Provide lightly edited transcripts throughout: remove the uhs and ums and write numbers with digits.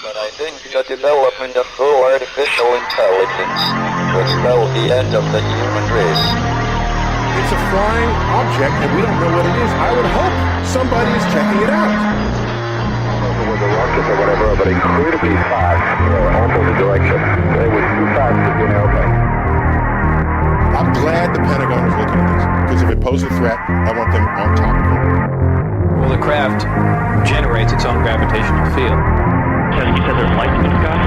But I think the development of full artificial intelligence will spell the end of the human race. It's a flying object, and we don't know what it is. I would hope somebody is checking it out. It was a rocket or whatever, but incredibly fast, opposite direction. It was too fast to be an airplane. I'm glad the Pentagon is looking at this, because if it poses a threat, I want them on top of it. Well, the craft generates its own gravitational field. So you said there's lights in the sky?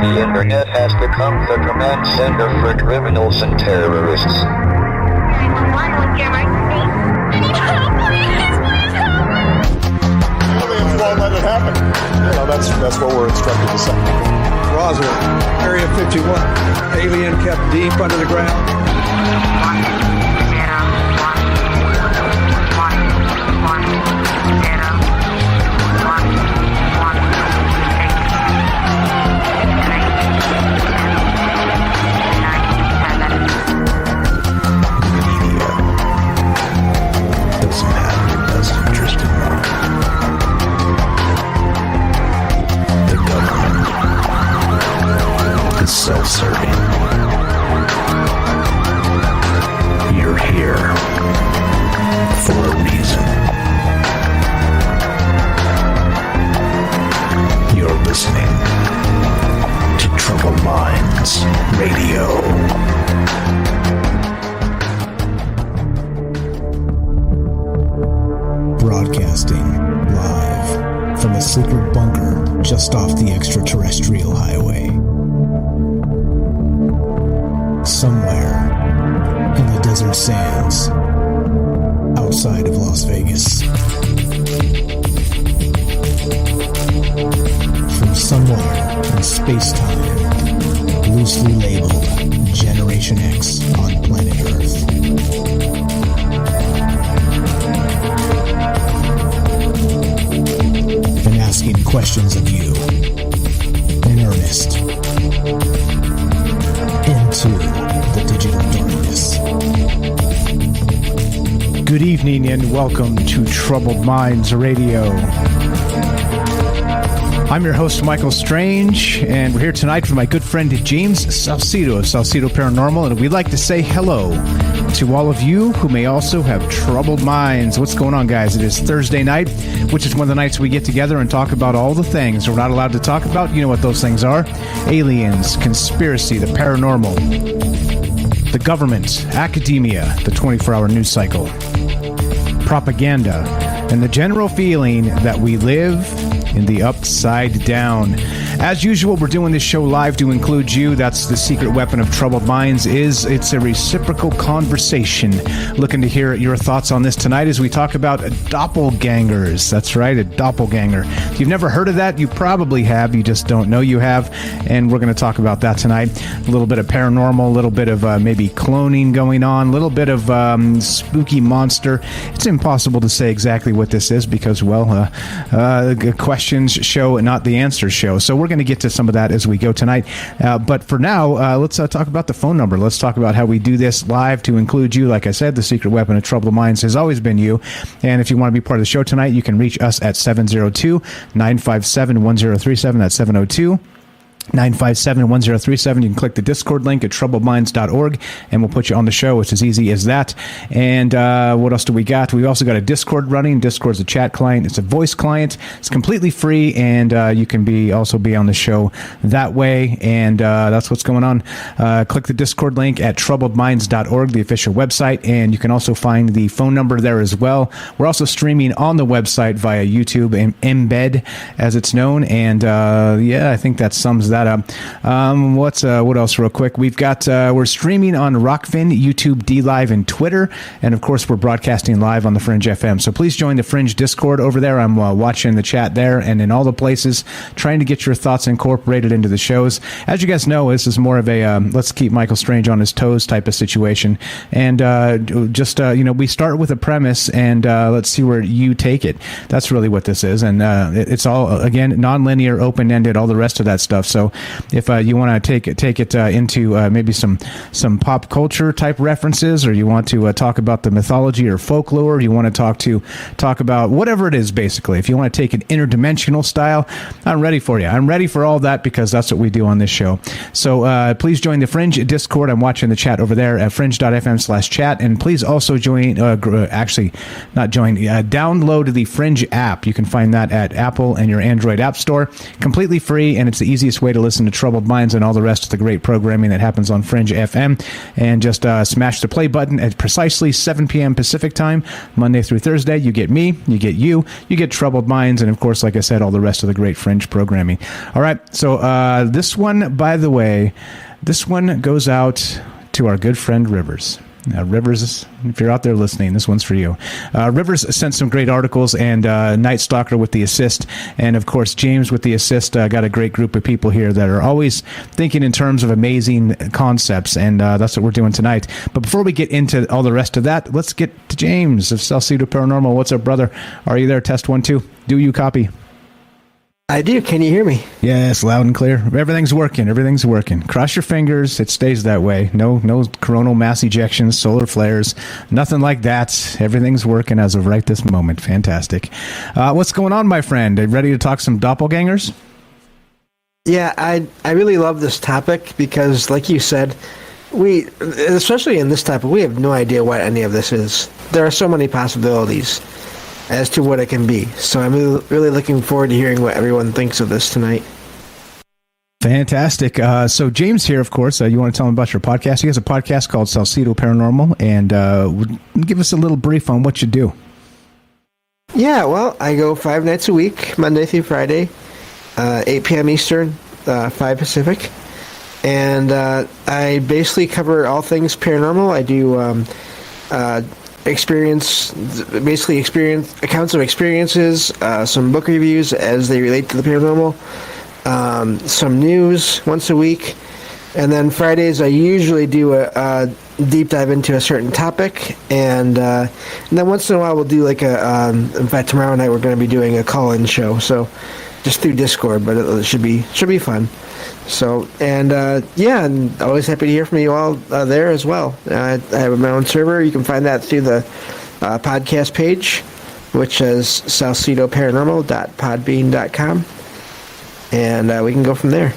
The internet has become the command center for criminals and terrorists. 911, what's your emergency? I need help, please help me! Aliens won't let it happen. That's what we're instructed to say. Roswell, Area 51. Alien kept deep under the ground. 1, 0, self-serving. You're here for a reason. You're listening to Troubled Minds Radio. Broadcasting live from a secret bunker just off the extraterrestrial highway. Somewhere in the desert sands outside of Las Vegas. From somewhere in space-time, loosely labeled Generation X on planet Earth. And asking questions of you in earnest into the digital darkness. Good evening and welcome to Troubled Minds Radio. I'm your host, Michael Strange, and we're here tonight with my good friend James Salcedo of Salcedo Paranormal, and we'd like to say hello to all of you who may also have troubled minds. What's going on, guys? It is Thursday night, which is one of the nights we get together and talk about all the things we're not allowed to talk about. You know what those things are. Aliens, conspiracy, the paranormal, the government, academia, the 24-hour news cycle, propaganda, and the general feeling that we live in the upside down. As usual, we're doing this show live to include you. That's the secret weapon of Troubled Minds. It's a reciprocal conversation. Looking to hear your thoughts on this tonight as we talk about doppelgangers. That's right, a doppelganger. If you've never heard of that, you probably have. You just don't know you have. And we're going to talk about that tonight. A little bit of paranormal, a little bit of maybe cloning going on, a little bit of spooky monster. It's impossible to say exactly what this is because, well, questions show and not the answers show. So we're going to get to some of that as we go tonight. But for now, let's talk about the phone number. Let's talk about how we do this live to include you. Like I said, the secret weapon of Troubled Minds has always been you. And if you want to be part of the show tonight, you can reach us at 702-957-1037. That's 702 957-1037. You can click the Discord link at troubledminds.org and we'll put you on the show. It's as easy as that. And what else do we got? We've also got a Discord running. Discord's a chat client. It's a voice client. It's completely free, and you can also be on the show that way. And that's what's going on. Click the Discord link at troubledminds.org, the official website, and you can also find the phone number there as well. We're also streaming on the website via YouTube and Embed, as it's known. And yeah, I think that sums that up. What else real quick? We've got we're streaming on Rockfin, YouTube, DLive, and Twitter, and of course we're broadcasting live on the Fringe FM. So please join the Fringe Discord over there. I'm watching the chat there and in all the places, trying to get your thoughts incorporated into the shows. As you guys know, this is more of a let's keep Michael Strange on his toes type of situation, and we start with a premise and let's see where you take it. That's really what this is, and it's all again non-linear, open-ended, all the rest of that stuff. So So if you want to take it into maybe some pop culture type references, or you want to talk about the mythology or folklore, you want to talk about whatever it is, basically. If you want to take an interdimensional style, I'm ready for you. I'm ready for all that, because that's what we do on this show. So please join the Fringe Discord. I'm watching the chat over there at fringe.fm/chat. And please also join, download the Fringe app. You can find that at Apple and your Android app store. Completely free, and it's the easiest way to listen to Troubled Minds and all the rest of the great programming that happens on Fringe FM. And just smash the play button at precisely 7 p.m. Pacific time, Monday through Thursday. You get me, you get you get Troubled Minds, and of course, like I said, all the rest of the great Fringe programming. All right, so this one, by the way, this one goes out to our good friend Rivers. Rivers, if you're out there listening, this one's for you. Rivers sent some great articles, and Night Stalker with the assist, and of course James with the assist. Got a great group of people here that are always thinking in terms of amazing concepts, and that's what we're doing tonight. But before we get into all the rest of that, let's get to James of Salcedo Paranormal. What's up, brother? Are you there? Test 1 2. Do you copy? I do. Can you hear me? Yes, loud and clear. Everything's working. Everything's working. Cross your fingers. It stays that way. No coronal mass ejections, solar flares, nothing like that. Everything's working as of right this moment. Fantastic. What's going on, my friend? Ready to talk some doppelgangers? Yeah, I really love this topic because, like you said, we, especially in this topic, we have no idea what any of this is. There are so many possibilities as to what it can be. So I'm really looking forward to hearing what everyone thinks of this tonight. Fantastic. So James here, of course, you want to tell him about your podcast? He has a podcast called Salcedo Paranormal, and give us a little brief on what you do. Yeah, well, I go 5 nights a week, Monday through Friday, 8 p.m. Eastern, 5 Pacific. And I basically cover all things paranormal. I do accounts of experiences, some book reviews as they relate to the paranormal, some news once a week, and then Fridays I usually do a deep dive into a certain topic, and then once in a while we'll do like in fact tomorrow night we're going to be doing a call-in show, so just through Discord, but it should be fun. So, and and always happy to hear from you all there as well. I have my own server. You can find that through the podcast page, which is salcedoparanormal.podbean.com, and we can go from there.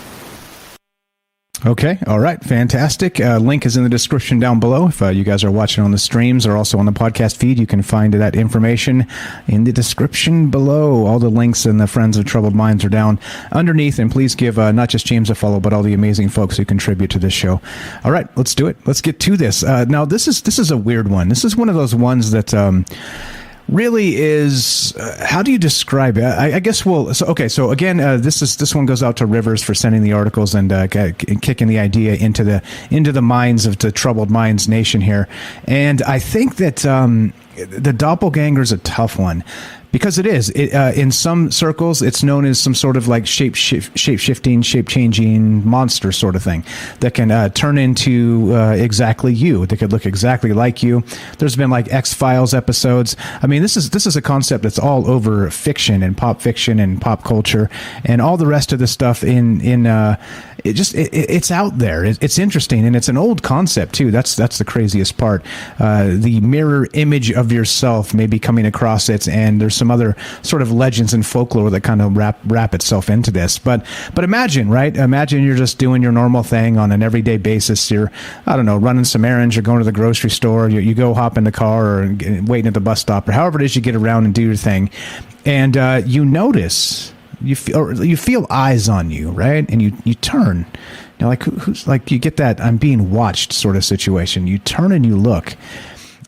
Okay. All right. Fantastic. Link is in the description down below. If you guys are watching on the streams or also on the podcast feed, you can find that information in the description below. All the links and the Friends of Troubled Minds are down underneath. And please give not just James a follow, but all the amazing folks who contribute to this show. All right. Let's do it. Let's get to this. Now, this is a weird one. This is one of those ones that really is, how do you describe it? I guess so again, this one goes out to Rivers for sending the articles and kicking the idea into the minds of the Troubled Minds Nation here. And I think that the doppelganger is a tough one. Because it is. In some circles, it's known as some sort of like shape-shifting, shape-changing monster sort of thing that can turn into exactly you. They could look exactly like you. There's been like X-Files episodes. I mean, this is a concept that's all over fiction and pop culture and all the rest of the stuff it's out there. It's interesting, and it's an old concept too. That's the craziest part. The mirror image of yourself may be coming across it, and there's some other sort of legends and folklore that kind of wrap itself into this. But imagine, right? Imagine you're just doing your normal thing on an everyday basis. You're, I don't know, running some errands, you're going to the grocery store, you go hop in the car or waiting at the bus stop or however it is you get around and do your thing, and you notice. You feel eyes on you, right? And you turn. You're like, who's like, you get that I'm being watched sort of situation. You turn and you look,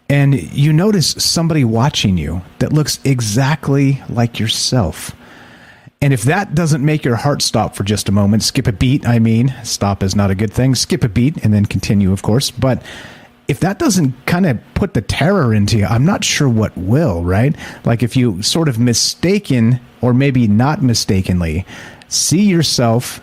and you notice somebody watching you that looks exactly like yourself. And if that doesn't make your heart stop for just a moment, skip a beat, stop is not a good thing. Skip a beat and then continue, of course. But if that doesn't kind of put the terror into you, I'm not sure what will, right? Like if you sort of mistaken or maybe not mistakenly see yourself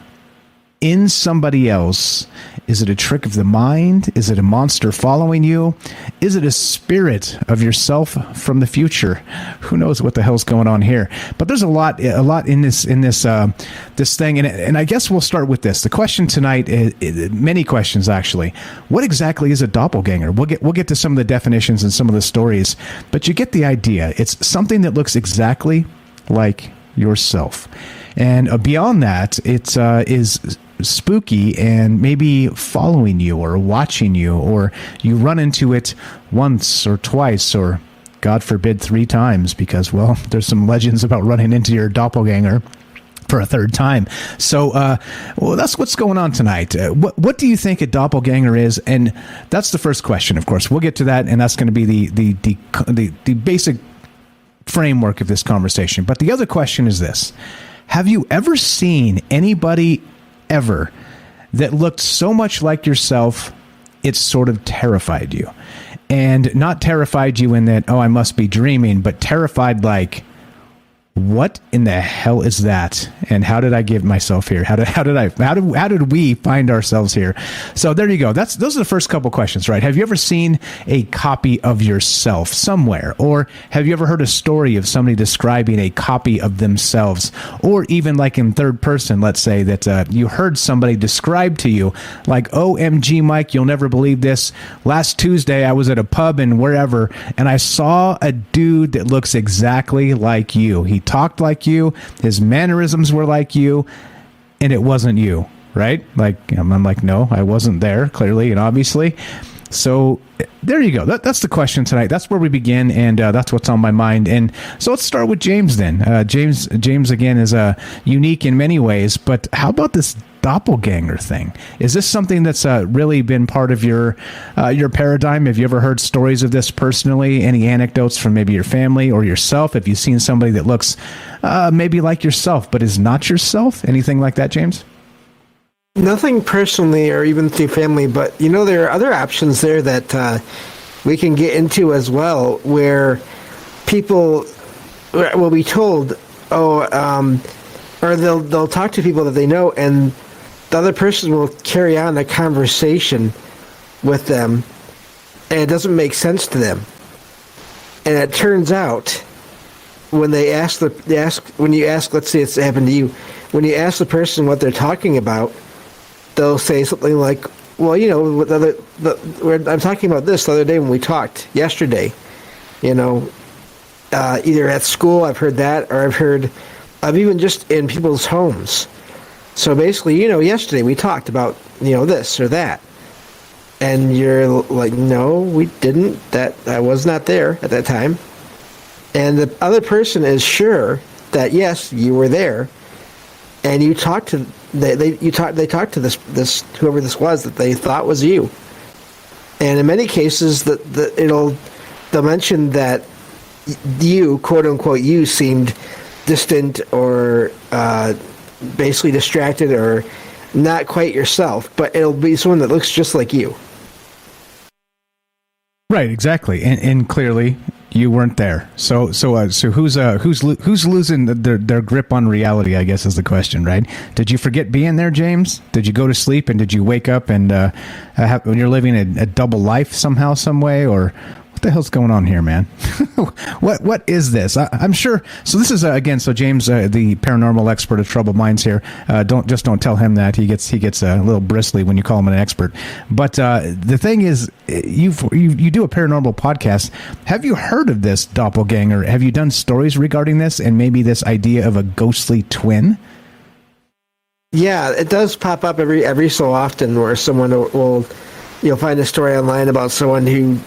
in somebody else? Is it a trick of the mind? Is it a monster following you? Is it a spirit of yourself from the future? Who knows what the hell's going on here? But there's a lot in this thing, and I guess we'll start with this. The question tonight is many questions actually. What exactly is a doppelganger? We'll get to some of the definitions and some of the stories, but you get the idea. It's something that looks exactly like yourself, and beyond that, it is spooky and maybe following you or watching you, or you run into it once or twice or God forbid 3 times, because, well, there's some legends about running into your doppelganger for a 3rd time. So, well, that's what's going on tonight. What do you think a doppelganger is? And that's the first question, of course. We'll get to that, and that's going to be the basic framework of this conversation. But the other question is this. Have you ever seen anybody ever that looked so much like yourself it sort of terrified you? And not terrified you in that, oh, I must be dreaming, but terrified like, what in the hell is that? And how did I get myself here? How did we find ourselves here? So there you go. Those are the first couple questions, right? Have you ever seen a copy of yourself somewhere? Or have you ever heard a story of somebody describing a copy of themselves? Or even like in third person, let's say that you heard somebody describe to you like, OMG, Mike, you'll never believe this. Last Tuesday, I was at a pub and wherever, and I saw a dude that looks exactly like you. He talked like you, his mannerisms were like you, and it wasn't you, right? Like, I'm like, no, I wasn't there, clearly and obviously. So there you go. That's the question tonight. That's where we begin, and that's what's on my mind. And so let's start with James then. James again is unique in many ways, but how about this doppelganger thing? Is this something that's really been part of your paradigm? Have you ever heard stories of this personally? Any anecdotes from maybe your family or yourself? Have you seen somebody that looks maybe like yourself but is not yourself? Anything like that, James? Nothing personally or even through family, but there are other options there that we can get into as well, where people will be told, or they'll talk to people that they know, and the other person will carry on a conversation with them, and it doesn't make sense to them. And it turns out, when you ask, let's say it's happened to you, when you ask the person what they're talking about, they'll say something like, well, I'm talking about this the other day when we talked yesterday. Either at school, I've heard that, or I've even just in people's homes. So basically, yesterday we talked about, this or that. And you're like, no, we didn't. I was not there at that time. And the other person is sure that, yes, you were there. And you talked to they talked to this whoever this was that they thought was you. And in many cases, they'll mention that you, quote unquote, you seemed distant or basically distracted or not quite yourself, but it'll be someone that looks just like you. Right, exactly, and clearly you weren't there. So who's losing their grip on reality? I guess is the question, right? Did you forget being there, James? Did you go to sleep and did you wake up and when you're living a double life somehow, some way, or what the hell's going on here, man? What is this? I'm sure. So this is again. So James, the paranormal expert of troubled minds here. Don't tell him that he gets a little bristly when you call him an expert. But the thing is, you do a paranormal podcast. Have you heard of this doppelganger? Have you done stories regarding this and maybe this idea of a ghostly twin? Yeah, it does pop up every so often where someone will find a story online about someone who.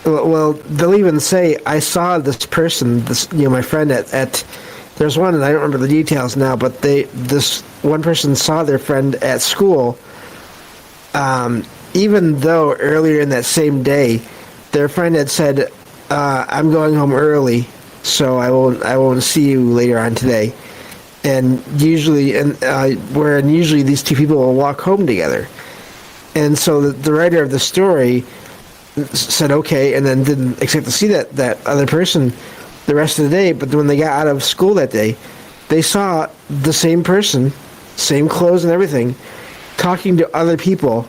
Well, they'll even say, I saw this person, my friend at there's one, and I don't remember the details now, but this one person saw their friend at school, even though earlier in that same day, their friend had said, I'm going home early, so I won't see you later on today. And usually these two people will walk home together. And so the writer of the story said okay, and then didn't expect to see that other person the rest of the day. But when they got out of school that day, they saw the same person, same clothes and everything, talking to other people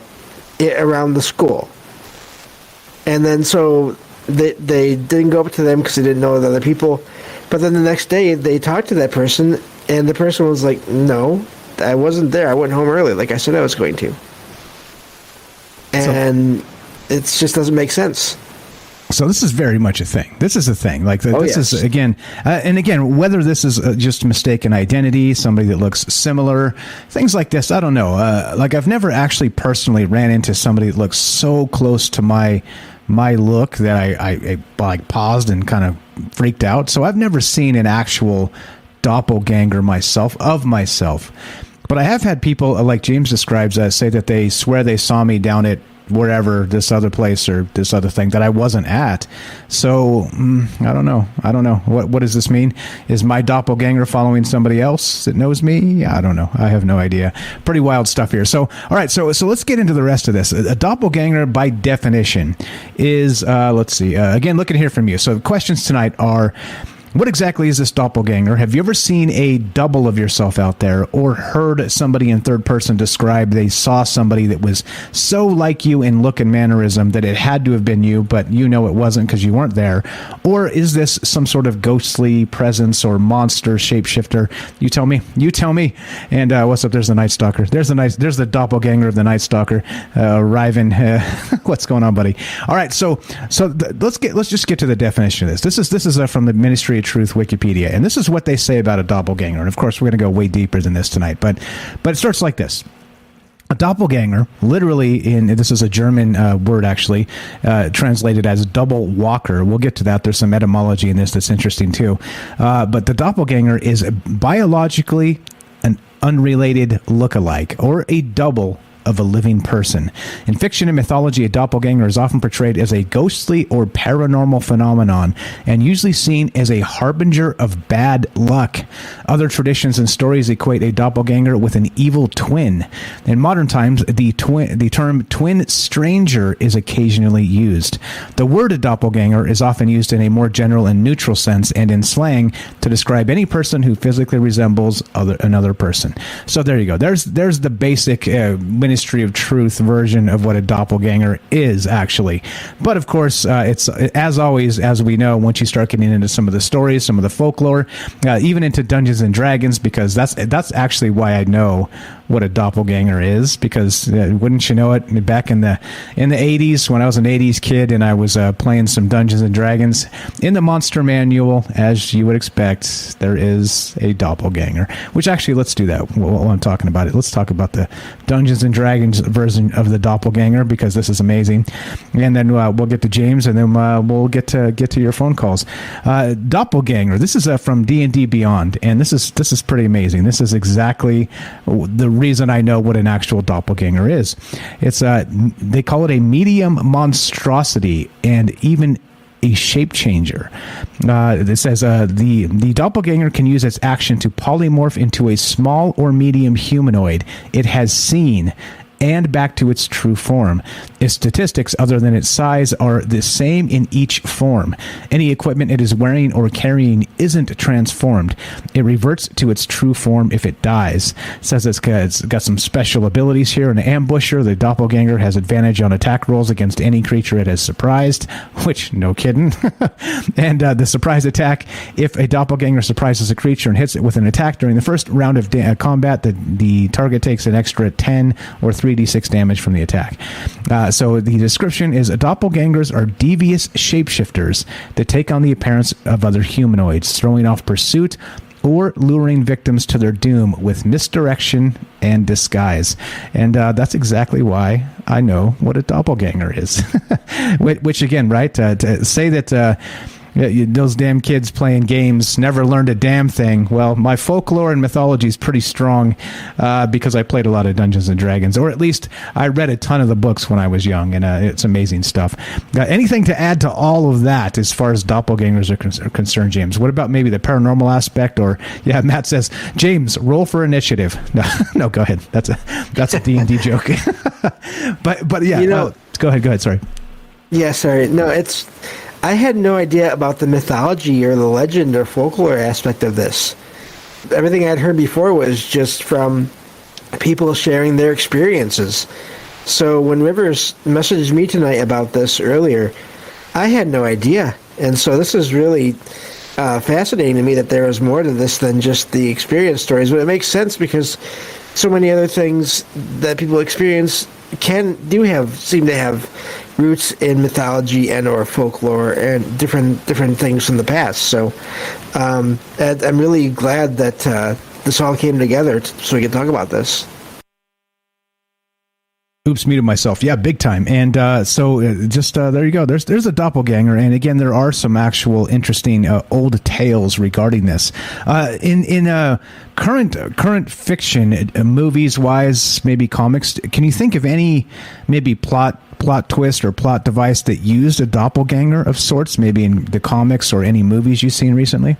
around the school. And then so they didn't go up to them because they didn't know the other people. But then the next day they talked to that person, and the person was like, "No, I wasn't there. I went home early like I said I was going to." And it just doesn't make sense. So this is very much a thing. This is a thing. Like this yes. is again, whether this is just mistaken identity, somebody that looks similar, things like this. I don't know. Like I've never actually personally ran into somebody that looks so close to my look that I like paused and kind of freaked out. So I've never seen an actual doppelganger myself. But I have had people, like James describes, say that they swear they saw me down at wherever, this other place or this other thing that I wasn't at. So I don't know. What does this mean? Is my doppelganger following somebody else that knows me? I don't know. I have no idea. Pretty wild stuff here. So, all right. So let's get into the rest of this. A doppelganger, by definition, is, let's see, again, looking here from you. So the questions tonight are, what exactly is this doppelganger? Have you ever seen a double of yourself out there, or heard somebody in third person describe they saw somebody that was so like you in look and mannerism that it had to have been you, but you know it wasn't because you weren't there? Or is this some sort of ghostly presence or monster shapeshifter? You tell me. And what's up? There's the Night Stalker. There's the doppelganger of the Night Stalker arriving. What's going on, buddy? All right, so let's just get to the definition of this. This is from the Ministry of Truth Wikipedia, and this is what they say about a doppelganger. And of course, we're going to go way deeper than this tonight, but it starts like this. A doppelganger, literally, this is a German word actually, translated as double walker. We'll get to that. There's some etymology in this that's interesting too. But the doppelganger is biologically an unrelated look-alike, or a double of a living person. In fiction and mythology, a doppelganger is often portrayed as a ghostly or paranormal phenomenon, and usually seen as a harbinger of bad luck. Other traditions and stories equate a doppelganger with an evil twin. In modern times, the term twin stranger is occasionally used. The word doppelganger is often used in a more general and neutral sense, and in slang to describe any person who physically resembles another person. So there you go. There's the basic Ministry of Truth version of what a doppelganger is, actually. But of course, it's, as always, as we know, once you start getting into some of the stories, some of the folklore, even into Dungeons and Dragons, because that's actually why I know what a doppelganger is, because wouldn't you know it, back in the 80s, when I was an 80s kid and I was playing some Dungeons and Dragons, in the monster manual, as you would expect, there is a doppelganger. Which actually, let's do that while I'm talking about it. Let's talk about the Dungeons and Dragons version of the doppelganger, because this is amazing. And then we'll get to James, and then we'll get to your phone calls. Doppelganger, this is from D&D Beyond, and this is pretty amazing. This is exactly the reason I know what an actual doppelganger is. It's they call it a medium monstrosity and even a shape changer. It says the doppelganger can use its action to polymorph into a small or medium humanoid it has seen and back to its true form. Its statistics, other than its size, are the same in each form. Any equipment it is wearing or carrying isn't transformed. It reverts to its true form if it dies. It says it's got some special abilities here. An ambusher, the doppelganger has advantage on attack rolls against any creature it has surprised, which, no kidding. And the surprise attack, if a doppelganger surprises a creature and hits it with an attack during the first round of combat, the target takes an extra 10 or 3d6 damage from the attack. So the description is, doppelgangers are devious shapeshifters that take on the appearance of other humanoids, throwing off pursuit or luring victims to their doom with misdirection and disguise. And that's exactly why I know what a doppelganger is. Which again, right, to say that those damn kids playing games never learned a damn thing. Well, my folklore and mythology is pretty strong because I played a lot of Dungeons and Dragons, or at least I read a ton of the books when I was young, and it's amazing stuff. Anything to add to all of that as far as doppelgangers are concerned, James? What about maybe the paranormal aspect? Or yeah, Matt says, James, roll for initiative. No, go ahead. That's a D&D joke. but yeah, go ahead. Sorry. Yeah, sorry. No, I had no idea about the mythology or the legend or folklore aspect of this. Everything I'd heard before was just from people sharing their experiences. So when Rivers messaged me tonight about this earlier, I had no idea. And so this is really fascinating to me that there is more to this than just the experience stories. But it makes sense because so many other things that people experience seem to have roots in mythology and or folklore and different things from the past. So I'm really glad that this all came together so we could talk about this. Oops, muted myself. Yeah, big time. And there you go. There's a doppelganger, and again, there are some actual interesting old tales regarding this. In current fiction, movies wise, maybe comics. Can you think of any maybe plot twist or plot device that used a doppelganger of sorts? Maybe in the comics or any movies you've seen recently.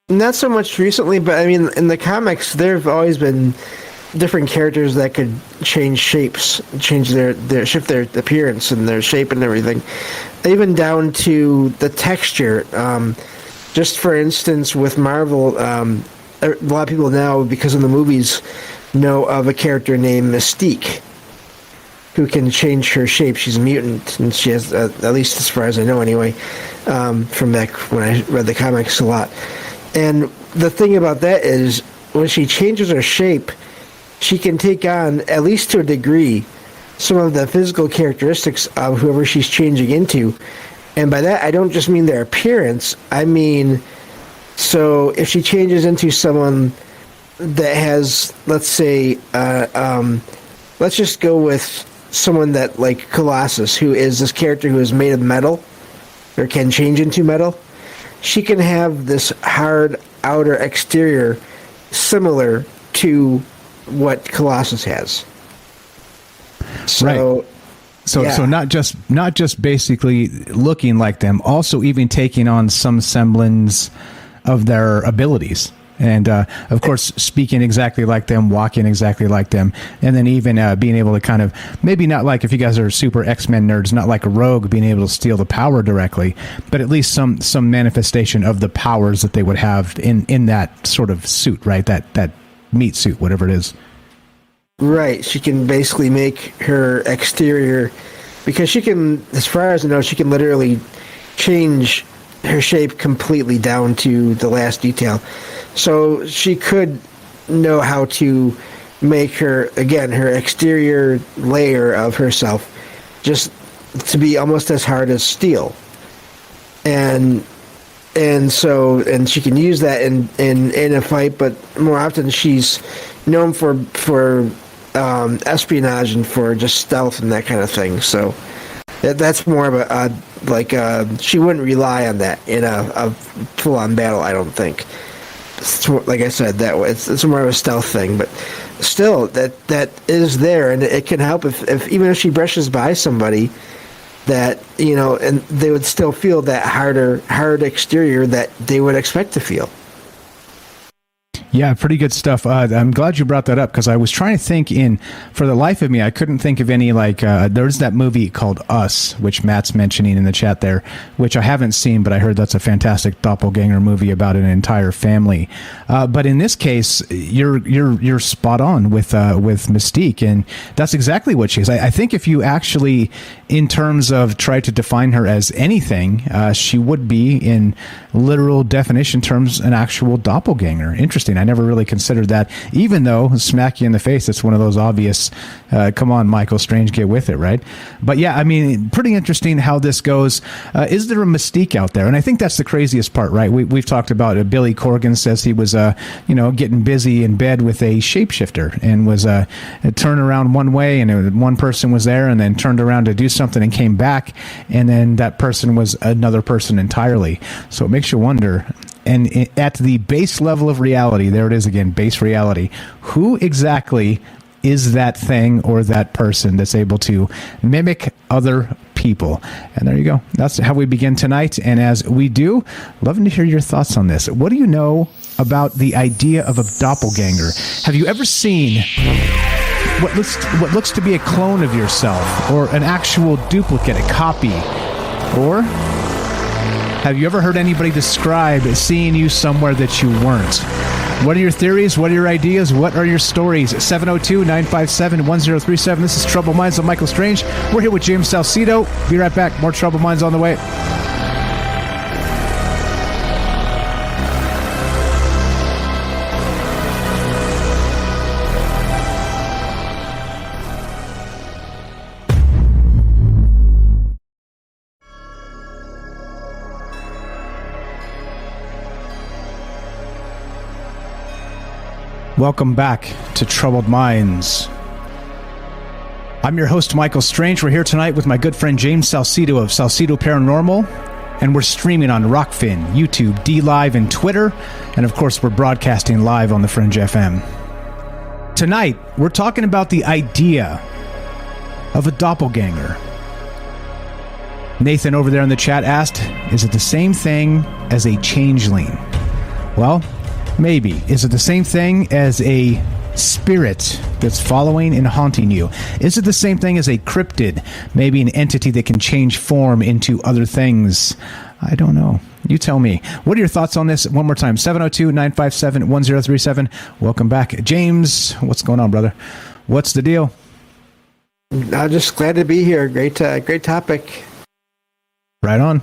Not so much recently, but I mean, in the comics, there have always been different characters that could change shapes, change shift their appearance and their shape and everything, even down to the texture. Just for instance, with Marvel, a lot of people now, because of the movies, know of a character named Mystique, who can change her shape. She's a mutant, and she has, at least as far as I know anyway, from back when I read the comics a lot. And the thing about that is, when she changes her shape, she can take on, at least to a degree, some of the physical characteristics of whoever she's changing into. And by that, I don't just mean their appearance. I mean, so if she changes into someone that has, let's say, let's just go with someone that, like Colossus, who is this character who is made of metal, or can change into metal, she can have this hard outer exterior similar to what Colossus has. So, right. So not just basically looking like them, also even taking on some semblance of their abilities. And, of course, speaking exactly like them, walking exactly like them, and then even being able to kind of, maybe not like, if you guys are super X-Men nerds, not like a rogue being able to steal the power directly, but at least some manifestation of the powers that they would have in that sort of suit, right? That meat suit, whatever it is. Right. She can basically make her exterior, because she can, as far as I know, she can literally change her shape completely down to the last detail. So she could know how to make her exterior layer of herself just to be almost as hard as steel. And she can use that in a fight, but more often she's known for espionage and for just stealth and that kind of thing. So that's more of a she wouldn't rely on that in a full-on battle, I don't think. Like I said, it's more of a stealth thing, but still, that is there, and it can help if even if she brushes by somebody, that, you know, and they would still feel that hard exterior that they would expect to feel. Yeah, pretty good stuff. I'm glad you brought that up, because I was trying to think for the life of me, I couldn't think of any, there's that movie called Us, which Matt's mentioning in the chat there, which I haven't seen, but I heard that's a fantastic doppelganger movie about an entire family. But in this case, you're spot on with Mystique, and that's exactly what she is. I think if you actually, in terms of try to define her as anything, she would be, in literal definition terms, an actual doppelganger. Interesting. I never really considered that, even though, smack you in the face, it's one of those obvious, come on, Michael Strange, get with it, right? But yeah, I mean, pretty interesting how this goes. Is there a Mystique out there? And I think that's the craziest part, right? We've talked about it. Billy Corgan says he was, getting busy in bed with a shapeshifter, and was turned around one way, and one person was there, and then turned around to do something and came back, and then that person was another person entirely. So it makes you wonder. And at the base level of reality, there it is again, base reality, who exactly is that thing or that person that's able to mimic other people? And there you go. That's how we begin tonight. And as we do, loving to hear your thoughts on this. What do you know about the idea of a doppelganger? Have you ever seen what looks to be a clone of yourself, or an actual duplicate, a copy? Or have you ever heard anybody describe seeing you somewhere that you weren't? What are your theories? What are your ideas? What are your stories? 702-957-1037. This is Troubled Minds of Michael Strange. We're here with James Salcedo. Be right back. More Troubled Minds on the way. Welcome back to Troubled Minds. I'm your host, Michael Strange. We're here tonight with my good friend James Salcedo of Salcedo Paranormal, and we're streaming on Rockfin, YouTube, DLive, and Twitter, and of course we're broadcasting live on the Fringe FM. Tonight, we're talking about the idea of a doppelganger. Nathan over there in the chat asked, is it the same thing as a changeling? Well, maybe. Is it the same thing as a spirit that's following and haunting you? Is it the same thing as a cryptid? Maybe an entity that can change form into other things? I don't know. You tell me. What are your thoughts on this? One more time. 702-957-1037. Welcome back. James, what's going on, brother? What's the deal? I'm just glad to be here. Great topic. Right on.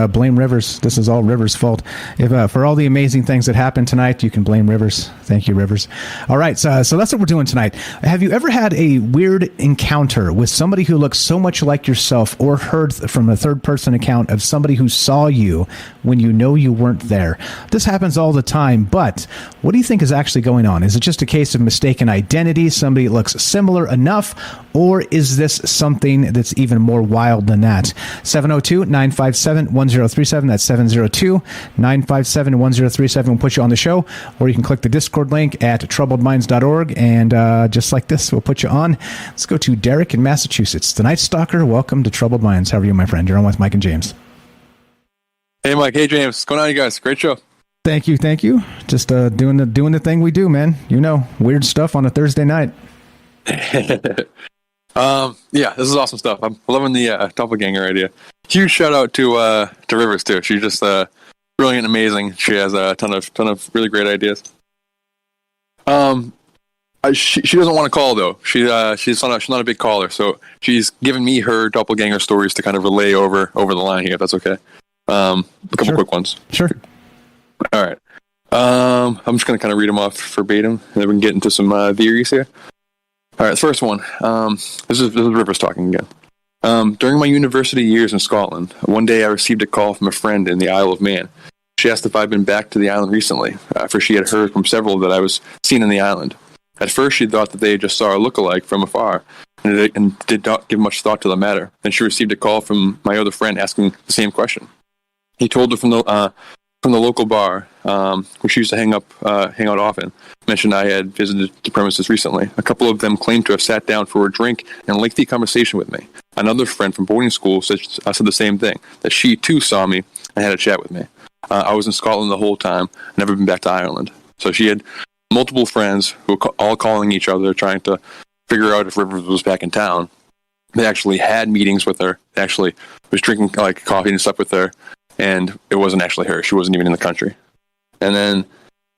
Blame Rivers. This is all Rivers' fault. If for all the amazing things that happened tonight, you can blame Rivers. Thank you, Rivers. All right, so that's what we're doing tonight. Have you ever had a weird encounter with somebody who looks so much like yourself, or heard from a third-person account of somebody who saw you when you know you weren't there? This happens all the time, but what do you think is actually going on? Is it just a case of mistaken identity, somebody looks similar enough, or is this something that's even more wild than that? 702-957-1037. That's 702-957-1037. We'll put you on the show, or you can click the Discord link at troubledminds.org, and just like this, we'll put you on. Let's go to Derek in Massachusetts. The Night Stalker, welcome to Troubled Minds. How are you, my friend? You're on with Mike and James. Hey, Mike. Hey, James. What's going on, you guys? Great show. Thank you. Just doing the thing we do, man. You know, weird stuff on a Thursday night. Yeah, this is awesome stuff. I'm loving the Doppelganger idea. Huge shout out to Rivers too. She's just brilliant, amazing. She has a ton of really great ideas. She doesn't want to call though. She's not a big caller, so she's given me her doppelganger stories to kind of relay over the line here. If that's okay. A couple quick ones. Sure. All right. I'm just gonna kind of read them off verbatim, and then we can get into some theories here. All right, the first one. This is Rivers talking again. During my university years in Scotland, one day I received a call from a friend in the Isle of Man. She asked if I'd been back to the island recently, for she had heard from several that I was seen in the island. At first, she thought that they just saw a look-alike from afar, and did not give much thought to the matter. Then she received a call from my other friend asking the same question. He told her from the local bar, where she used to hang out often, mentioned I had visited the premises recently. A couple of them claimed to have sat down for a drink and a lengthy conversation with me. Another friend from boarding school said the same thing, that she too saw me and had a chat with me. I was in Scotland the whole time, never been back to Ireland. So she had multiple friends who were all calling each other, trying to figure out if Rivers was back in town. They actually had meetings with her. They actually was drinking like coffee and stuff with her, and it wasn't actually her. She wasn't even in the country. And then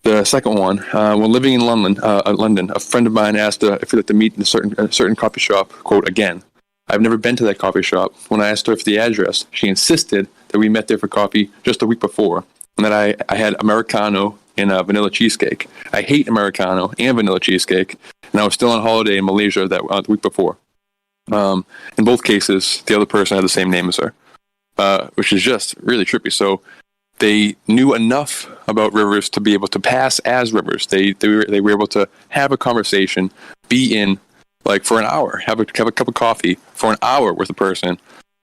the second one, when living in London, a friend of mine asked if we'd like to meet in a certain coffee shop, quote, again. I've never been to that coffee shop. When I asked her for the address, she insisted that we met there for coffee just a week before, and that I had Americano and a vanilla cheesecake. I hate Americano and vanilla cheesecake, and I was still on holiday in Malaysia the week before. In both cases, the other person had the same name as her, which is just really trippy. So they knew enough about Rivers to be able to pass as Rivers. They were able to have a conversation, be in like for an hour, have a cup of coffee for an hour with a person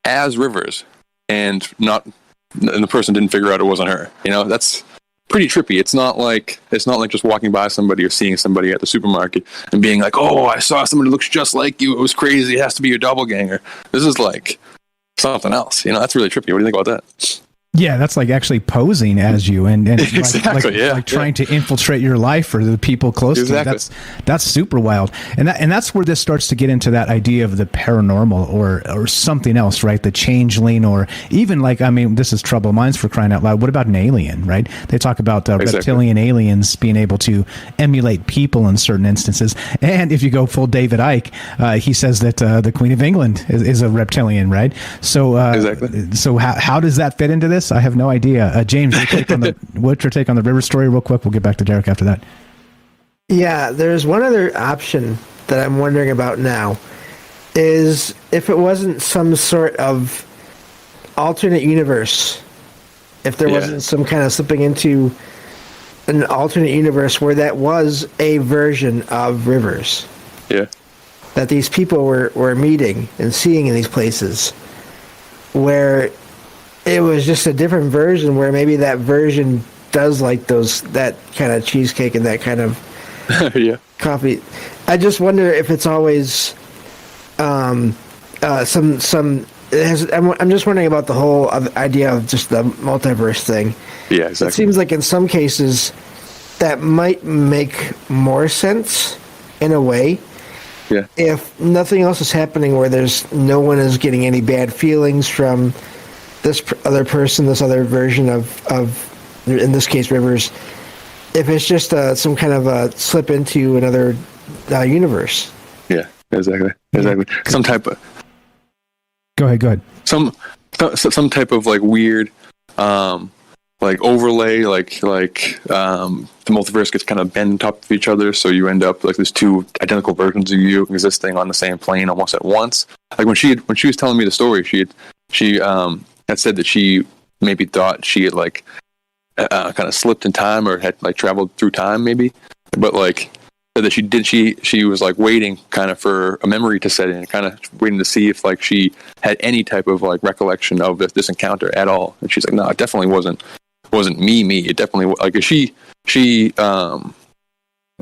as Rivers, and the person didn't figure out it wasn't her. You know, that's pretty trippy. It's not like just walking by somebody or seeing somebody at the supermarket and being like, oh, I saw somebody who looks just like you. It was crazy. It has to be your doppelganger. This is like something else. You know, that's really trippy. What do you think about that? Yeah, that's like actually posing as you and exactly, like trying to infiltrate your life or the people close to you. That's super wild. And that's where this starts to get into that idea of the paranormal or something else, right? The changeling, or even like, I mean, this is troubled minds for crying out loud. What about an alien, right? They talk about reptilian aliens being able to emulate people in certain instances. And if you go full David Icke, he says that the Queen of England is a reptilian, right? So so how does that fit into this? I have no idea. James, what's your take on the river story real quick? We'll get back to Derek after that. Yeah, there's one other option that I'm wondering about now, is if it wasn't some sort of alternate universe, if there wasn't some kind of slipping into an alternate universe where that was a version of rivers. Yeah. That these people were meeting and seeing in these places, where it was just a different version, where maybe that version does like that kind of cheesecake and that kind of coffee. I just wonder if it's always I'm just wondering about the whole idea of just the multiverse thing. Yeah, exactly. It seems like in some cases that might make more sense in a way. Yeah. If nothing else is happening, where no one is getting any bad feelings from this other person, this other version of in this case, Rivers, if it's just some kind of a slip into another universe. Yeah, exactly. Some type of... Go ahead. Some type of like weird, like overlay, like the multiverse gets kind of bent on top of each other, so you end up like there's two identical versions of you existing on the same plane almost at once. Like when she was telling me the story, she had said that she maybe thought she had like kind of slipped in time or had like traveled through time maybe, but like that she was like waiting kind of for a memory to set in, kind of waiting to see if like she had any type of like recollection of this encounter at all. And she's like, no, it definitely wasn't me. It definitely like she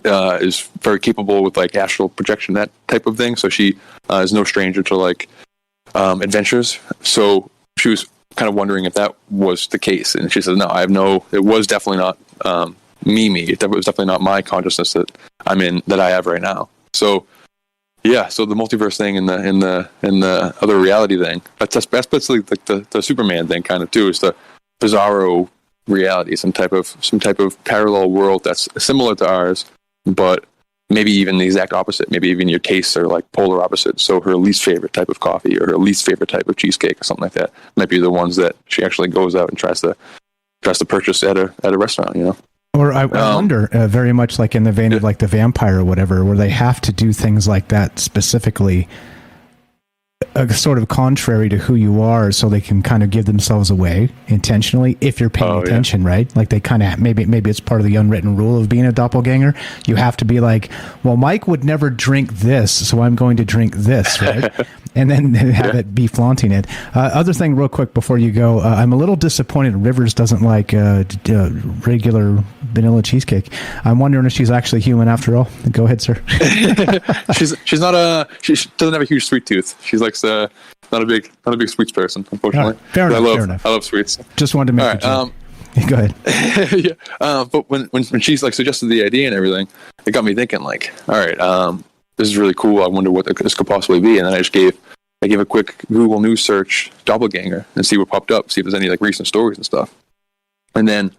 is very capable with like astral projection, that type of thing. So she is no stranger to like adventures. So she was kind of wondering if that was the case, and she said, no, it was definitely not me. It was definitely not my consciousness that I'm in, that I have right now. So yeah, so the multiverse thing and the other reality thing, that's basically like the Superman thing kind of too, is the bizarro reality, some type of parallel world that's similar to ours, but maybe even the exact opposite. Maybe even your tastes are like polar opposites. So her least favorite type of coffee or her least favorite type of cheesecake or something like that might be the ones that she actually goes out and tries to purchase at a restaurant, you know? Or I wonder, very much like in the vein of like the vampire or whatever, where they have to do things like that specifically, sort of contrary to who you are, so they can kind of give themselves away intentionally if you're paying attention, right? Like they kind of maybe it's part of the unwritten rule of being a doppelganger. You have to be like, well, Mike would never drink this, so I'm going to drink this, right? And then have it be flaunting it. Other thing, real quick before you go, I'm a little disappointed Rivers doesn't like regular vanilla cheesecake. I'm wondering if she's actually human after all. Go ahead, sir. She doesn't have a huge sweet tooth. She's like not a big sweets person, unfortunately. Fair enough. I love sweets. Just wanted to make go ahead. Yeah. But when she's like suggested the idea and everything, it got me thinking like, all right, this is really cool. I wonder what this could possibly be. And then I gave a quick Google News search Doppelganger and see what popped up, see if there's any like recent stories and stuff. And then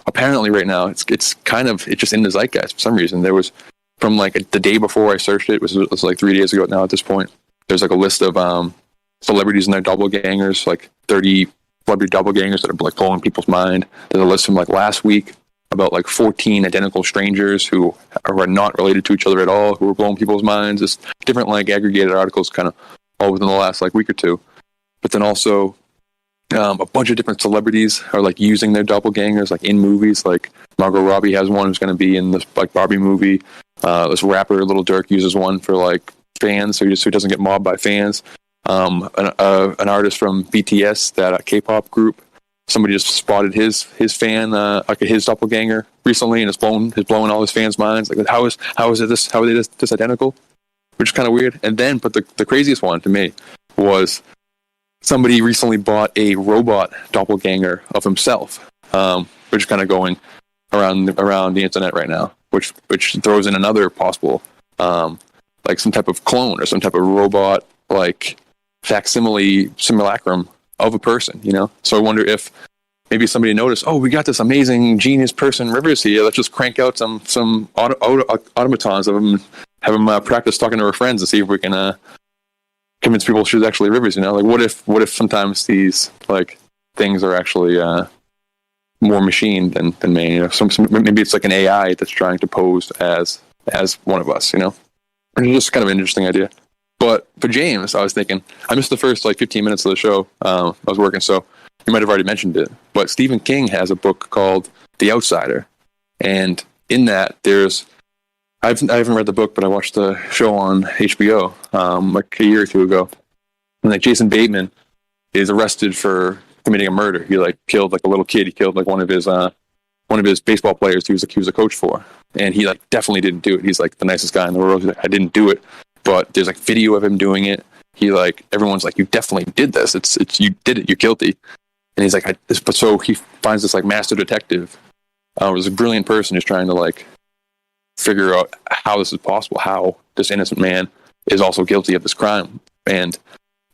apparently right now it's just in the zeitgeist for some reason. There was, from like the day before I searched it, it was like 3 days ago now at this point, there's like a list of celebrities and their doppelgangers, like 30 celebrity doppelgangers that are like blowing people's mind. There's a list from like last week about like 14 identical strangers who are not related to each other at all, who are blowing people's minds. It's different like aggregated articles kind of all within the last like week or two. But then also a bunch of different celebrities are like using their doppelgangers like in movies. Like Margot Robbie has one who's going to be in this like Barbie movie. This rapper Lil Durk uses one for like fans, so he doesn't get mobbed by fans. An artist from BTS, that K-pop group, somebody just spotted his fan, like his doppelganger recently, and is blowing all his fans' minds. Like how are they this identical? Which is kind of weird. And then, but the craziest one to me was somebody recently bought a robot doppelganger of himself, which is kind of going around the internet right now, which throws in another possible, like some type of clone or some type of robot, like facsimile simulacrum of a person, you know? So I wonder if maybe somebody noticed, oh, we got this amazing genius person, Rivers, here. Let's just crank out some automatons of them, have them practice talking to her friends and see if we can convince people she's actually Rivers, you know? Like, what if sometimes these, like, things are actually more machine than man, you know? Maybe it's like an AI that's trying to pose as one of us, you know? It's just kind of an interesting idea. But for James, I was thinking, I missed the first, like, 15 minutes of the show. I was working, so you might have already mentioned it. But Stephen King has a book called The Outsider. And in that, I haven't read the book, but I watched the show on HBO like a year or two ago. And, like, Jason Bateman is arrested for committing a murder. He, like, killed, like, a little kid. He killed, like, one of his baseball players he was a coach for. And he, like, definitely didn't do it. He's, like, the nicest guy in the world. He's like, I didn't do it. But there's, like, video of him doing it. He, like, everyone's like, you definitely did this. It's you did it. You're guilty. And he's like, but so he finds this, like, master detective. Was a brilliant person who's trying to, like, figure out how this is possible, how this innocent man is also guilty of this crime. And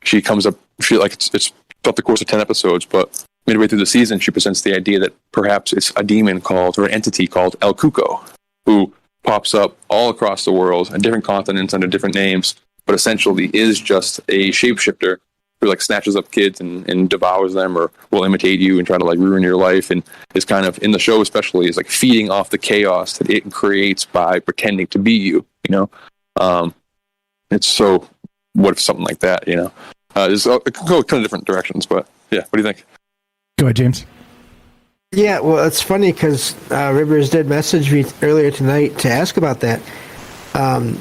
she comes up, it's throughout the course of 10 episodes, but midway through the season, she presents the idea that perhaps it's a demon called, or an entity called El Cuco, who pops up all across the world on different continents under different names, but essentially is just a shapeshifter who, like, snatches up kids and devours them, or will imitate you and try to, like, ruin your life, and is kind of, in the show especially, is, like, feeding off the chaos that it creates by pretending to be you, you know? It's so, what if something like that, you know? It can go a ton of different directions, but yeah, what do you think? Go ahead, James. Yeah, well, it's funny because Rivers did message me earlier tonight to ask about that.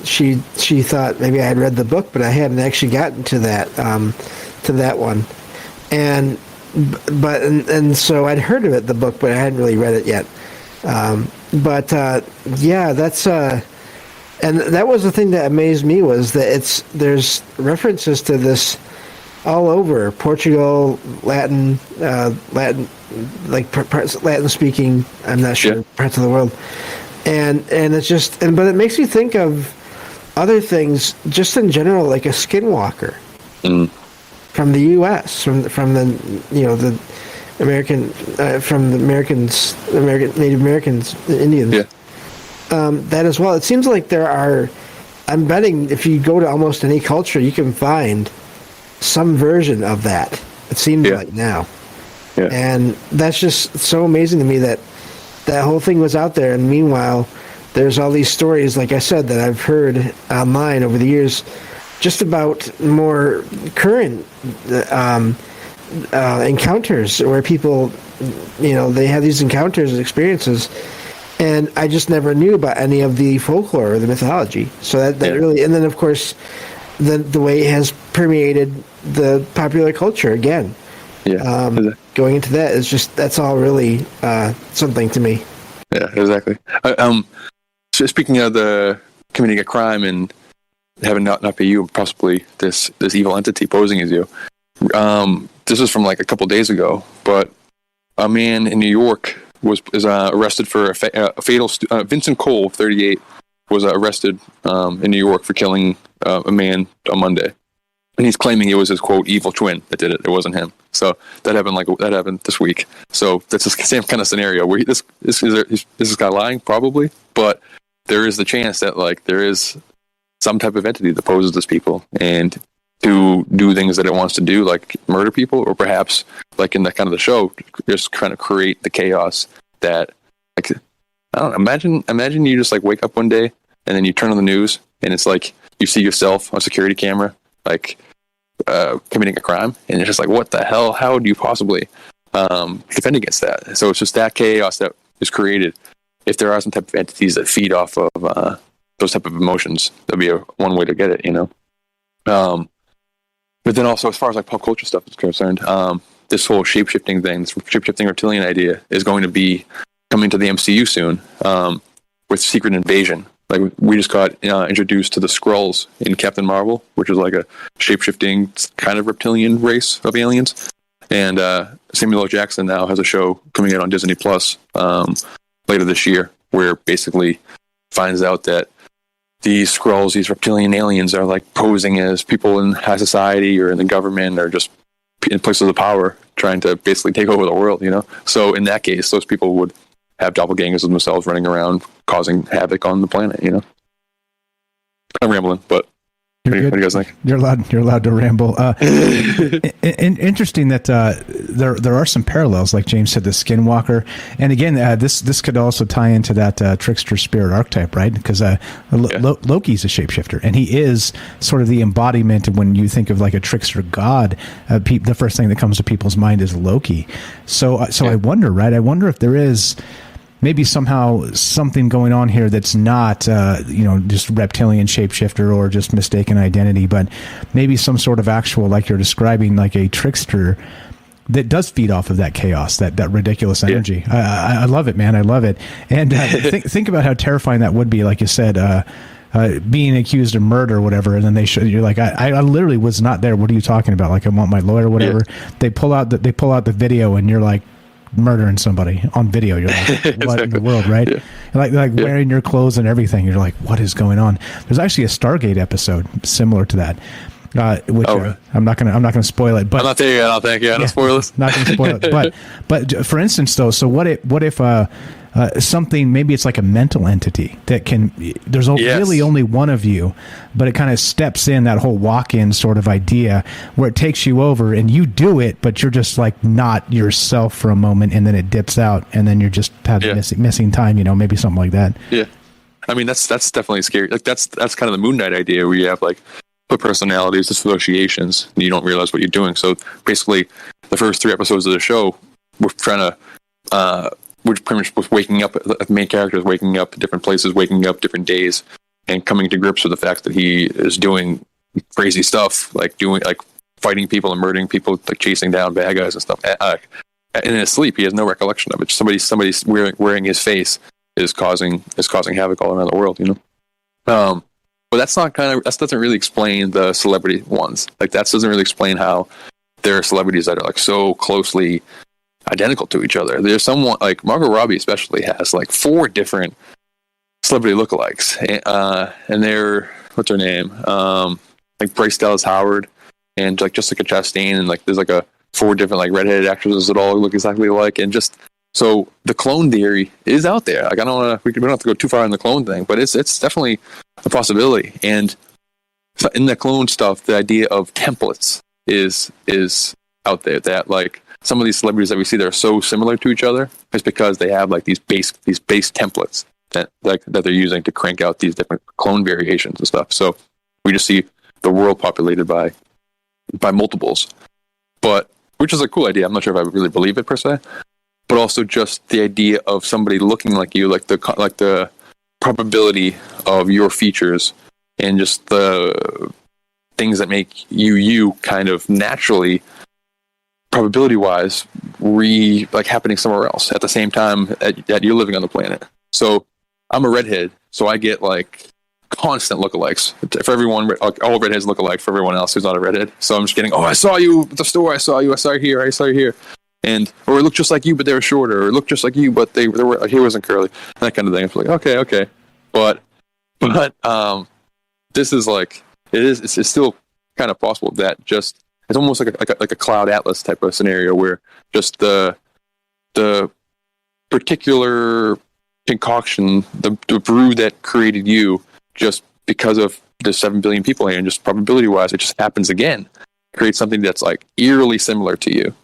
She thought maybe I had read the book, but I hadn't actually gotten to that one. And so I'd heard of it, the book, but I hadn't really read it yet. Yeah, that's and that was the thing that amazed me, was that there's references to this all over Portugal, Latin, like Latin speaking. I'm not sure, parts of the world, and it's just, but it makes you think of other things just in general, like a skinwalker from the U.S., from the, you know, the American, from the Americans, Native Americans, the Indians. Yeah. That as well. It seems like there are. I'm betting if you go to almost any culture, you can find some version of that. It seems like now. Yeah. And that's just so amazing to me that whole thing was out there. And meanwhile, there's all these stories, like I said, that I've heard online over the years, just about more current encounters where people, you know, they have these encounters and experiences, and I just never knew about any of the folklore or the mythology. So that really, and then of course, the way it has permeated the popular culture again. Yeah. Going into that is just, that's all really something to me. Yeah, exactly. So speaking of the committing a crime and having not be you, possibly this evil entity posing as you. This is from like a couple days ago, but a man in New York is arrested for a fatal. Vincent Cole, 38, was arrested in New York for killing a man on Monday, and he's claiming it was his quote evil twin that did it. It wasn't him. So that happened this week. So that's the same kind of scenario where is this guy lying? Probably, but there is the chance that like there is some type of entity that poses as people and to do things that it wants to do, like murder people, or perhaps like in the kind of the show, just kind of create the chaos that, like, I don't know, imagine you just like wake up one day and then you turn on the news and it's like you see yourself on a security camera, like committing a crime, and it's just like, what the hell? How do you possibly defend against that? So it's just that chaos that is created. If there are some type of entities that feed off of those type of emotions, that'd be one way to get it, you know. But then also, as far as like pop culture stuff is concerned, this whole shape-shifting thing, this shape-shifting reptilian idea, is going to be coming to the MCU soon with Secret Invasion, like we just got introduced to the Skrulls in Captain Marvel, which is like a shape-shifting kind of reptilian race of aliens. And Samuel L. Jackson now has a show coming out on Disney Plus later this year, where basically finds out that these Skrulls, these reptilian aliens, are like posing as people in high society or in the government or just in places of power, trying to basically take over the world, you know? So in that case, those people would have doppelgangers of themselves running around causing havoc on the planet, you know? I'm rambling, but what do you guys think? You're allowed to ramble. Interesting that there are some parallels, like James said, the Skinwalker, and again, this could also tie into that trickster spirit archetype, right? Because Loki's a shapeshifter, and he is sort of the embodiment of when you think of like a trickster god. The first thing that comes to people's mind is Loki. So I wonder, right? I wonder if there is maybe somehow something going on here that's not, just reptilian shapeshifter or just mistaken identity, but maybe some sort of actual, like you're describing, like a trickster that does feed off of that chaos, that ridiculous energy. I love it, man. I love it. And think about how terrifying that would be, like you said, being accused of murder or whatever, and then you're like, I literally was not there. What are you talking about? Like, I want my lawyer or whatever. Yeah. They pull out the video, and you're like, murdering somebody on video. You're like, what in the world, right? Yeah. Like wearing your clothes and everything. You're like, what is going on? There's actually a Stargate episode similar to that, which I'm not gonna spoil it. But I'm not there yet. I'll thank you. Not spoilers. Not gonna spoil it. But for instance, though, so what if something, maybe it's like a mental entity that can, there's really only one of you, but it kind of steps in, that whole walk-in sort of idea where it takes you over and you do it, but you're just like not yourself for a moment, and then it dips out, and then you're just missing time, maybe something like that. Yeah. I mean, that's definitely scary. Like that's kind of the Moon Knight idea, where you have like split personalities, dissociations, and you don't realize what you're doing. So basically the first 3 episodes of the show, we're trying to, which pretty much was waking up, the main character is waking up different places, waking up different days, and coming to grips with the fact that he is doing crazy stuff, like fighting people and murdering people, like chasing down bad guys and stuff. And in his sleep, he has no recollection of it. Somebody's wearing his face is causing havoc all around the world, But that doesn't really explain the celebrity ones. Like, that doesn't really explain how there are celebrities that are like so closely identical to each other. There's someone like Margot Robbie especially has like 4 different celebrity lookalikes, and they're, what's her name, like Bryce Dallas Howard and like Jessica Chastain, and like there's like 4 different like redheaded actresses that all look exactly alike. And just so the clone theory is out there. Like, I don't want to, we don't have to go too far in the clone thing, but it's definitely a possibility. And in the clone stuff, the idea of templates is out there, that like some of these celebrities that we see that are so similar to each other is because they have like these base templates that they're using to crank out these different clone variations and stuff. So we just see the world populated by multiples, but which is a cool idea. I'm not sure if I really believe it per se, but also just the idea of somebody looking like you, like the probability of your features and just the things that make you kind of naturally, probability wise, happening somewhere else at the same time that you're living on the planet. So I'm a redhead, so I get like constant lookalikes for everyone. All redheads look alike for everyone else who's not a redhead. So I'm just getting, I saw you at the store, I saw you here, and or it looked just like you, but they were shorter, or it looked just like you, but they were, he wasn't curly, that kind of thing. It's like okay, but this is like it's still kind of possible that just it's almost like a Cloud Atlas type of scenario where just the particular concoction, the brew that created you, just because of the 7 billion people here, and just probability wise, it just happens again, creates something that's like eerily similar to you.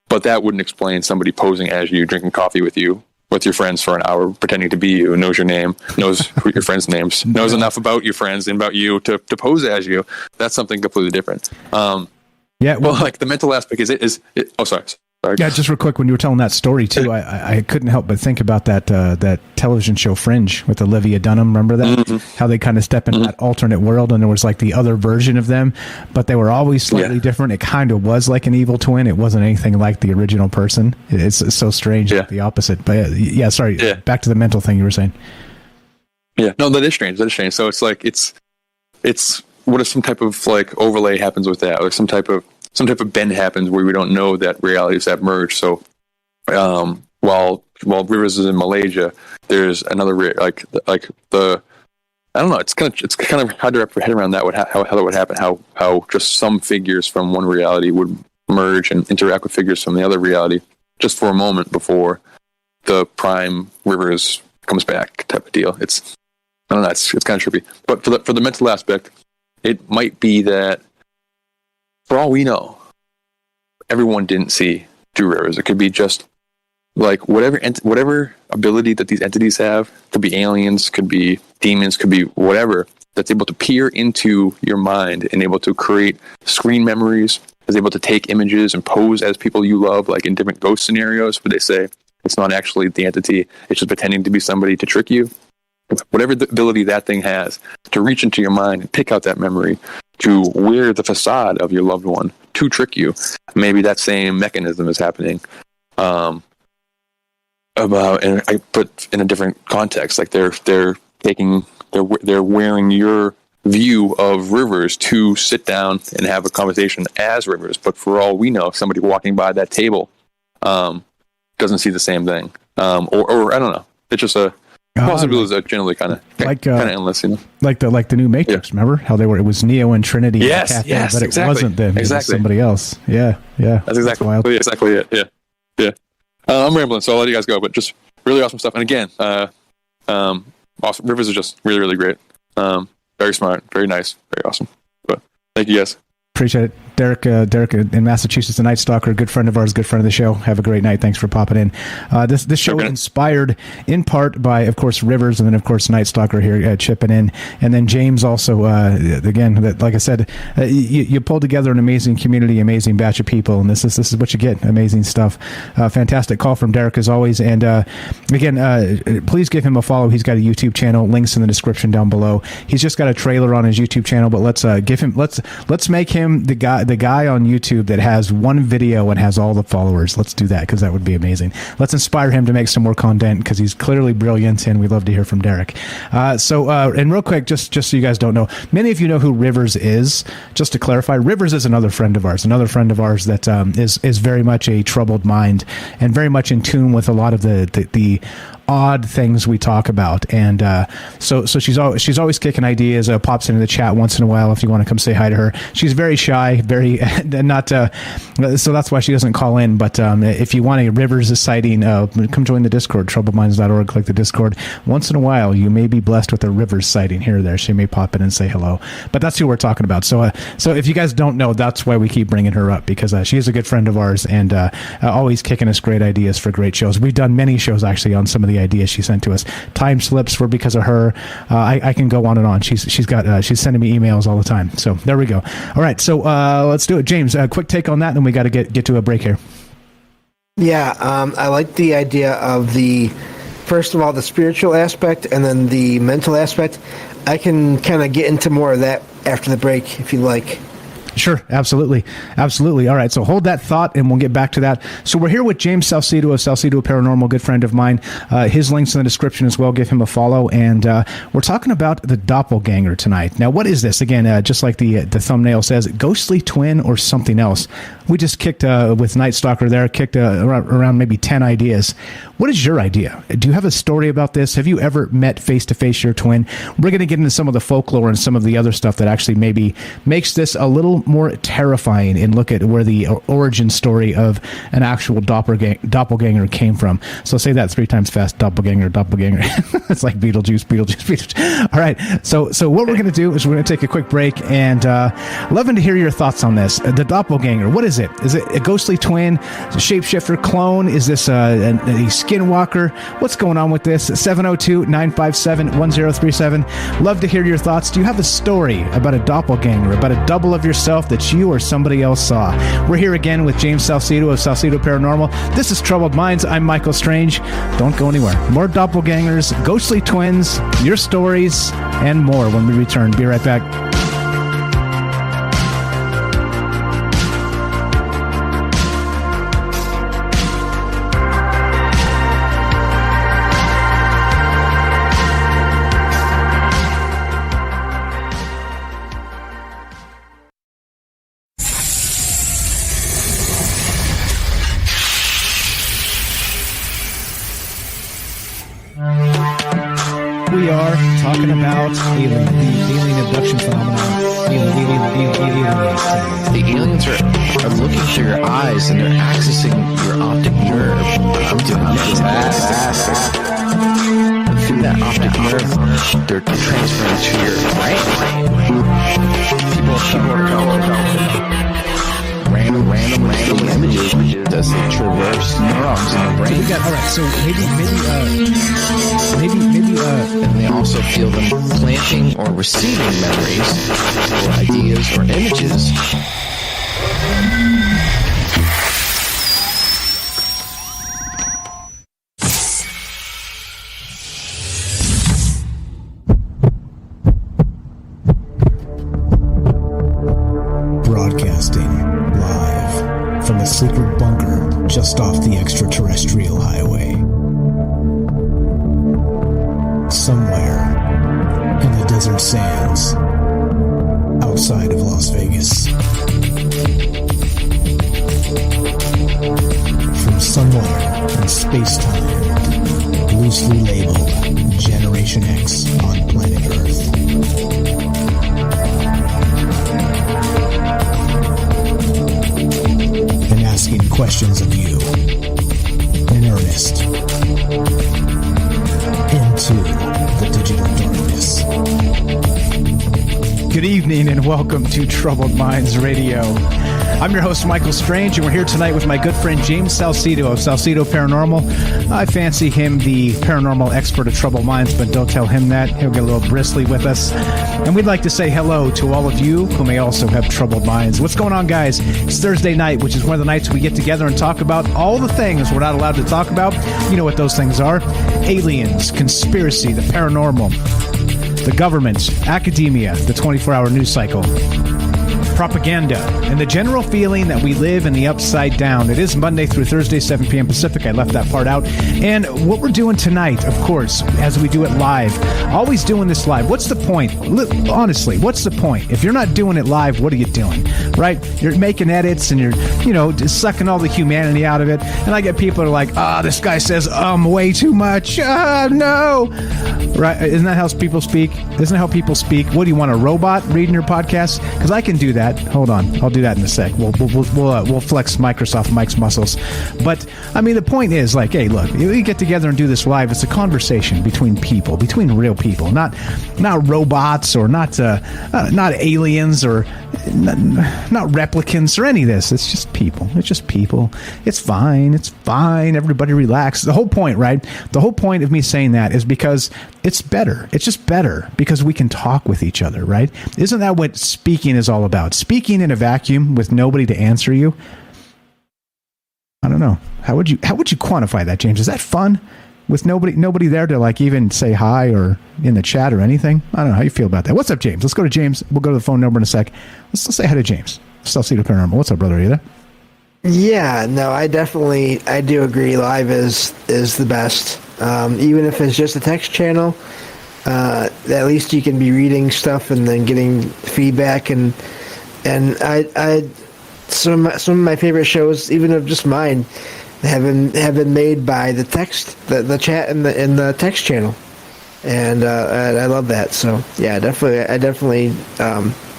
But that wouldn't explain somebody posing as you, drinking coffee with you, with your friends for an hour, pretending to be you, knows your name, knows your friends' names, knows enough about your friends and about you to pose as you. That's something completely different. Like the mental aspect is sorry. Yeah, just real quick, when you were telling that story too, I couldn't help but think about that television show Fringe with Olivia Dunham. Remember that? Mm-hmm. How they kind of step into that alternate world, and there was like the other version of them, but they were always slightly different. It kind of was like an evil twin. It wasn't anything like the original person. It's so strange, like the opposite. But sorry. Back to the mental thing you were saying. Yeah, no, that is strange. So it's like it's what if some type of like overlay happens with that, or some type of bend happens where we don't know that realities have merged. So while Rivers is in Malaysia, there's another like the I don't know. It's kind of hard to wrap your head around that. How that would happen? How just some figures from one reality would merge and interact with figures from the other reality just for a moment before the prime Rivers comes back type of deal. I don't know. It's kind of trippy. But for the mental aspect, it might be that for all we know, everyone didn't see Drew Rivers. It could be just like whatever ability that these entities have, could be aliens, could be demons, could be whatever, that's able to peer into your mind and able to create screen memories, is able to take images and pose as people you love, like in different ghost scenarios where they say it's not actually the entity, it's just pretending to be somebody to trick you. Whatever the ability that thing has to reach into your mind and pick out that memory, to wear the facade of your loved one to trick you, maybe that same mechanism is happening. But in a different context, like they're wearing your view of Rivers to sit down and have a conversation as Rivers. But for all we know, somebody walking by that table doesn't see the same thing, or I don't know. It's just a possibilities are generally kind of endless, you know. Like the new Matrix. Yeah. Remember how it was Neo and Trinity? Yes, but exactly. It wasn't them. Exactly. It was somebody else. Yeah. That's exactly it. Yeah. I'm rambling, so I'll let you guys go. But just really awesome stuff. And again, awesome. Rivers is just really, really great. Very smart, very nice, very awesome. But thank you guys. Appreciate it. Derek in Massachusetts, the Night Stalker, good friend of ours, good friend of the show. Have a great night. Thanks for popping in. This show inspired in part by, of course, Rivers, and then, of course, Night Stalker here chipping in. And then James also, again, like I said, you pulled together an amazing community, amazing batch of people, and this is what you get. Amazing stuff. Fantastic call from Derek, as always. And again, please give him a follow. He's got a YouTube channel. Links in the description down below. He's just got a trailer on his YouTube channel, but let's make him the guy on YouTube that has one video and has all the followers. Let's do that, because that would be amazing. Let's inspire him to make some more content, because he's clearly brilliant, and we love to hear from Derek. And real quick, just so you guys don't know, many of you know who Rivers is. Just to clarify, Rivers is another friend of ours that is very much a troubled mind and very much in tune with a lot of the odd things we talk about, and so she's always kicking ideas. Pops into the chat once in a while if you want to come say hi to her. She's very shy, very not so that's why she doesn't call in. But if you want a Rivers sighting, come join the Discord, troubledminds.org. Click the Discord. Once in a while, you may be blessed with a Rivers sighting here or there. She may pop in and say hello. But that's who we're talking about. So if you guys don't know, that's why we keep bringing her up, because she is a good friend of ours, and always kicking us great ideas for great shows. We've done many shows actually on some of the ideas she sent to us. Time slips were because of her. I can go on and on. She's sending me emails all the time. So there we go. All right, so let's do it. James, a quick take on that, and then we got to get to a break here. Yeah, I like the idea of first of all, the spiritual aspect, and then the mental aspect. I can kind of get into more of that after the break, if you like. Sure, absolutely. All right, so hold that thought, and we'll get back to that. So we're here with James Salcedo of Salcedo Paranormal, good friend of mine. His link's in the description as well. Give him a follow. And we're talking about the Doppelganger tonight. Now, what is this? Again, just like the thumbnail says, ghostly twin or something else. We just kicked, with Night Stalker there, around maybe 10 ideas. What is your idea? Do you have a story about this? Have you ever met face-to-face your twin? We're going to get into some of the folklore and some of the other stuff that actually maybe makes this a little more terrifying, and look at where the origin story of an actual doppelganger came from. So say that 3 times fast. Doppelganger. It's like Beetlejuice. All right. So what we're going to do is we're going to take a quick break, and loving to hear your thoughts on this. The doppelganger. What is it? Is it a ghostly twin? A shapeshifter clone? Is this a skinwalker? What's going on with this? 702-957-1037. Love to hear your thoughts. Do you have a story about a doppelganger, about a double of yourself that you or somebody else saw? We're here again with James Salcedo of Salcedo Paranormal. This is Troubled Minds. I'm Michael Strange. Don't go anywhere. More doppelgangers, ghostly twins, your stories, and more when we return. Be right back. we are talking about the alien abduction phenomenon. The aliens are looking through your eyes and they're accessing your optic nerve. I'm doing fantastic. And through that optic nerve, they're transferring to your brain. People are random images as they traverse neurons in the brain. So all right, so maybe, and they also feel them planting or receiving memories or ideas or images. Broadcasting live from a secret bunker just off the extraterrestrial highway. Somewhere in the desert sands outside of Las Vegas. From somewhere in space-time, loosely labeled Generation X on planet Earth. And asking questions of you in earnest into the digital darkness. good evening and welcome to Troubled Minds Radio. I'm your host, Michael Strange, and we're here tonight with my good friend James Salcedo of Salcedo Paranormal. I fancy him the paranormal expert of Troubled Minds, but don't tell him that. He'll get a little bristly with us. And we'd like to say hello to all of you who may also have troubled minds. What's going on, guys? It's Thursday night, which is one of the nights we get together and talk about all the things we're not allowed to talk about. You know what those things are. Aliens, conspiracy, the paranormal, the government, academia, the 24-hour news cycle, propaganda, and the general feeling that we live in the upside down. It is Monday through Thursday, 7 p.m. Pacific. I left that part out. And what we're doing tonight, of course, as we do it live, always doing this live. What's the point? Honestly, what's the point? If you're not doing it live, what are you doing? Right? You're making edits and you're, just sucking all the humanity out of it. And I get people who are like, this guy says way too much. No. Right? Isn't that how people speak? Isn't that how people speak? What do you want, a robot reading your podcast? Because I can do that. Hold on, I'll do that in a sec. We'll flex Microsoft Mike's muscles. But I mean, the point is, like, hey, look, we get together and do this live. It's a conversation between people, between real people, not robots or not aliens or not replicants or any of this. It's just people. It's fine. Everybody relax. The whole point, right? The whole point of me saying that is because it's better. It's just better because we can talk with each other, right? Isn't that what speaking is all about? Speaking in a vacuum with nobody to answer you. I don't know. How would you quantify that, James? Is that fun? With nobody there to like even say hi or in the chat or anything? I don't know how you feel about that. What's up, James? Let's go to James. We'll go to the phone number in a sec. Let's say hi to James. Salcedo Paranormal. What's up, brother? Are you there? Yeah, no, I do agree. Live is the best. Even if it's just a text channel, at least you can be reading stuff and then getting feedback. And I some of my favorite shows, even of just mine, have been made by the text, the chat in the text channel, and I love that. So yeah, I definitely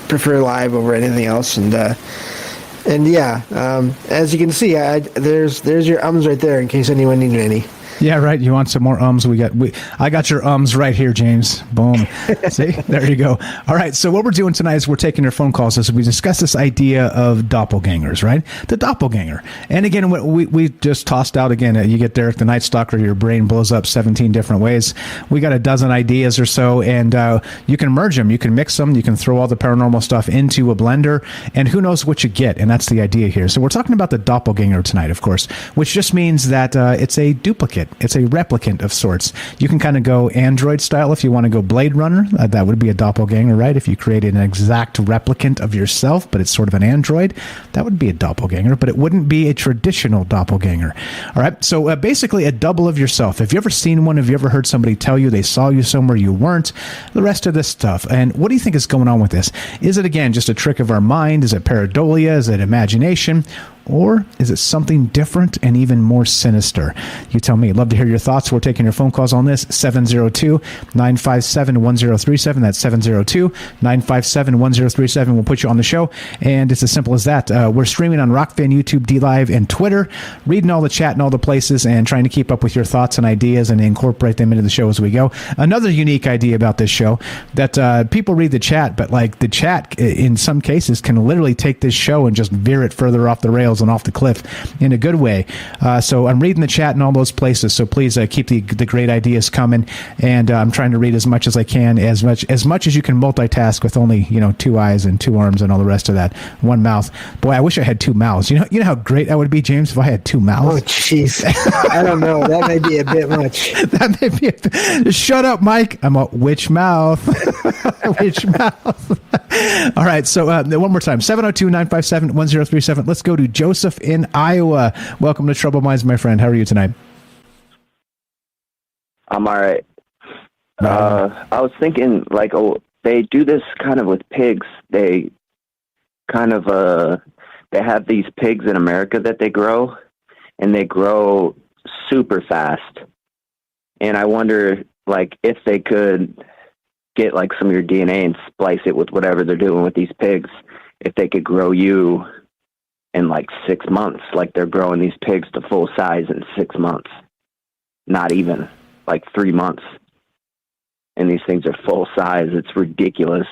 prefer live over anything else. And yeah, as you can see, there's your ums right there in case anyone needed any. Yeah, right. You want some more ums? I got your ums right here, James. Boom. See? There you go. All right. So what we're doing tonight is we're taking your phone calls as we discuss this idea of doppelgangers, right? The doppelganger. And again, we just tossed out again, you get Derek the Night Stalker, your brain blows up 17 different ways. We got a dozen ideas or so, and you can merge them. You can mix them. You can throw all the paranormal stuff into a blender, and who knows what you get. And that's the idea here. So we're talking about the doppelganger tonight, of course, which just means that it's a duplicate. It's a replicant of sorts. You can kind of go Android style if you want to go Blade Runner. That would be a doppelganger, right? If you created an exact replicant of yourself, but it's sort of an android, that would be a doppelganger, but it wouldn't be a traditional doppelganger. All right? So basically a double of yourself. Have you ever seen one? Have you ever heard somebody tell you they saw you somewhere you weren't? The rest of this stuff. And what do you think is going on with this? Is it, again, just a trick of our mind? Is it pareidolia? Is it imagination? Or is it something different and even more sinister? You tell me. Love to hear your thoughts. We're taking your phone calls on this. 702-957-1037. That's 702-957-1037. We'll put you on the show. And it's as simple as that. We're streaming on Rockfan, YouTube, DLive, and Twitter, reading all the chat in all the places and trying to keep up with your thoughts and ideas and incorporate them into the show as we go. Another unique idea about this show that people read the chat, but like the chat in some cases can literally take this show and just veer it further off the rails and off the cliff in a good way. So I'm reading the chat in all those places. So please keep the great ideas coming. And I'm trying to read as much as I can, as much as you can multitask with only 2 eyes and 2 arms and all the rest of that. 1 mouth. Boy, I wish I had 2 mouths. You know how great that would be, James, if I had 2 mouths. Oh, jeez. I don't know. That may be a bit much. That may be. Shut up, Mike. I'm a which mouth. Which mouth. All right. So one more time. 702-957-1037. Let's go to Joseph in Iowa. Welcome to Troubled Minds, my friend. How are you tonight? I'm all right. I was thinking, they do this kind of with pigs. They kind of, they have these pigs in America that they grow, and they grow super fast. And I wonder, if they could get, some of your DNA and splice it with whatever they're doing with these pigs, if they could grow you in 6 months, they're growing these pigs to full size in 6 months. Not even 3 months. And these things are full size. It's ridiculous.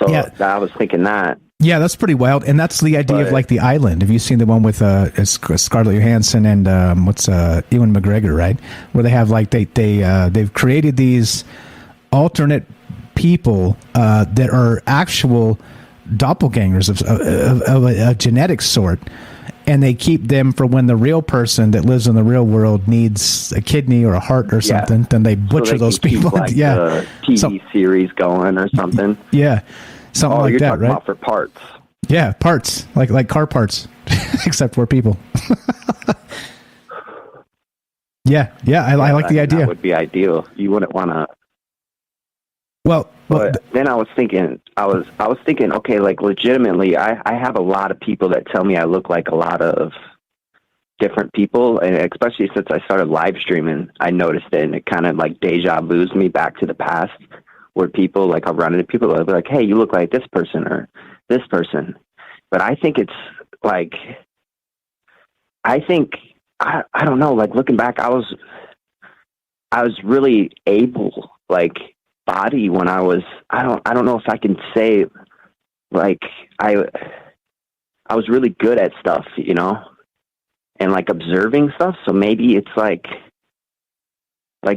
So yeah. I was thinking that. Yeah, that's pretty wild. And that's the idea of The Island. Have you seen the one with Scarlett Johansson and Ewan McGregor, right? Where they have they've created these alternate people that are actual doppelgangers of a genetic sort, and they keep them for when the real person that lives in the real world needs a kidney or a heart or something. Then they butcher those people. Keep, the TV series going or something. Yeah, something like you're that, talking right? About for parts. Yeah, parts like car parts, except we're people. yeah, I like the idea. That would be ideal. You wouldn't want to. Well, but then I was thinking, okay, legitimately, I have a lot of people that tell me I look like a lot of different people, and especially since I started live streaming, I noticed it, and it kind of deja vu's me back to the past, where people, I'll run into people, they'll be like, hey, you look like this person or this person. But I think it's I don't know, looking back, I was really able, body when I was, I don't know if I can say, I was really good at stuff, and observing stuff. So maybe it's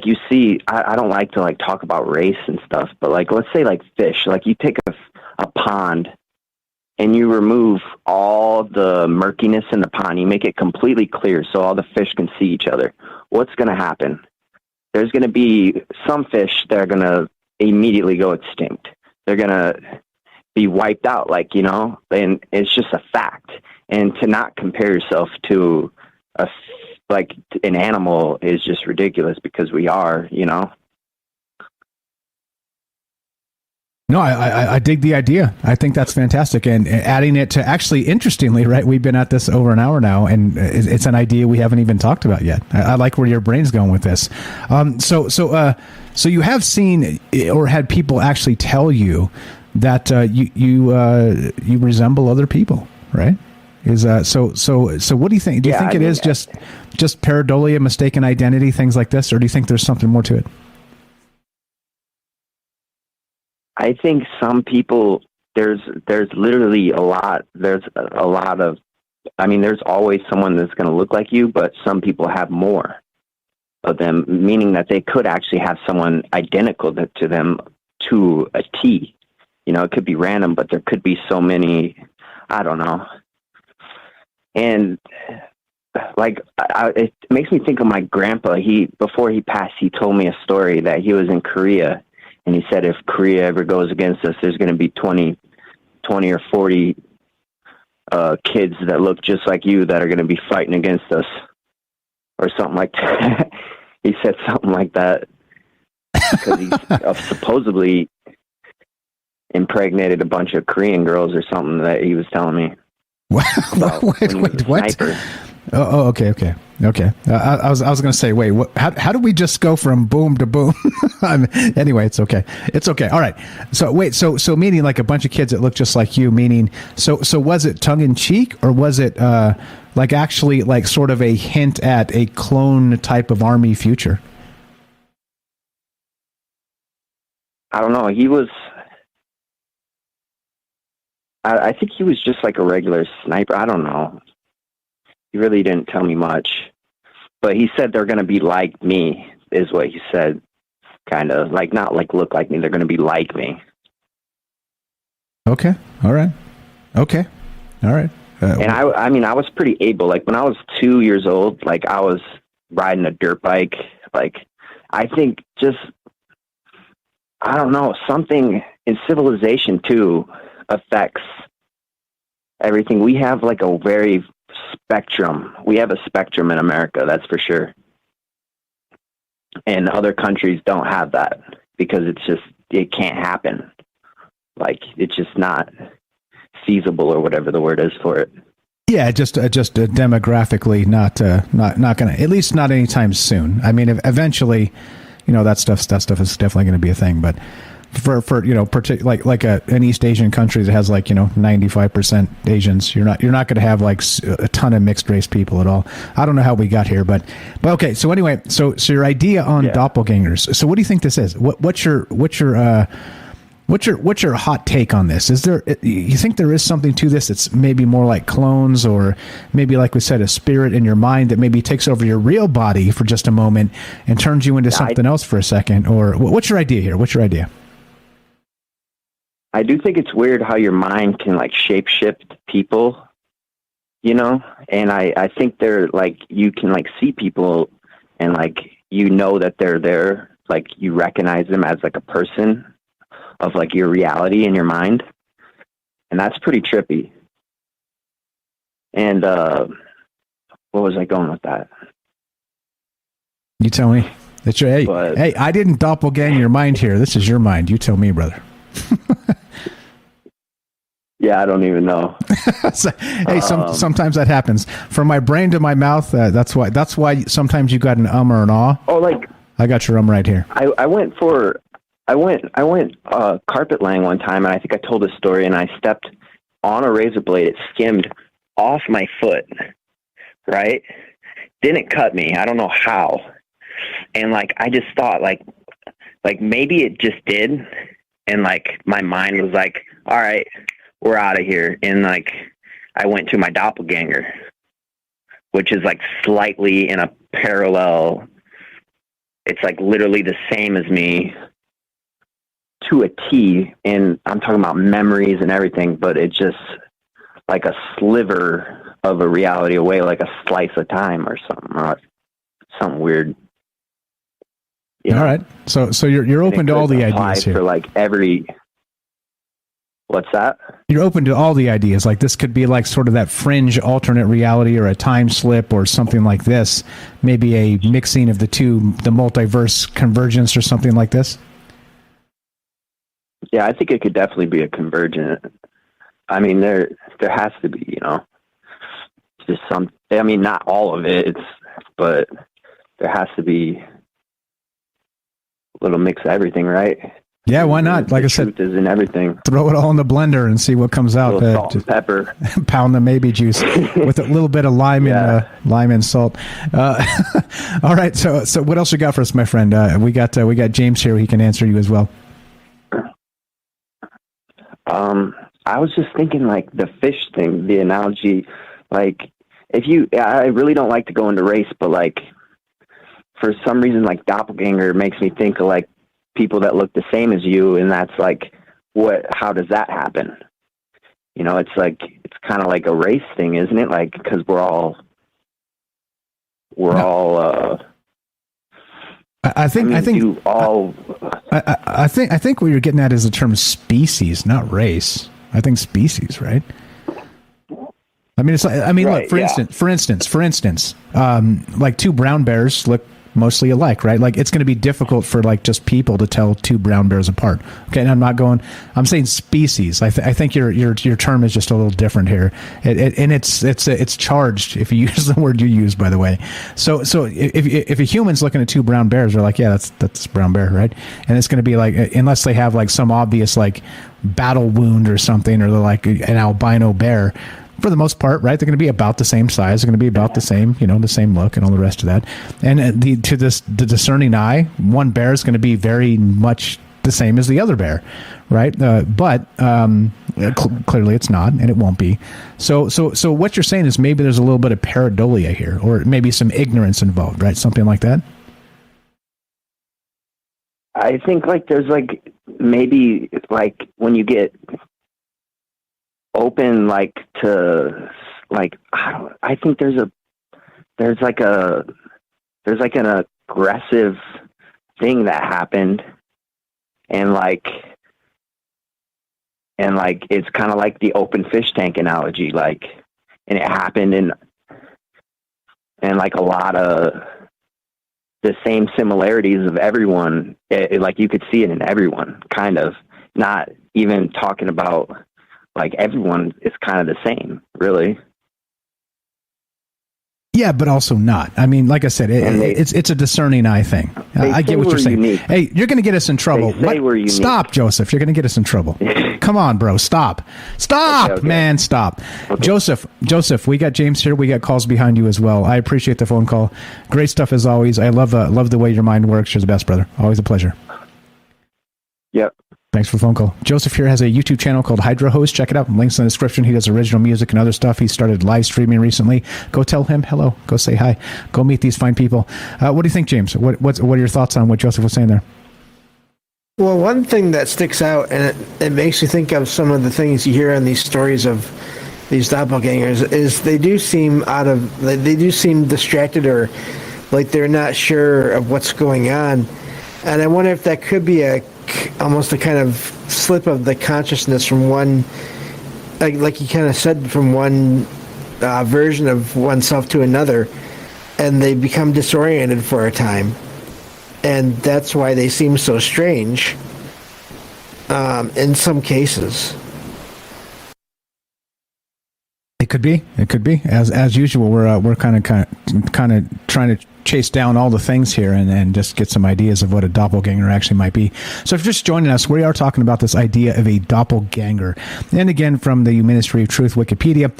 you see, I don't like to talk about race and stuff, but let's say fish, you take a pond and you remove all the murkiness in the pond, you make it completely clear so all the fish can see each other. What's going to happen? There's going to be some fish that are going to immediately go extinct. They're going to be wiped out, and it's just a fact. And to not compare yourself to an animal is just ridiculous, because we are, No, I dig the idea. I think that's fantastic. And adding it to, actually, interestingly, right, we've been at this over an hour now, and it's an idea we haven't even talked about yet. I like where your brain's going with this. So you have seen or had people actually tell you that you resemble other people, right? So what do you think? Do you think it is just pareidolia, mistaken identity, things like this, or do you think there's something more to it? I think some people, there's literally a lot. There's a lot of, there's always someone that's going to look like you, but some people have more of them, meaning that they could actually have someone identical to them to a T. It could be random, but there could be so many, I don't know. And it makes me think of my grandpa. Before he passed, he told me a story that he was in Korea. And he said, if Korea ever goes against us, there's going to be 20 or 40 kids that look just like you that are going to be fighting against us, or something like that. He said something like that because he supposedly impregnated a bunch of Korean girls or something that he was telling me. Wait, what? Oh, okay. I was going to say, wait, how do we just go from boom to boom? Anyway, it's okay. All right. So wait, so meaning like a bunch of kids that look just like you, meaning, so was it tongue in cheek, or was it like actually like sort of a hint at a clone type of army future? I don't know. He was, I think he was just like a regular sniper. I don't know. He really didn't tell me much, but he said they're going to be like me, is what he said. Kind of like, not like look like me. They're going to be like me. Okay. All right. And I mean, I was pretty able, like when I was 2 years old, like I was riding a dirt bike. Like, I think just, I don't know, something in civilization too affects everything. We have like a very spectrum. We have a spectrum in America, that's for sure. And other countries don't have that because it can't happen. Like, it's just not feasible, or whatever the word is for it. Yeah, just demographically not going to, at least not anytime soon. I mean, eventually, that stuff is definitely going to be a thing, but for like an East Asian country that has 95% Asians, you're not going to have like a ton of mixed race people at all. I don't know how we got here, but okay. So anyway, so your idea on doppelgangers. So what do you think this is? What's your hot take on this? Is there, you think there is something to this that's maybe more like clones, or maybe, like we said, a spirit in your mind that maybe takes over your real body for just a moment and turns you into something else for a second? Or what's your idea here? What's your idea? I do think it's weird how your mind can like shape shift people, and I think they're like, you can like see people and like, that they're there, like you recognize them as like a person of like your reality in your mind. And that's pretty trippy. And what was I going with that? You tell me. That's your, hey, I didn't doppelgang your mind here. This is your mind. You tell me, brother. Yeah, I don't even know. Sometimes that happens. From my brain to my mouth. That's why sometimes you got an or an aw. Oh, like I got your right here. I went carpet laying one time, and I think I told this story, and I stepped on a razor blade. It skimmed off my foot, right? Didn't cut me. I don't know how. And like, I just thought like maybe it just did. And like, my mind was like, all right, we're out of here. And like, I went to my doppelganger, which is like slightly in a parallel. It's like literally the same as me to a T. And I'm talking about memories and everything, but it's just like a sliver of a reality away, like a slice of time or something weird. All right. So you're open to all the ideas here. For like every, what's that? You're open to all the ideas. Like this could be like sort of that fringe alternate reality, or a time slip, or something like this. Maybe a mixing of the two, the multiverse convergence, or something like this. Yeah, I think it could definitely be a convergent. I mean, there has to be, just some. I mean, not all of it, but there has to be little mix of everything, right? Yeah, why not? Like I said, truth is in everything. Throw it all in the blender and see what comes out. Salt and pepper. Pound the maybe juice with a little bit of lime and salt. All right. So what else you got for us, my friend? We got James here. He can answer you as well. I was just thinking like the fish thing, the analogy. Like I really don't like to go into race, but like, for some reason, like doppelganger makes me think of like people that look the same as you. And that's like, how does that happen? It's like, it's kind of like a race thing, isn't it? Like, cause I think what you're getting at is the term species, not race. I think species, right? I mean, it's like, right, look, for instance, like two brown bears look mostly alike, right? Like, it's going to be difficult for like just people to tell two brown bears apart. Okay, and I'm saying species. I think your term is just a little different here, and it's charged if you use the word you use, by the way. So if a human's looking at two brown bears, they're like, yeah, that's brown bear, right? And it's going to be like, unless they have like some obvious like battle wound or something, or they're like an albino bear. For the most part, right? They're going to be about the same size. They're going to be about the same, the same look and all the rest of that. And the discerning eye, one bear is going to be very much the same as the other bear, right? But clearly it's not, and it won't be. So what you're saying is maybe there's a little bit of pareidolia here, or maybe some ignorance involved, right? Something like that. I think like there's like maybe like when you get open like to like I think there's like an aggressive thing that happened, and like it's kind of like the open fish tank analogy, like, and it happened in and like a lot of the same similarities of everyone, like you could see it in everyone, kind of, not even talking about like everyone is kind of the same, really. Yeah, but also not. I mean, like I said, it's a discerning eye thing. I get what you're saying. Unique. Hey, you're going to get us in trouble. Stop, Joseph. You're going to get us in trouble. Come on, bro. Stop. Okay. Man, stop. Okay. Joseph, we got James here. We got calls behind you as well. I appreciate the phone call. Great stuff as always. I love the way your mind works. You're the best, brother. Always a pleasure. Yep. Thanks for the phone call. Joseph here has a YouTube channel called Hydra Host. Check it out. Links in the description. He does original music and other stuff. He started live streaming recently. Go tell him hello. Go say hi. Go meet these fine people. What do you think, James? What are your thoughts on what Joseph was saying there? Well, one thing that sticks out, and it makes you think of some of the things you hear in these stories of these doppelgangers, is they do seem distracted, or like they're not sure of what's going on. And I wonder if that could be almost a kind of slip of the consciousness from one, like you kind of said, from one version of oneself to another, and they become disoriented for a time, and that's why they seem so strange in some cases. It could be. As usual, we're kind of trying to chase down all the things here and just get some ideas of what a doppelganger actually might be. So if you're just joining us, we are talking about this idea of a doppelganger. And again, from the Ministry of Truth Wikipedia,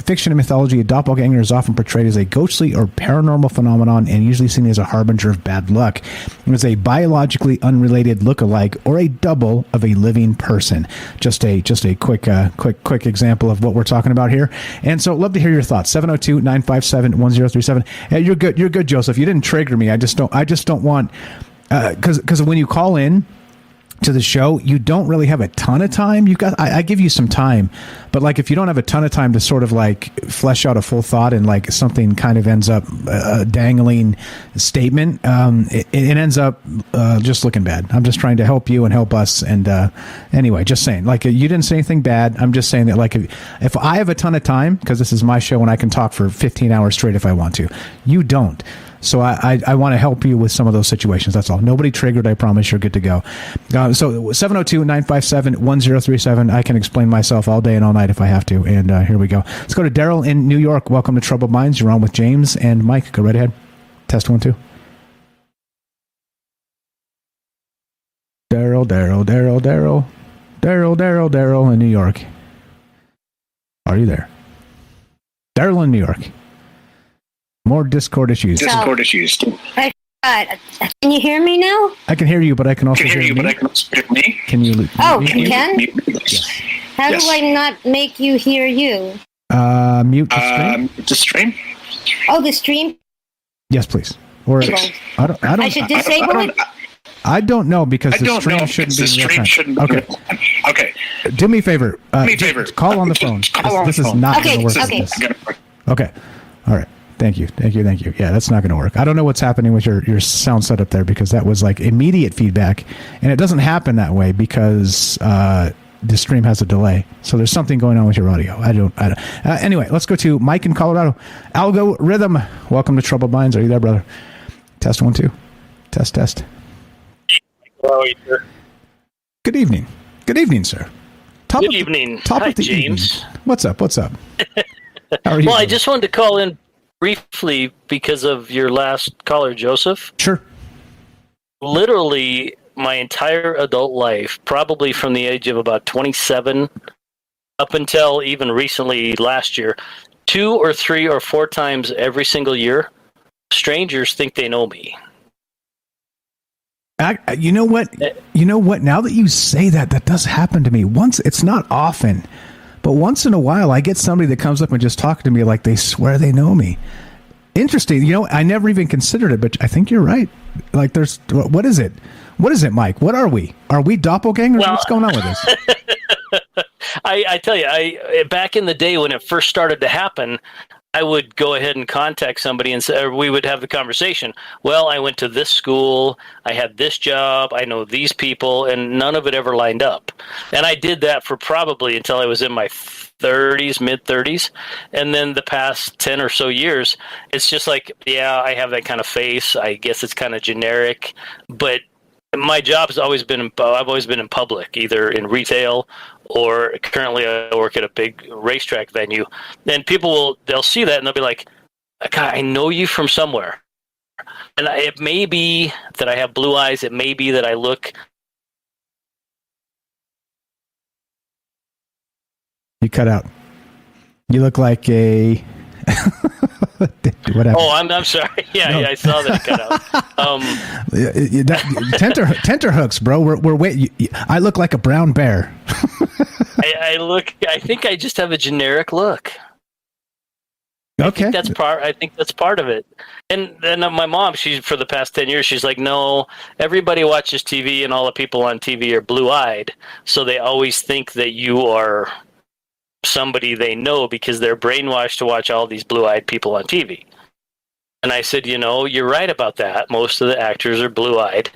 fiction and mythology, a doppelganger is often portrayed as a ghostly or paranormal phenomenon and usually seen as a harbinger of bad luck. It is a biologically unrelated look-alike or a double of a living person. Just a quick example of what we're talking about here. And so love to hear your thoughts. 702-957-1037. You're good, Joseph. You didn't trigger me. I just don't want, because when you call in to the show, you don't really have a ton of time. I give you some time, but like if you don't have a ton of time to sort of like flesh out a full thought and like something kind of ends up a dangling statement, it ends up just looking bad. I'm just trying to help you and help us. And anyway, just saying, like, you didn't say anything bad. I'm just saying that, like, if I have a ton of time, because this is my show and I can talk for 15 hours straight if I want to, you don't. So I want to help you with some of those situations. That's all. Nobody triggered. I promise you're good to go. So 702-957-1037. I can explain myself all day and all night if I have to. And here we go. Let's go to Daryl in New York. Welcome to Troubled Minds. You're on with James and Mike. Go right ahead. Test 1, 2. Daryl in New York. Are you there? Daryl in New York. More Discord issues. Can you hear me now? I can hear you, but I can also hear me. Can you? Oh, you can? Yes. How do I not make you hear you? Mute the stream. Oh, the stream? Yes, please. Or I should disable it? I don't know, because the stream shouldn't be in real time. Okay. Do me a favor. Call on the phone. This is not going to work. Okay. All right. Thank you. Yeah, that's not going to work. I don't know what's happening with your sound setup there, because that was like immediate feedback, and it doesn't happen that way because the stream has a delay. So there's something going on with your audio. I don't. Anyway, let's go to Mike in Colorado. Algorithm, welcome to Troubled Minds. Are you there, brother? Test 1 2. Test. Hello, sir. Good evening. Good evening, sir. Good evening. Hi, James. Evening. What's up? How are you? Well, I just wanted to call in briefly because of your last caller, Joseph. Sure. Literally, my entire adult life, probably from the age of about 27 up until even recently last year, 2 or 3 or 4 times every single year, strangers think they know me. You know what? Now that you say that, that does happen to me. It's not often, but once in a while, I get somebody that comes up and just talks to me like they swear they know me. Interesting. I never even considered it, but I think you're right. Like, what is it? What is it, Mike? What are we? Are we doppelgangers? Well, what's going on with this? I tell you, back in the day when it first started to happen, I would go ahead and contact somebody and say, or we would have the conversation. Well, I went to this school, I had this job, I know these people, and none of it ever lined up. And I did that for probably until I was in my 30s, mid-30s. And then the past 10 or so years, it's just like, yeah, I have that kind of face. I guess it's kind of generic. But my job has always been, I've always been in public, either in retail or currently I work at a big racetrack venue. And they'll see that and they'll be like, God, I know you from somewhere. And it may be that I have blue eyes. It may be that I look. You cut out. You look like a... Whatever. Oh, I'm sorry. Yeah, I saw that cut out. Tenter hooks, bro. We're waiting. I look like a brown bear. I think I just have a generic look. Okay. I think that's part of it. And then my mom, for the past 10 years, she's like, no, everybody watches TV and all the people on TV are blue-eyed. So they always think that you are somebody they know because they're brainwashed to watch all these blue-eyed people on TV. And I said, you're right about that. Most of the actors are blue-eyed.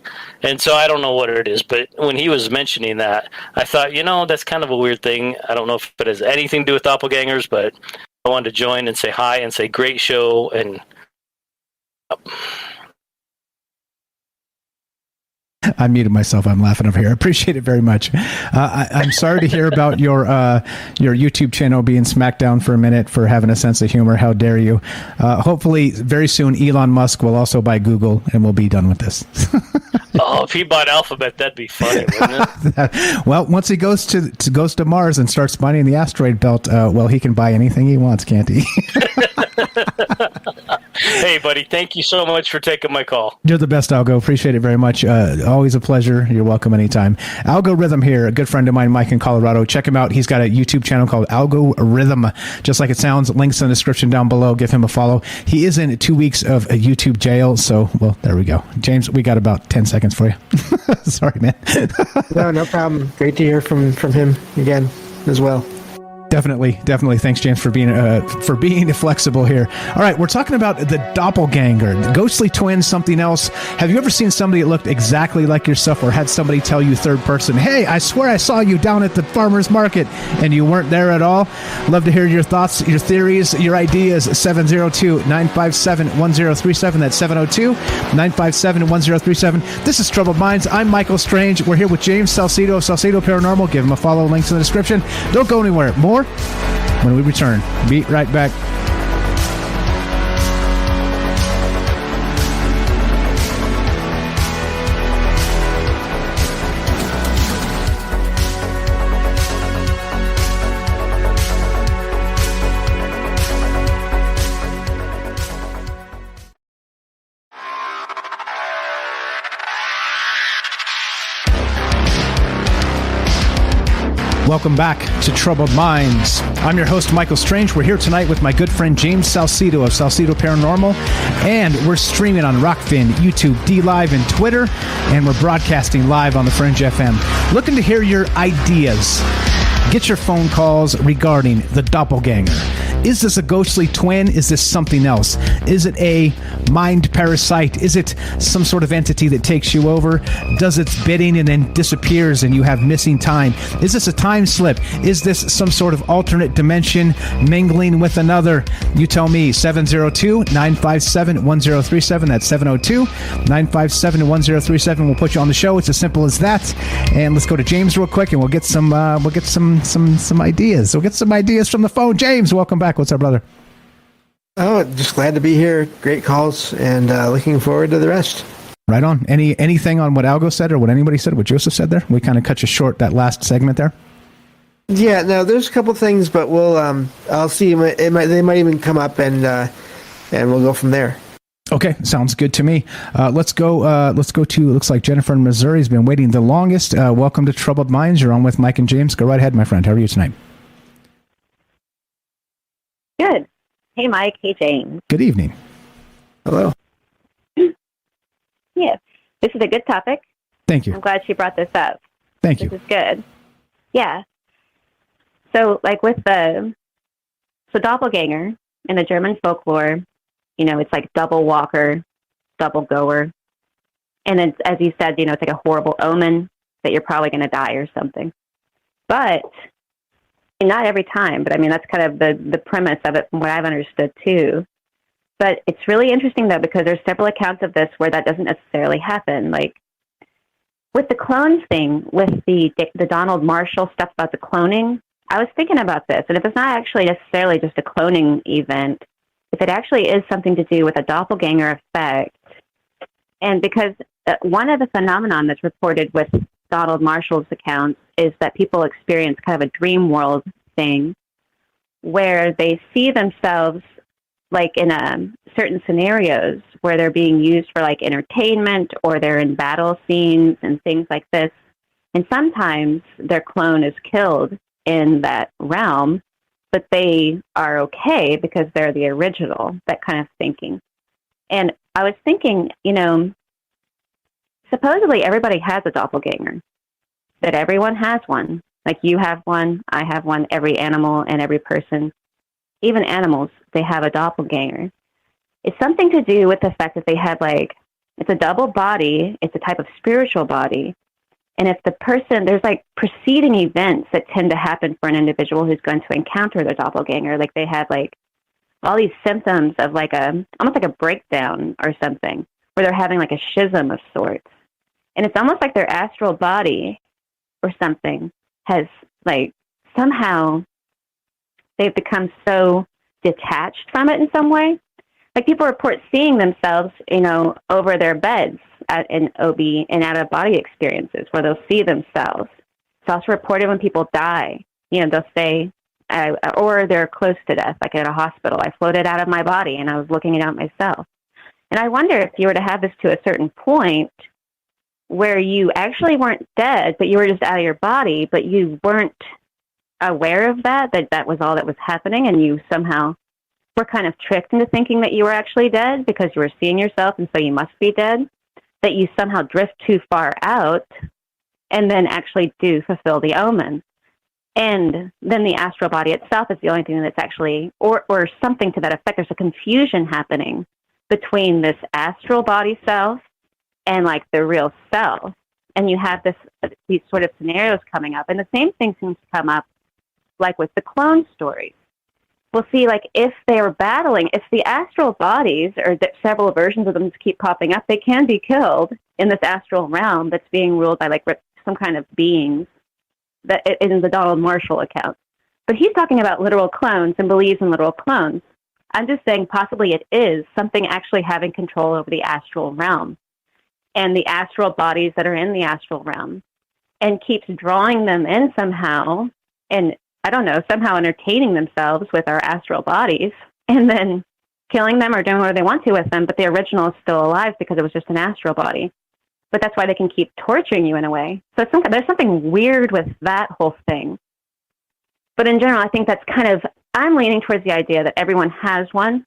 And so I don't know what it is, but when he was mentioning that, I thought, that's kind of a weird thing. I don't know if it has anything to do with doppelgangers, but I wanted to join and say hi and say great show. And I muted myself. I'm laughing over here. I appreciate it very much. I'm sorry to hear about your YouTube channel being smacked down for a minute for having a sense of humor. How dare you? Hopefully, very soon, Elon Musk will also buy Google, and we'll be done with this. Oh, if he bought Alphabet, that'd be funny, wouldn't it? Well, once he goes to Mars and starts mining the asteroid belt, he can buy anything he wants, can't he? Hey, buddy, thank you so much for taking my call. You're the best, Algo. Appreciate it very much. Always a pleasure. You're welcome anytime. Algorithm here, a good friend of mine, Mike in Colorado. Check him out. He's got a YouTube channel called Algorithm, just like it sounds. Links in the description down below. Give him a follow. He is in 2 weeks of a YouTube jail, so, there we go. James, we got about 10 seconds for you. Sorry, man. No problem. Great to hear from him again as well. Definitely. Thanks, James, for being flexible here. All right, we're talking about the doppelganger, the ghostly twin, something else. Have you ever seen somebody that looked exactly like yourself, or had somebody tell you third person, "Hey, I swear I saw you down at the farmer's market," and you weren't there at all? Love to hear your thoughts, your theories, your ideas. 702-957-1037. That's 702-957-1037. This is Troubled Minds. I'm Michael Strange. We're here with James Salcedo of Salcedo Paranormal. Give him a follow. Links in the description. Don't go anywhere. More when we return. Be right back. Welcome back to Troubled Minds. I'm your host, Michael Strange. We're here tonight with my good friend James Salcedo of Salcedo Paranormal, and we're streaming on Rockfin, YouTube, DLive, and Twitter, and we're broadcasting live on the Fringe FM. Looking to hear your ideas. Get your phone calls regarding the doppelganger. Is this a ghostly twin? Is this something else? Is it a mind parasite? Is it some sort of entity that takes you over, does its bidding, and then disappears and you have missing time? Is this a time slip? Is this some sort of alternate dimension mingling with another? You tell me. 702-957-1037. That's 702-957-1037. We'll put you on the show. It's as simple as that. And let's go to James real quick, and we'll get some ideas. We'll get some ideas from the phone. James, welcome back. What's up, brother? Oh, just glad to be here. Great calls, and looking forward to the rest. Right on. Anything on what Algo said or what anybody said, what Joseph said there? We kind of cut you short that last segment there. Yeah, no, there's a couple things, but we'll I'll see. They might even come up, and we'll go from there. Okay, sounds good to me. Let's go to, looks like Jennifer in Missouri has been waiting the longest. Welcome to Troubled Minds. You're on with Mike and James. Go right ahead, my friend. How are you tonight? Good. Hey, Mike. Hey, James. Good evening. Hello. Yeah, this is a good topic. Thank you. I'm glad she brought this up. Thank you. This is good. Yeah. So, like with Doppelganger in the German folklore, it's like double walker, double goer. And it's, as you said, it's like a horrible omen that you're probably going to die or something. But not every time, but I mean, that's kind of the premise of it from what I've understood too. But it's really interesting though, because there's several accounts of this where that doesn't necessarily happen. Like with the clones thing, with the Donald Marshall stuff about the cloning, I was thinking about this. And if it's not actually necessarily just a cloning event, if it actually is something to do with a doppelganger effect, and because one of the phenomenon that's reported with Donald Marshall's accounts is that people experience kind of a dream world thing where they see themselves like in certain scenarios where they're being used for like entertainment or they're in battle scenes and things like this. And sometimes their clone is killed in that realm, but they are okay because they're the original, that kind of thinking. And I was thinking, supposedly everybody has a doppelganger, that everyone has one. Like you have one, I have one, every animal and every person, even animals, they have a doppelganger. It's something to do with the fact that they have it's a double body, it's a type of spiritual body. And if the person, there's preceding events that tend to happen for an individual who's going to encounter their doppelganger. Like they have all these symptoms of almost like a breakdown or something, where they're having a schism of sorts. And it's almost like their astral body or something has somehow they've become so detached from it in some way. Like people report seeing themselves, over their beds in OB and out of body experiences where they'll see themselves. It's also reported when people die, they'll say, or they're close to death, like at a hospital. I floated out of my body and I was looking at myself. And I wonder if you were to have this to a certain point where you actually weren't dead, but you were just out of your body, but you weren't aware of that was all that was happening, and you somehow were kind of tricked into thinking that you were actually dead because you were seeing yourself, and so you must be dead, that you somehow drift too far out and then actually do fulfill the omen. And then the astral body itself is the only thing that's actually, or something to that effect. There's a confusion happening between this astral body self and the real self. And you have these sort of scenarios coming up. And the same thing seems to come up with the clone stories. We'll see, if they're battling, if the astral bodies, or several versions of them keep popping up, they can be killed in this astral realm that's being ruled by, some kind of beings that in the Donald Marshall account. But he's talking about literal clones and believes in literal clones. I'm just saying possibly it is something actually having control over the astral realm and the astral bodies that are in the astral realm, and keeps drawing them in somehow, and I don't know, somehow entertaining themselves with our astral bodies and then killing them or doing whatever they want to with them, but the original is still alive because it was just an astral body. But that's why they can keep torturing you in a way. So there's something weird with that whole thing. But in general, I think that's I'm leaning towards the idea that everyone has one.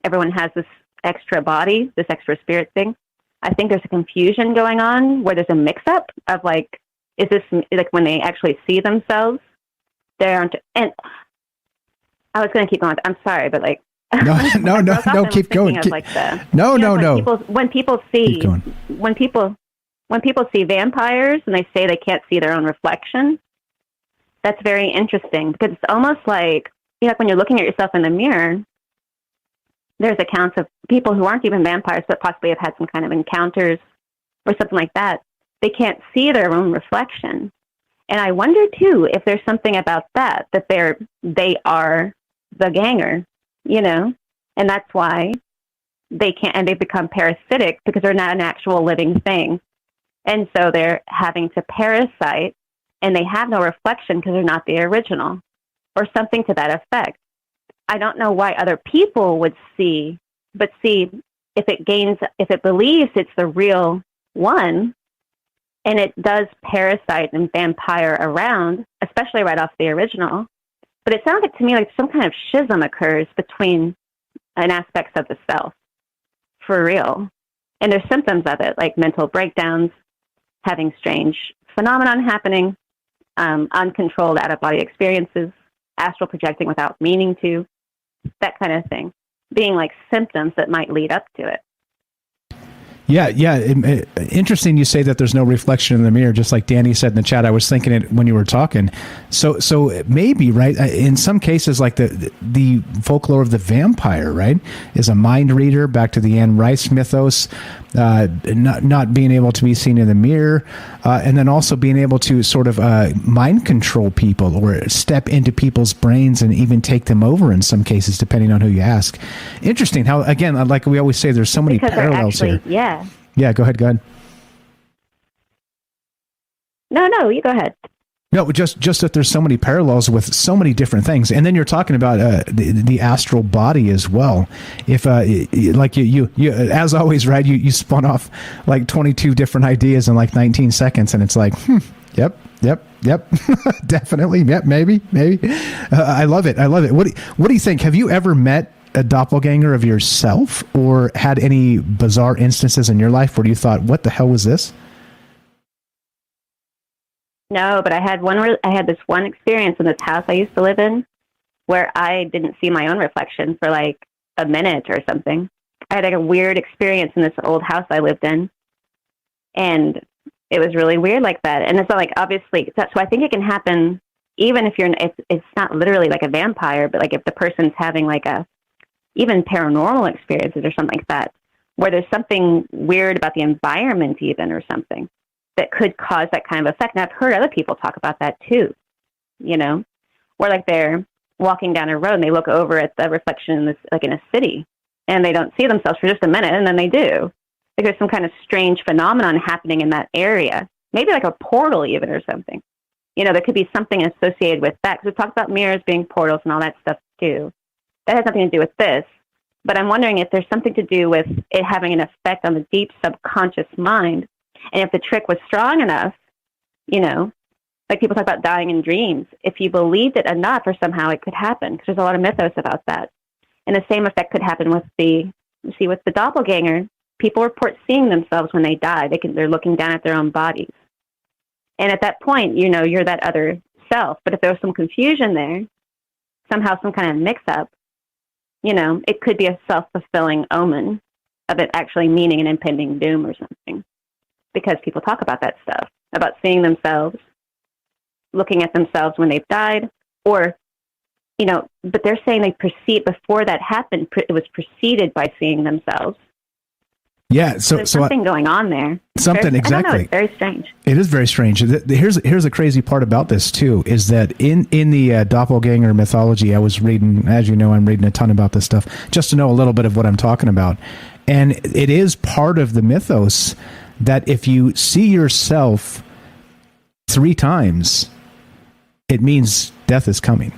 Everyone has this extra body, this extra spirit thing. I think there's a confusion going on where there's a mix-up of is this when they actually see themselves? They aren't, and I was going to keep going. I'm sorry, but No, keep going. When people see vampires and they say they can't see their own reflection, that's very interesting because it's almost like, like when you're looking at yourself in the mirror, there's accounts of people who aren't even vampires but possibly have had some kind of encounters or something like that. They can't see their own reflection. And I wonder too if there's something about that they are the ganger, and that's why they can't, and they become parasitic because they're not an actual living thing. And so they're having to parasite and they have no reflection because they're not the original or something to that effect. I don't know why other people would see, but see if it believes it's the real one and it does parasite and vampire around, especially right off the original. But it sounds like to me like some kind of schism occurs between an aspects of the self for real. And there's symptoms of it, like mental breakdowns, having strange phenomenon happening, uncontrolled out-of-body experiences, astral projecting without meaning to, that kind of thing, being like symptoms that might lead up to it. Yeah. Interesting you say that there's no reflection in the mirror, just like Danny said in the chat. I was thinking it when you were talking. So maybe, right, in some cases, like the folklore of the vampire, right, is a mind reader, back to the Anne Rice mythos, not being able to be seen in the mirror, and then also being able to sort of mind control people or step into people's brains and even take them over in some cases, depending on who you ask. Interesting how, again, like we always say, there's so many parallels here. Yeah, go ahead. No, you go ahead. No, just that there's so many parallels with so many different things, and then you're talking about the astral body as well. If like you as always, right? You spun off like 22 different ideas in like 19 seconds, and it's like, yep, definitely, yep, maybe. I love it. What do you think? Have you ever met a doppelganger of yourself, or had any bizarre instances in your life where you thought, what the hell was this? No, but I had this one experience in this house I used to live in where I didn't see my own reflection for like a minute or something. I had like a weird experience in this old house I lived in, and it was really weird like that. And it's not like, obviously, so I think it can happen even if it's not literally like a vampire, but like if the person's having like even paranormal experiences or something like that, where there's something weird about the environment even or something that could cause that kind of effect. And I've heard other people talk about that too, where like they're walking down a road and they look over at the reflection in a city and they don't see themselves for just a minute, and then they do. Like there's some kind of strange phenomenon happening in that area, maybe like a portal even or something. There could be something associated with that, because we talked about mirrors being portals and all that stuff too. That has nothing to do with this, but I'm wondering if there's something to do with it having an effect on the deep subconscious mind. And if the trick was strong enough, like people talk about dying in dreams, if you believed it enough or somehow it could happen, because there's a lot of mythos about that. And the same effect could happen with the doppelganger. People report seeing themselves when they die. They're looking down at their own bodies. And at that point, you're that other self. But if there was some confusion there, somehow some kind of mix-up, it could be a self-fulfilling omen of it actually meaning an impending doom or something. Because people talk about that stuff, about seeing themselves, looking at themselves when they've died, or, but they're saying before that happened, it was preceded by seeing themselves. Yeah, so there's something going on there. Exactly. I don't know, it's very strange. It is very strange. Here's the crazy part about this too, is that in the doppelganger mythology, I was reading, as you know, I'm reading a ton about this stuff just to know a little bit of what I'm talking about, and it is part of the mythos that if you see yourself 3 times, it means death is coming.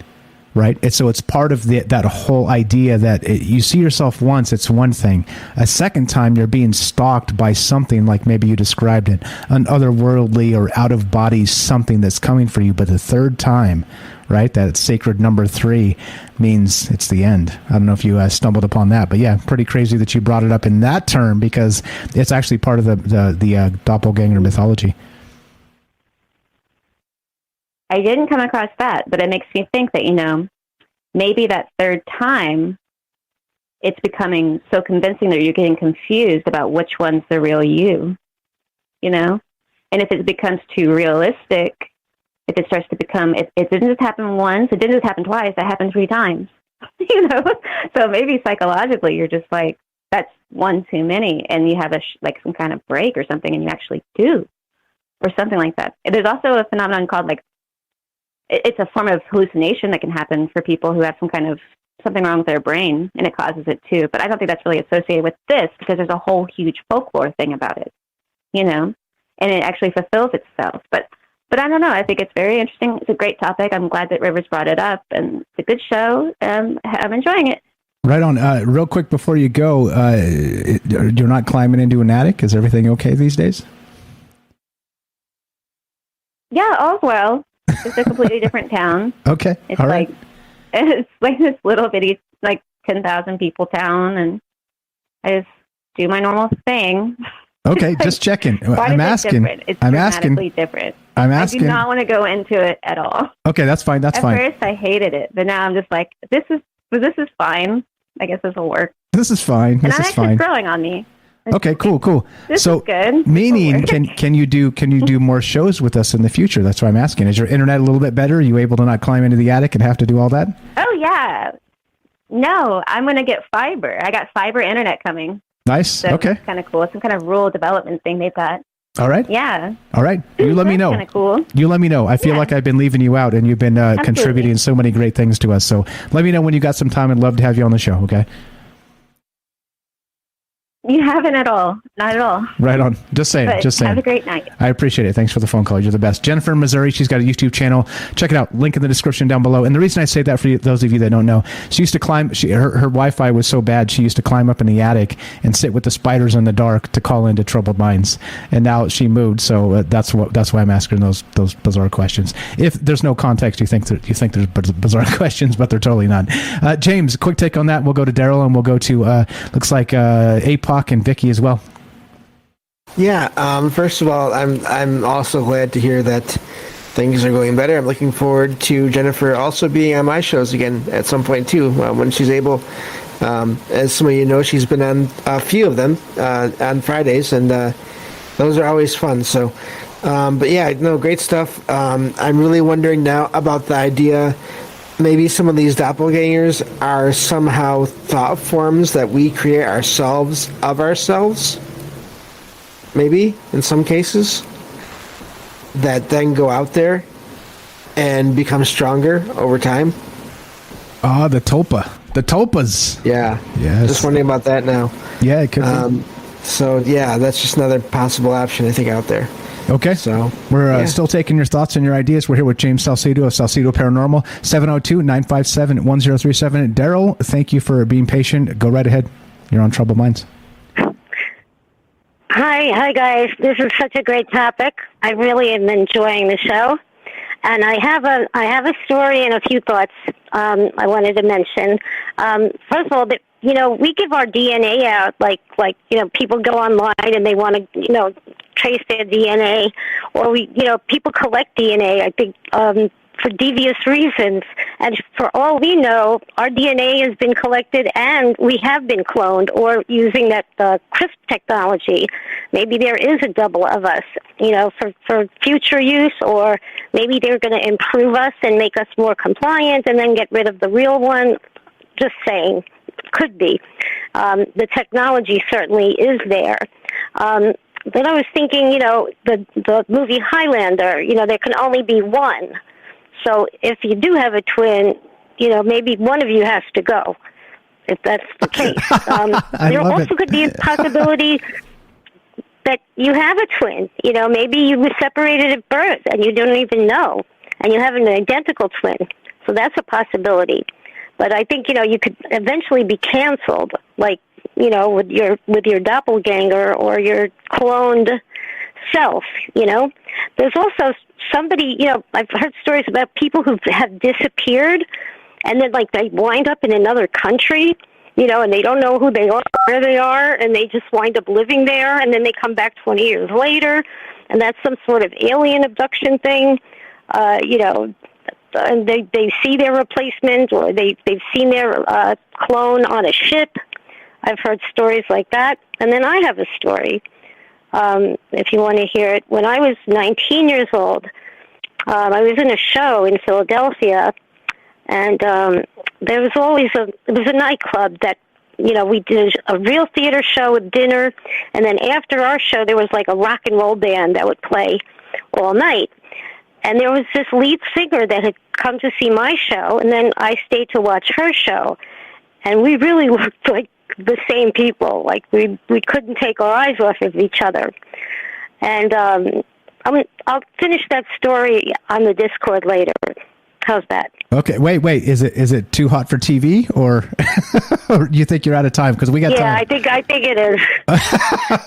Right? And so it's part of that whole idea that you see yourself once, it's one thing. A second time, you're being stalked by something like maybe you described it, an otherworldly or out-of-body something that's coming for you. But the third time, right, that sacred number 3 means it's the end. I don't know if you stumbled upon that, but yeah, pretty crazy that you brought it up in that term, because it's actually part of the doppelganger mythology. I didn't come across that, but it makes me think that, maybe that third time it's becoming so convincing that you're getting confused about which one's the real you, you know? And if it becomes too realistic, if it starts to become, it didn't just happen once, it didn't just happen twice, that happened 3 times, you know? So maybe psychologically you're just like, that's one too many, and you have like some kind of break or something, and you actually do, or something like that. There's also a phenomenon called like, it's a form of hallucination that can happen for people who have some kind of something wrong with their brain, and it causes it too. But I don't think that's really associated with this, because there's a whole huge folklore thing about it, you know, and it actually fulfills itself. But I don't know. I think it's very interesting. It's a great topic. I'm glad that Rivers brought it up, and it's a good show. I'm enjoying it. Right on. Real quick before you go, you're not climbing into an attic? Is everything okay these days? Yeah, all's well. It's a completely different town. Okay. It's all right. It's like this little bitty, like 10,000 people town, and I just do my normal thing. Okay, just checking. I'm asking. It's dramatically different. I'm asking. I do not want to go into it at all. Okay, that's fine. That's fine. At first, I hated it, but now I'm just like, this is fine. I guess this will work. This is fine. This is fine. It's growing on me. Okay, cool. This so, is good. Meaning, can you do more shows with us in the future? That's what I'm asking. Is your internet a little bit better? Are you able to not climb into the attic and have to do all that? Oh yeah. No, I'm going to get fiber. I got fiber internet coming. Nice. So okay. It's kind of cool. It's some kind of rural development thing they've got. All right. Yeah. All right. You let me know. Kind of cool. You let me know. I feel like I've been leaving you out, and you've been contributing so many great things to us. So let me know when you got some time. I'd love to have you on the show. Okay. You haven't at all. Not at all. Right on. Just saying. But just saying. Have a great night. I appreciate it. Thanks for the phone call. You're the best. Jennifer in Missouri. She's got a YouTube channel. Check it out. Link in the description down below. And the reason I say that for those of you that don't know, she used to climb. Her Wi-Fi was so bad. She used to climb up in the attic and sit with the spiders in the dark to call into troubled minds. And now she moved. So that's why I'm asking those bizarre questions. If there's no context, you think there's bizarre questions, but they're totally not. James, quick take on that. We'll go to Daryl, and we'll go to looks like APOC and Vicky as well. Yeah. First of all, I'm also glad to hear that things are going better. I'm looking forward to Jennifer also being on my shows again at some point too, when she's able. As some of you know, she's been on a few of them on Fridays, and those are always fun. So, but yeah, no, great stuff. I'm really wondering now about the idea. Maybe some of these doppelgangers are somehow thought forms that we create ourselves of ourselves. Maybe, in some cases, that then go out there and become stronger over time. Oh, the tulpas. Yeah. Yes. Just wondering about that now. Yeah, it could be. So, yeah, that's just another possible option, I think, out there. Okay. So we're still taking your thoughts and your ideas. We're here with James Salcedo of Salcedo Paranormal, 702-957-1037. Daryl, thank you for being patient. Go right ahead. You're on Troubled Minds. Hi guys. This is such a great topic. I really am enjoying the show, and I have a story and a few thoughts I wanted to mention. First of all, we give our DNA out like people go online and they want to trace their DNA, or people collect DNA. I think for devious reasons, and for all we know, our DNA has been collected and we have been cloned, or using that CRISP technology. Maybe there is a double of us, for future use, or maybe they're going to improve us and make us more compliant and then get rid of the real one. Just saying, could be. The technology certainly is there. Then I was thinking, the movie Highlander, there can only be one. So if you do have a twin, maybe one of you has to go, if that's the case. There also could be a possibility that you have a twin. Maybe you were separated at birth and you don't even know, and you have an identical twin. So that's a possibility. But I think, you could eventually be canceled, like, with your doppelganger or your cloned self, There's also somebody, I've heard stories about people who have disappeared, and then, they wind up in another country, and they don't know who they are, where they are, and they just wind up living there, and then they come back 20 years later, and that's some sort of alien abduction thing, and they see their replacement, or they've seen their clone on a ship. I've heard stories like that. And then I have a story, if you want to hear it. When I was 19 years old, I was in a show in Philadelphia, and there was always it was a nightclub that, we did a real theater show with dinner, and then after our show, there was like a rock and roll band that would play all night. And there was this lead singer that had come to see my show, and then I stayed to watch her show. And we really looked like the same people. Like, we couldn't take our eyes off of each other. And I'll finish that story on the Discord later. How's that? Okay, wait. Is it too hot for TV, or or you think you're out of time? Because we got time. Yeah, I think it is.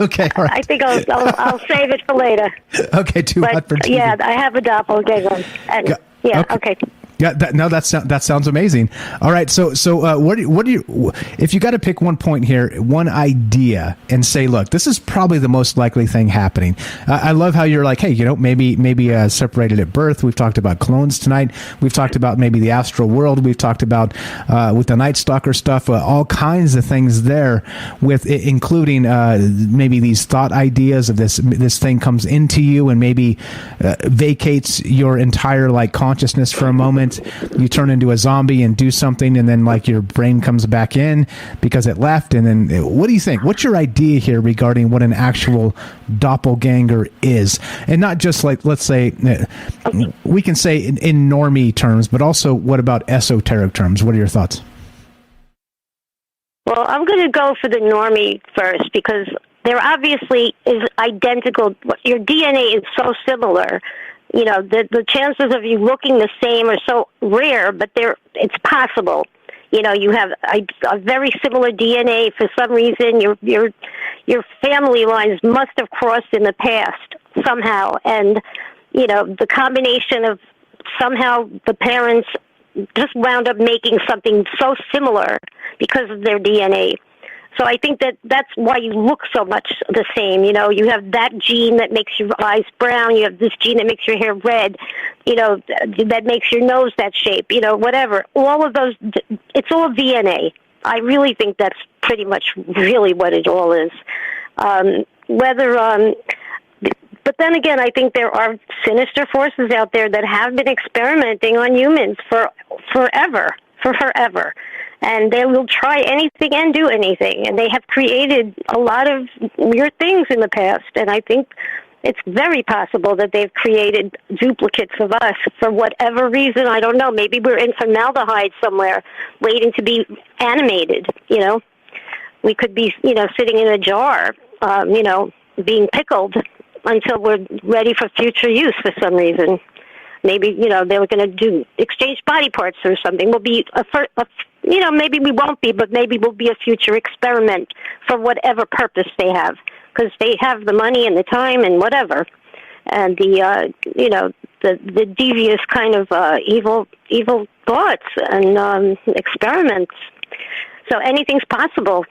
Okay, all right. I think I'll save it for later. Okay, hot for TV. Yeah, I have a doppelganger. And, okay. Yeah, that sounds amazing. All right, so what do you if you got to pick one point here, one idea, and say, look, this is probably the most likely thing happening. I love how you're like, hey, maybe separated at birth. We've talked about clones tonight. We've talked about maybe the astral world. We've talked about with the Night Stalker stuff, all kinds of things there, with including maybe these thought ideas of this thing comes into you and maybe vacates your entire consciousness for a moment. You turn into a zombie and do something, and then your brain comes back in because it left. And then what do you think? What's your idea here regarding what an actual doppelganger is? And not just let's say, we can say in normie terms, but also what about esoteric terms? What are your thoughts? Well, I'm going to go for the normie first, because there obviously is identical. Your DNA is so similar. The chances of you looking the same are so rare, but it's possible. You have a very similar DNA. For some reason, your family lines must have crossed in the past somehow, and the combination of somehow the parents just wound up making something so similar because of their DNA. So I think that's why you look so much the same. You have that gene that makes your eyes brown. You have this gene that makes your hair red. That makes your nose that shape. Whatever. All of those, it's all DNA. I really think that's pretty much really what it all is. But then again, I think there are sinister forces out there that have been experimenting on humans for forever. And they will try anything and do anything. And they have created a lot of weird things in the past. And I think it's very possible that they've created duplicates of us for whatever reason. I don't know. Maybe we're in formaldehyde somewhere waiting to be animated, We could be, sitting in a jar, being pickled until we're ready for future use for some reason. Maybe, they were going to exchange body parts or something. We'll be maybe we won't be, but maybe we'll be a future experiment for whatever purpose they have, because they have the money and the time and whatever, and the devious kind of evil thoughts and experiments. So anything's possible.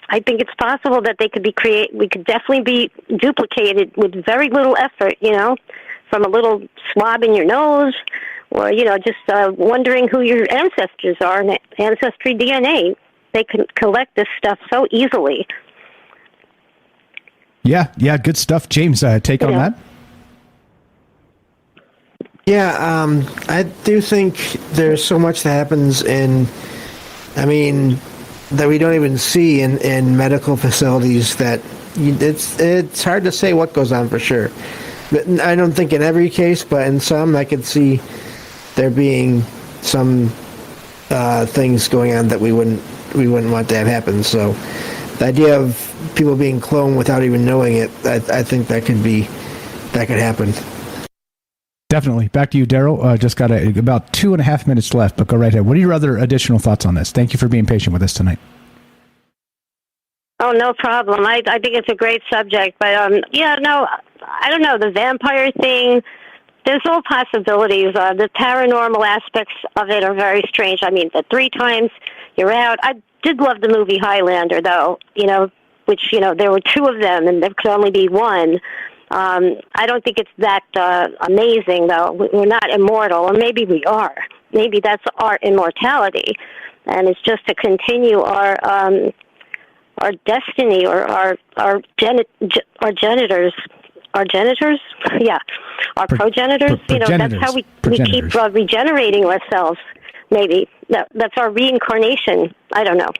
I think it's possible that they could be we could definitely be duplicated with very little effort, from a little swab in your nose, or, just wondering who your ancestors are, and ancestry DNA. They can collect this stuff so easily. Yeah, good stuff. James, take on that? Yeah, I do think there's so much that happens that we don't even see in medical facilities that it's hard to say what goes on for sure. But I don't think in every case, but in some, I could see there being some things going on that we wouldn't want to have happen. So the idea of people being cloned without even knowing it, I think that could happen. Definitely. Back to you, Daryl. Just got about 2.5 minutes left, but go right ahead. What are your other additional thoughts on this? Thank you for being patient with us tonight. Oh, no problem. I think it's a great subject, but I don't know, the vampire thing, there's all possibilities. The paranormal aspects of it are very strange. The 3 times you're out. I did love the movie Highlander, though, which, there were 2 of them and there could only be 1. I don't think it's that amazing, though. We're not immortal, or maybe we are. Maybe that's our immortality, and it's just to continue our destiny or our genitors. Our genitors? Yeah. Our progenitors? That's how we keep regenerating ourselves, maybe. That's our reincarnation. I don't know.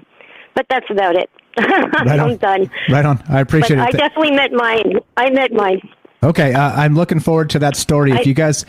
But that's about it. I'm done. Right on. I appreciate it. I definitely met mine. Okay, I'm looking forward to that story. If you guys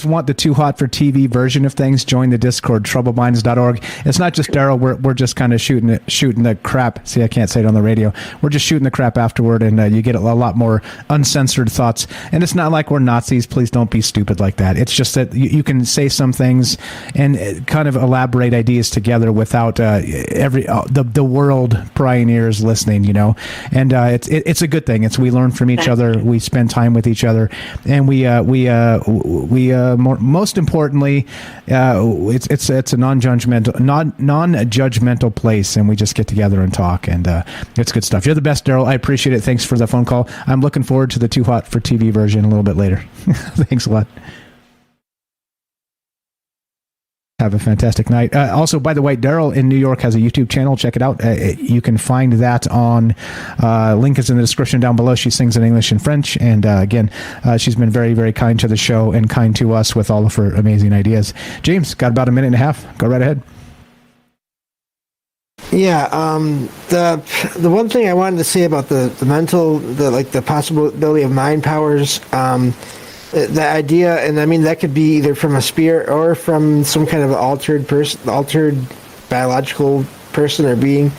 want the Too Hot for TV version of things, join the Discord, troubledminds.org. It's not just Daryl. We're just kind of shooting the crap. See, I can't say it on the radio. We're just shooting the crap afterward, and you get a lot more uncensored thoughts. And it's not like we're Nazis. Please don't be stupid like that. It's just that you can say some things and kind of elaborate ideas together without the world prying ears listening. And it's a good thing. We learn from each other. We spend time with each other, and we most importantly, it's a non-judgmental place, and we just get together and talk, and it's good stuff. You're the best, Daryl. I appreciate it. Thanks for the phone call. I'm looking forward to the Too Hot for TV version a little bit later. Thanks a lot. Have a fantastic night. Also, by the way, Daryl in New York has a YouTube channel. Check it out. You can find that on link is in the description down below. She sings in English and French. And again, she's been very, very kind to the show and kind to us with all of her amazing ideas. James, got about a minute and a half. Go right ahead. Yeah, the one thing I wanted to say about the possibility of mind powers, the idea, and I mean that could be either from a spirit or from some kind of altered biological person or being,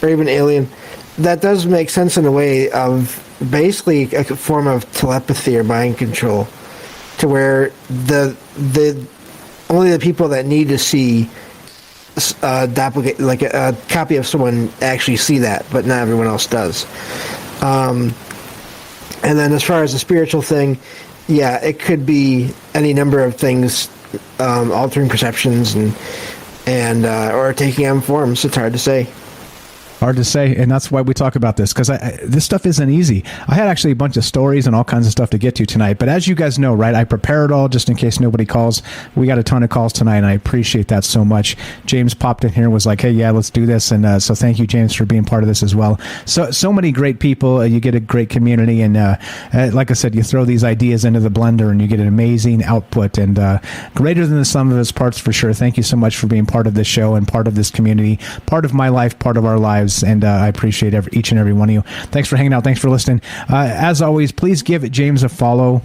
or even alien. That does make sense in a way of basically a form of telepathy or mind control, to where the only the people that need to see like a copy of someone actually see that, but not everyone else does. And then as far as the spiritual thing, yeah, it could be any number of things, altering perceptions and or taking on forms. It's hard to say. Hard to say, and that's why we talk about this, because this stuff isn't easy. I had actually a bunch of stories and all kinds of stuff to get to tonight, but as you guys know, right, I prepare it all just in case nobody calls. We got a ton of calls tonight, and I appreciate that so much. James popped in here and was like, hey, yeah, let's do this, and so thank you, James, for being part of this as well. So many great people. You get a great community, and like I said, you throw these ideas into the blender, and you get an amazing output, and greater than the sum of its parts for sure. Thank you so much for being part of this show and part of this community, part of my life, part of our lives. And I appreciate each and every one of you. Thanks for hanging out. Thanks for listening. As always, please give James a follow.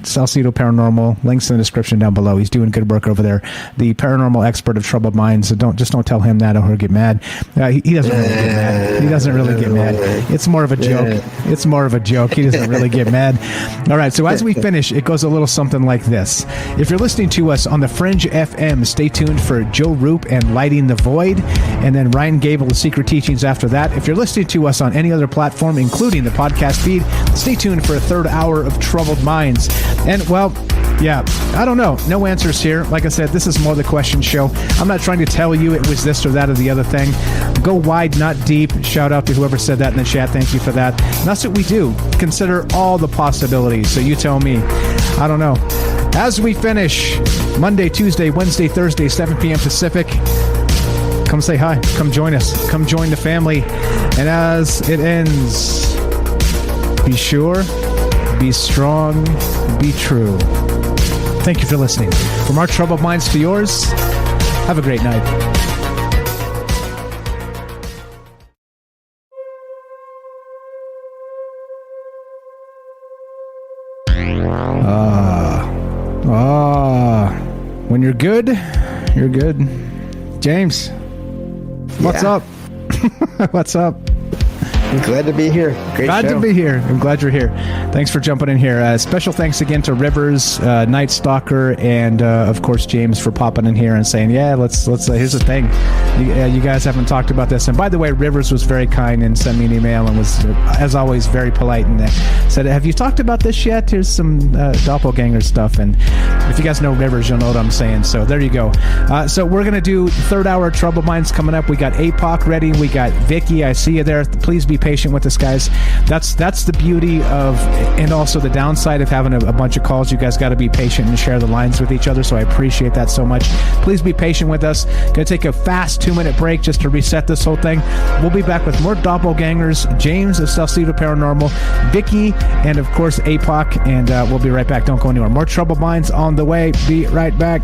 Salcedo Paranormal. Links in the description down below. He's doing good work over there. The paranormal expert of troubled minds. So don't tell him that or he'll get mad. He doesn't really get mad. He doesn't really get mad. It's more of a joke. It's more of a joke. He doesn't really get mad. All right. So as we finish, it goes a little something like this. If you're listening to us on the Fringe FM, stay tuned for Joe Roop and Lighting the Void, and then Ryan Gable, The Secret Teachings after that. If you're listening to us on any other platform, including the podcast feed, stay tuned for a third hour of Troubled Minds. And, well, yeah, I don't know. No answers here. Like I said, this is more the question show. I'm not trying to tell you it was this or that or the other thing. Go wide, not deep. Shout out to whoever said that in the chat. Thank you for that. And that's what we do. Consider all the possibilities. So you tell me. I don't know. As we finish, Monday, Tuesday, Wednesday, Thursday, 7 p.m. Pacific, come say hi. Come join us. Come join the family. And as it ends, be sure, be strong, be true. Thank you for listening. From our troubled minds to yours, have a great night. When you're good, you're good. James, what's up? What's up? I'm glad to be here. Glad to be here. I'm glad you're here. Thanks for jumping in here. Special thanks again to Rivers, Night Stalker, and of course James for popping in here and saying, "Yeah, let's." Here's the thing, you guys haven't talked about this. And by the way, Rivers was very kind and sent me an email and was, as always, very polite and said, "Have you talked about this yet? Here's some doppelganger stuff." And if you guys know Rivers, you'll know what I'm saying. So there you go. So we're gonna do third hour Troubled Minds coming up. We got APOC ready. We got Vicky. I see you there. Please be patient with us, guys. That's the beauty of, and also the downside of having a bunch of calls. You guys got to be patient and share the lines with each other, so I appreciate that so much. Please be patient with us. Gonna take a fast 2-minute break just to reset this whole thing. We'll be back with more Doppelgängers, James of Salcedo Paranormal, Vicky, and of course APOC, and we'll be right back. Don't go anywhere. More Troubled Minds on the way. Be right back.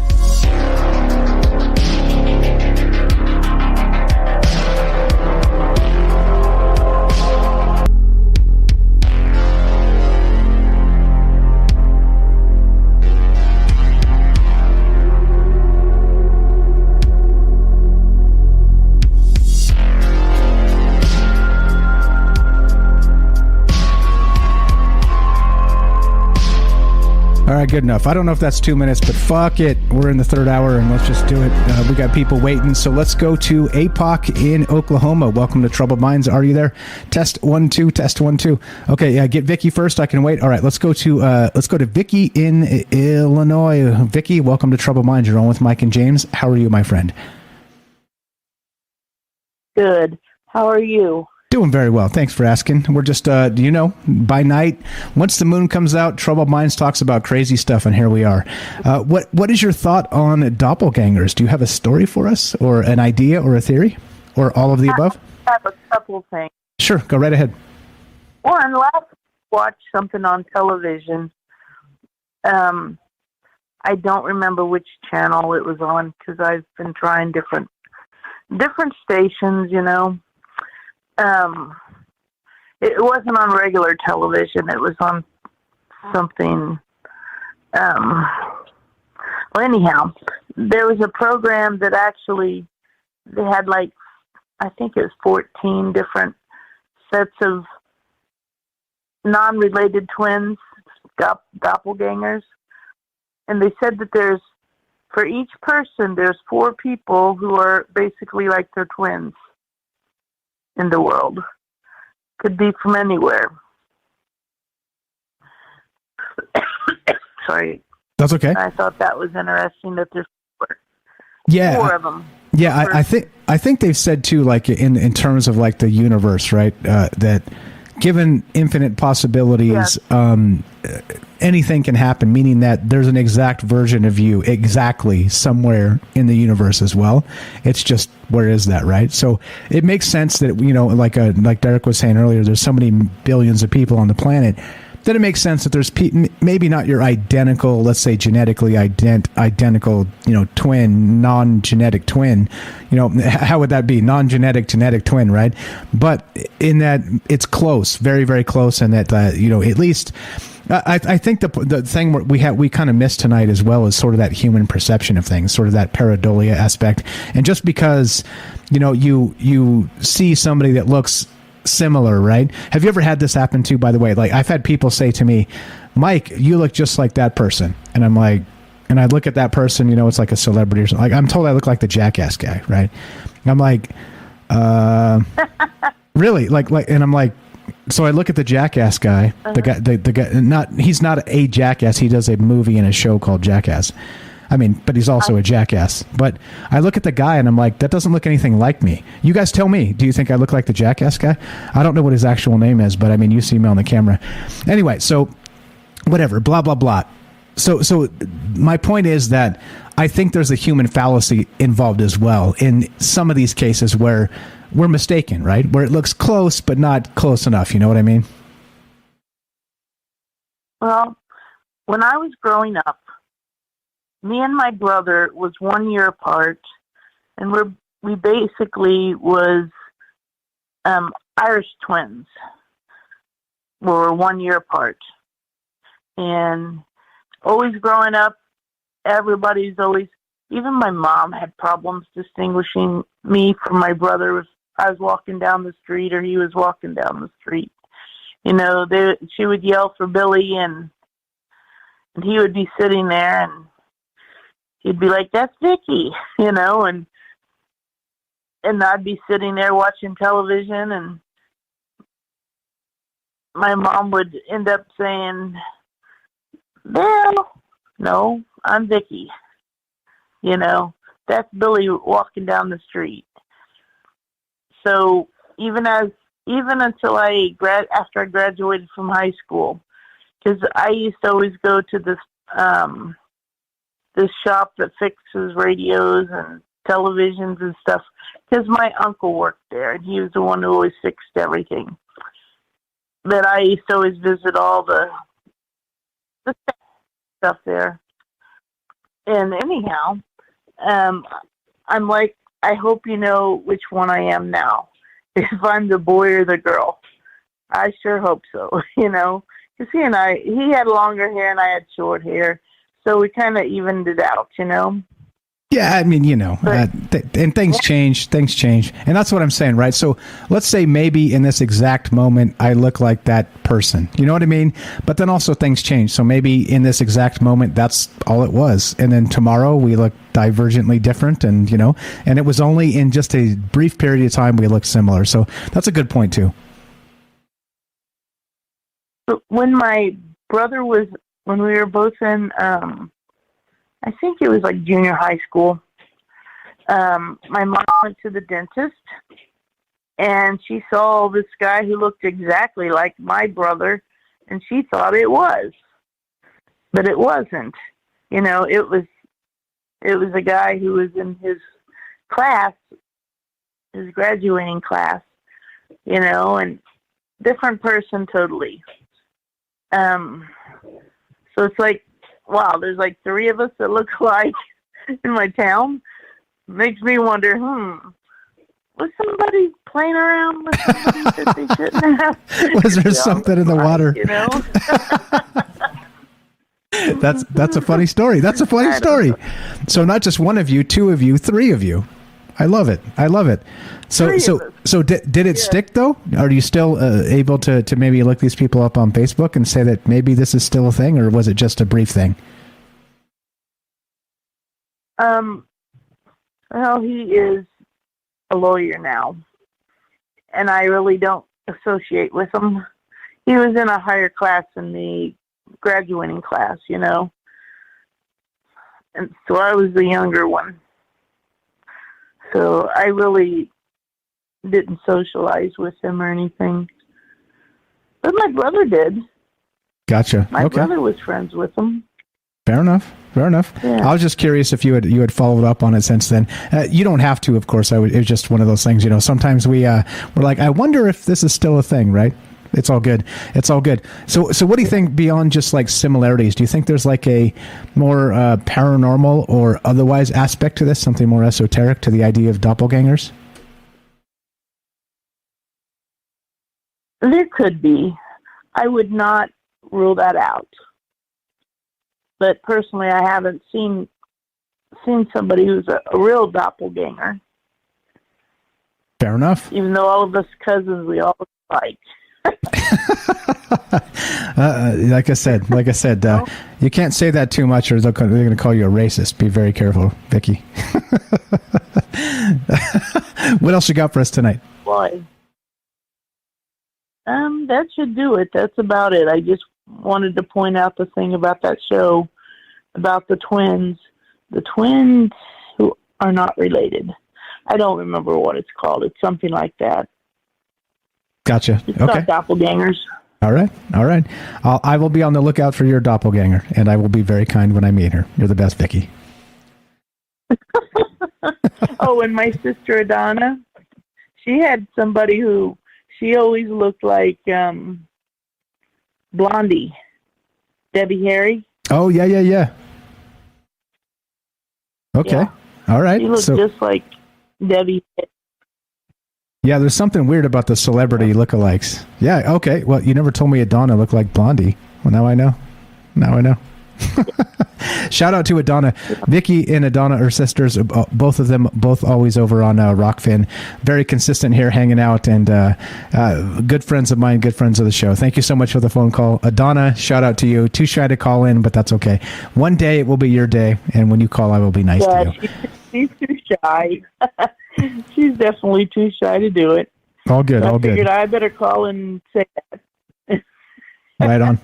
All right, good enough. I don't know if that's 2 minutes, but fuck it. We're in the third hour, and let's just do it. We got people waiting, so let's go to APOC in Oklahoma. Welcome to Troubled Minds. Are you there? Test 1 2. Test 1 2. Okay, yeah. Get Vicky first. I can wait. All right, let's go to Vicky in Illinois. Vicky, welcome to Troubled Minds. You're on with Mike and James. How are you, my friend? Good. How are you? Doing very well. Thanks for asking. We're just, by night, once the moon comes out, Troubled Minds talks about crazy stuff, and here we are. What is your thought on doppelgangers? Do you have a story for us, or an idea, or a theory, or all of the above? I have a couple things. Sure, go right ahead. One, last week I watched something on television. I don't remember which channel it was on, because I've been trying different stations, you know. It wasn't on regular television. It was on something. Well, anyhow, there was a program that actually they had I think it was 14 different sets of non-related twins, doppelgangers, and they said that for each person, there's 4 people who are basically like their twins in the world. Could be from anywhere. Sorry. That's okay. I thought that was interesting that there's 4 of them. Yeah, I think they've said too, in terms of the universe, right? That given infinite possibilities, anything can happen, meaning that there's an exact version of you exactly somewhere in the universe as well. It's just, where is that, right? So it makes sense that, like Derek was saying earlier, there's so many billions of people on the planet, that it makes sense that there's maybe not your identical, let's say genetically identical, twin, non-genetic twin. How would that be? Non-genetic, genetic twin, right? But in that it's close, very, very close, and that, at least... I think the thing we kind of missed tonight as well is sort of that human perception of things, sort of that pareidolia aspect. And just because, you see somebody that looks similar, right? Have you ever had this happen too, by the way? I've had people say to me, Mike, you look just like that person. And I'm like, and I look at that person, it's like a celebrity or something. I'm told I look like the Jackass guy, right? And I'm like, really? And I'm like, so I look at the Jackass guy, the guy, he's not a jackass. He does a movie and a show called Jackass. But he's also a jackass. But I look at the guy and I'm like, that doesn't look anything like me. You guys tell me, do you think I look like the Jackass guy? I don't know what his actual name is, but you see me on the camera. Anyway, so whatever, blah, blah, blah. So my point is that I think there's a human fallacy involved as well in some of these cases where we're mistaken, right? Where it looks close, but not close enough. You know what I mean? Well, when I was growing up, me and my brother was 1 year apart, and we basically was Irish twins. We were 1 year apart. And always growing up, everybody's always, even my mom had problems distinguishing me from my brother. I was walking down the street or he was walking down the street. She would yell for Billy, and he would be sitting there, and he'd be like, "That's Vicky," and I'd be sitting there watching television, and my mom would end up saying, "Bill, no, I'm Vicky. That's Billy walking down the street." So even as even until after I graduated from high school, because I used to always go to this shop that fixes radios and televisions and stuff, because my uncle worked there, and he was the one who always fixed everything. But I used to always visit all the stuff there. And anyhow, I'm like, I hope you know which one I am now. If I'm the boy or the girl. I sure hope so, you know. Because he had longer hair and I had short hair. So we kind of evened it out, you know. Yeah, I mean, you know, and things change. Things change. And that's what I'm saying, right? So let's say maybe in this exact moment, I look like that person. You know what I mean? But then also things change. So maybe in this exact moment, that's all it was. And then tomorrow we look divergently different. And, you know, and it was only in just a brief period of time we look similar. So that's a good point, too. When my brother when we were both in, I think it was like junior high school. My mom went to the dentist, and she saw this guy who looked exactly like my brother, and she thought it was, but it wasn't. You know, it was a guy who was in his class, his graduating class. You know, and different person totally. So it's like, wow, there's like 3 of us that look alike in my town. Makes me wonder, was somebody playing around with somebody that they shouldn't have? Was there something in the water? You know? That's a funny story. That's a funny story. So not just one of you, 2 of you, 3 of you. I love it. I love it. So did it stick though? Are you still able to maybe look these people up on Facebook and say that maybe this is still a thing, or was it just a brief thing? Well, he is a lawyer now, and I really don't associate with him. He was in a higher class in the graduating class, you know, and so I was the younger one. So I really didn't socialize with him or anything. But my brother did. Gotcha. My brother was friends with him. Fair enough. Fair enough. Yeah. I was just curious if you had followed up on it since then. You don't have to, of course. It was just one of those things, you know. Sometimes we're like, I wonder if this is still a thing, right? It's all good. It's all good. So what do you think beyond just like similarities? Do you think there's like a more paranormal or otherwise aspect to this, something more esoteric to the idea of doppelgangers? There could be. I would not rule that out. But personally, I haven't seen somebody who's a real doppelganger. Fair enough. Even though all of us cousins, we all look alike. Like I said, you can't say that too much, or they're going to call you a racist. Be very careful, Vicky. What else you got for us tonight? Why? That should do it. That's about it. I just wanted to point out the thing about that show about the twins who are not related. I don't remember what it's called. It's something like that. Gotcha. It's okay. not doppelgangers. All right. I will be on the lookout for your doppelganger, and I will be very kind when I meet her. You're the best, Vicky. Oh, and my sister Adana, she had somebody who she always looked like Blondie, Debbie Harry. Oh yeah. Okay. Yeah. All right. She looked just like Debbie. Yeah, there's something weird about the celebrity lookalikes. Yeah, okay. Well, you never told me Adana looked like Blondie. Well, now I know. Shout out to Adana. Vicky and Adana are sisters. Both of them, always over on Rockfin. Very consistent here, hanging out, and good friends of mine, good friends of the show. Thank you so much for the phone call. Adana, shout out to you. Too shy to call in, but that's okay. One day it will be your day, and when you call, I will be nice to you. She's too shy. She's definitely too shy to do it. All good, so all good. I figured I better call and say that. Right on.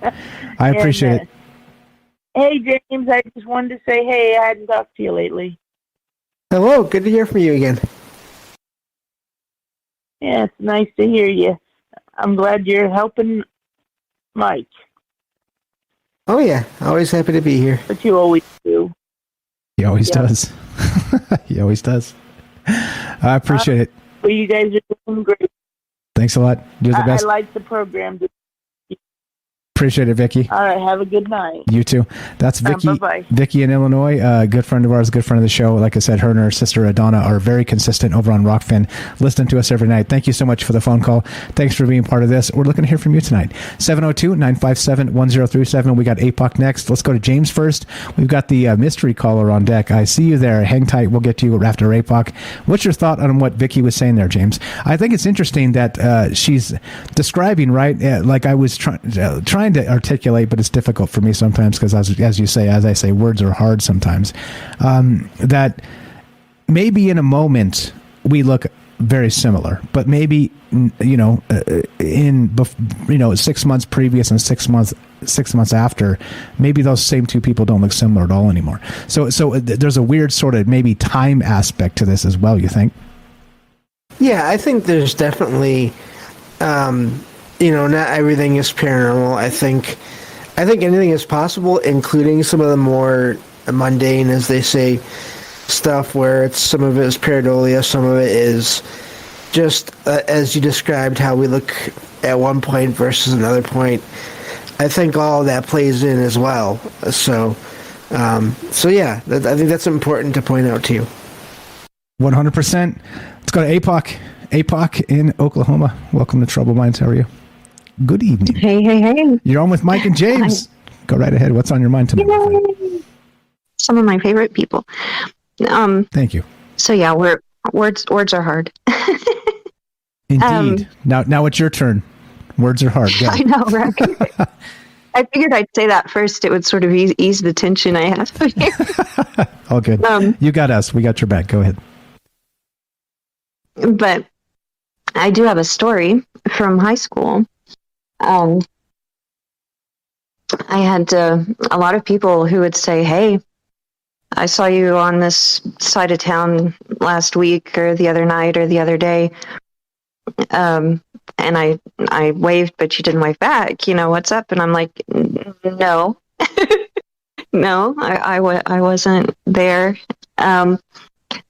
I appreciate it. Hey, James, I just wanted to say, hey, I hadn't talked to you lately. Hello, good to hear from you again. Yeah, it's nice to hear you. I'm glad you're helping Mike. Oh yeah, always happy to be here. But you always do. He always does. He always does. I appreciate it. Well, you guys are doing great. Thanks a lot. You're the best. I like the program. Appreciate it, Vicky. All right, have a good night. You too. That's Vicky. Bye-bye. Vicky in Illinois, a good friend of ours, good friend of the show. Like I said, her and her sister Adana are very consistent over on Rockfin, listening to us every night. Thank you so much for the phone call. Thanks for being part of this. We're looking to hear from you tonight. 702-957-1037. We got APOC next. Let's go to James first. We've got the mystery caller on deck. I see you there. Hang tight. We'll get to you after APOC. What's your thought on what Vicky was saying there, James? I think it's interesting that she's describing, right, like I was trying to articulate, but it's difficult for me sometimes because, as I say, words are hard sometimes. That maybe in a moment we look very similar, but maybe in 6 months previous and 6 months after, maybe those same two people don't look similar at all anymore. So there's a weird sort of maybe time aspect to this as well. You think? Yeah, I think there's definitely. Not everything is paranormal. I think anything is possible, including some of the more mundane, as they say, stuff where some of it is pareidolia, some of it is just as you described, how we look at one point versus another point. I think all of that plays in as well. So yeah, I think that's important to point out to you. 100%. Let's go to APOC. APOC in Oklahoma. Welcome to Troubled Minds. How are you? Good evening. Hey. You're on with Mike and James. Go right ahead. What's on your mind tonight? Yay. Some of my favorite people. Thank you. So yeah, words are hard. Indeed. Now it's your turn. Words are hard. I know, right? I figured I'd say that first. It would sort of ease the tension I have here. All good. You got us. We got your back. Go ahead. But I do have a story from high school. I had a lot of people who would say, "Hey, I saw you on this side of town last week or the other night or the other day." And I waved, but you didn't wave back. What's up? And I'm like, no, no, I wasn't there.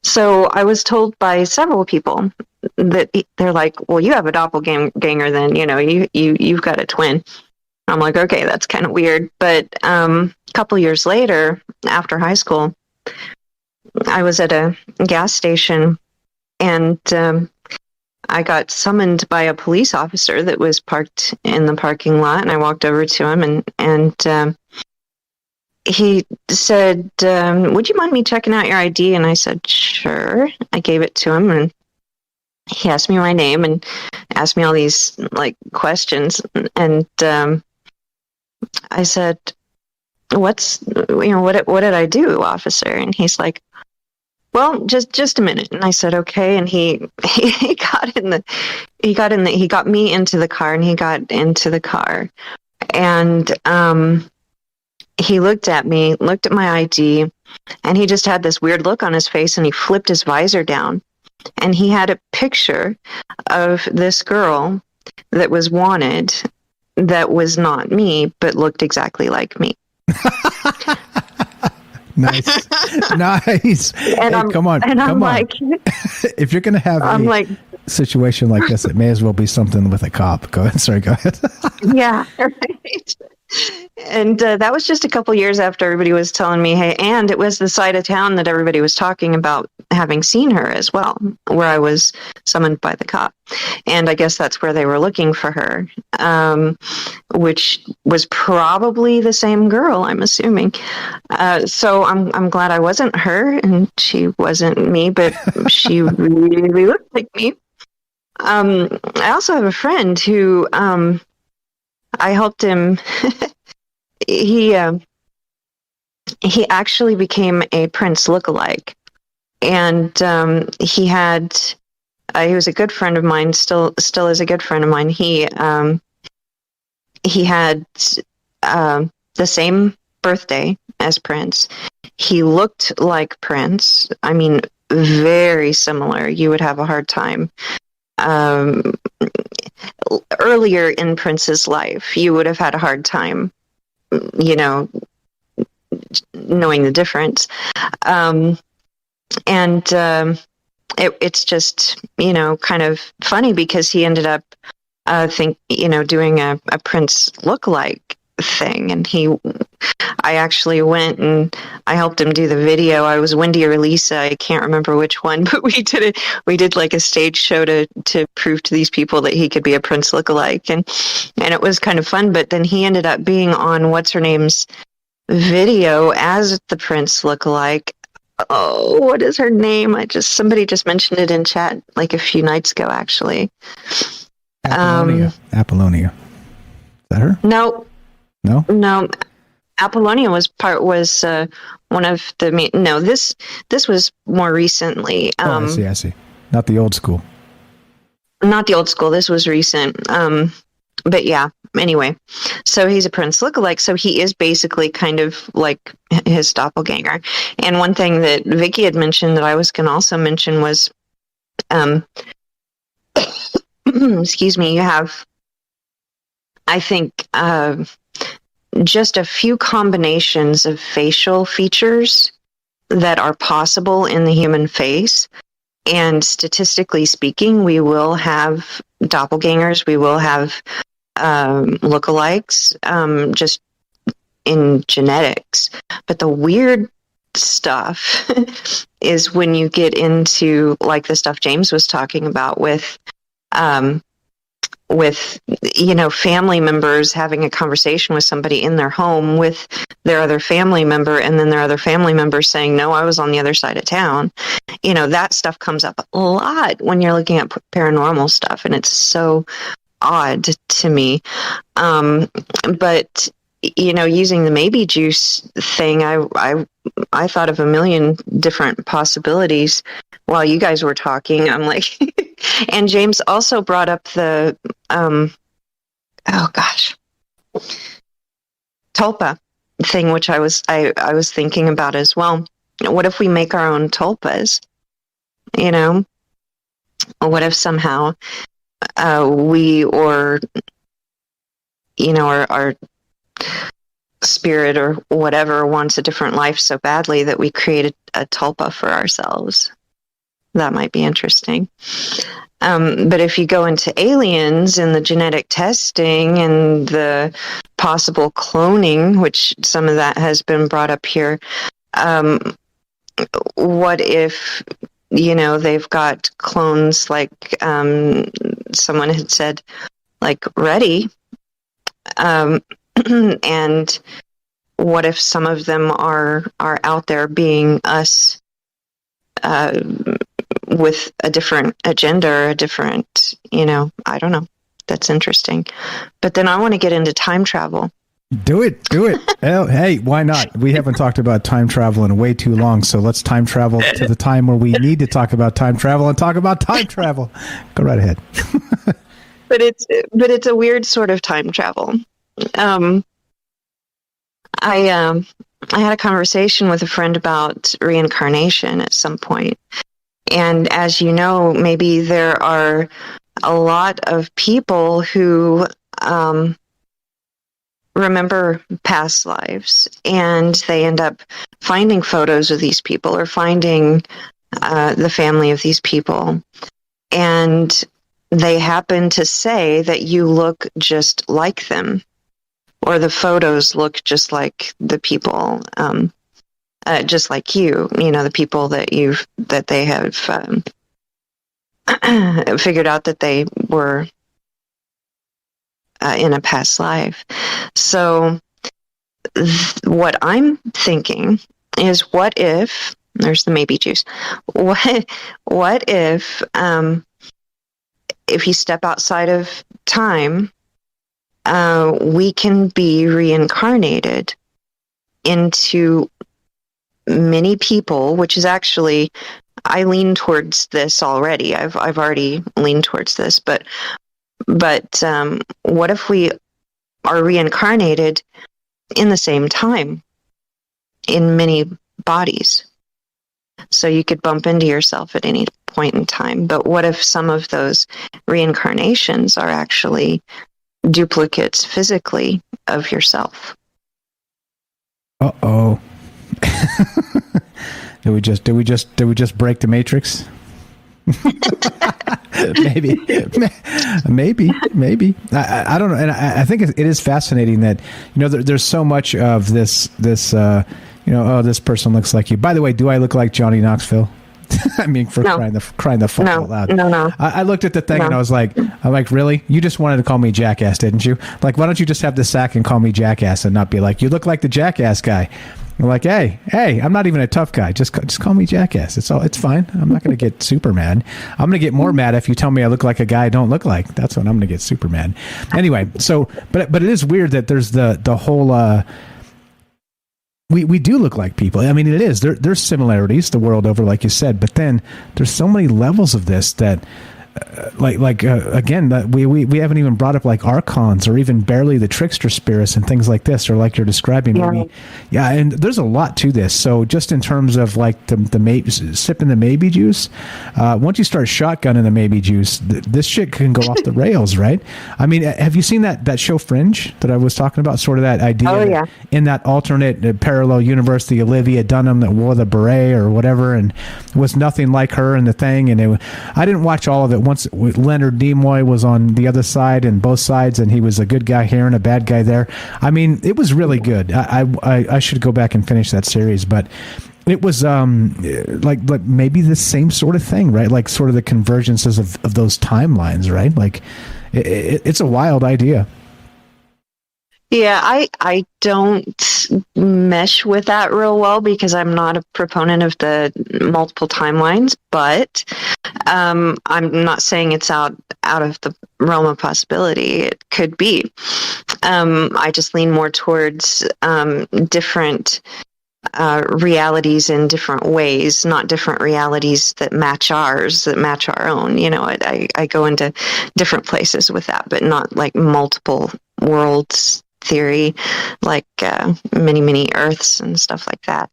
So I was told by several people that they're like, well, you have a doppelganger then, you've got a twin. I'm like, okay, that's kind of weird. But a couple years later, after high school, I was at a gas station and I got summoned by a police officer that was parked in the parking lot. And I walked over to him and he said, would you mind me checking out your ID? And I said, sure. I gave it to him and he asked me my name and asked me all these questions. And I said, what did I do, officer? And he's like, well, just a minute. And I said, okay. And he got me into the car and he got into the car and, he looked at me, looked at my ID, and he just had this weird look on his face and he flipped his visor down and he had a picture of this girl that was wanted that was not me, but looked exactly like me. Nice. Nice. And hey, come on. And I'm come on. like, if you're going to have a situation like this, it may as well be something with a cop. Go ahead. Sorry, go ahead. Yeah. Right. And that was just a couple years after everybody was telling me, hey, and it was the side of town that everybody was talking about having seen her as well, where I was summoned by the cop. And I guess that's where they were looking for her, which was probably the same girl, I'm assuming. So I'm glad I wasn't her and she wasn't me, but she really looked like me. I also have a friend who I helped him. He actually became a Prince lookalike, and he was a good friend of mine. Still is a good friend of mine. He had the same birthday as Prince. He looked like Prince. I mean, very similar. You would have a hard time earlier in Prince's life, you would have had a hard time, knowing the difference. It's just, kind of funny because he ended up, doing a Prince lookalike thing. And I actually went and I helped him do the video. I was Wendy or Lisa, I can't remember which one, but we did it. We did like a stage show to prove to these people that he could be a Prince lookalike, and it was kind of fun. But then he ended up being on what's her name's video as the Prince lookalike. Oh, what is her name? Somebody just mentioned it in chat like a few nights ago, actually. Apollonia. Is that her? No. Apollonia was one of the no. This was more recently. I see. Not the old school. Not the old school. This was recent. But yeah. Anyway, so he's a Prince lookalike. So he is basically kind of like his doppelganger. And one thing that Vicky had mentioned that I was going to also mention was, excuse me. You have, I think, just a few combinations of facial features that are possible in the human face. And statistically speaking, we will have doppelgangers. We will have lookalikes, just in genetics. But the weird stuff is when you get into like the stuff James was talking about with family members having a conversation with somebody in their home with their other family member, and then their other family member saying, no, I was on the other side of town. That stuff comes up a lot when you're looking at paranormal stuff, and it's so odd to me. But using the maybe juice thing, I thought of a million different possibilities while you guys were talking. I'm like, and James also brought up the tulpa thing, which I was thinking about as well. What if we make our own tulpas? What if somehow we or our spirit or whatever wants a different life so badly that we created a tulpa for ourselves? That might be interesting. But if you go into aliens and the genetic testing and the possible cloning, which some of that has been brought up here, what if they've got clones like someone had said, like ready, and what if some of them are out there being us, with a different agenda or a different, I don't know. That's interesting. But then I want to get into time travel. Do it. Oh, hey, why not? We haven't talked about time travel in way too long, so let's time travel to the time where we need to talk about time travel and talk about time travel. Go right ahead. But it's a weird sort of time travel. I had a conversation with a friend about reincarnation at some point. And as you know, maybe there are a lot of people who remember past lives, and they end up finding photos of these people or finding the family of these people. And they happen to say that you look just like them, or the photos look just like the people, just like you, the people that they have figured out that they were in a past life. So what I'm thinking is, what if, there's the maybe juice, what if you step outside of time, we can be reincarnated into many people, which is actually, I lean towards this already. I've already leaned towards this, but what if we are reincarnated in the same time in many bodies? So you could bump into yourself at any point in time. But what if some of those reincarnations are actually duplicates physically of yourself? Uh-oh. Did we just break the Matrix? maybe. I don't know, and I think it is fascinating that there's so much of this. This person looks like you. By the way, do I look like Johnny Knoxville? I mean, for crying the fuck out loud. No. I looked at the thing and I was like, really? You just wanted to call me Jackass, didn't you? Like, why don't you just have the sack and call me Jackass and not be like, you look like the Jackass guy? I'm like, hey, I'm not even a tough guy. Just call me Jackass. It's fine. I'm not going to get super mad. I'm going to get more mad if you tell me I look like a guy I don't look like. That's when I'm going to get super mad. Anyway, so but it is weird that there's the whole. We do look like people. I mean, it is. There's similarities the world over, like you said, but then there's so many levels of this that, again, that we haven't even brought up like archons or even barely the trickster spirits and things like this, or like you're describing. Yeah, and there's a lot to this. So just in terms of like the sipping the maybe juice, once you start shotgunning the maybe juice, this shit can go off the rails, right? I mean, have you seen that show Fringe that I was talking about? Sort of that idea. Oh, yeah. In that alternate parallel universe, the Olivia Dunham that wore the beret or whatever and was nothing like her in the thing. And I didn't watch all of it. Once Leonard Nimoy was on the other side and both sides, and he was a good guy here and a bad guy there. I mean, it was really good. I should go back and finish that series, but it was like maybe the same sort of thing, right? Like sort of the convergences of those timelines, right? Like it's a wild idea. Yeah, I don't mesh with that real well because I'm not a proponent of the multiple timelines, but I'm not saying it's out of the realm of possibility. It could be. I just lean more towards different realities in different ways, not different realities that match ours, that match our own. I go into different places with that, but not like multiple worlds theory, like many Earths and stuff like that.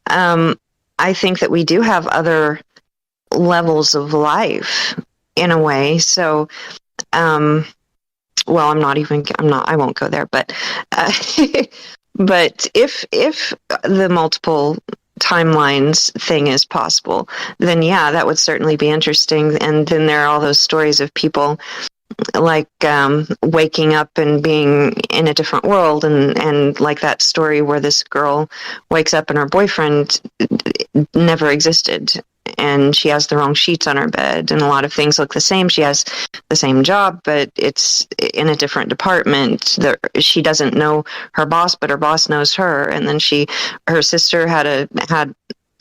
I think that we do have other levels of life in a way. So, I won't go there, but but if the multiple timelines thing is possible, then yeah, that would certainly be interesting. And then there are all those stories of people like waking up and being in a different world, and like that story where this girl wakes up and her boyfriend never existed, and she has the wrong sheets on her bed, and a lot of things look the same. She has the same job, but it's in a different department. She doesn't know her boss, but her boss knows her. And then her sister had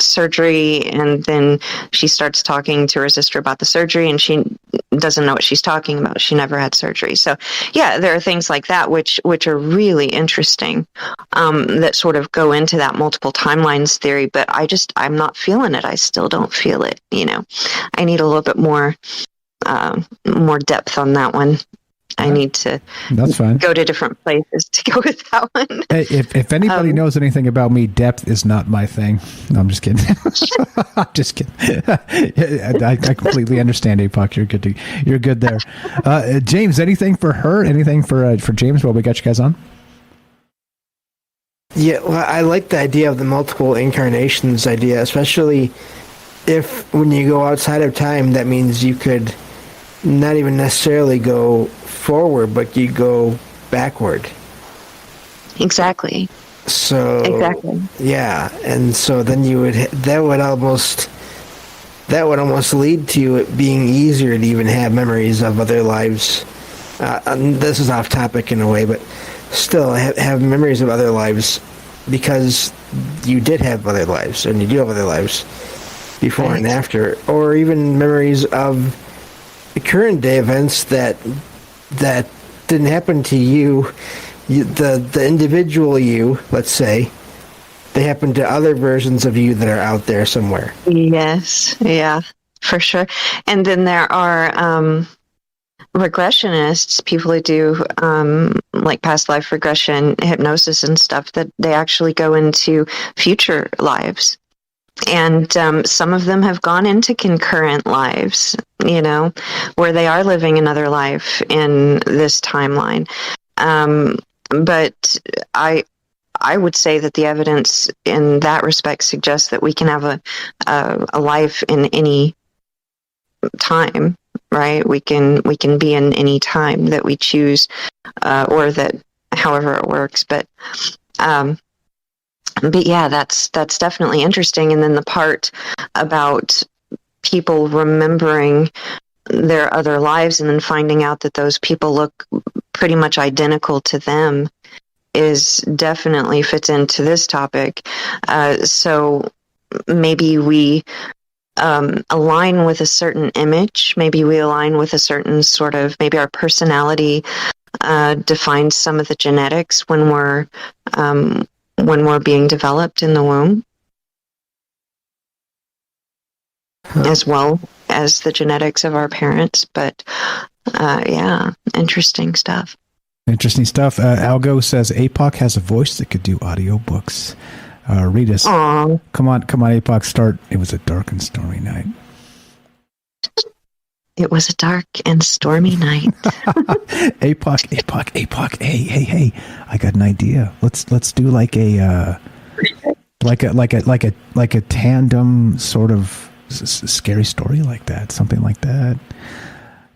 surgery, and then she starts talking to her sister about the surgery, and she doesn't know what she's talking about. She never had surgery. So yeah, there are things like that which are really interesting, that sort of go into that multiple timelines theory, but I'm not feeling it. I still don't feel it. I need a little bit more depth on that one. I need to go to different places to go with that one. Hey, if anybody knows anything about me, depth is not my thing. No, I'm just kidding. I'm just kidding. I completely understand, Apoc. You're good there. James, anything for her? Anything for James while we got you guys on? Yeah, well, I like the idea of the multiple incarnations idea, especially if when you go outside of time, that means you could not even necessarily go forward, but you go backward. Exactly. So exactly. Yeah, and so then that would almost lead to it being easier to even have memories of other lives. This is off topic in a way, but still have memories of other lives because you did have other lives, and you do have other lives before and after, or even memories of current day events that didn't happen to you, the individual you, let's say, they happen to other versions of you that are out there somewhere. Yes, yeah, for sure. And then there are regressionists, people who do like past life regression, hypnosis and stuff, that they actually go into future lives And some of them have gone into concurrent lives, where they are living another life in this timeline. But I would say that the evidence in that respect suggests that we can have a life in any time, right? We can be in any time that we choose, or that however it works. But yeah, that's definitely interesting. And then the part about people remembering their other lives and then finding out that those people look pretty much identical to them is definitely fits into this topic. So maybe we align with a certain image. Maybe we align with a certain sort of, maybe our personality defines some of the genetics when we're being developed in the womb, as well as the genetics of our parents. But yeah, interesting stuff. Interesting stuff. Algo says APOC has a voice that could do audiobooks. Read us. Aww. Come on, APOC, start. It was a dark and stormy night. It was a dark and stormy night. APOC. Hey. I got an idea. Let's do like a tandem sort of scary story like that. Something like that.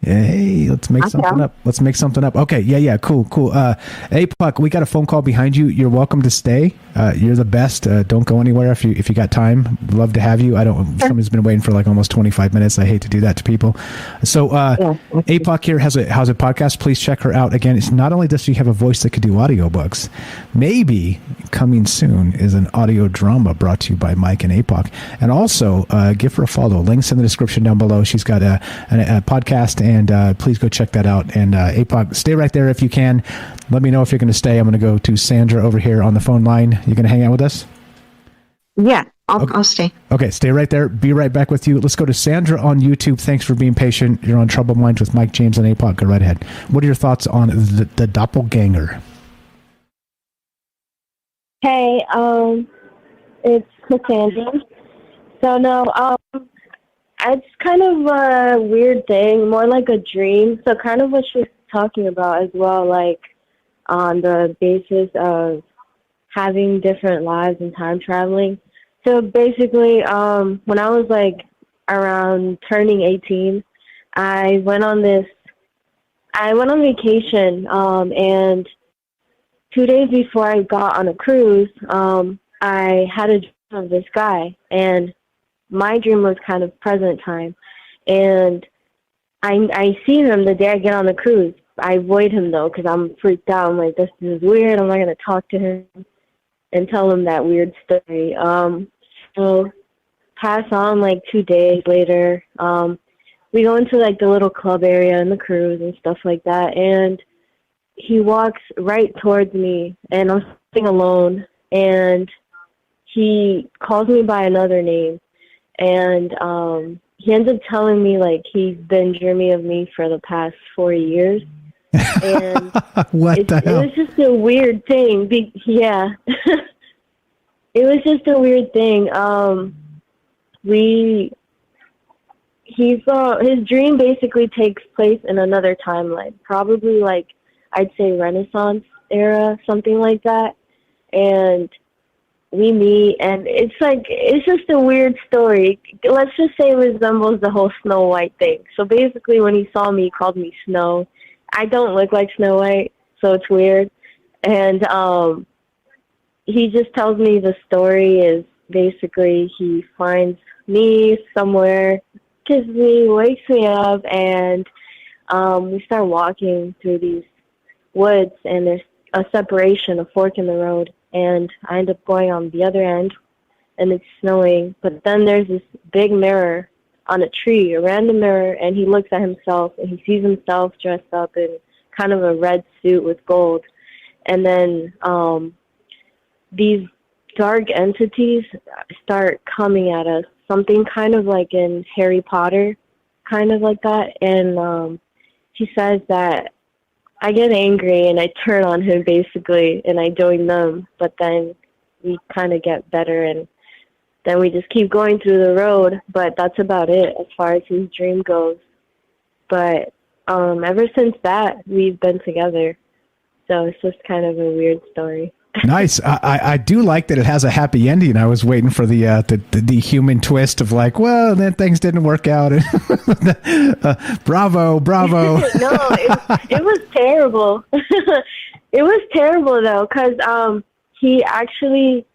Hey, let's make something up. Okay, yeah, cool. APOC, we got a phone call behind you. You're welcome to stay. You're the best. Don't go anywhere if you got time. Love to have you. Somebody's been waiting for like almost 25 minutes. I hate to do that to people. So APOC here has a podcast. Please check her out. Again, it's not only does she have a voice that could do audiobooks, maybe coming soon is an audio drama brought to you by Mike and APOC. And also give her a follow. Links in the description down below. She's got a podcast, and please go check that out. And APOC, stay right there if you can. Let me know if you're going to stay. I'm going to go to Sandra over here on the phone line. You going to hang out with us? Yeah, I'll stay. Okay, stay right there. Be right back with you. Let's go to Sandra on YouTube. Thanks for being patient. You're on Troubled Minds with Mike, James, and APOC. Go right ahead. What are your thoughts on the Doppelganger? Hey, it's Cassandra. So no, it's kind of a weird thing, more like a dream. So kind of what she was talking about as well, like on the basis of having different lives and time traveling. So basically, when I was like around turning 18, I went on vacation, and 2 days before I got on a cruise, I had a dream of this guy, and my dream was kind of present time. And I see him the day I get on the cruise. I avoid him, though, because I'm freaked out. I'm like, this is weird. I'm not going to talk to him and tell him that weird story. So pass on, like, 2 days later. We go into, like, the little club area in the cruise and stuff like that. And he walks right towards me, and I'm sitting alone. And he calls me by another name. And he ends up telling me, like, he's been dreaming of me for the past 4 years. And what the hell? It was just a weird thing. Yeah. It was just a weird thing. His dream basically takes place in another timeline, probably like I'd say Renaissance era, something like that. And we meet, and it's just a weird story. Let's just say it resembles the whole Snow White thing. So basically, when he saw me, he called me Snow. I don't look like Snow White, so it's weird. And he just tells me the story is basically he finds me somewhere, kisses me, wakes me up, and we start walking through these woods, and there's a separation, a fork in the road. And I end up going on the other end, and it's snowing. But then there's this big mirror on a tree, a random mirror, and he looks at himself, and he sees himself dressed up in kind of a red suit with gold. And then these dark entities start coming at us, something kind of like in Harry Potter, kind of like that. And he says that I get angry and I turn on him basically, and I join them, but then we kind of get better, and then we just keep going through the road, but that's about it as far as his dream goes. But ever since that, we've been together. So it's just kind of a weird story. Nice. I do like that it has a happy ending. I was waiting for the human twist of like, well, then things didn't work out. Bravo. No, it was terrible. It was terrible, though, because he actually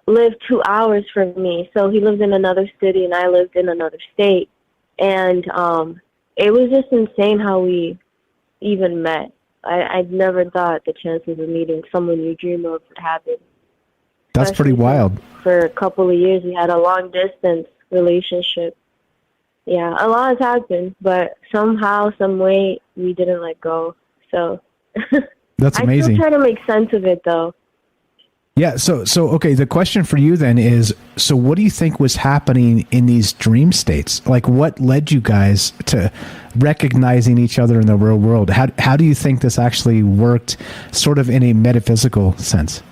lived 2 hours from me. So he lived in another city and I lived in another state. And it was just insane how we even met. I'd never thought the chances of meeting someone you dream of would happen. That's pretty wild. For a couple of years, we had a long-distance relationship. Yeah, a lot has happened, but somehow, some way, we didn't let go. So that's amazing. I still try to make sense of it, though. Yeah, so okay, the question for you then is, so what do you think was happening in these dream states? Like, what led you guys to recognizing each other in the real world? How do you think this actually worked sort of in a metaphysical sense?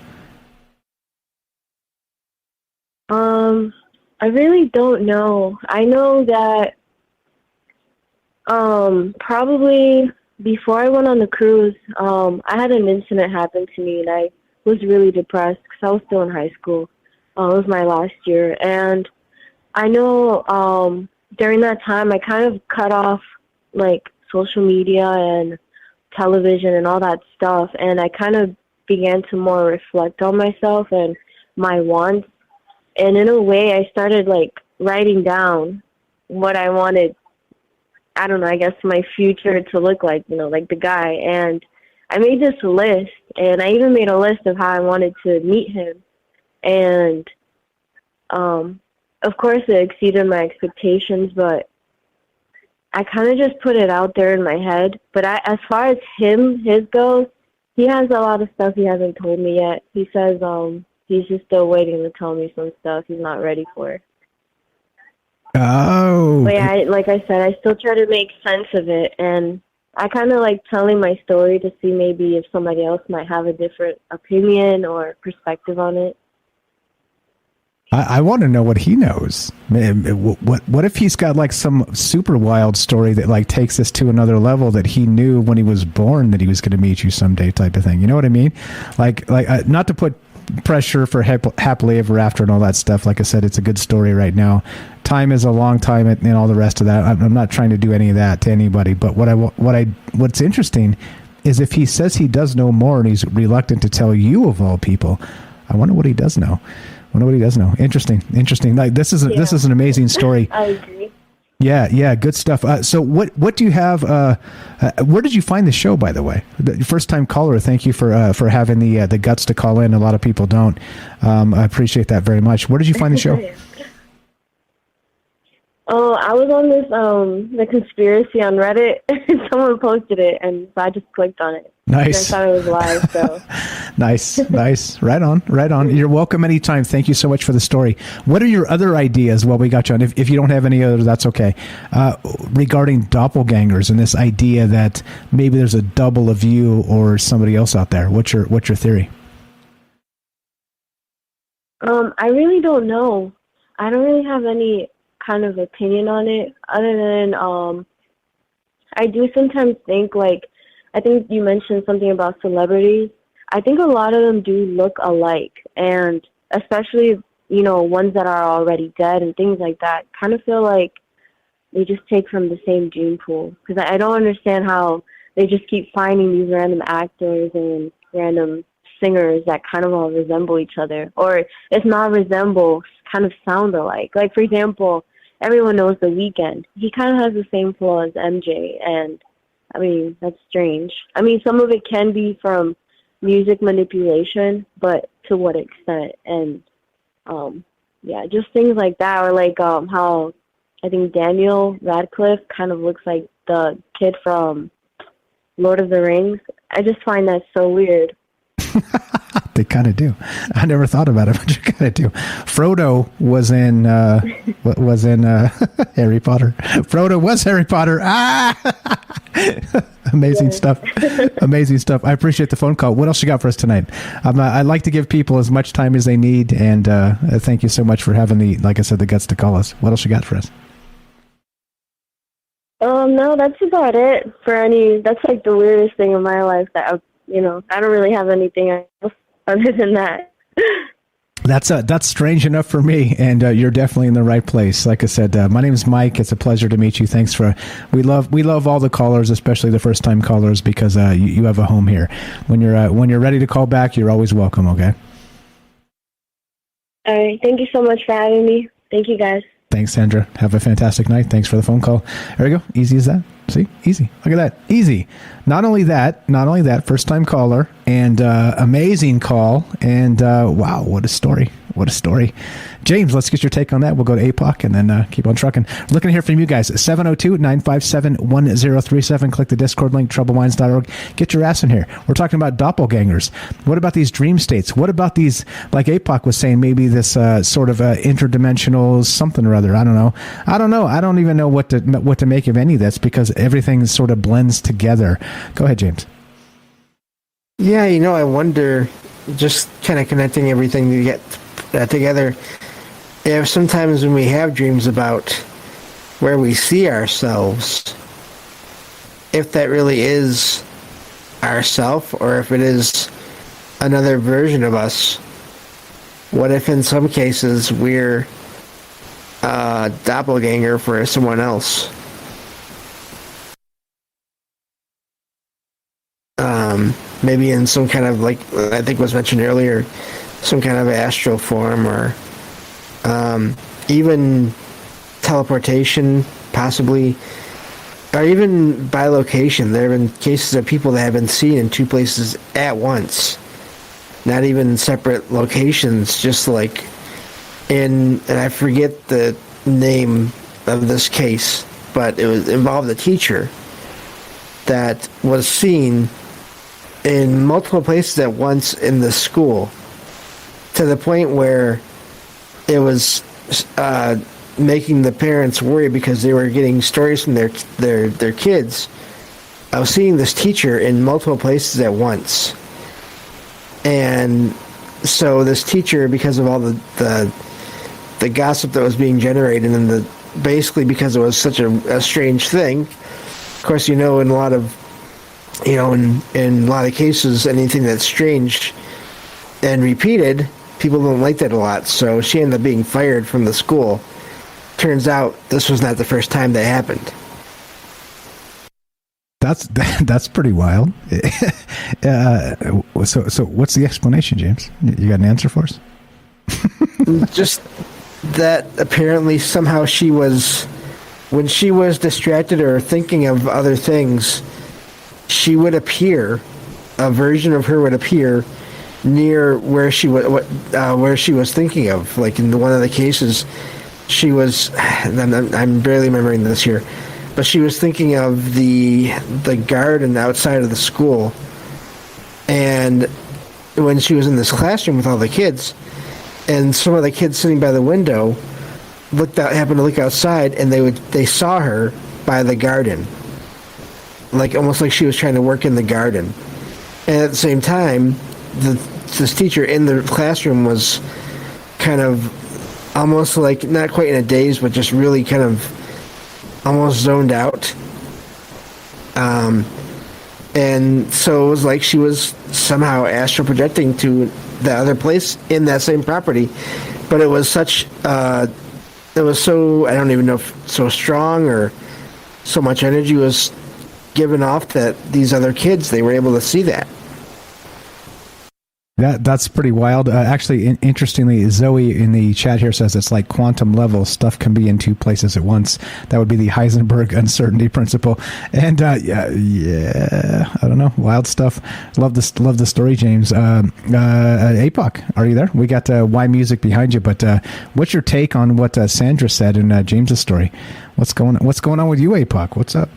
I really don't know. I know that probably before I went on the cruise, I had an incident happen to me, and I was really depressed because I was still in high school. It was my last year. And I know during that time, I kind of cut off, like, social media and television and all that stuff. And I kind of began to more reflect on myself and my wants. And in a way, I started, like, writing down what I wanted, I don't know, I guess my future to look like, you know, like the guy. And I made this list, and I even made a list of how I wanted to meet him. And, of course, it exceeded my expectations, but I kind of just put it out there in my head. But as far as his goes, he has a lot of stuff he hasn't told me yet. He says he's just still waiting to tell me some stuff he's not ready for. Oh. But yeah, like I said, I still try to make sense of it, and I kind of like telling my story to see maybe if somebody else might have a different opinion or perspective on it. I want to know what he knows. What if he's got like some super wild story that like takes us to another level that he knew when he was born that he was going to meet you someday type of thing. You know what I mean? Like not to put pressure for happily ever after and all that stuff. Like I said, it's a good story right now. Time is a long time and all the rest of that. I'm not trying to do any of that to anybody. But what's interesting is if he says he does know more and he's reluctant to tell you of all people, I wonder what he does know. Interesting. Like this is an amazing story. I agree. Yeah, good stuff. So what do you have? Where did you find the show, by the way? The first time caller. Thank you for having the guts to call in. A lot of people don't. I appreciate that very much. Where did you find the show? Oh, I was on this the conspiracy on Reddit. Someone posted it, and so I just clicked on it. Nice. I thought it was live, so. Nice. Right on. You're welcome anytime. Thank you so much for the story. What are your other ideas while we got you on? If you don't have any others, that's okay. Regarding doppelgangers and this idea that maybe there's a double of you or somebody else out there. What's your theory? I really don't know. I don't really have any kind of opinion on it other than I do sometimes think, like, I think you mentioned something about celebrities. I think a lot of them do look alike, and especially, you know, ones that are already dead and things like that, kind of feel like they just take from the same gene pool. Because I don't understand how they just keep finding these random actors and random singers that kind of all resemble each other. Or if not resemble, kind of sound alike. Like, for example, everyone knows The Weeknd. He kind of has the same flaw as MJ, and I mean, that's strange. I mean, some of it can be from music manipulation, but to what extent? And, yeah, just things like that. Or like how I think Daniel Radcliffe kind of looks like the kid from Lord of the Rings. I just find that so weird. They kind of do. I never thought about it, but you kind of do. Frodo was in Harry Potter. Frodo was Harry Potter. Amazing stuff. Amazing stuff. I appreciate the phone call. What else you got for us tonight? I like to give people as much time as they need, and thank you so much for having like I said, the guts to call us. What else you got for us? No, that's about it. That's like the weirdest thing in my life that I don't really have anything else other than that. That's strange enough for me, and you're definitely in the right place. Like I said, my name is Mike. It's a pleasure to meet you. Thanks we love all the callers, especially the first time callers, because you have a home here. When you're ready to call back, you're always welcome. Okay. All right. Thank you so much for having me. Thank you, guys. Thanks, Sandra. Have a fantastic night. Thanks for the phone call. There we go. Easy as that. See? Easy. Look at that. Easy. Not only that, first-time caller, and amazing call, and wow, what a story. What a story. James, let's get your take on that. We'll go to APOC and then keep on trucking. Looking to hear from you guys. 702-957-1037. Click the Discord link, troubleminds.org. Get your ass in here. We're talking about doppelgangers. What about these dream states? What about these, like APOC was saying, maybe this sort of interdimensional something or other? I don't know. I don't even know what to make of any of this, because everything sort of blends together. Go ahead, James. Yeah, I wonder, just kind of connecting everything to get together, if sometimes when we have dreams about where we see ourselves, if that really is ourself, or if it is another version of us. What if in some cases we're a doppelganger for someone else? Maybe in some kind of, like I think was mentioned earlier, some kind of astral form, or even teleportation, possibly, or even by location. There have been cases of people that have been seen in two places at once, not even separate locations, just like and I forget the name of this case, but it involved a teacher that was seen in multiple places at once in the school, to the point where it was making the parents worry, because they were getting stories from their kids of seeing this teacher in multiple places at once. And so this teacher, because of all the gossip that was being generated, and basically because it was such a strange thing, of course, in a lot of in a lot of cases, anything that's strange and repeated, people don't like that a lot. So she ended up being fired from the school. Turns out this was not the first time that happened. That's pretty wild. So what's the explanation, James? You got an answer for us? Just that apparently somehow when she was distracted or thinking of other things, she would appear, a version of her would appear near where she was thinking of. Like in one of the cases, she was, I'm barely remembering this here, but she was thinking of the garden outside of the school. And when she was in this classroom with all the kids, and some of the kids sitting by the window happened to look outside, and they saw her by the garden, like almost like she was trying to work in the garden. And at the same time, this teacher in the classroom was kind of almost like, not quite in a daze, but just really kind of almost zoned out. And so it was like she was somehow astral projecting to the other place in that same property. But it was it was so, I don't even know if so strong or so much energy was given off that these other kids, they were able to see that. That's pretty wild. Actually, interestingly, Zoe in the chat here says it's like quantum level. Stuff can be in two places at once. That would be the Heisenberg uncertainty principle. And yeah, I don't know. Wild stuff. Love the story, James. APOC, are you there? We got Y Music behind you, but what's your take on what Sandra said in James's story? What's going on with you, APOC? What's up?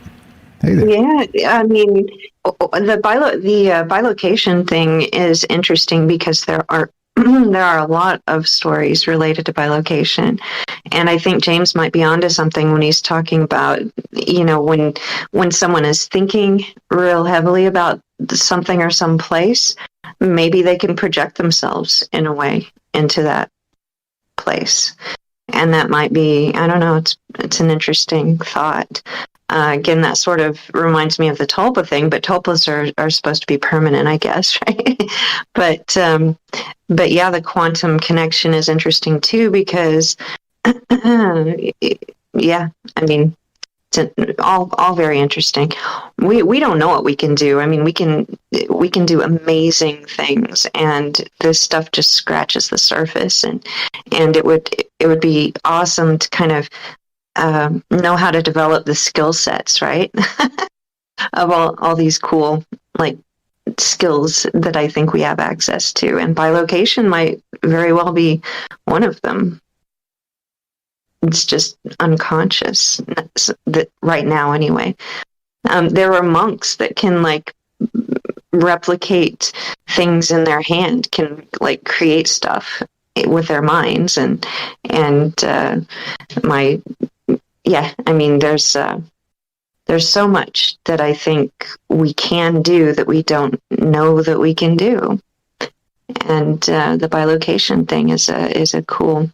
Hey there. Yeah, I mean, the bilocation thing is interesting because there are there are a lot of stories related to bilocation. And I think James might be onto something when he's talking about, when someone is thinking real heavily about something or some place, maybe they can project themselves in a way into that place. And that might be, I don't know, it's an interesting thought. Again, that sort of reminds me of the tulpa thing, but tulpas are supposed to be permanent, I guess, right? But yeah, the quantum connection is interesting too, because yeah, I mean, it's all very interesting. We don't know what we can do. I mean, we can do amazing things, and this stuff just scratches the surface. And it would be awesome to kind of know how to develop the skill sets, right? Of all these cool skills that I think we have access to, and bilocation might very well be one of them. It's just unconscious that right now, anyway. There are monks that can replicate things in their hand, can create stuff with their minds, and I mean, there's so much that I think we can do that we don't know that we can do, and the bilocation thing is a cool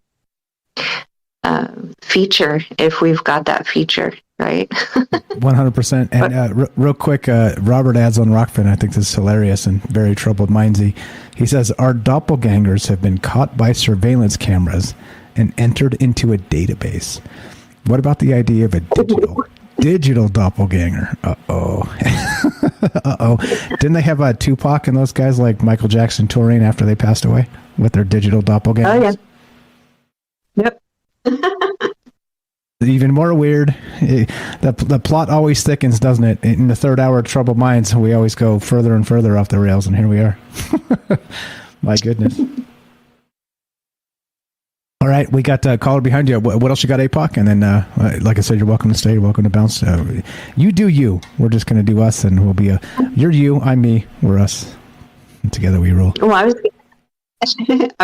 feature if we've got that feature, right? 100%. And real quick, Robert adds on Rockfin, I think this is hilarious and very troubled mindsy. He says, our doppelgangers have been caught by surveillance cameras and entered into a database. What about the idea of a digital doppelganger? Uh-oh. Didn't they have Tupac and those guys like Michael Jackson touring after they passed away with their digital doppelgangers? Oh, yeah. Yep. Even more weird. The plot always thickens, doesn't it? In the third hour of Troubled Minds, we always go further and further off the rails, and here we are. My goodness. All right, we got a caller behind you. What else you got, APOC? And then, like I said, you're welcome to stay. You're welcome to bounce. You do you. We're just going to do us, and we'll be you're you, I'm me, we're us. And together we rule. Well, I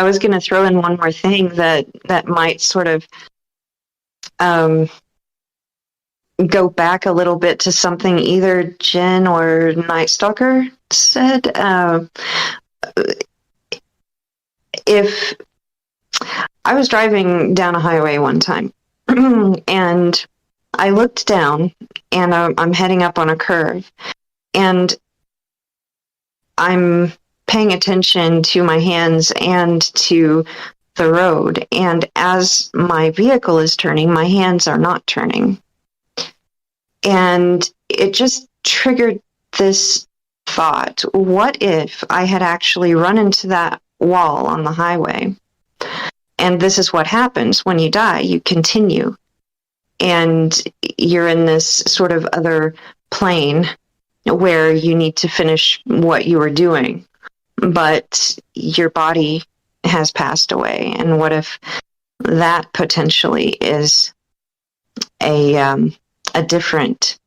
was going to throw in one more thing that might sort of go back a little bit to something either Jen or Night Stalker said. If I was driving down a highway one time and I looked down and I'm heading up on a curve and I'm paying attention to my hands and to the road. And as my vehicle is turning, my hands are not turning. And it just triggered this thought. What if I had actually run into that wall on the highway? And this is what happens when you die. You continue. And you're in this sort of other plane where you need to finish what you were doing. But your body has passed away. And what if that potentially is a different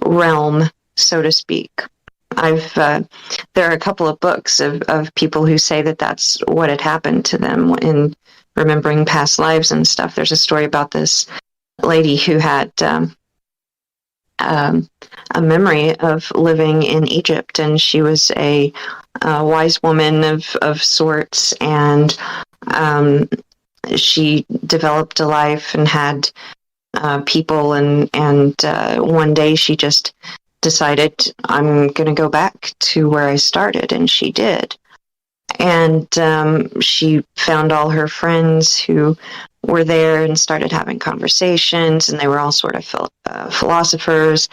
realm, so to speak? There are a couple of books of people who say that that's what had happened to them in remembering past lives and stuff. There's a story about this lady who had a memory of living in Egypt, and she was a wise woman of sorts, and she developed a life and had people, and one day she just decided, I'm going to go back to where I started, and she did. And she found all her friends who were there and started having conversations, and they were all sort of philosophers.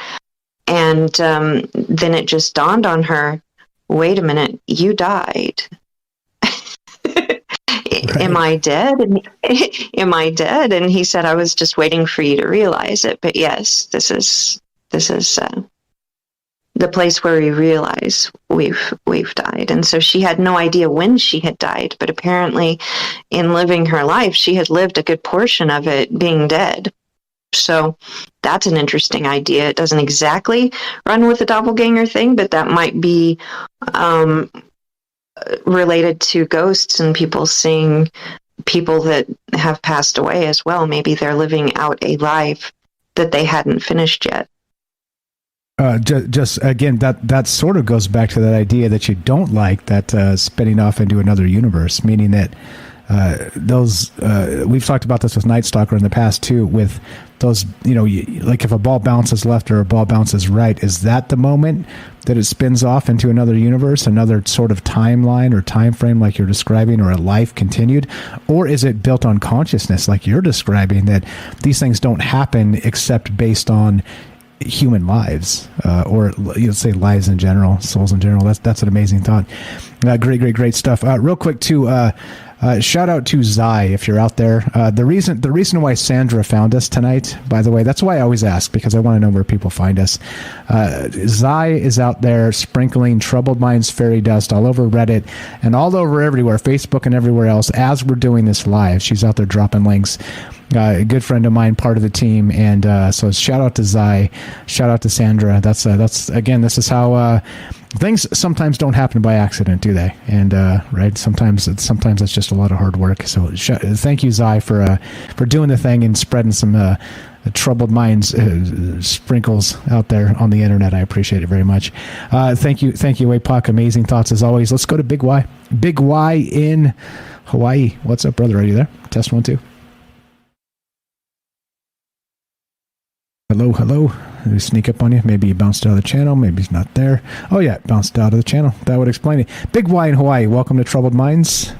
And then it just dawned on her, wait a minute, you died. Right. Am I dead? Am I dead? And he said, I was just waiting for you to realize it. But yes, this is the place where we realize we've died. And so she had no idea when she had died, but apparently in living her life, she had lived a good portion of it being dead. So that's an interesting idea. It doesn't exactly run with the doppelganger thing, but that might be related to ghosts and people seeing people that have passed away as well. Maybe they're living out a life that they hadn't finished yet. Just again, that sort of goes back to that idea that you don't like, that spinning off into another universe, meaning that those we've talked about this with Night Stalker in the past too, with those, like if a ball bounces left or a ball bounces right, is that the moment that it spins off into another universe, another sort of timeline or time frame like you're describing, or a life continued? Or is it built on consciousness like you're describing, that these things don't happen except based on human lives, or say lives in general, souls in general? That's an amazing thought. Great stuff. Real quick too, shout out to Zai if you're out there. The reason why Sandra found us tonight, by the way, that's why I always ask, because I want to know where people find us. Zai is out there sprinkling Troubled Minds fairy dust all over Reddit and all over everywhere, Facebook and everywhere else, as we're doing this live. She's out there dropping links. A good friend of mine, part of the team, and so shout out to Zai, shout out to Sandra. That's again, this is how things sometimes don't happen by accident, do they? And right, sometimes it's just a lot of hard work. So thank you, Zai, for doing the thing and spreading some Troubled Minds sprinkles out there on the internet. I appreciate it very much. Thank you, Apak. Amazing thoughts as always. Let's go to Big Y. Big Y in Hawaii. What's up, brother? Are you there? Test 1 2. Hello. Did he sneak up on you? Maybe he bounced out of the channel. Maybe he's not there. Oh, yeah, bounced out of the channel. That would explain it. Big Y in Hawaii. Welcome to Troubled Minds.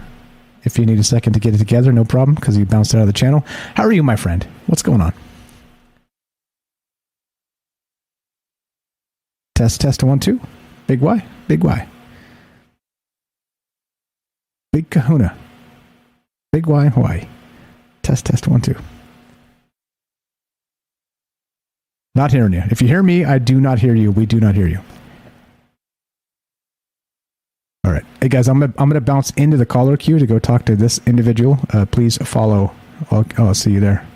If you need a second to get it together, no problem, because you bounced out of the channel. How are you, my friend? What's going on? Test 1 2. Big Y. Big Kahuna. Big Y in Hawaii. Test 1 2. Not hearing you. If you hear me, I do not hear you. We do not hear you. All right. Hey, guys, I'm gonna bounce into the caller queue to go talk to this individual. Please follow. I'll see you there.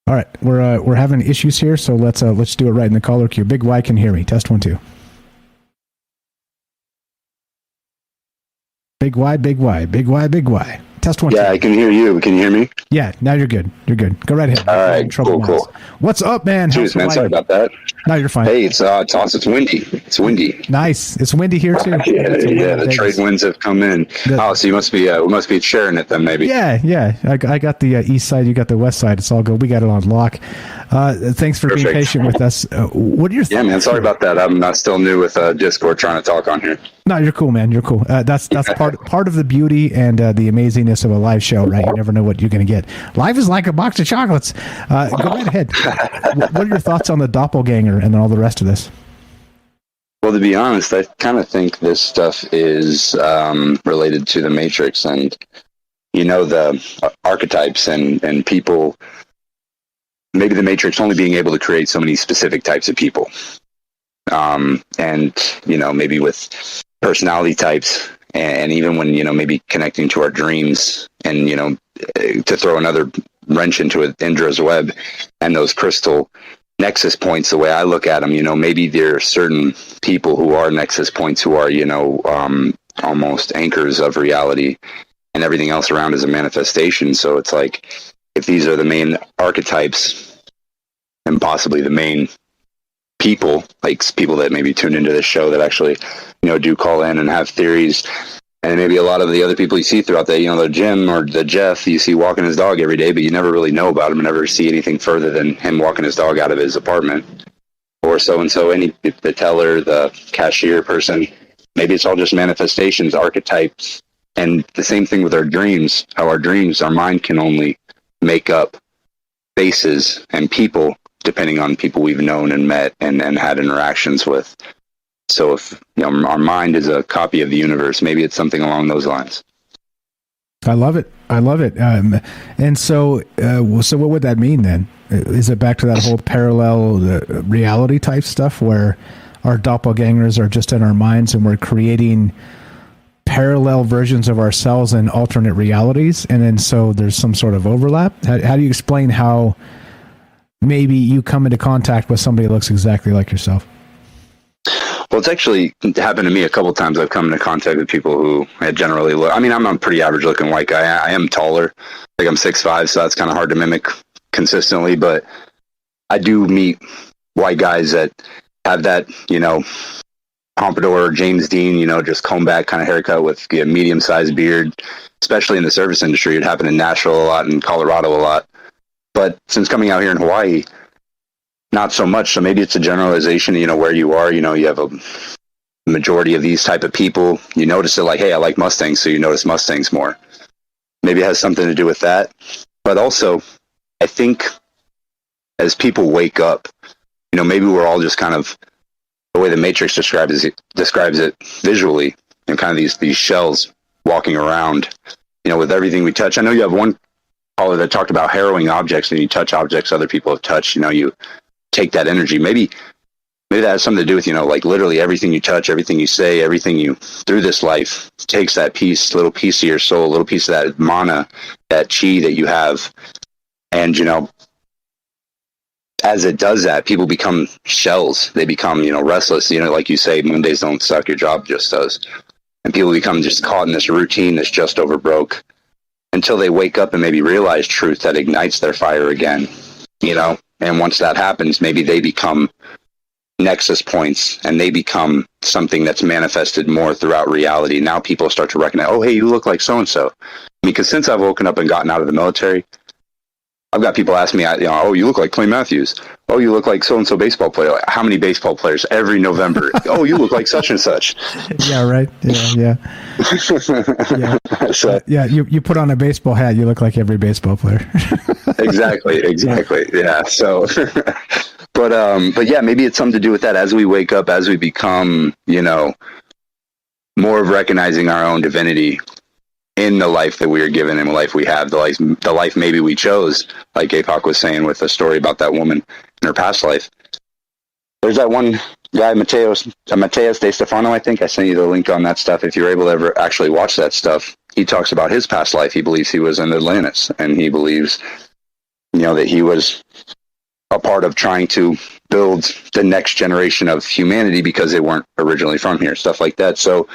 All right. We're having issues here, so let's do it right in the caller queue. Big Y can hear me. Test 1 2. Big Y. Test 1 2. Yeah, I can hear you. Can you hear me? Yeah, now you're good. Go right ahead. All right, cool. What's up, man? Jeez, man, sorry about that. No, you're fine. Hey, it's awesome. It's windy. Nice. It's windy here too. Yeah, the trade winds have come in. So you must be sharing it then, maybe. Yeah. I got the east side. You got the west side. It's all good. We got it on lock. Thanks for being patient with us. What are your thoughts? Yeah, man. Sorry about that. I'm not still new with Discord trying to talk on here. No, you're cool, man. You're cool. That's part of the beauty and the amazingness of a live show, right? You never know what you're going to get. Live is like a box of chocolates. Go right ahead. What are your thoughts on the Doppelganger and then all the rest of this? Well, to be honest, I kind of think this stuff is related to the Matrix and, the archetypes and people. Maybe the Matrix only being able to create so many specific types of people. And, maybe with personality types and even when, maybe connecting to our dreams and, to throw another wrench into Indra's web and those crystal nexus points, the way I look at them, maybe there are certain people who are nexus points who are, almost anchors of reality and everything else around is a manifestation. So it's like, if these are the main archetypes and possibly the main people, like people that maybe tune into this show that actually, do call in and have theories, and maybe a lot of the other people you see throughout the Jim or the Jeff you see walking his dog every day, but you never really know about him and never see anything further than him walking his dog out of his apartment, or so-and-so, the teller, the cashier person. Maybe it's all just manifestations, archetypes, and the same thing with our dreams, how our mind can only make up faces and people depending on people we've known and met and had interactions with. So if our mind is a copy of the universe, maybe it's something along those lines. I love it. And so what would that mean then? Is it back to that whole parallel reality type stuff where our doppelgangers are just in our minds and we're creating parallel versions of ourselves in alternate realities, and then so there's some sort of overlap? How do you explain how maybe you come into contact with somebody that looks exactly like yourself? Well, it's actually happened to me a couple times. I've come into contact with people who generally look. I mean, I'm a pretty average looking white guy. I am taller. Like I'm 6'5", so that's kind of hard to mimic consistently. But I do meet white guys that have that, pompadour, James Dean, just comb back kind of haircut with a medium-sized beard, especially in the service industry. It happened in Nashville a lot and Colorado a lot. But since coming out here in Hawaii, not so much. So maybe it's a generalization, where you are, you have a majority of these type of people. You notice it like, hey, I like Mustangs, so you notice Mustangs more. Maybe it has something to do with that. But also, I think as people wake up, maybe we're all just kind of, the way the Matrix describes it visually, kind of these shells walking around, with everything we touch. I know you have one caller that talked about harrowing objects, and you touch objects other people have touched, you take that energy. Maybe that has something to do with, like literally everything you touch, everything you say, everything you through this life takes that little piece of your soul, a little piece of that mana, that chi that you have. And, as it does that, people become shells. They become, restless. Like you say, Mondays don't suck, your job just does. And people become just caught in this routine that's just over broke until they wake up and maybe realize truth that ignites their fire again, And once that happens, maybe they become nexus points and they become something that's manifested more throughout reality. Now people start to recognize, oh, hey, you look like so-and-so. Because since I've woken up and gotten out of the military, I've got people ask me, oh, you look like Clay Matthews. Oh, you look like so-and-so baseball player. Like, how many baseball players every November? Oh, you look like such and such. Yeah, right. Yeah. So, you put on a baseball hat, you look like every baseball player. Exactly. Yeah. So, but yeah, maybe it's something to do with that. As we wake up, as we become, more of recognizing our own divinity in the life that we are given and the life we have, the life maybe we chose, like APOC was saying with the story about that woman in her past life. There's that one guy, Mateus De Stefano, I think. I sent you the link on that stuff. If you're able to ever actually watch that stuff, he talks about his past life. He believes he was in Atlantis, and he believes, that he was a part of trying to build the next generation of humanity because they weren't originally from here, stuff like that. So,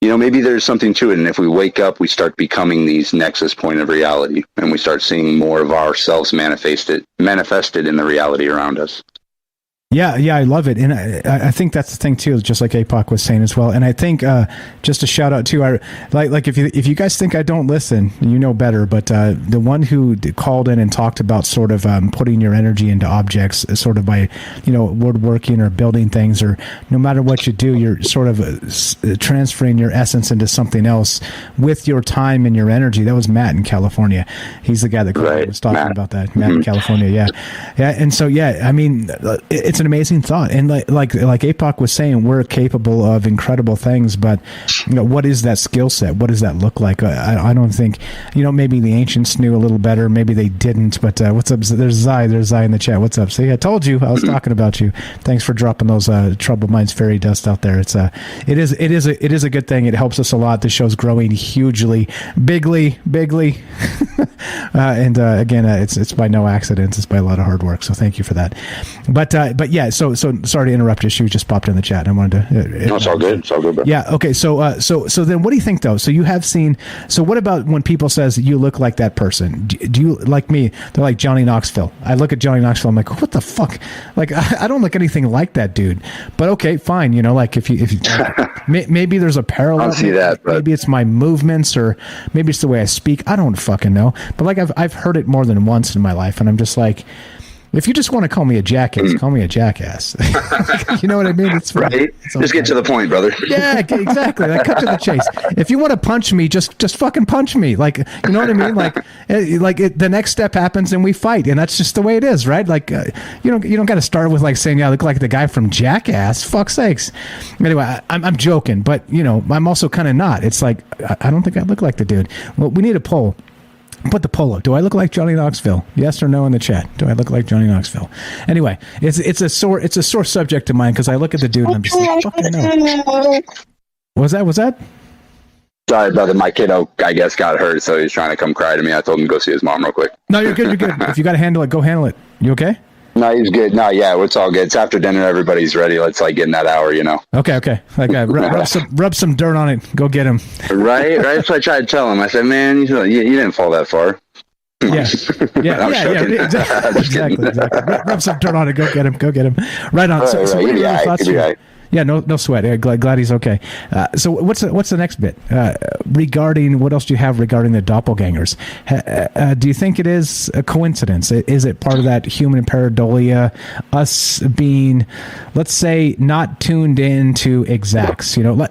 maybe there's something to it. And if we wake up, we start becoming these nexus point of reality, and we start seeing more of ourselves manifested in the reality around us. Yeah, I love it, and I think that's the thing too. Just like APOC was saying as well, and I think just a shout out too. Like if you guys think I don't listen, you know better. But the one who called in and talked about sort of putting your energy into objects, sort of by woodworking or building things, or no matter what you do, you're sort of transferring your essence into something else with your time and your energy. That was Matt in California. He's the guy that was talking about that. Matt in California, yeah, and so I mean, it's an amazing thought, and like APOC was saying, we're capable of incredible things, but what is that skill set? What does that look like? I don't think, maybe the ancients knew a little better, maybe they didn't, but what's up? There's Zai in the chat. What's up? See, I told you, I was talking about you. Thanks for dropping those Troubled Minds fairy dust out there. It is a good thing. It helps us a lot. The show's growing hugely, bigly. And again, it's by no accident. It's by a lot of hard work. So thank you for that. But yeah. So sorry to interrupt you. She just popped in the chat. I wanted to. No, it's all good. It's all good, bro. Yeah. Okay. So then, what do you think though? So you have seen. So what about when people says you look like that person? Do you like me? They're like Johnny Knoxville. I look at Johnny Knoxville. I'm like, what the fuck? Like I don't look anything like that dude. But okay, fine. Like if you maybe there's a parallel. I'll see that. But maybe it's my movements, or maybe it's the way I speak. I don't fucking know. But like I've heard it more than once in my life, and I'm just like, if you just want to call me a jackass, call me a jackass. You know what I mean? It's right. It's just get to the point, brother. Yeah, exactly. Like, cut to the chase. If you want to punch me, just fucking punch me. Like, you know what I mean? The next step happens and we fight, and that's just the way it is, right? Like, you don't got to start with like saying, "Yeah, I look like the guy from Jackass." Fuck's sakes. Anyway, I'm joking, but I'm also kind of not. It's like I don't think I look like the dude. Well, we need a poll. Put the poll up. Do I look like Johnny Knoxville? Yes or no in the chat. Do I look like Johnny Knoxville? Anyway, it's a sore subject of mine because I look at the dude and I'm just like, fucking no. Was that? Sorry, brother. My kiddo, I guess, got hurt, so he's trying to come cry to me. I told him to go see his mom real quick. No, you're good. If you got to handle it, go handle it. You okay? No, No, he's good. No, yeah, it's all good. It's after dinner. Everybody's ready. Let's like get in that hour, you know. Okay. Rub some dirt on it. Go get him. Right. That's what I tried to tell him. I said, man, you didn't fall that far. Yeah. Exactly. Rub some dirt on it. Go get him. Right on. So what are your thoughts here? Yeah, no sweat. Glad he's okay. So what's the next bit regarding? What else do you have regarding the doppelgangers? Do you think it is a coincidence? Is it part of that human pareidolia? Us being, let's say, not tuned into exacts. You know,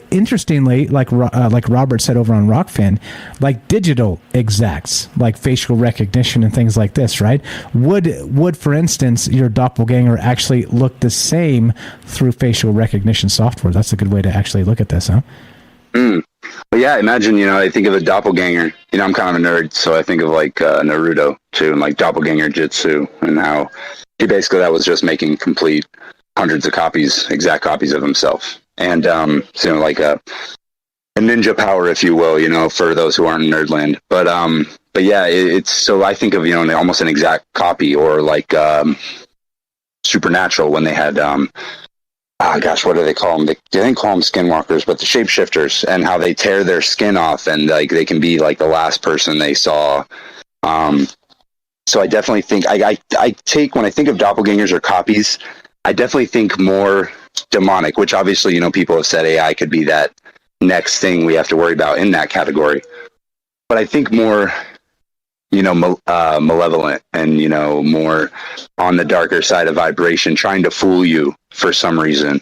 interestingly, like Robert said over on Rockfin, like digital exacts, like facial recognition and things like this. Right? Would for instance your doppelganger actually look the same through facial recognition software? That's a good way to actually look at this, huh? Well, yeah, imagine, I think of a doppelganger. I'm kind of a nerd, so I think of like Naruto too, and like doppelganger jutsu, and how that was just making complete hundreds of exact copies of himself. And like a ninja power, if you will, for those who aren't in Nerdland. But yeah, it's so I think of almost an exact copy, or like Supernatural when they had what do they call them? They didn't call them skinwalkers, but the shapeshifters, and how they tear their skin off, and like they can be like the last person they saw. So I definitely think I take, when I think of doppelgangers or copies, I definitely think more demonic, which obviously people have said AI could be that next thing we have to worry about in that category. But I think more malevolent, and more on the darker side of vibration, trying to fool you for some reason.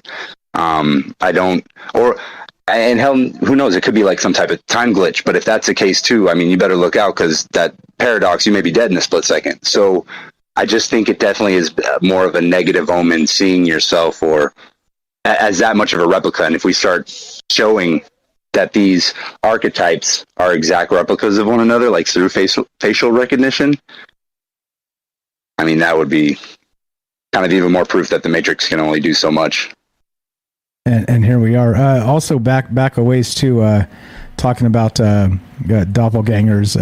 And hell, who knows, it could be like some type of time glitch. But if that's the case too, I mean, you better look out, because that paradox, you may be dead in a split second. So I just think it definitely is more of a negative omen, seeing yourself or as that much of a replica. And if we start showing that these archetypes are exact replicas of one another, like through facial recognition, I mean, that would be kind of even more proof that the Matrix can only do so much. And here we are. Also back a ways to talking about doppelgangers.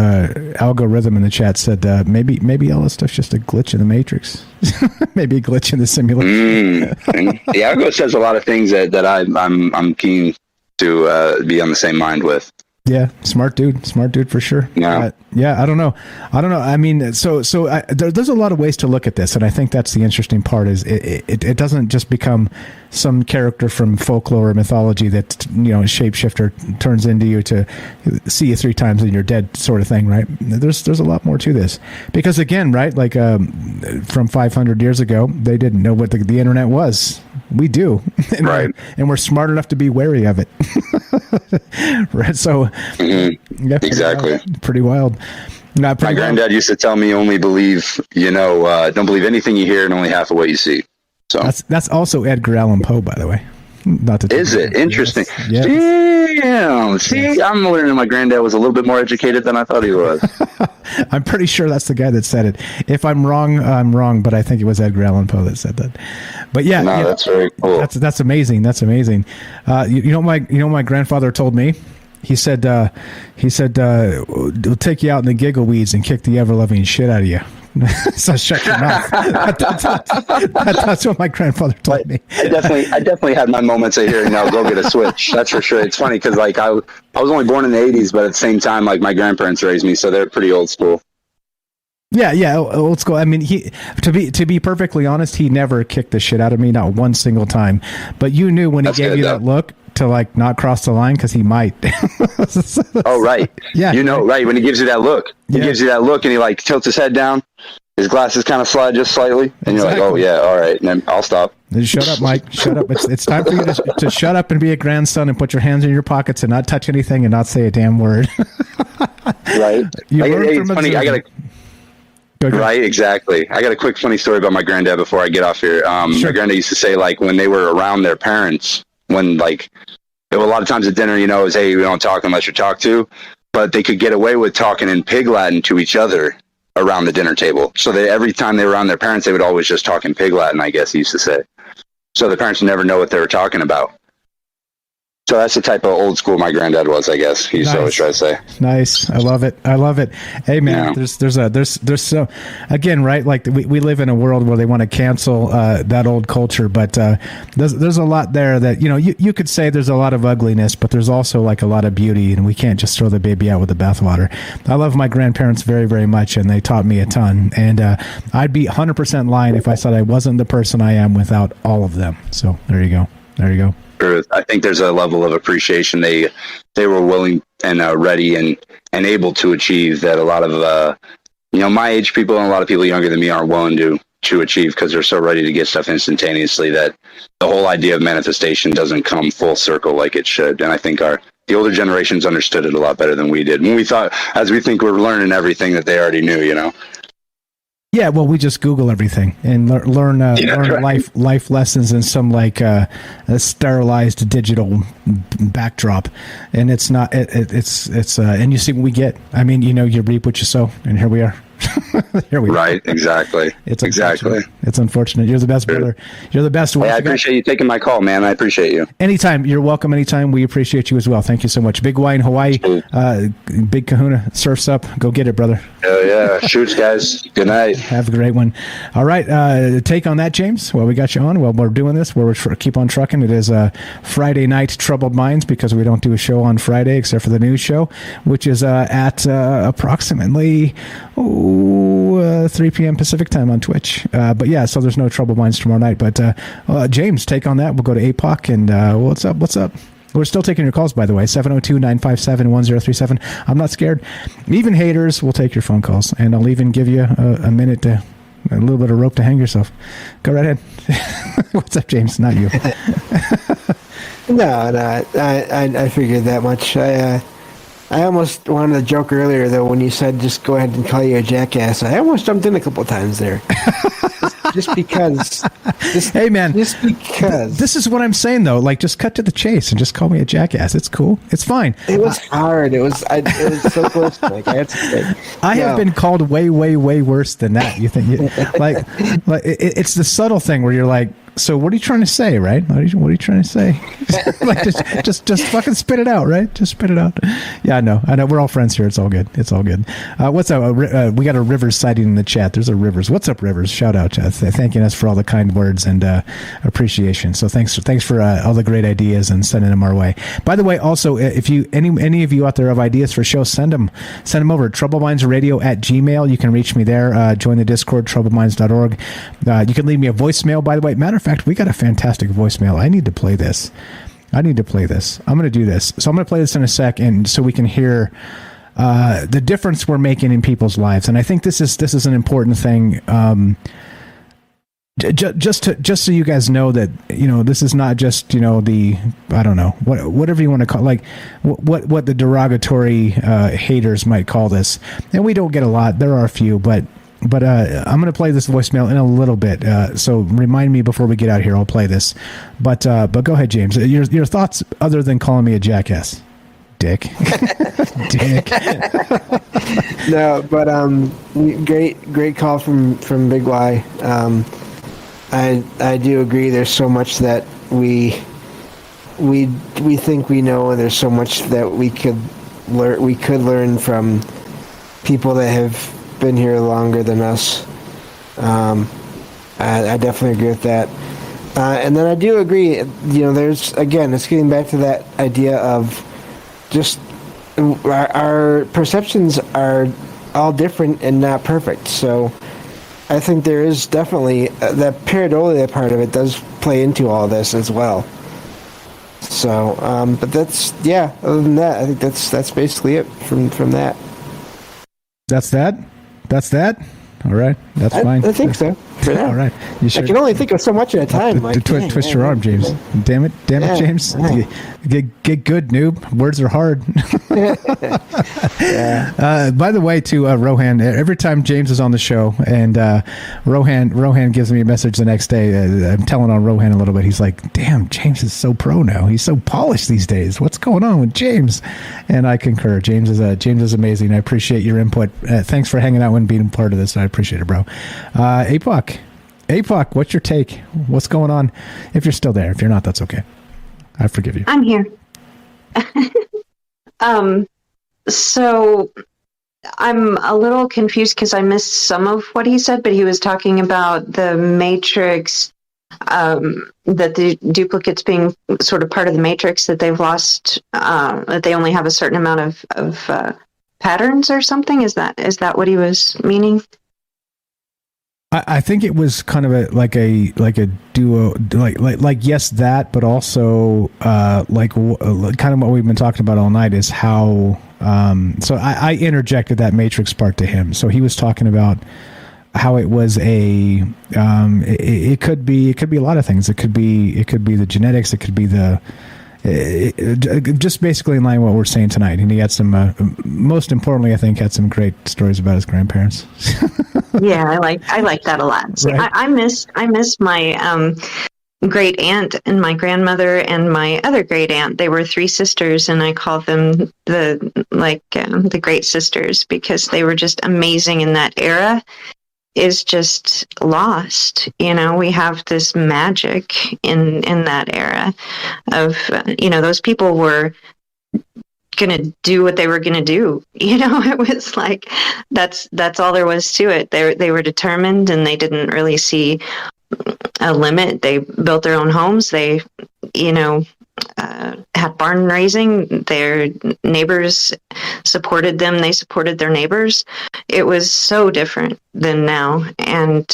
Algorithm in the chat said maybe all this stuff's just a glitch in the Matrix. Maybe a glitch in the simulation. The algo says a lot of things that I'm keen to be on the same mind with. Yeah, smart dude for sure. Yeah, I don't know. I mean, there's a lot of ways to look at this, and I think that's the interesting part. Is it doesn't just become some character from folklore or mythology that shapeshifter turns into you to see you 3 times and you're dead, sort of thing, right? There's a lot more to this, because again, right, like from 500 years ago, they didn't know what the internet was. We do, right? And we're smart enough to be wary of it, right? So, yeah, exactly, pretty wild. My granddad used to tell me, only believe, don't believe anything you hear and only half of what you see. So that's also Edgar Allan Poe, by the way. Is it interesting? Yes. Damn. See, I'm learning my granddad was a little bit more educated than I thought he was. I'm pretty sure that's the guy that said it. If I'm wrong, I'm wrong, but I think it was Edgar Allan Poe that said that. But yeah, that's very cool. That's amazing. That's amazing. My grandfather told me. He said, "We'll take you out in the giggle weeds and kick the ever-loving shit out of you." So shut your mouth. That's what my grandfather told me. I definitely had my moments of hearing, "No, go get a Switch." That's for sure. It's funny because like I was only born in the '80s, but at the same time, like my grandparents raised me, so they're pretty old school. Yeah, old school. I mean, to be perfectly honest, he never kicked the shit out of me, not one single time. But you knew when he gave you that look to like not cross the line, because he might. Oh, right. Yeah. Right. When he gives you that look, gives you that look, and he like tilts his head down. His glasses kind of slide just slightly, and you're like, "Oh yeah, all right." And then I'll stop. Shut up, Mike. Shut up. It's time for you to shut up and be a grandson and put your hands in your pockets and not touch anything and not say a damn word. Right. It's funny. Right, exactly. I got a quick funny story about my granddad before I get off here. Sure. My granddad used to say, like, when they were around their parents, when, like, a lot of times at dinner, is, hey, we don't talk unless you're talked to, but they could get away with talking in pig Latin to each other around the dinner table. So every time they were around their parents, they would always just talk in pig Latin, I guess he used to say. So the parents would never know what they were talking about. So that's the type of old school my granddad was, I guess. He used to always try to say. Nice. I love it. Hey man, there's so, again, right? Like we live in a world where they want to cancel that old culture, but there's a lot there that, you could say there's a lot of ugliness, but there's also like a lot of beauty, and we can't just throw the baby out with the bathwater. I love my grandparents very, very much, and they taught me a ton. And I'd be 100% lying if I said I wasn't the person I am without all of them. So there you go. I think there's a level of appreciation they were willing and ready and able to achieve that a lot of my age people and a lot of people younger than me aren't willing to achieve, because they're so ready to get stuff instantaneously that the whole idea of manifestation doesn't come full circle like it should. And I think the older generations understood it a lot better than we did. When we think we're learning everything that they already knew, Yeah, well, we just Google everything and learn life lessons in some a sterilized digital backdrop, and it's not. It's and you see what we get. I mean, you reap what you sow, and here we are. Right, exactly. It's unfortunate. You're the best, brother. You're the best. Hey, I appreciate you taking my call, man. I appreciate you. Anytime. You're welcome. Anytime. We appreciate you as well. Thank you so much. Big Y in Hawaii. Big Kahuna. Surfs up. Go get it, brother. Hell yeah. Shoots, guys. Good night. Have a great one. All right. Take on that, James. Well, we got you on. Well, we're doing this. We're keep on trucking. It is Friday night Troubled Minds, because we don't do a show on Friday except for the news show, which is at approximately 3 p.m. Pacific time on Twitch. But yeah, so there's no Troubled Minds tomorrow night. But James, take on that. We'll go to APOC and what's up? We're still taking your calls, by the way. 702-957-1037. I'm not scared. Even haters will take your phone calls, and I'll even give you a minute a little bit of rope to hang yourself. Go right ahead. What's up, James? Not you. No, I figured that much. I almost wanted to joke earlier, though, when you said just go ahead and call you a jackass. I almost jumped in a couple of times there. just because. Hey, man. Just because. This is what I'm saying, though. Just cut to the chase and just call me a jackass. It's cool. It's fine. It was hard. It was so close. I had to say. I have been called way, way, way worse than that. You think? It's the subtle thing where you're like, so what are you trying to say, right? What are you trying to say? just fucking spit it out, right? Just spit it out. Yeah, I know. We're all friends here. It's all good. What's up? We got a Rivers sighting in the chat. There's a Rivers. What's up, Rivers? Shout out, thanking us for all the kind words and appreciation. So thanks for all the great ideas and sending them our way. By the way, also, if you any of you out there have ideas for shows, send them over. TroubledMindsRadio@gmail. You can reach me there. Join the Discord, troubledminds.org. You can leave me a voicemail. By the way, matter of fact, we got a fantastic voicemail. I need to play this. I'm going to do this. So I'm going to play this in a sec, and so we can hear the difference we're making in people's lives. And I think this is an important thing. Just so you guys know that this is not just the I don't know whatever you want to call what the derogatory haters might call this. And we don't get a lot. There are a few, but I'm going to play this voicemail in a little bit. So remind me before we get out here. I'll play this. But go ahead, James. Your thoughts other than calling me a jackass, dick. Dick. No, but great call from Big Y. I do agree. There's so much that we think we know, and there's so much that we could learn from people that have been here longer than us. I definitely agree with that. And then I do agree, there's, again, it's getting back to that idea of just our perceptions are all different and not perfect. So I think there is definitely that pareidolia part of it does play into all this as well. So, but that's, other than that, I think that's basically it from that. That's that? All right. That's fine. I think so. All right. You sure? I can only think of so much at a time. Twist your arm, James. Damn it, James. Get good, noob. Words are hard. By the way, to Rohan, every time James is on the show, and Rohan gives me a message the next day. I'm telling on Rohan a little bit. He's like, "Damn, James is so pro now. He's so polished these days. What's going on with James?" And I concur. James is amazing. I appreciate your input. Thanks for hanging out and being part of this. I appreciate it, bro. APOC, what's your take? What's going on? If you're still there. If you're not, that's okay. I forgive you. I'm here. So I'm a little confused because I missed some of what he said, but he was talking about the Matrix, that the duplicates being sort of part of the Matrix, that they've lost, that they only have a certain amount of patterns or something. Is that what he was meaning? I think it was kind of like a duo, like yes, that, but also kind of what we've been talking about all night is how. So I interjected that Matrix part to him. So he was talking about how it was it could be a lot of things. It could be the genetics. It could be just basically in line with what we're saying tonight. And he had some, most importantly, I think, had some great stories about his grandparents. Yeah, I like that a lot. See, right. I miss my great aunt and my grandmother and my other great aunt. They were three sisters, and I call them the great sisters because they were just amazing in that era. Is just lost. We have this magic in that era of, those people were going to do what they were going to do. It was like, that's all there was to it. They were determined, and they didn't really see a limit. They built their own homes. They, had barn raising. Their neighbors supported them. They supported their neighbors. It was so different than now. And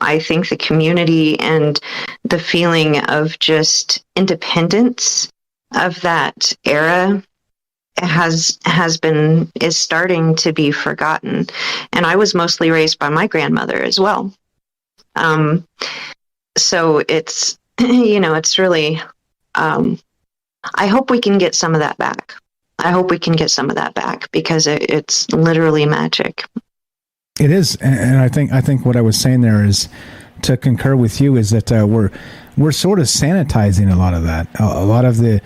I think the community and the feeling of just independence of that era is starting to be forgotten. And I was mostly raised by my grandmother as well. So it's, it's really, I hope we can get some of that back. Because it's literally magic. It is. And I think what I was saying there is to concur with you is that we're sort of sanitizing a lot of that. A lot of the,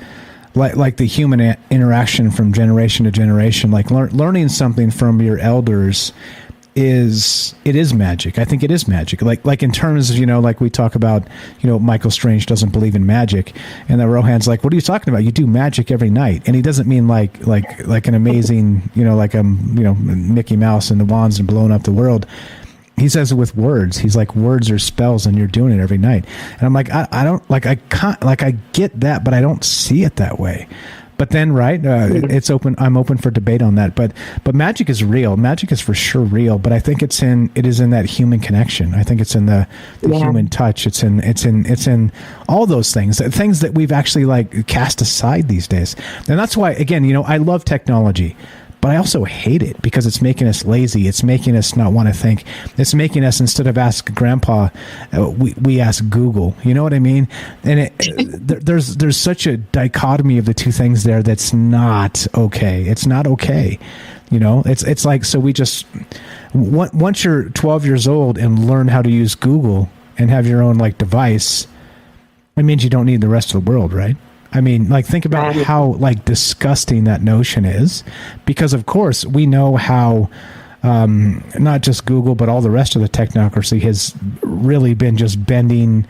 like the human interaction from generation to generation, like learning something from your elders is magic. I think it is magic. Like in terms of, like we talk about, Michael Strange doesn't believe in magic, and then Rohan's like, what are you talking about? You do magic every night. And he doesn't mean like an amazing, Mickey Mouse and the wands and blowing up the world. He says it with words. He's like, words are spells, and you're doing it every night. And I'm like, I get that, but I don't see it that way. But then, right, it's open. I'm open for debate on that. But magic is real. Magic is for sure real. But I think it is in that human connection. I think it's in the human touch. It's in all those things that we've actually cast aside these days. And that's why, again, I love technology, but I also hate it because it's making us lazy. It's making us not want to think. It's making us, instead of ask Grandpa, we ask Google. You know what I mean? And there's such a dichotomy of the two things there that's not okay. It's not okay. It's like, so we just, once you're 12 years old and learn how to use Google and have your own device, it means you don't need the rest of the world, right? I mean, think about how disgusting that notion is, because of course we know how not just Google but all the rest of the technocracy has really been just bending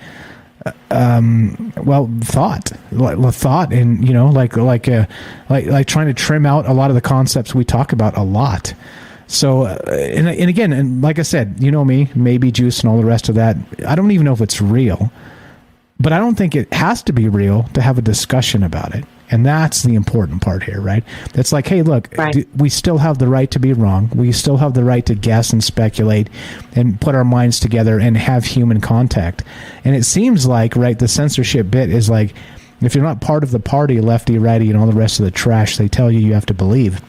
thought, and like trying to trim out a lot of the concepts we talk about a lot. So and again, and like I said, me, maybe juice and all the rest of that, I don't even know if it's real. But I don't think it has to be real to have a discussion about it. And that's the important part here, right? It's like, hey, look, we still have the right to be wrong. We still have the right to guess and speculate and put our minds together and have human contact. And it seems like, right, the censorship bit is like, if you're not part of the party, lefty, righty, and all the rest of the trash they tell you have to believe,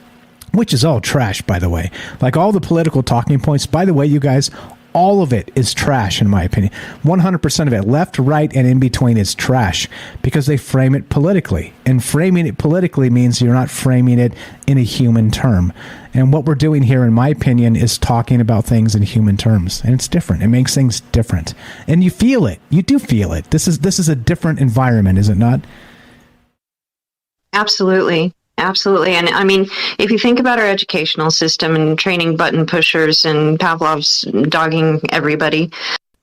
which is all trash, by the way. Like all the political talking points, by the way, you guys, all of it is trash, in my opinion. 100% of it, left, right, and in between, is trash because they frame it politically. And framing it politically means you're not framing it in a human term. And what we're doing here, in my opinion, is talking about things in human terms. And it's different. It makes things different. And you feel it. You do feel it. This is a different environment, is it not? Absolutely. Absolutely. And I mean, if you think about our educational system and training button pushers and Pavlov's dogging everybody,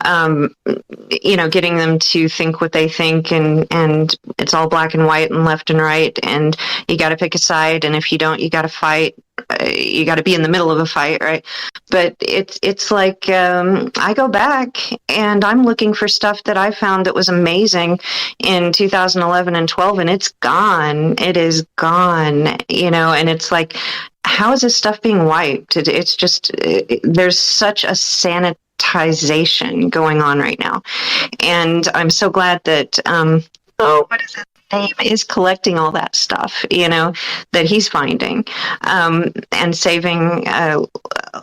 getting them to think what they think, and it's all black and white and left and right, and you got to pick a side, and if you don't, you got to fight. You got to be in the middle of a fight, right? But it's like I go back and I'm looking for stuff that I found that was amazing in 2011 and 12, and it's gone. It is gone, and it's like, how is this stuff being wiped? It's just there's such a sanitization going on right now, and I'm so glad that what is it? Dave is collecting all that stuff, that he's finding, and saving a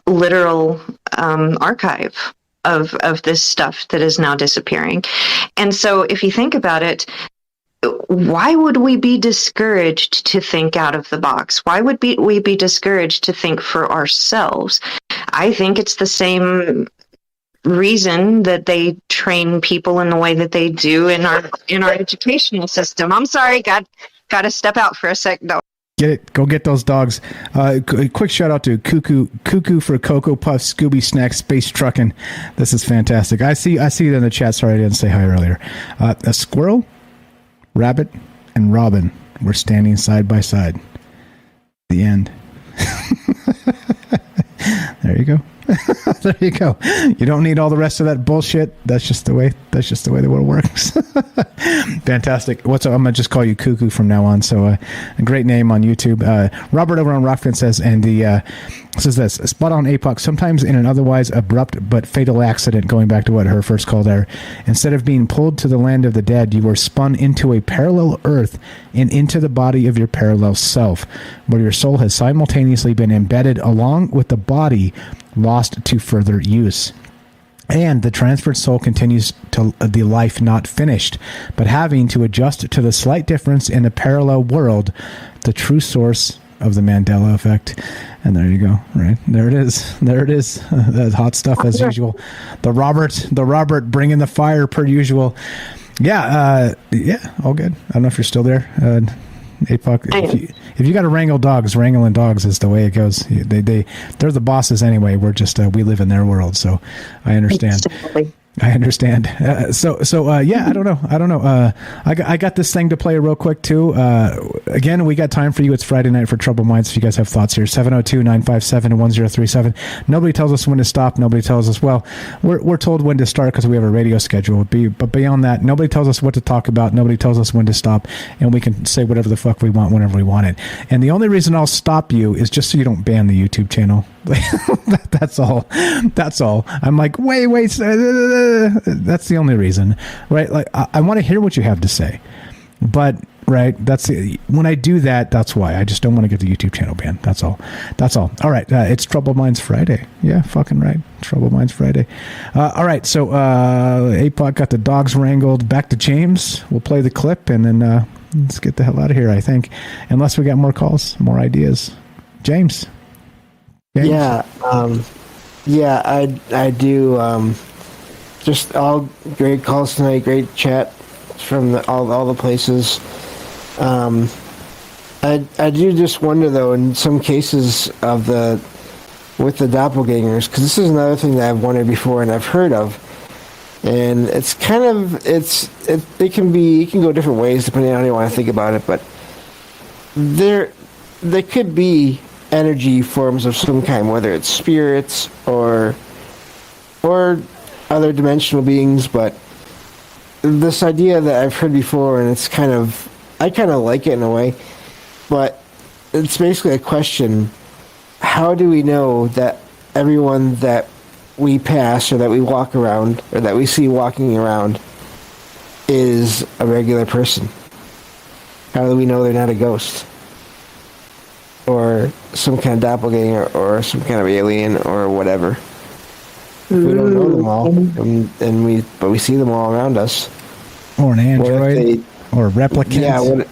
literal archive of this stuff that is now disappearing. And so if you think about it, why would we be discouraged to think out of the box? Why would we be discouraged to think for ourselves? I think it's the same reason that they train people in the way that they do in our educational system. I'm sorry, got to step out for a sec though. Get it. Go get those dogs. Quick shout out to Cuckoo for Cocoa Puffs, Scooby Snack, Space Trucking. This is fantastic. I see it in the chat. Sorry I didn't say hi earlier. A squirrel, rabbit, and robin were standing side by side. The end. There you go. There you go. You don't need all the rest of that bullshit. That's just the way the world works. Fantastic. What's up? I'm gonna just call you Cuckoo from now on. So a great name on YouTube. Robert over on Rockfin says, and says this, spot on APOC, sometimes in an otherwise abrupt but fatal accident, going back to what her first call there, instead of being pulled to the land of the dead, you were spun into a parallel earth and into the body of your parallel self, where your soul has simultaneously been embedded along with the body lost to further use. And the transferred soul continues to the life not finished, but having to adjust to the slight difference in the parallel world, the true source of the Mandela effect. And there you go. Right there it is. That hot stuff as usual. The Robert bringing the fire per usual. Yeah, all good. I don't know if you're still there. APOC, if you got to wrangle dogs, wrangling dogs is the way it goes. They're the bosses anyway. We're just we live in their world, so I understand. I understand. Yeah, I don't know. I got this thing to play real quick too. Again, we got time for you. It's Friday night for Troubled Minds. If you guys have thoughts here, 702-957-1037. Nobody tells us when to stop. Nobody tells us. Well, we're told when to start because we have a radio schedule. But beyond that, nobody tells us what to talk about. Nobody tells us when to stop, and we can say whatever the fuck we want whenever we want it. And the only reason I'll stop you is just so you don't ban the YouTube channel. That's all. I'm like, wait. That's the only reason, right? Like, I want to hear what you have to say, but right, when I do that, that's why. I just don't want to get the YouTube channel banned. That's all. All right, it's Troubled Minds Friday. Yeah, fucking right. Troubled Minds Friday. All right, so APOC got the dogs wrangled. Back to James. We'll play the clip and then let's get the hell out of here. I think, unless we got more calls, more ideas. James. Yeah, I do. Just all great calls tonight, great chat from all the places. I do just wonder though, in some cases with the doppelgangers, because this is another thing that I've wondered before and I've heard of, and it's kind of it can go different ways depending on how you want to think about it, but there could be energy forms of some kind, whether it's spirits or other dimensional beings, but this idea that I've heard before, and I kind of like it in a way, but it's basically a question: how do we know that everyone that we pass or that we walk around or that we see walking around is a regular person? How do we know they're not a ghost or some kind of doppelganger or some kind of alien or whatever? We don't know them all, but we see them all around us. Or an android, or replicant, yeah. What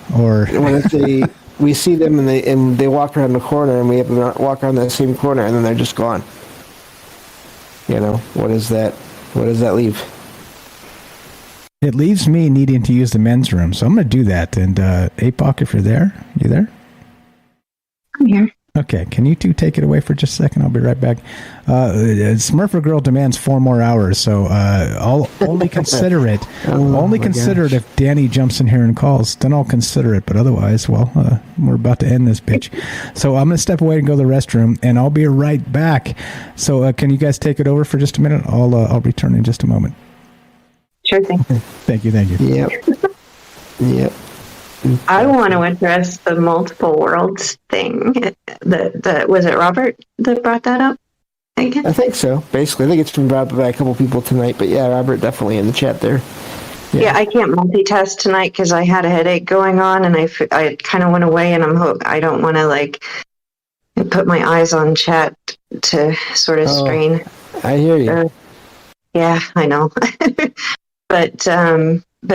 if we see them and they walk around the corner, and we have to walk around that same corner, and then they're just gone? What is that? What does that leave? It leaves me needing to use the men's room, so I'm going to do that. And APOC, if you're there, you there? I'm here. Okay, can you two take it away for just a second? I'll be right back. Smurfer Girl demands 4 more hours, so I'll only consider it. Only consider it if Danny jumps in here and calls. Then I'll consider it, but otherwise, well, we're about to end this bitch. So I'm going to step away and go to the restroom, and I'll be right back. So can you guys take it over for just a minute? I'll return in just a moment. Sure thing. Thank you. Yep. I want to address the multiple worlds thing. Was it Robert that brought that up? I think so. Basically, I think it's been brought up by a couple people tonight. But yeah, Robert definitely in the chat there. Yeah, I can't multitask tonight because I had a headache going on, and I kind of went away, and I don't want to put my eyes on chat to sort of strain. I hear you. Yeah, I know. But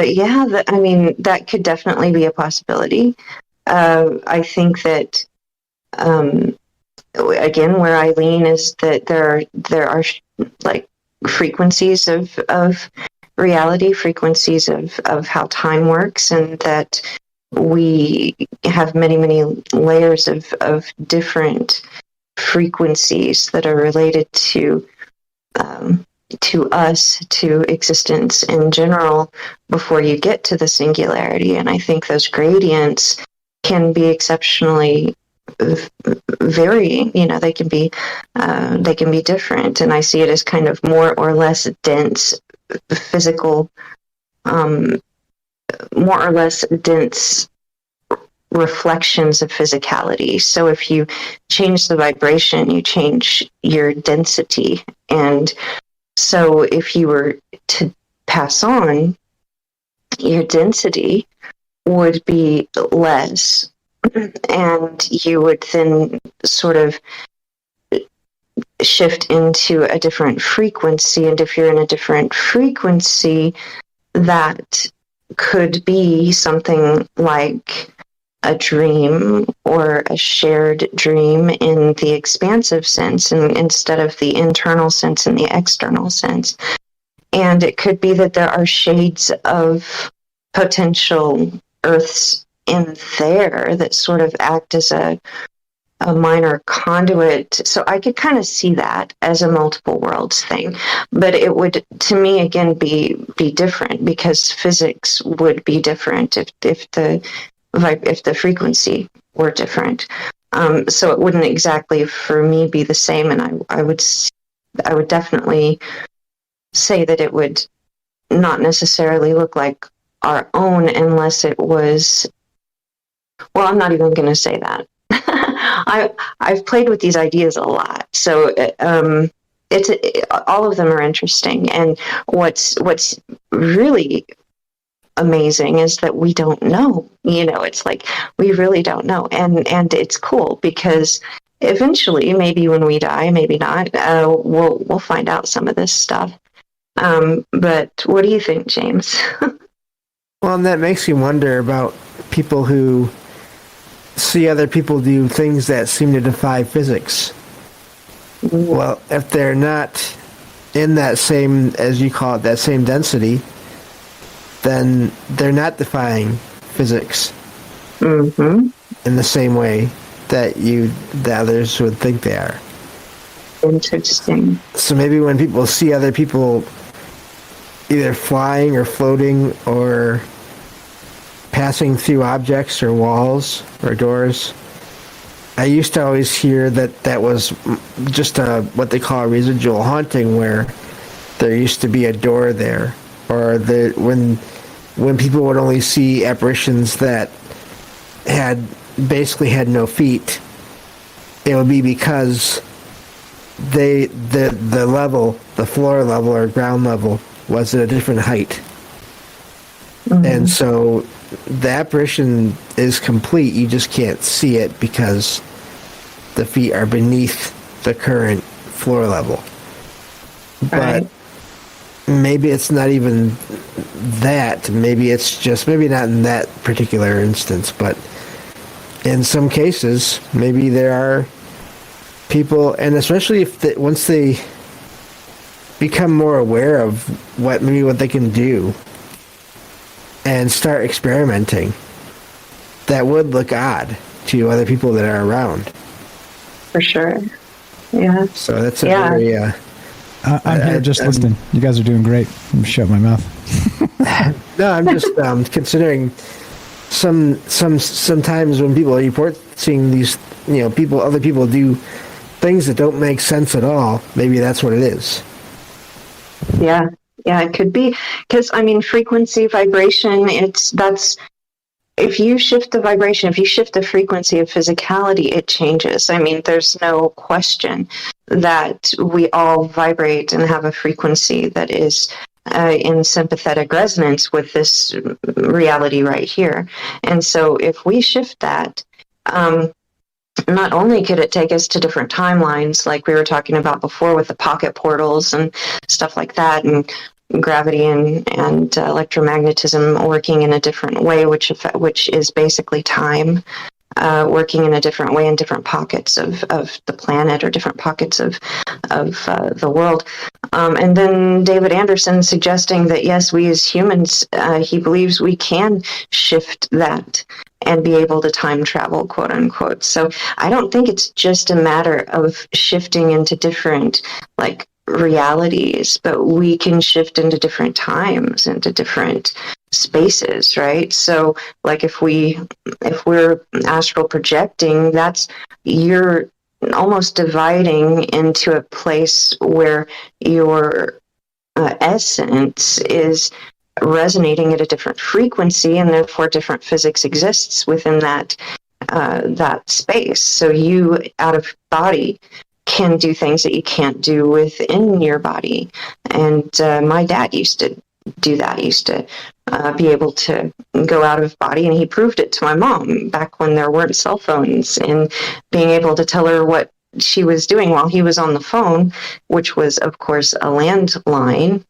yeah, that could definitely be a possibility. I think that, again, where I lean is that there are like frequencies of reality, frequencies of how time works, and that we have many, many layers of different frequencies that are related to us, to existence in general, before you get to the singularity. And I think those gradients can be exceptionally varying. They can be different. And I see it as kind of more or less dense physical, more or less dense reflections of physicality. So if you change the vibration, you change your density. And so if you were to pass on, your density would be less, and you would then sort of shift into a different frequency. And if you're in a different frequency, that could be something like a dream or a shared dream in the expansive sense, and instead of the internal sense and the external sense. And it could be that there are shades of potential Earths in there that sort of act as a minor conduit. So I could kind of see that as a multiple worlds thing, but it would, to me, again, be different, because physics would be different if the frequency were different. So it wouldn't exactly, for me, be the same. And I would definitely say that it would not necessarily look like our own unless it was, well, I'm not even going to say that. I've played with these ideas a lot. So all of them are interesting. And what's really amazing is that we don't know. It's like we really don't know, and it's cool, because eventually, maybe when we die, maybe not, we'll find out some of this stuff. But what do you think, James? Well, and that makes you wonder about people who see other people do things that seem to defy physics. Well, if they're not in that same, as you call it, that same density, then they're not defying physics in the same way that the others would think they are. Interesting. So maybe when people see other people either flying or floating or passing through objects or walls or doors, I used to always hear that was just what they call a residual haunting, where there used to be a door there, or when people would only see apparitions that basically had no feet, it would be because the level, the floor level or ground level, was at a different height. And so the apparition is complete, you just can't see it because the feet are beneath the current floor level. Right. But maybe it's not even that. Maybe it's just, maybe not in that particular instance, but in some cases, maybe there are people, and especially if once they become more aware of what they can do and start experimenting, that would look odd to other people that are around. For sure. Yeah. So that's a very. I'm here just listening. You guys are doing great. I'm shut my mouth. No, I'm just considering sometimes when people report seeing these, other people do things that don't make sense at all. Maybe that's what it is. Yeah, it could be, because frequency, vibration. If you shift the vibration, if you shift the frequency of physicality, it changes. There's no question that we all vibrate and have a frequency that is in sympathetic resonance with this reality right here. And so if we shift that, not only could it take us to different timelines, like we were talking about before with the pocket portals and stuff like that, and gravity and electromagnetism working in a different way, which is basically time working in a different way in different pockets of the planet or different pockets of the world. And then David Anderson suggesting that, yes, we as humans, he believes we can shift that and be able to time travel, quote unquote. So I don't think it's just a matter of shifting into different, realities, but we can shift into different times, into different spaces, right? So if we're astral projecting, you're almost dividing into a place where your essence is resonating at a different frequency, and therefore different physics exists within that space. So you, out of body, can do things that you can't do within your body. And my dad used to do that. He used to be able to go out of body, and he proved it to my mom back when there weren't cell phones, and being able to tell her what she was doing while he was on the phone, which was, of course, a landline.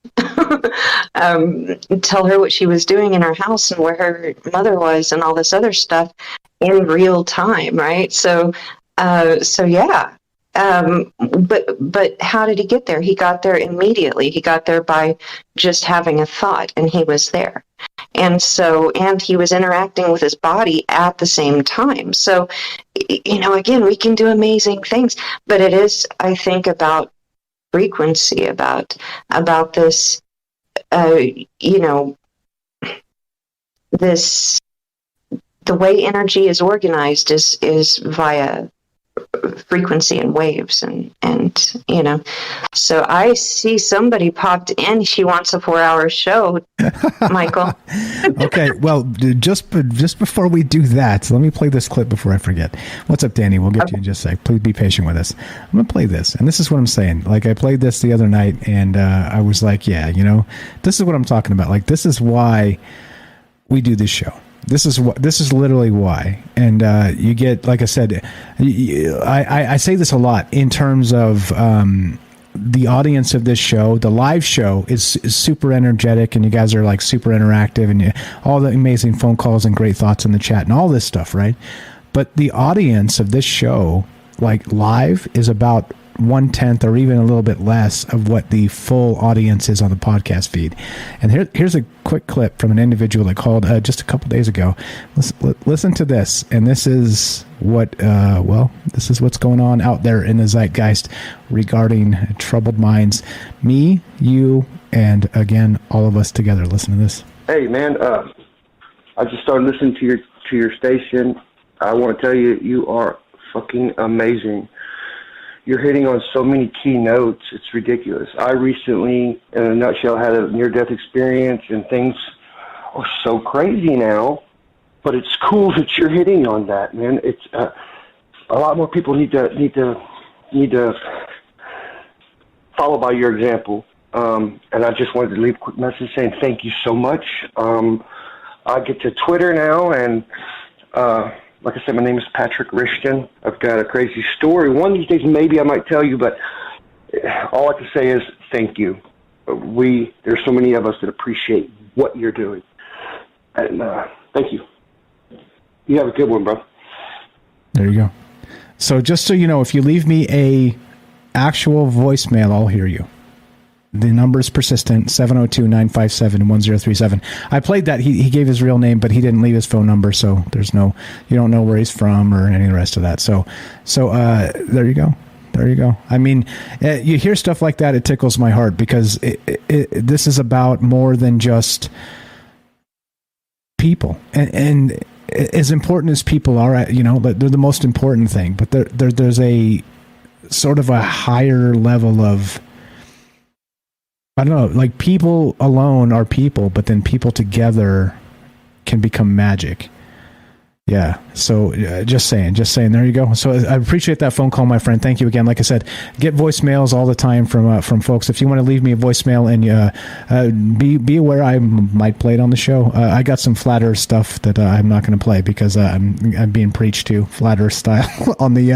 Tell her what she was doing in her house and where her mother was and all this other stuff in real time, right? So yeah. But how did he get there? He got there immediately. He got there by just having a thought, and he was there. And he was interacting with his body at the same time. So, again, we can do amazing things, but it is, I think, about frequency, about this, this, the way energy is organized is via frequency and waves, and so I see somebody popped in. She wants a 4-hour show. Michael. Okay, well, just before we do that, let me play this clip before I forget. What's up, Danny? We'll get to you in just a sec. Please be patient with us. I'm gonna play this, and this is what I'm saying. I played this the other night, and I was like, yeah, this is what I'm talking about. This is why we do this show. This is literally why. And you get, like I said, I say this a lot in terms of the audience of this show. The live show is super energetic, and you guys are super interactive, and all the amazing phone calls and great thoughts in the chat and all this stuff, right? But the audience of this show, live, is about 1/10 or even a little bit less of what the full audience is on the podcast feed. And here's a quick clip from an individual that called just a couple days ago. Listen to this, and this is this is what's going on out there in the zeitgeist regarding troubled minds. Me, you, and again, all of us together. Listen to this. Hey, man, I just started listening to your station. I want to tell you, you are fucking amazing. You're hitting on so many key notes. It's ridiculous. I recently, in a nutshell, had a near-death experience, and things are so crazy now. But it's cool that you're hitting on that, man. It's a lot more people need to follow by your example. And I just wanted to leave a quick message saying thank you so much. I get to Twitter now, and like I said, my name is Patrick Rishton. I've got a crazy story. One of these days, maybe I might tell you, but all I can say is thank you. There's so many of us that appreciate what you're doing. And thank you. You have a good one, bro. There you go. So just so you know, if you leave me a actual voicemail, I'll hear you. The number is persistent, 702-957-1037. I played that. He gave his real name, but he didn't leave his phone number, so you don't know where he's from or any of the rest of that. So there you go. There you go. I mean, you hear stuff like that, it tickles my heart, because this is about more than just people. And as important as people are, they're the most important thing, but there's a sort of a higher level of, I don't know, like people alone are people, but then people together can become magic. Yeah. So just saying, there you go. So I appreciate that phone call, my friend. Thank you again. Like I said, get voicemails all the time from folks. If you want to leave me a voicemail, and be aware I might play it on the show. I got some flat earth stuff that I'm not going to play because I'm being preached to flat earth style on the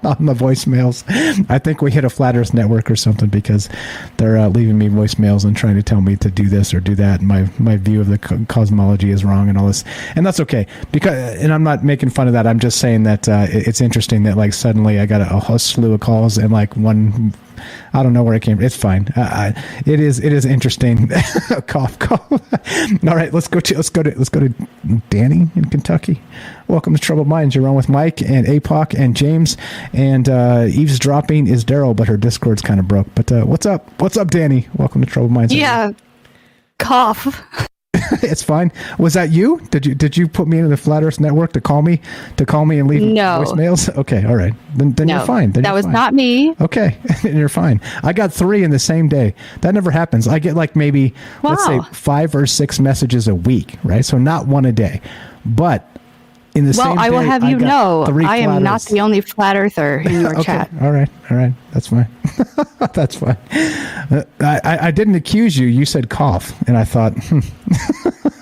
on the voicemails. I think we hit a flat earth network or something, because they're leaving me voicemails and trying to tell me to do this or do that. And my view of the cosmology is wrong and all this, and that's okay, because. And I'm not making fun of that. I'm just saying that it's interesting that like suddenly I got a slew of calls, and like one, I don't know where it came from. It's fine. It is interesting. Cough. All right, let's go to Danny in Kentucky. Welcome to Troubled Minds. You're on with Mike and APOC and James, and eavesdropping is Daryl, but her Discord's kind of broke. But what's up? What's up, Danny? Welcome to Troubled Minds. Yeah, cough. It's fine. Was that you? Did you put me into the Flat Earth Network to call me and leave voicemails? Okay, all right. Then you're fine. That was not me. Okay, and you're fine. I got 3 in the same day. That never happens. I get like maybe let's say 5 or 6 messages a week, right? So not one a day, but. In the same I will day, have you know, I am not Earths. the only flat earther in your okay. chat. All right. That's fine. That's fine. I didn't accuse you. You said cough, and I thought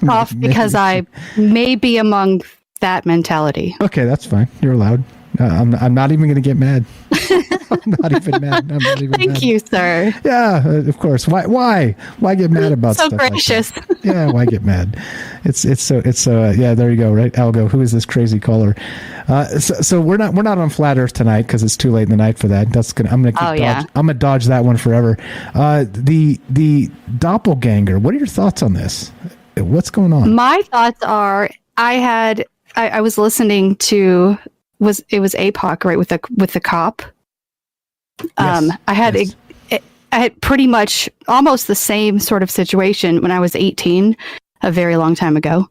cough because I may be among that mentality. Okay, that's fine. You're allowed. I'm not even going to get mad. I'm not even mad. Thank you, sir. Yeah, of course. Why get mad about so stuff? Gracious. Like that? Yeah, why get mad? It's yeah. There you go. Right, Algo. Who is this crazy caller? So we're not on Flat Earth tonight because it's too late in the night for that. I'm gonna dodge that one forever. The doppelganger. What are your thoughts on this? What's going on? My thoughts are I was listening to. It was APOC, right, with the cop. Yes, I had pretty much almost the same sort of situation when I was 18, a very long time ago,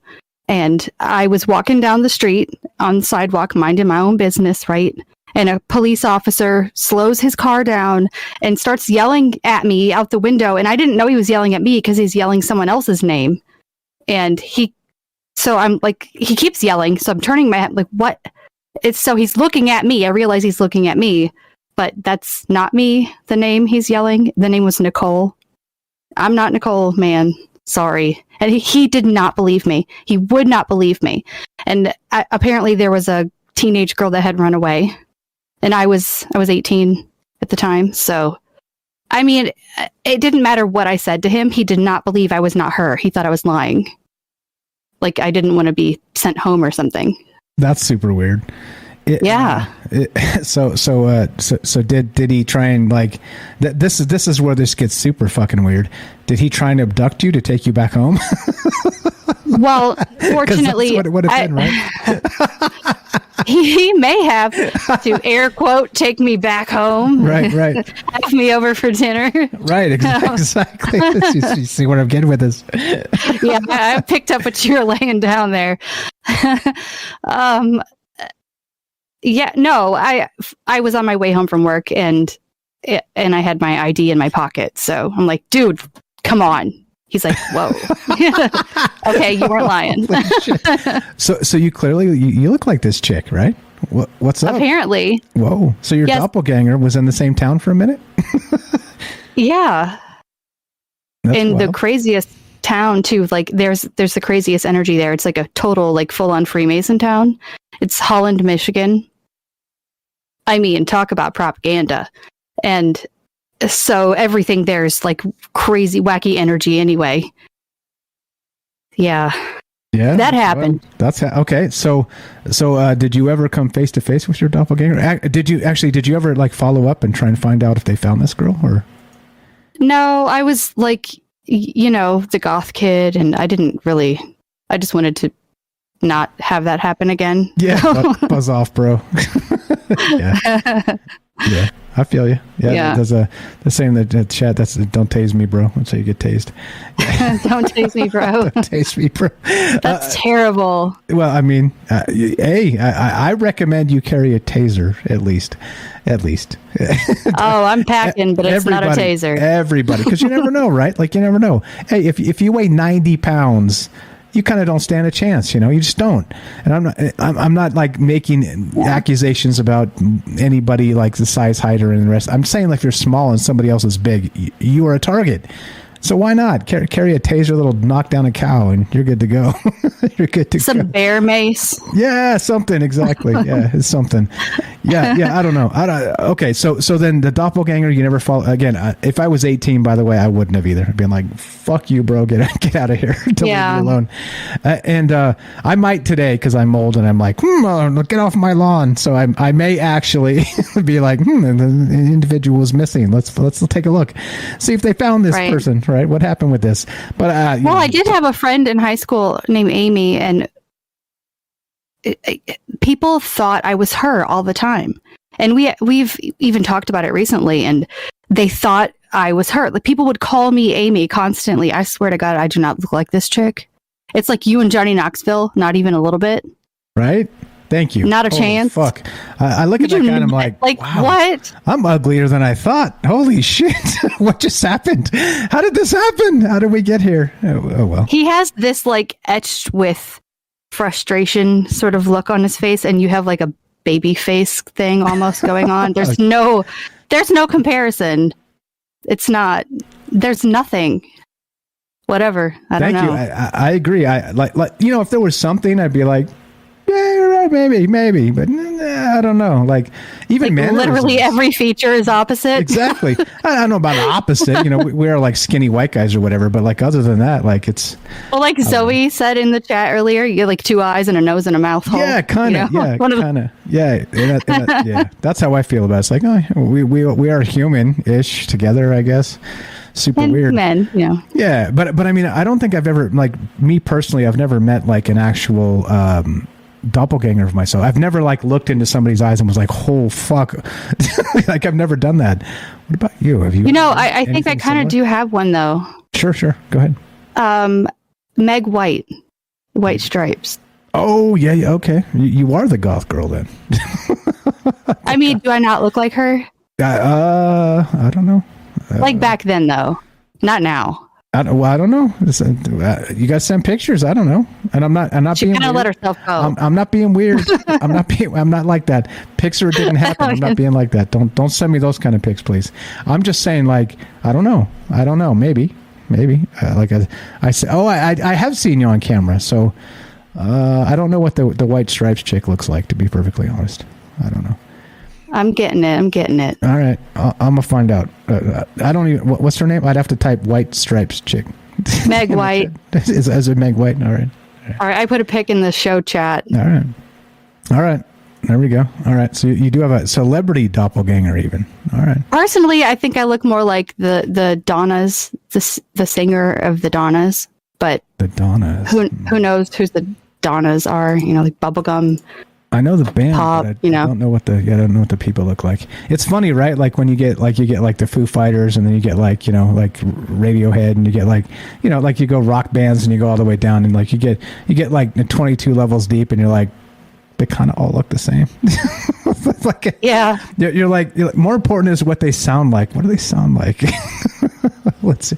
and I was walking down the street on the sidewalk, minding my own business, right, and a police officer slows his car down and starts yelling at me out the window, and I didn't know he was yelling at me because he's yelling someone else's name, and so I'm like, he keeps yelling, so I'm turning my head like, what? So he's looking at me. I realize he's looking at me, but that's not me. The name he's yelling. The name was Nicole. I'm not Nicole, man. Sorry. And he did not believe me. He would not believe me. And apparently there was a teenage girl that had run away, and I was 18 at the time. So, I mean, it didn't matter what I said to him. He did not believe I was not her. He thought I was lying. Like I didn't want to be sent home or something. That's super weird. So did he try and like this is where this gets super fucking weird. Did he try and abduct you to take you back home? Well, fortunately, that's what it would have been, right? He may have to air quote take me back home. Right. Have me over for dinner. Right, exactly. You see what I'm getting with this? Yeah, I picked up what you were laying down there. Yeah, no, I was on my way home from work and I had my ID in my pocket. So I'm like, dude, come on. He's like, whoa. Okay, you weren't lying. So you clearly you look like this chick, right? What's up? Apparently. Whoa. So your doppelganger was in the same town for a minute? Yeah. That's in wild. The craziest town too. Like there's the craziest energy there. It's like a total like full on Freemason town. It's Holland, Michigan. I mean, talk about propaganda. And so everything there's like crazy, wacky energy anyway. Yeah. Yeah. That happened. Well, that's okay. So did you ever come face to face with your doppelganger? Did you ever like follow up and try and find out if they found this girl or? No, I was like, the goth kid, and I just wanted to not have that happen again. Yeah, buzz off, bro. Yeah, I feel you. Yeah. There's the same that chat. That's don't tase me, bro. That's how you get tased. Don't tase me, bro. Don't tase me, bro. That's terrible. Well, I mean, I recommend you carry a taser at least. Oh, I'm packing, but it's not a taser. Everybody, because you never know, right? Like you never know. Hey, if you weigh 90 pounds. You kind of don't stand a chance, you just don't. And I'm not like making accusations about anybody like the size, height, or the rest. I'm saying like if you're small and somebody else is big, you are a target. So why not carry a taser that'll knock down a cow and you're good to go. You're good to go. Some bear mace. Yeah, something exactly. Yeah, it's something. Yeah. I don't know. Okay, so then the doppelganger, you never fall again. If I was 18, by the way, I wouldn't have either. I'd been like, "Fuck you, bro. Get out of here. Don't leave me alone." And I might today because I'm old and I'm like, get off my lawn. So I may actually be like, the individual is missing. Let's take a look, see if they found this person. Right? What happened with this? But I did have a friend in high school named Amy, and people thought I was her all the time. And we've even talked about it recently, and they thought I was her. Like people would call me Amy constantly. I swear to God, I do not look like this chick. It's like you and Johnny Knoxville, not even a little bit. Right? Thank you. Not a chance. Fuck. I look at that guy and I'm like, wow, what? I'm uglier than I thought. Holy shit. What just happened? How did this happen? How did we get here? Oh well. He has this like etched with frustration sort of look on his face, and you have like a baby face thing almost going on. There's no comparison. It's not. There's nothing. Whatever. I don't know. Thank you. I agree. I like if there was something, I'd be like, yeah, you're right, maybe, but I don't know. Like even like literally every feature is opposite. Exactly. I don't know about opposite. We are like skinny white guys or whatever, but like other than that, like it's. Well, like Zoe said in the chat earlier, you get like 2 eyes and a nose and a mouth hole. Yeah, kind of. Yeah, kind of. Yeah, yeah. That's how I feel about it. It's like, we are human-ish together, I guess. Super and weird. Men, Yeah, but I mean, I don't think I've ever, like me personally, I've never met like an actual doppelganger of myself. I've never like looked into somebody's eyes and was like, "Oh fuck!" Like I've never done that. What about you? Have you? I think I kind of do have one though. Sure. Go ahead. Meg White Stripes. Oh yeah. Okay, you are the goth girl then. I mean, do I not look like her? I don't know. Like back then, though, not now. I don't know. You guys send pictures. I don't know, and I'm not she being. She kind of let herself go. I'm not being weird. I'm not like that. Pics or it didn't happen. I'm not being like that. Don't send me those kind of pics, please. I'm just saying, like, I don't know. Maybe. Like I say. Oh, I have seen you on camera, so I don't know what the white stripes chick looks like. To be perfectly honest, I don't know. I'm getting it. All right. I'm going to find out. I don't even... What's her name? I'd have to type white stripes chick. Meg White. Is it Meg White? All right. All right. I put a pic in the show chat. All right. There we go. All right. So you do have a celebrity doppelganger even. All right. Personally, I think I look more like the Donnas, the singer of the Donnas. But the Donnas. Who knows who the Donnas are? Like bubblegum. I know the band, Pop, but I don't know what the people look like. It's funny, right? Like when you get like the Foo Fighters, and then you get like Radiohead, and you get like you go rock bands, and you go all the way down, and like you get like 22 levels deep, and you're like, they kind of all look the same. Like, yeah, you're like more important is what they sound like. What do they sound like? Let's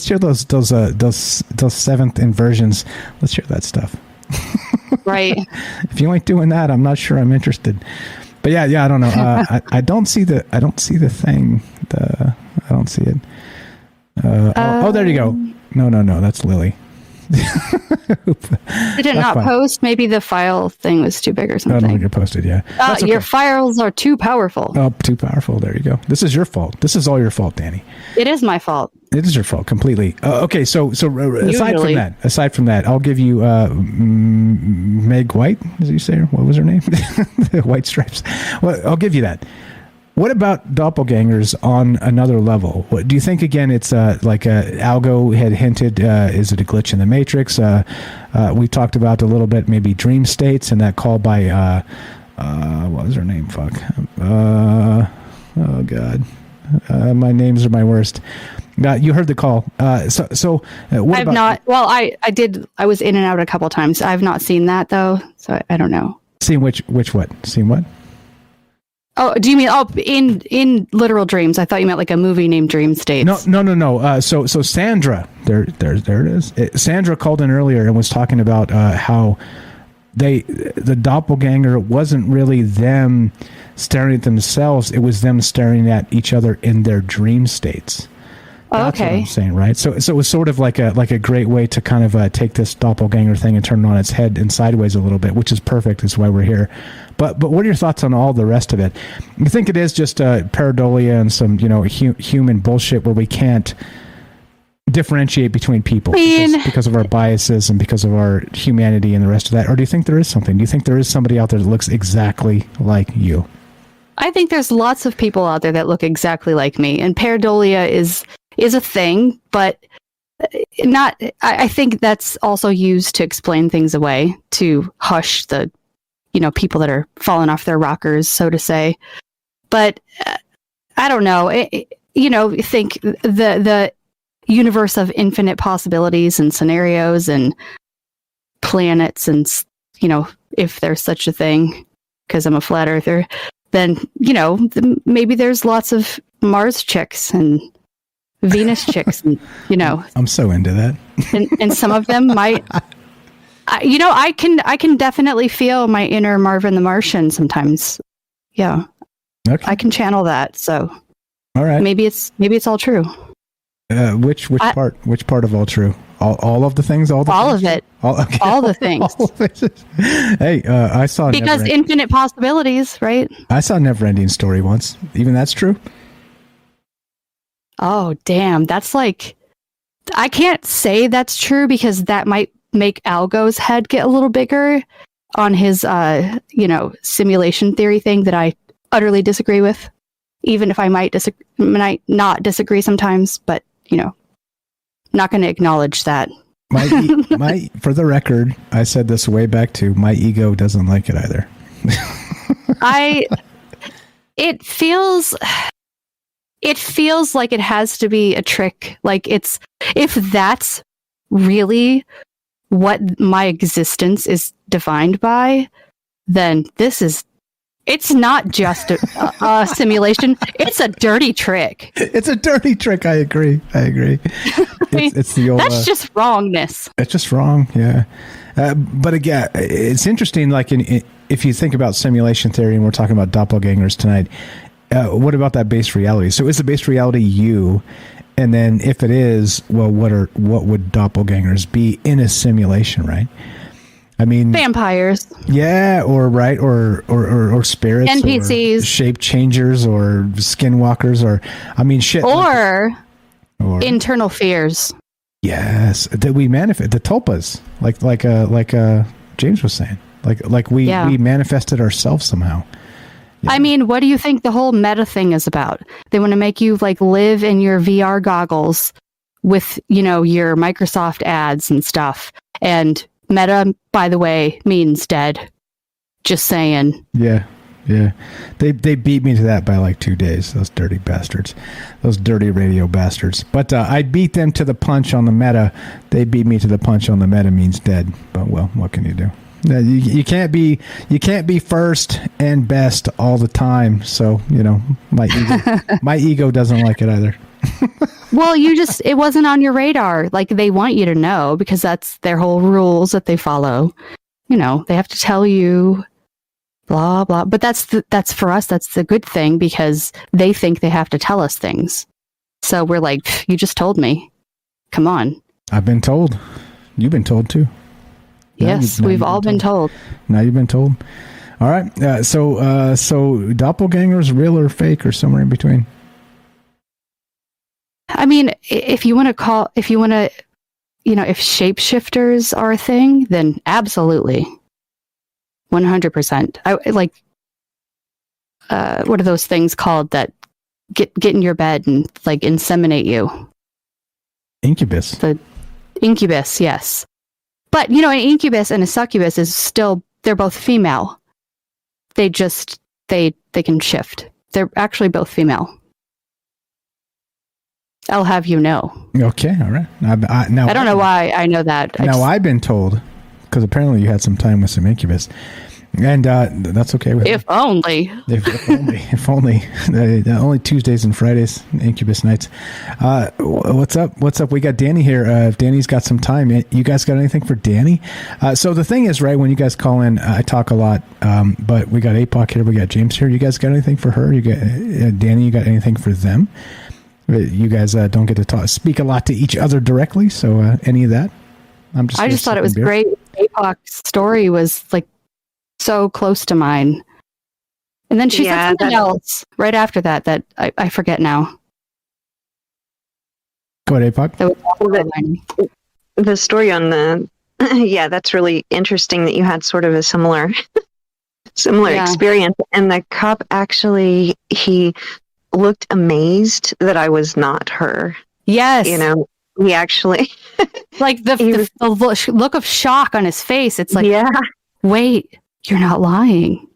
hear those seventh inversions. Let's hear that stuff. Right. If you ain't doing that, I'm not sure I'm interested. But yeah, I don't know. I don't see the thing. I don't see it. Oh, there you go. No, that's Lily. Did it not post? Maybe the file thing was too big or something. I don't think it posted, yeah. Okay. Your files are too powerful. Oh, too powerful. There you go. This is your fault. This is all your fault, Danny. It is my fault. It is your fault completely. Okay, so aside from that, I'll give you Meg White. Did you say her? What was her name? The White Stripes. Well, I'll give you that. What about doppelgangers on another level? What do you think? Again, it's like Algo had hinted. Is it a glitch in the Matrix? We talked about a little bit, maybe dream states, and that call by what was her name? Fuck. Oh God, my names are my worst. You heard the call. So what I've about, not. Well, I did. I was in and out a couple times. I've not seen that though, so I don't know. seen which what? Seen what? Oh, do you mean in literal dreams? I thought you meant like a movie named Dream States. No. So Sandra, there it is. Sandra called in earlier and was talking about how the doppelganger wasn't really them staring at themselves; it was them staring at each other in their dream states. That's what I'm saying, right? So it was sort of like a great way to kind of take this doppelganger thing and turn it on its head and sideways a little bit, which is perfect. That's why we're here. But what are your thoughts on all the rest of it? You think it is just pareidolia and some human bullshit where we can't differentiate between people because of our biases and because of our humanity and the rest of that? Or do you think there is something? Do you think there is somebody out there that looks exactly like you? I think there's lots of people out there that look exactly like me, and pareidolia is a thing, but not. I think that's also used to explain things away, to hush the, people that are falling off their rockers, so to say. But I don't know. Think the universe of infinite possibilities and scenarios and planets, and if there's such a thing, because I'm a flat earther, then maybe there's lots of Mars chicks and Venus chicks, and I'm so into that. and some of them might. I can definitely feel my inner Marvin the Martian sometimes. Yeah, okay. I can channel that. So, all right, maybe it's all true. Which part? Which part of all true? All of the things. All of it. All the things. Hey, I saw because infinite possibilities, right? I saw Neverending Story once. Even that's true. Oh, damn. That's like, I can't say that's true because that might make Algo's head get a little bigger on his, simulation theory thing that I utterly disagree with. Even if I might not disagree sometimes, but, not going to acknowledge that. My for the record, I said this way back too. My ego doesn't like it either. It feels like it has to be a trick. Like if that's really what my existence is defined by, then it's not just a simulation. It's a dirty trick. It's a dirty trick. I agree. It's the old. That's just wrongness. It's just wrong. Yeah. But again, it's interesting. Like if you think about simulation theory, and we're talking about doppelgangers tonight. What about that base reality? So is the base reality you? And then if it is, well, what would doppelgangers be in a simulation, right? I mean, vampires. Yeah, or spirits, NPCs, or shape changers, or skinwalkers, or shit, or internal fears. Yes, that we manifest the tulpas, like James was saying, like we manifested ourselves somehow. Yeah. I mean, what do you think the whole meta thing is about? They want to make you live in your VR goggles with, your Microsoft ads and stuff. And meta, by the way, means dead. Just saying. Yeah. They beat me to that by 2 days. Those dirty bastards. Those dirty radio bastards. But I beat them to the punch on the meta. They beat me to the punch on the meta means dead. But well, what can you do? You can't be first and best all the time. So my ego doesn't like it either. Well, it wasn't on your radar. They want you to know because that's their whole rules that they follow. They have to tell you, blah blah. But that's for us. That's the good thing because they think they have to tell us things. So we're like, you just told me. Come on. I've been told. You've been told too. Yes, we've all been told. Now you've been told. All right. So doppelgangers, real or fake, or somewhere in between? I mean, if shapeshifters are a thing, then absolutely, 100%. what are those things called that get in your bed and like inseminate you? Incubus. The incubus, yes. But an incubus and a succubus they're both female. They can shift. They're actually both female. I'll have you know. Okay, all right. I don't know why I know that. I've been told, because apparently you had some time with some incubus, and that's okay with If only. If only. Only Tuesdays and Fridays, incubus nights. What's up? We got Danny here. If Danny's got some time, you guys got anything for Danny? So the thing is, right, when you guys call in, I talk a lot, but we got APOC here, we got James here. You guys got anything for her? You got Danny, you got anything for them? You guys don't get to speak a lot to each other directly, so any of that? I just thought it was great. APOC's story was like so close to mine. And then she said something else right after that I forget now. Go ahead, APOC. The story on the that's really interesting that you had sort of a similar experience. And the cop actually, he looked amazed that I was not her. Yes. He actually like the look of shock on his face. It's like, wait, you're not lying.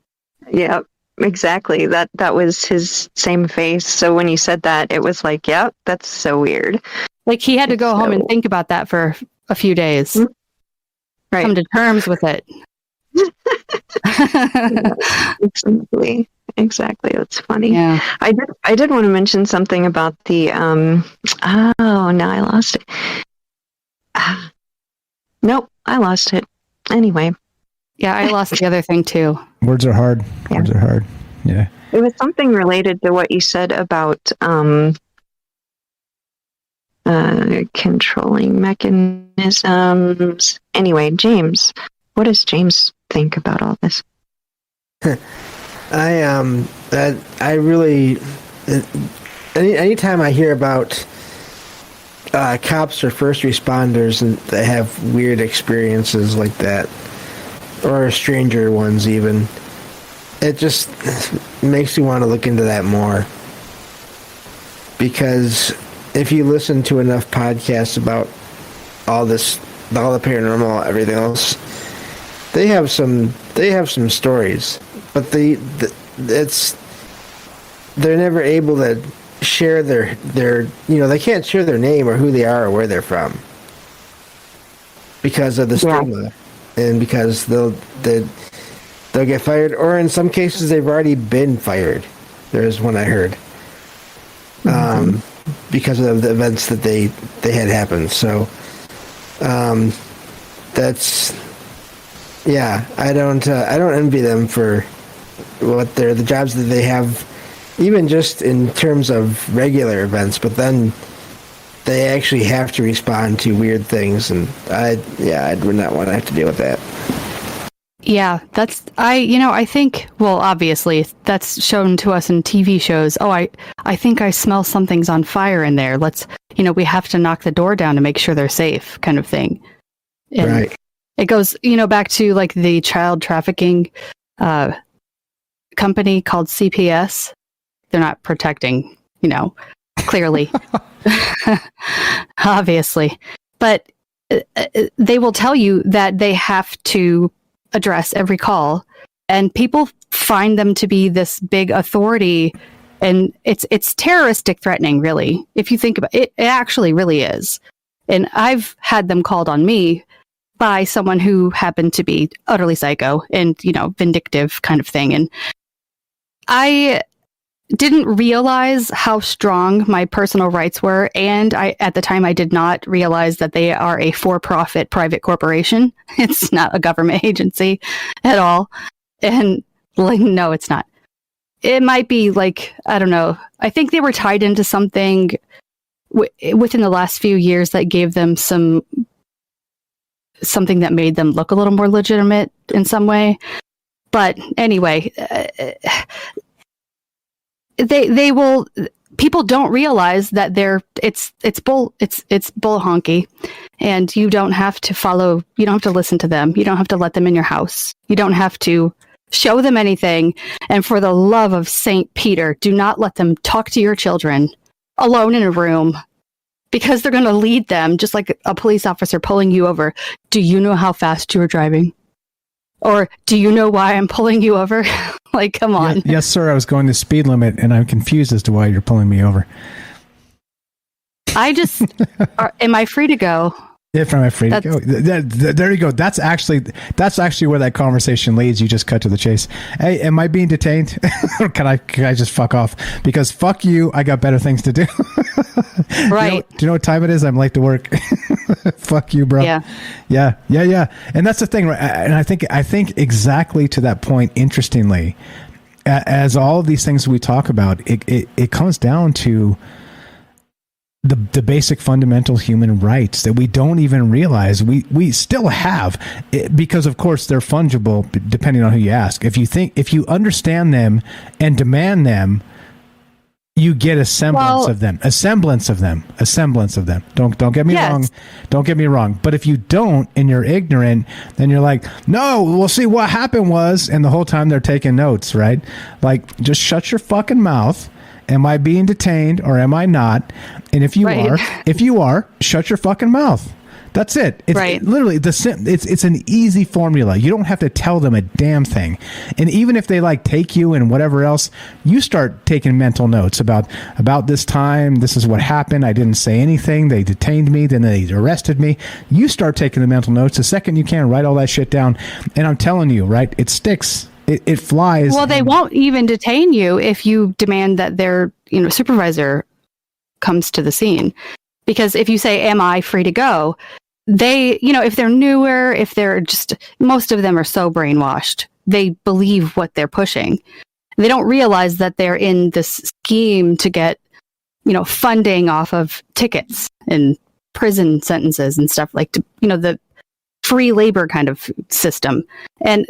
Yeah, exactly. That was his same face. So when you said that, it was like, yeah, that's so weird. Like he had to go home and think about that for a few days. Right. Come to terms with it. Exactly. That's funny. Yeah. I did want to mention something about the now I lost it. Nope, I lost it. Anyway. Yeah, I lost the other thing too. Words are hard. Yeah. Words are hard. Yeah. It was something related to what you said about controlling mechanisms. Anyway, James, what does James think about all this? I really, anytime I hear about cops or first responders and they have weird experiences like that, or stranger ones even, it just makes me want to look into that more. Because if you listen to enough podcasts about all the paranormal, everything else, they have some stories, but they're never able to share their they can't share their name or who they are or where they're from because of the stigma, and because they'll get fired, or in some cases they've already been fired. There's one I heard because of the events that they had happened. So that's. Yeah, I don't envy them for the jobs that they have, even just in terms of regular events. But then they actually have to respond to weird things, and I would not want to have to deal with that. Yeah, I think, well, obviously that's shown to us in TV shows. Oh, I think I smell something's on fire in there. Let's, we have to knock the door down to make sure they're safe, kind of thing. And right. It goes, back to like the child trafficking company called CPS. They're not protecting, clearly, obviously, but they will tell you that they have to address every call, and people find them to be this big authority, and it's terroristic threatening, really. If you think about it, it actually really is. And I've had them called on me by someone who happened to be utterly psycho and, vindictive kind of thing. And I didn't realize how strong my personal rights were. And at the time, I did not realize that they are a for-profit private corporation. It's not a government agency at all. And no, it's not. It might be like, I don't know. I think they were tied into something within the last few years that gave them something that made them look a little more legitimate in some way. But anyway, they will. People don't realize that it's bull honky, and you don't have to follow. You don't have to listen to them. You don't have to let them in your house. You don't have to show them anything. And for the love of St. Peter, do not let them talk to your children alone in a room, because they're going to lead them just like a police officer pulling you over. Do you know how fast you were driving? Or do you know why I'm pulling you over? Like, come on. Yes, sir. I was going the speed limit, and I'm confused as to why you're pulling me over. I just, am I free to go? If I'm free to go. There you go. That's actually where that conversation leads. You just cut to the chase. Hey, am I being detained? Or can I just fuck off? Because fuck you, I got better things to do. Right. Do you know what time it is? I'm late to work. Fuck you, bro. Yeah. And that's the thing, right? And I think exactly to that point, interestingly, as all of these things we talk about, it comes down to the basic fundamental human rights that we don't even realize we still have, because of course they're fungible depending on who you ask. If you understand them and demand them, you get a semblance of them. Don't get me wrong. Don't get me wrong. But if you don't and you're ignorant, then you're like, no, we'll see what happened was, and the whole time they're taking notes, right? Like, just shut your fucking mouth. Am I being detained or am I not? And if you are, shut your fucking mouth. That's it. It's literally it's an easy formula. You don't have to tell them a damn thing. And even if they like take you and whatever else, you start taking mental notes about this time. This is what happened. I didn't say anything. They detained me. Then they arrested me. You start taking the mental notes. The second you can, write all that shit down. And I'm telling you, right? It sticks. It flies. Well, they won't even detain you if you demand that their supervisor comes to the scene. Because if you say, am I free to go? They, if they're newer, if they're most of them are so brainwashed. They believe what they're pushing. They don't realize that they're in this scheme to get, funding off of tickets and prison sentences and stuff like, the free labor kind of system. And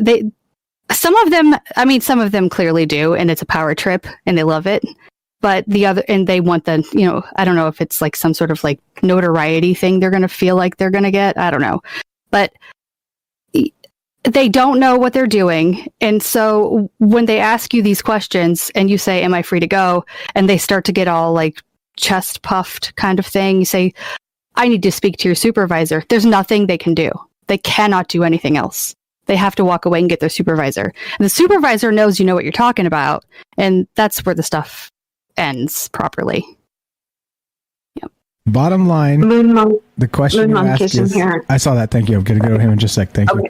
some of them clearly do, and it's a power trip and they love it. But and they want I don't know if it's like some sort of like notoriety thing they're going to feel like they're going to get. I don't know. But they don't know what they're doing. And so when they ask you these questions and you say, am I free to go? And they start to get all like chest puffed kind of thing. You say, I need to speak to your supervisor. There's nothing they can do. They cannot do anything else. They have to walk away and get their supervisor. And the supervisor knows you know what you're talking about. And that's where the stuff ends properly. Yep. Bottom line, the question you asked is... I saw that. Thank you. I'm going to go to him in just a sec. Thank you.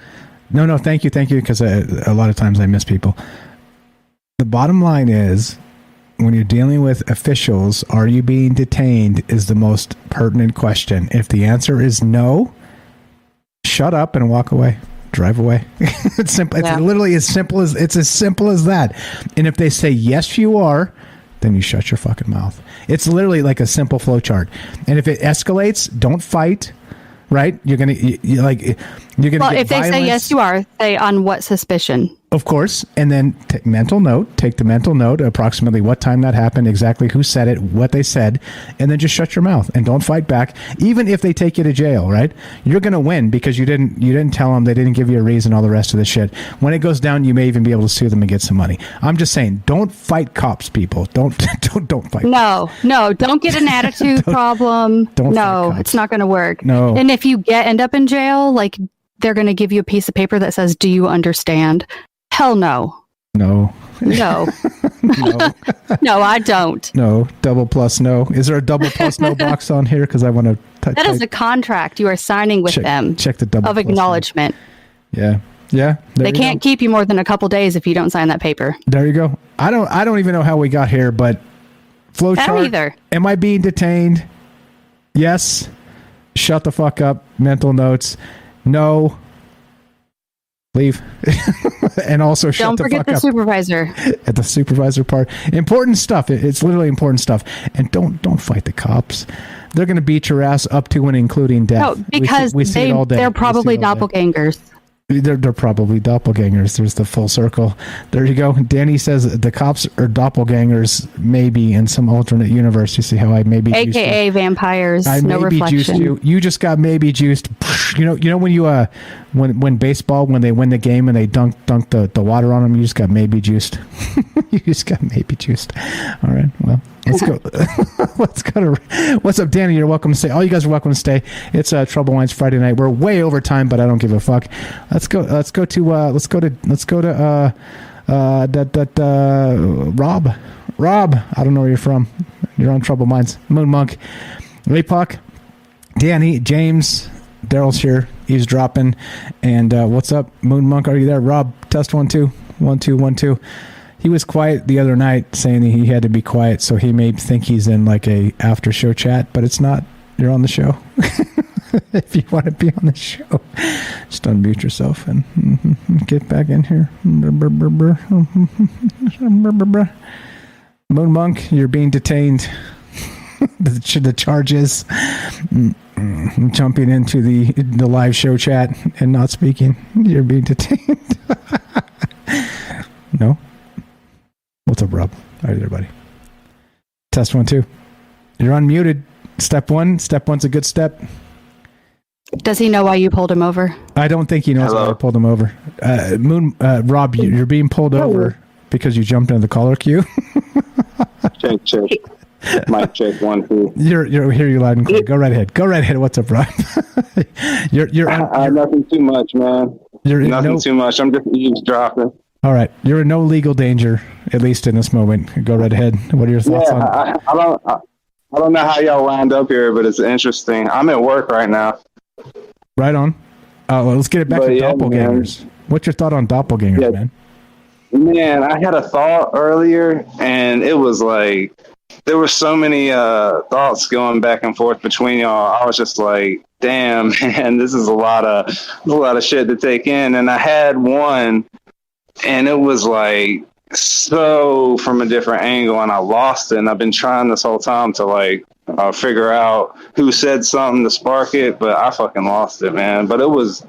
No, thank you, because a lot of times I miss people. The bottom line is, when you're dealing with officials, are you being detained is the most pertinent question. If the answer is no, shut up and walk away. Drive away. It's simple. It's literally as simple as that. And if they say yes, you are, then you shut your fucking mouth. It's literally like a simple flow chart. And if it escalates, don't fight. Right? You're gonna Well, if they say yes, you are. Say on what suspicion? Of course, and then take the mental note, approximately what time that happened, exactly who said it, what they said, and then just shut your mouth and don't fight back. Even if they take you to jail, right? You're going to win because you didn't tell them, they didn't give you a reason, all the rest of the shit. When it goes down, you may even be able to sue them and get some money. I'm just saying, don't fight cops, people. Don't fight. No, don't get an attitude problem. It's not going to work. No. And if you end up in jail, like they're going to give you a piece of paper that says, "Do you understand?" Hell no. No. No, I don't. No. Double plus no. Is there a double plus no box on here? Because I want to... That is a contract you are signing with them. Check the double of acknowledgement. No. Yeah. They can't keep you more than a couple days if you don't sign that paper. There you go. I don't even know how we got here, but flowchart. I don't either. Am I being detained? Yes. Shut the fuck up. Mental notes. No. Leave. And also shut the fuck up. Don't forget the supervisor. At the supervisor part. Important stuff. It's literally important stuff. And don't fight the cops. They're going to beat your ass up to and including death. No, because we see it all day. They're probably doppelgangers. They're probably doppelgangers. There's the full circle. There you go. Danny says the cops are doppelgangers, maybe in some alternate universe. You see how I maybe AKA vampires. I no maybe reflection. Juiced you. You just got maybe juiced. You know when you when baseball, when they win the game and they dunk the water on them, you just got maybe juiced. You just got maybe juiced. All right, well, let's go. Let's go to. What's up, Danny? You're welcome to stay. All you guys are welcome to stay. It's Trouble Minds Friday night. We're way over time, but I don't give a fuck. Let's go to Rob. Rob, I don't know where you're from. You're on Trouble Minds. Moon Monk, Leapuck, Danny, James, Daryl's here. Eavesdropping. And what's up, Moon Monk? Are you there? Rob, test 1 2 1 2 1 2. He was quiet the other night, saying that he had to be quiet, so he may think he's in like a after show chat, but it's not. You're on the show. If you want to be on the show, just unmute yourself and get back in here. Moon Monk, you're being detained. The charges jumping into the live show chat and not speaking. You're being detained. No? What's up, Rob? All right, everybody. Test 1 2. You're unmuted. Step 1. Step 1's a good step. Does he know why you pulled him over? I don't think he knows why I pulled him over. Rob, you're being pulled over because you jumped into the caller queue. Check. Mic check 1 2. You're hear you loud and clear. Go right ahead. What's up, Rob? you're nothing too much, man. Nothing too much. I'm just eavesdropping. All right, you're in no legal danger, at least in this moment. Go right ahead. What are your thoughts on? I don't know how y'all wound up here, but it's interesting. I'm at work right now. Right on. Well, let's get it back to doppelgangers. Man. What's your thought on doppelgangers, man? Man, I had a thought earlier, and it was like there were so many thoughts going back and forth between y'all. I was just like, damn, man, this is a lot of shit to take in. And I had one, and it was like so from a different angle, and I lost it. And I've been trying this whole time to like figure out who said something to spark it, but I fucking lost it, man. But it was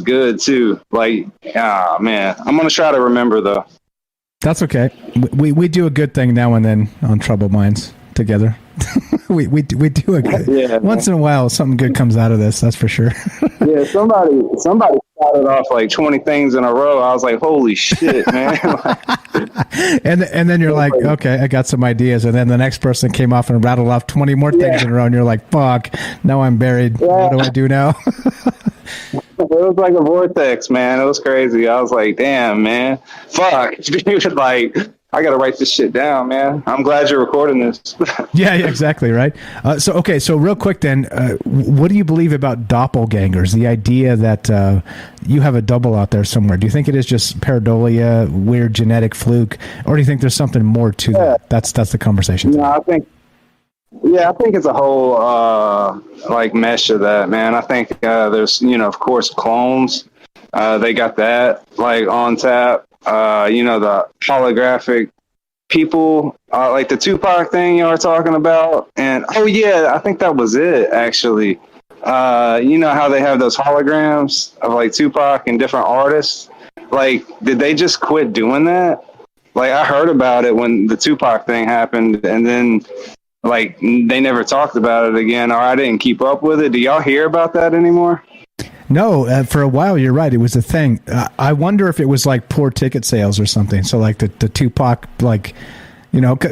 good too. Like, man, I'm gonna try to remember though. That's okay. We do a good thing now and then on Troubled Minds together. we do a good once in a while. Something good comes out of this. That's for sure. Yeah, somebody started off like 20 things in a row. I was like, holy shit, man. and then you're like, okay, I got some ideas. And then the next person came off and rattled off 20 more things in a row. And you're like, fuck, now I'm buried. Yeah. What do I do now? It was like a vortex, man. It was crazy. I was like, damn, man. Fuck. Dude, like, I got to write this shit down, man. I'm glad you're recording this. yeah, exactly, right? So real quick then, what do you believe about doppelgangers? The idea that you have a double out there somewhere. Do you think it is just pareidolia, weird genetic fluke, or do you think there's something more to that? That's the conversation. No, I think it's a whole like mesh of that, man. I think there's, of course, clones. They got that like on tap. The holographic people, like the Tupac thing you were talking about. And, I think that was it, actually. You know how they have those holograms of, like, Tupac and different artists? Like, did they just quit doing that? Like, I heard about it when the Tupac thing happened, and then, like, they never talked about it again, or I didn't keep up with it. Do y'all hear about that anymore? No, for a while, you're right. It was a thing. I wonder if it was like poor ticket sales or something. So like the Tupac, like,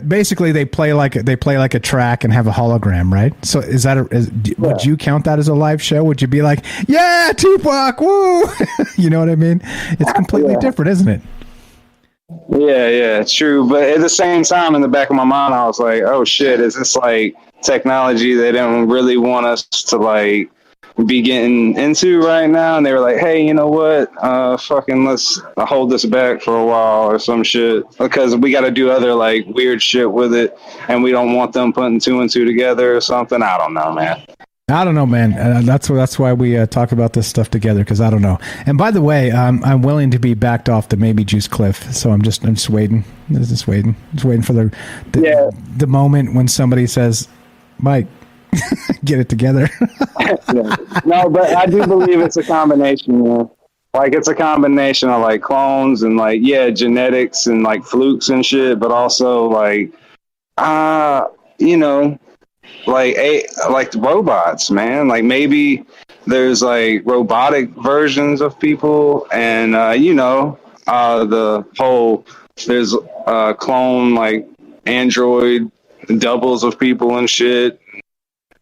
basically they play like a track and have a hologram, right? So is that would you count that as a live show? Would you be like, yeah, Tupac, woo? You know what I mean? It's completely different, isn't it? Yeah, it's true. But at the same time, in the back of my mind, I was like, oh shit, is this like technology they didn't really want us to like be getting into right now? And they were like, hey, you know what, fucking let's hold this back for a while or some shit, because we got to do other like weird shit with it, and we don't want them putting 2 and 2 together or something. I don't know, man. That's why we talk about this stuff together, because I don't know. And by the way, I'm willing to be backed off the maybe juice cliff, so I'm just waiting. Just waiting for the moment when somebody says, Mike, get it together. No, but I do believe it's a combination, man. Like, it's a combination of like clones and like, genetics and like flukes and shit, but also like, like robots, man. Like maybe there's like robotic versions of people, and the whole there's clone like android doubles of people and shit.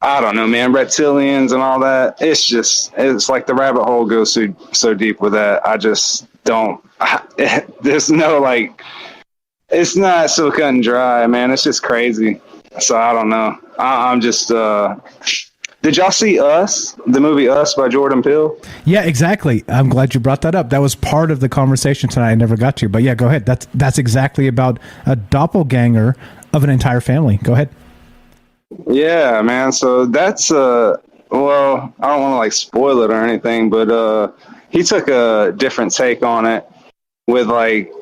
I don't know, man. Reptilians and all that. It's like the rabbit hole goes so deep with that. I just don't. There's no like. It's not so cut and dry, man. It's just crazy. So I don't know. I'm just. Did y'all see Us, the movie Us by Jordan Peele? Yeah, exactly. I'm glad you brought that up. That was part of the conversation tonight. I never got to, but yeah, go ahead. That's exactly about a doppelganger of an entire family. Go ahead. Yeah, man. So that's well, I don't want to like spoil it or anything, but he took a different take on it with like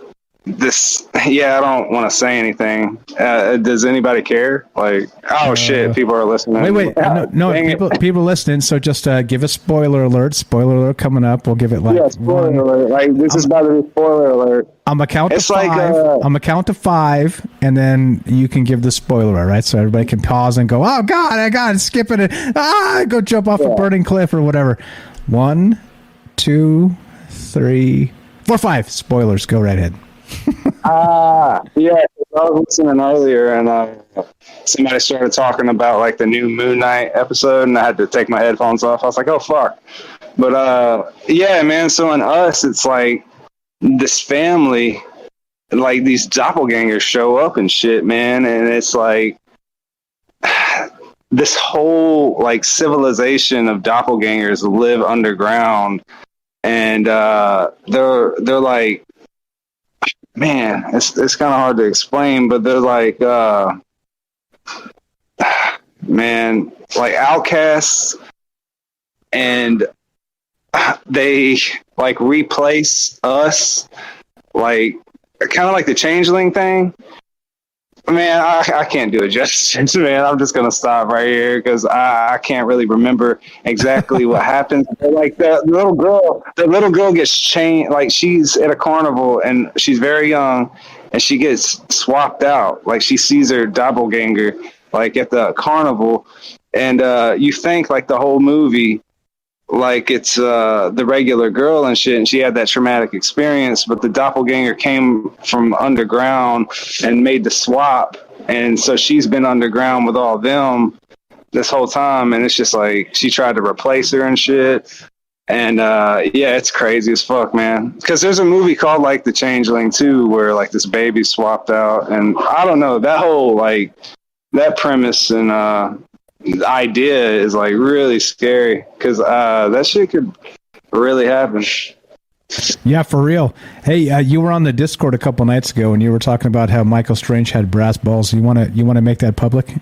this. Yeah, I don't want to say anything. Does anybody care? Like, oh shit, people are listening. Wait, no, people listening. So just give a spoiler alert. Spoiler alert coming up. We'll give it like spoiler alert. Like this is about to be spoiler alert. I'm gonna count to five. I'm gonna count to 5, and then you can give the spoiler, all right? So everybody can pause and go, "Oh God, I got it, skipping it! Go jump off a burning cliff or whatever." 1, 2, 3, 4, 5. Spoilers. Go right ahead. Yeah. I was listening earlier, and somebody started talking about like the new Moon Knight episode, and I had to take my headphones off. I was like, "Oh fuck!" But yeah, man. So in Us, it's like this family, like these doppelgangers show up and shit, man, and it's like this whole like civilization of doppelgangers live underground, and they're like, man, it's kind of hard to explain, but they're like man, like outcasts, and they like replace us, like kind of like the changeling thing. Man, I can't do it justice, man. I'm just gonna stop right here because I can't really remember exactly what happens. But like the little girl gets changed. Like she's at a carnival and she's very young, and she gets swapped out. Like she sees her doppelganger like at the carnival, and you think like the whole movie, like it's the regular girl and shit, and she had that traumatic experience, but the doppelganger came from underground and made the swap, and so she's been underground with all them this whole time, and it's just like she tried to replace her and shit, and yeah, it's crazy as fuck, man, because there's a movie called like The Changeling too, where like this baby swapped out, and I don't know, that whole like that premise and the idea is like really scary because that shit could really happen. Yeah, for real. Hey, you were on the Discord a couple nights ago and you were talking about how Michael Strange had brass balls. You want to make that public?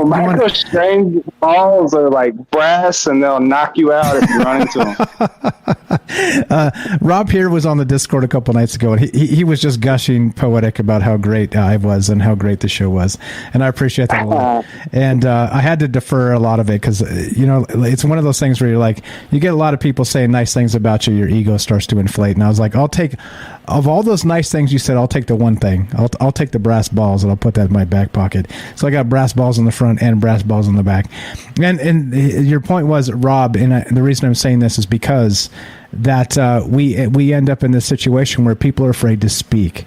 Michael Strange balls are like brass, and they'll knock you out if you run into them. Rob here was on the Discord a couple nights ago, and he was just gushing poetic about how great I was and how great the show was, and I appreciate that a lot. And I had to defer a lot of it because it's one of those things where you're like, you get a lot of people saying nice things about you, your ego starts to inflate, and I was like, of all those nice things you said, I'll take the one thing. I'll take the brass balls, and I'll put that in my back pocket. So I got brass balls in the front and brass balls in the back. And your point was, Rob, and the reason I'm saying this is because that we end up in this situation where people are afraid to speak.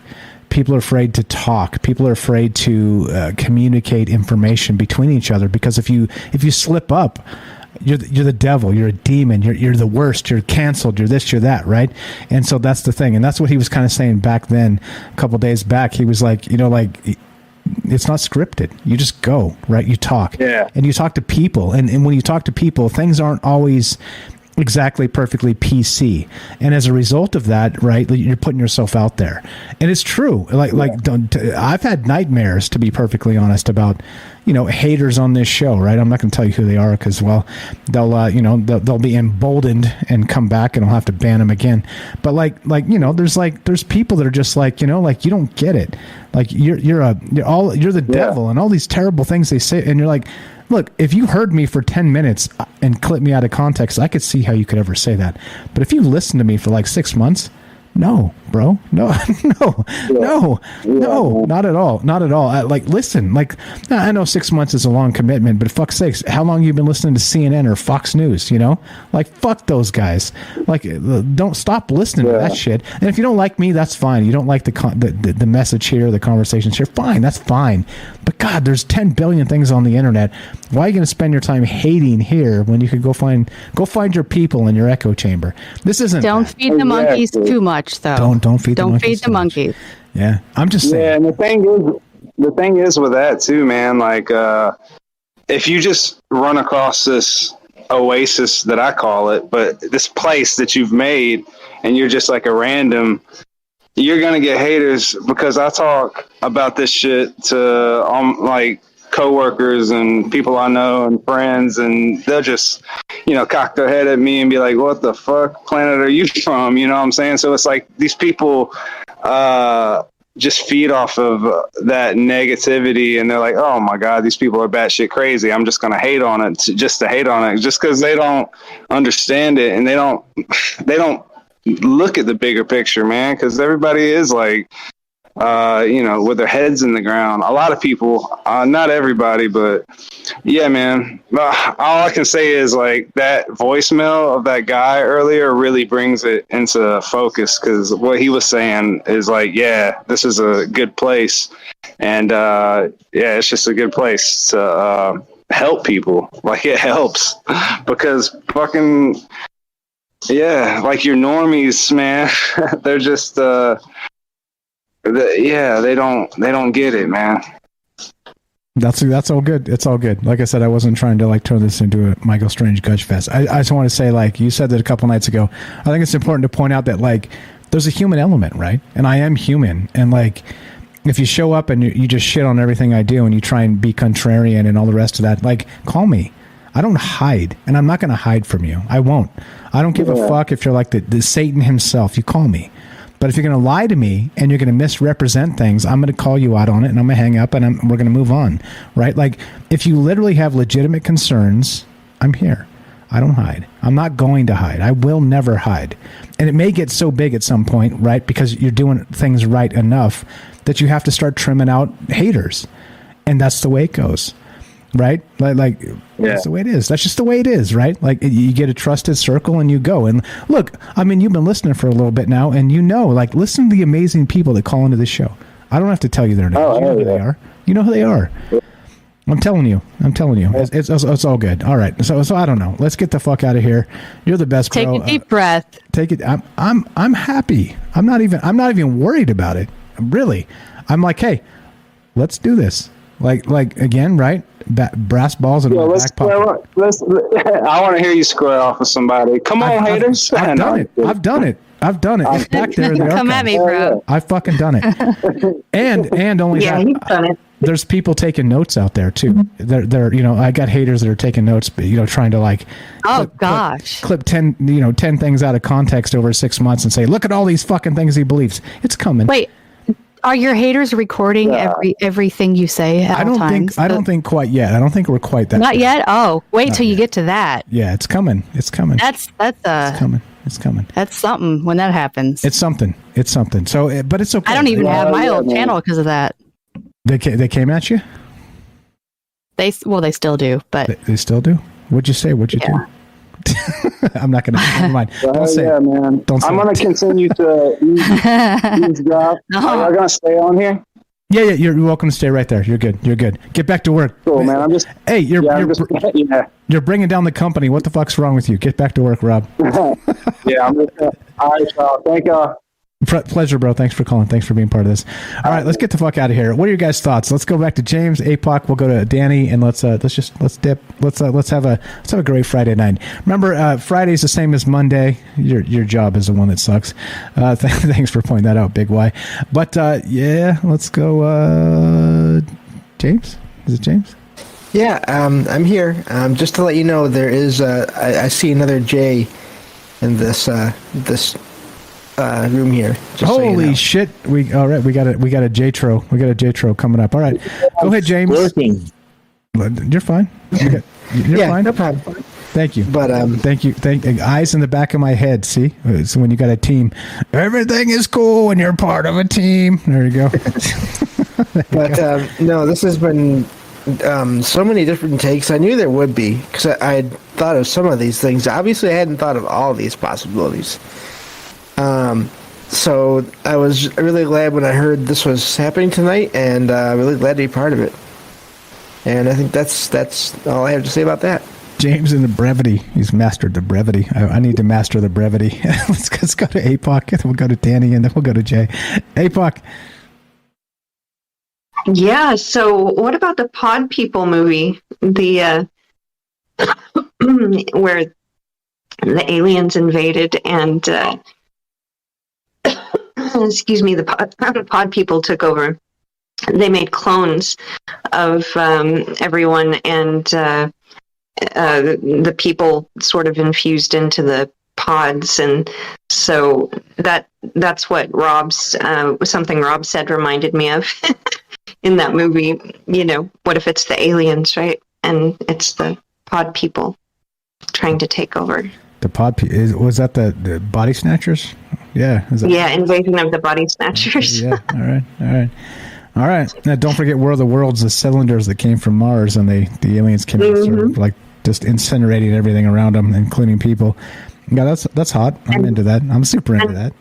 People are afraid to talk. People are afraid to communicate information between each other, because if you slip up, you're the devil, you're a demon, you're the worst, you're canceled, you're this, you're that, right? And so that's the thing, and that's what he was kind of saying back then. A couple of days back, he was like, it's not scripted. You just go, right? You talk, and you talk to people, and when you talk to people, things aren't always exactly perfectly PC, and as a result of that, right, you're putting yourself out there, and it's true. I've had nightmares, to be perfectly honest, about haters on this show, right? I'm not going to tell you who they are because, well, they'll be emboldened and come back, and I'll have to ban them again. But there's people that are just like, you don't get it. Like you're the devil, and all these terrible things they say, and you're like, look, if you heard me for 10 minutes and clip me out of context, I could see how you could ever say that. But if you listen to me for like 6 months, no, bro. No, no, not at all. Not at all. Listen, I know 6 months is a long commitment, but fuck's sakes, how long you been listening to CNN or Fox News, fuck those guys. Don't stop listening to that shit. And if you don't like me, that's fine. You don't like the message here, the conversations here, fine, that's fine. But God, there's 10 billion things on the internet. Why are you going to spend your time hating here when you could go find your people in your echo chamber? This isn't. Don't feed the monkeys too much, though. Don't feed the monkeys. Don't feed the monkeys. Yeah, I'm just saying. Yeah, and the thing is with that too, man. If you just run across this oasis that I call it, but this place that you've made, and you're just like a random, you're gonna get haters because I talk about this shit to coworkers and people I know and friends, and they'll just, cock their head at me and be like, what the fuck planet are you from? You know what I'm saying? So it's like these people just feed off of that negativity, and they're like, oh my God, these people are batshit crazy. I'm just going to hate on it just to hate on it, just because they don't understand it, and they don't look at the bigger picture, man, because everybody is with their heads in the ground. A lot of people, not everybody, but yeah, man. All I can say is that voicemail of that guy earlier really brings it into focus, because what he was saying is yeah, this is a good place. And it's just a good place to help people. It helps because fucking, yeah, your normies, man, they're just, they don't get it, man. That's all good. It's all good. Like I said, I wasn't trying to turn this into a Michael Strange Gudge Fest. I just want to say, you said that a couple nights ago, I think it's important to point out that there's a human element, right? And I am human, and if you show up and you just shit on everything I do and you try and be contrarian and all the rest of that, call me. I don't hide, and I'm not going to hide from you. I won't. I don't give a fuck if you're the Satan himself. You call me. But if you're going to lie to me and you're going to misrepresent things, I'm going to call you out on it, and I'm going to hang up, and we're going to move on, right? If you literally have legitimate concerns, I'm here. I don't hide. I'm not going to hide. I will never hide. And it may get so big at some point, right, because you're doing things right enough that you have to start trimming out haters. And that's the way it goes. Right? That's the way it is. That's just the way it is, right? You get a trusted circle and you go. And look, you've been listening for a little bit now, and listen to the amazing people that call into this show. I don't have to tell you their names. You know who they are. You know who they are. I'm telling you. It's all good. All right. So I don't know. Let's get the fuck out of here. You're the best, bro. Take a deep breath. Take it. I'm happy. I'm not even worried about it. Really. I'm hey, let's do this. Again, right? Brass balls in my back pocket. I want to hear you square off with somebody. Come on, haters. I've done it. It's back there in the archive. Come at me, bro. I've fucking done it. And only that, he's done it. There's people taking notes out there too. They're I got haters that are taking notes, trying to clip 10 things out of context over 6 months and say, look at all these fucking things he believes. It's coming. Wait. Are your haters recording everything you say at all times? I don't think quite yet. I don't think we're quite that. Not yet? Oh, wait till you get to that. Yeah, it's coming. It's coming. It's coming. It's coming. That's something when that happens. It's something. So, but it's okay. I don't even have my old channel because of that. They came at you? They still do, but they still do. What'd you say? What'd you do? I'm not going to. Never mind. Don't say it. Man. I'm going to continue to eavesdrop. Are you going to stay on here? Yeah. You're welcome to stay right there. You're good. Get back to work. Cool, man. I'm just. Hey, you're bringing down the company. What the fuck's wrong with you? Get back to work, Rob. Yeah, I'm just. All right, y'all. Thank y'all. Pleasure, bro. Thanks for calling. Thanks for being part of this. All right, let's get the fuck out of here. What are your guys' thoughts? Let's go back to James, APOC. We'll go to Danny, and let's dip. Let's have a great Friday night. Remember, Friday's the same as Monday. Your job is the one that sucks. Thanks for pointing that out, Big Y. But let's go. James, is it James? Yeah, I'm here. Just to let you know, there is. I see another J in this room here. Holy shit! We got a J-tro. We got a J-tro coming up. All right, go ahead, James. You're fine. You're fine. No problem. Thank you. But thank you. Eyes in the back of my head. See, so when you got a team, everything is cool when you're part of a team. There you go. No, this has been so many different takes. I knew there would be because I had thought of some of these things. Obviously, I hadn't thought of all these possibilities. So I was really glad when I heard this was happening tonight, and really glad to be part of it. And I think that's all I have to say about that. James in the brevity. He's mastered the brevity. I need to master the brevity. Let's go to APOC, and then we'll go to Danny, and then we'll go to Jay. APOC. Yeah, so what about the Pod People movie? The where the aliens invaded and excuse me, the pod people took over. They made clones of everyone, and the people sort of infused into the pods, and so that's what something Rob said reminded me of in that movie. You know, what if it's the aliens, right? And it's the pod people trying to take over. The pod was that the body snatchers? Yeah. Invasion of the body snatchers. Yeah. All right. Now, don't forget War of the Worlds, the cylinders that came from Mars, and the aliens came out, sort of like just incinerating everything around them, including people. Yeah, that's hot. I'm into that. I'm super into that.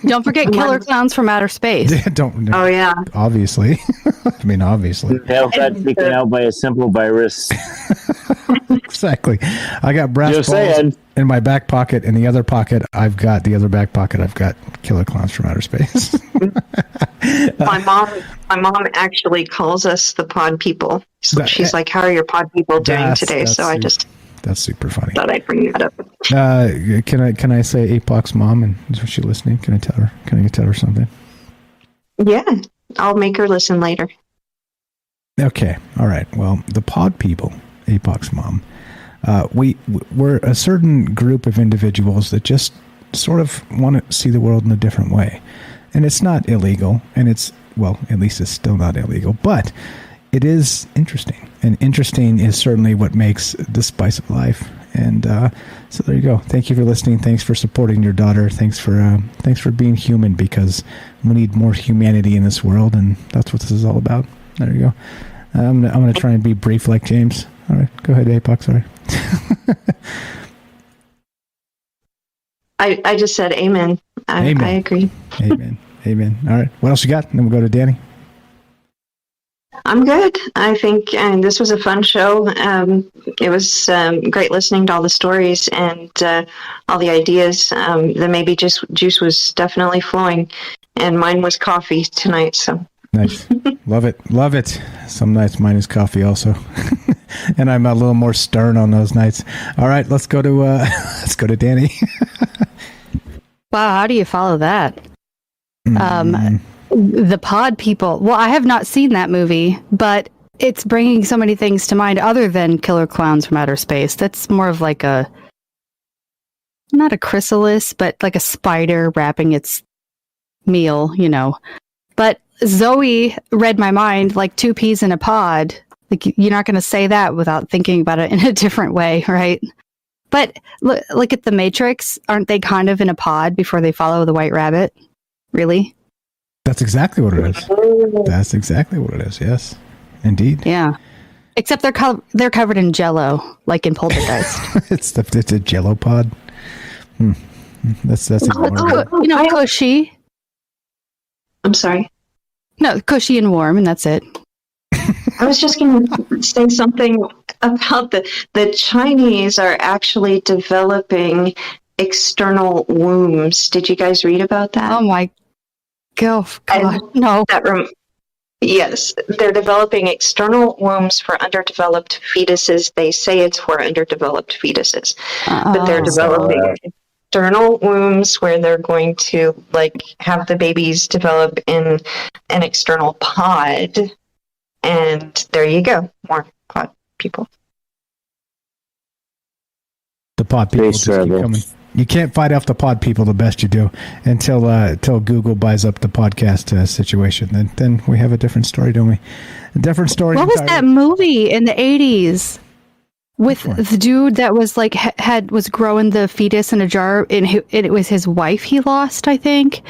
Don't forget Killer Clowns from Outer Space. Oh, yeah. Obviously. I mean, obviously. Tail got taken out by a simple virus. Exactly. I got brass balls in my back pocket. In the other pocket, I've got Killer Clowns from Outer Space. My mom actually calls us the pod people. She's like, "How are your pod people doing today?" So I just... That's super funny. Thought I'd bring that up. Can I say APOC's mom, and is she listening? Can I tell her? Can I tell her something? Yeah, I'll make her listen later. Okay, all right. Well, the pod people, APOC's mom, we're a certain group of individuals that just sort of want to see the world in a different way, and it's not illegal, and at least it's still not illegal, but it is interesting, and interesting is certainly what makes the spice of life. And so there you go. Thank you for listening. Thanks for supporting your daughter. Thanks for being human, because we need more humanity in this world, and that's what this is all about. There you go. I'm gonna try and be brief like James. All right, go ahead, APOC. Sorry. I just said amen. Amen. I agree. Amen. All right. What else you got? And then we'll go to Danny. I'm good. I think this was a fun show. It was great listening to all the stories and all the ideas. The maybe juice was definitely flowing, and mine was coffee tonight. So nice. Love it. Some nights mine is coffee also, and I'm a little more stern on those nights. All right, let's go to Danny. Wow, how do you follow that? The pod people. Well, I have not seen that movie, but it's bringing so many things to mind other than Killer Clowns from Outer Space. That's more of like not a chrysalis, but like a spider wrapping its meal, you know. But Zoe read my mind like two peas in a pod. Like, you're not going to say that without thinking about it in a different way, right? But look at the Matrix. Aren't they kind of in a pod before they follow the White Rabbit? Really? That's exactly what it is. That's exactly what it is. Yes, indeed. Yeah. Except they're covered in Jell-O, like in Poltergeist. it's a Jell-O pod. That's cushy. I'm sorry. No, cushy and warm, and that's it. I was just going to say something about the Chinese are actually developing external wombs. Did you guys read about that? Oh my God, no. Yes, they're developing external wombs for underdeveloped fetuses. They say it's for underdeveloped fetuses, but they're developing external wombs where they're going to have the babies develop in an external pod. And there you go, more pod people. The pod people just keep coming. You can't fight off the pod people the best you do until Google buys up the podcast situation. Then we have a different story, don't we? A different story. What was that movie in the 80s? With the dude that was like was growing the fetus in a jar, and it was his wife he lost, I think.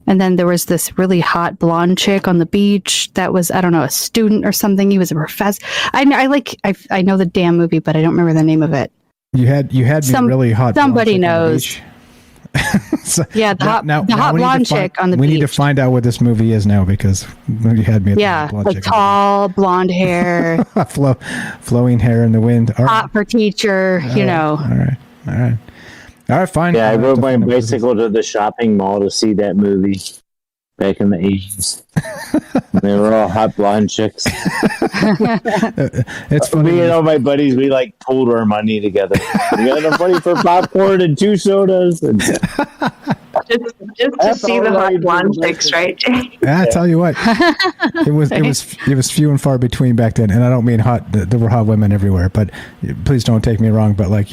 And then there was this really hot blonde chick on the beach that was, I don't know, a student or something. He was a professor. I know the damn movie, but I don't remember the name of it. You had me really hot. Somebody knows. So, yeah, the hot blonde chick on the beach. We need to find out what this movie is now because you had me. At the like tall blonde hair, flowing hair in the wind. Hot for teacher, you know. All right, fine. Yeah, I rode my bicycle to the shopping mall to see that movie back in the 80s. They were all hot blonde chicks. It's funny. Me and all my buddies, we like pooled our money together. We got enough money for popcorn and 2 sodas. And Just to see the hot blonde chicks, right? I tell you what, it was few and far between back then, and I don't mean hot. There were hot women everywhere, but please don't take me wrong. But like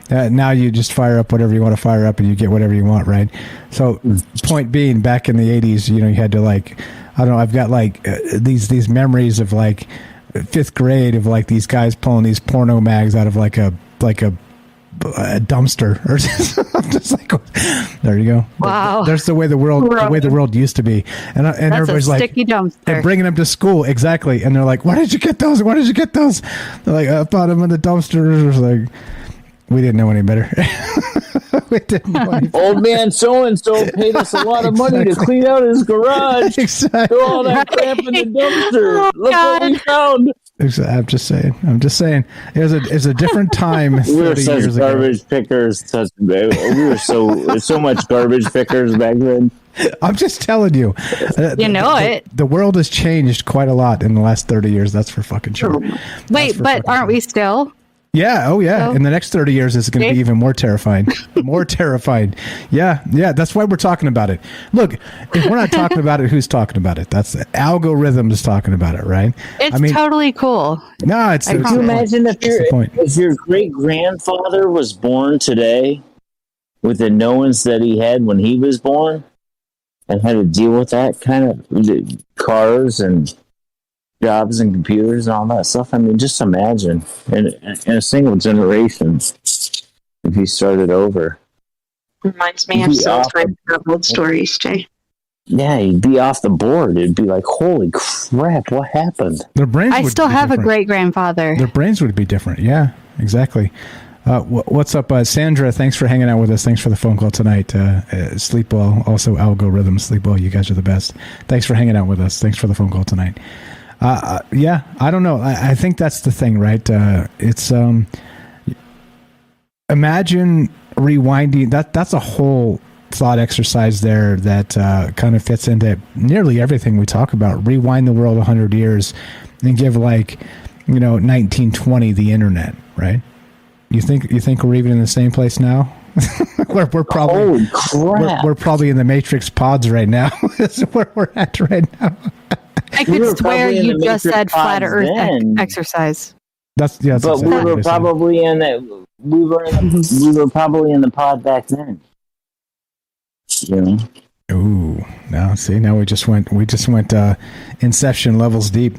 now you just fire up whatever you want to fire up, and you get whatever you want, right? So, point being, back in the 80s, you had to like, I don't know. I've got like these memories of like 5th grade of like these guys pulling these porno mags out of like a dumpster or I'm just like, there you go. Wow. There's the way the world used to be, and everybody's like, sticky dumpster. And bringing them to school, exactly. And they're like, where did you get those? They're like, I found them in the dumpster. It was like, we didn't know any better. We didn't know any better. Old man so-and-so paid us a lot of money to clean out his garage. Exactly. Throw all that crap in the dumpster. Look what we found. I'm just saying. It was a different time. We were 30 such years garbage ago. pickers. We were so much garbage pickers back then. I'm just telling you. The world has changed quite a lot in the last 30 years. That's for fucking sure. Wait, but aren't we still? Yeah. Oh, yeah. In the next 30 years, it's going to be even more terrifying. More terrifying. Yeah. That's why we're talking about it. Look, if we're not talking about it, who's talking about it? That's algorithms talking about it, right? It's totally cool. No, it's. Can you imagine if your great grandfather was born today with the knowings that he had when he was born, and had to deal with that kind of cars and jobs and computers and all that stuff? I mean, just imagine in a single generation if he started over. Reminds me of some old stories, Jay. Yeah, he'd be off the board. It'd be like, holy crap, what happened? Their brains. I still have a great grandfather. Their brains would be different. Yeah, exactly. What's up, Sandra? Thanks for hanging out with us. Thanks for the phone call tonight. Sleep well. Also, algorithms. Sleep well. You guys are the best. Thanks for hanging out with us. Thanks for the phone call tonight. Yeah, I don't know. I think that's the thing, right? It's imagine rewinding. That's a whole thought exercise there that kind of fits into nearly everything we talk about. Rewind the world 100 years and give 1920 the internet, right? You think we're even in the same place now? we're probably we're probably in the Matrix pods right now. That's where we're at right now. I could swear you just said flat Earth exercise. But we were probably in that. We were probably in the pod back then. Ooh, now see, now we just went Inception levels deep.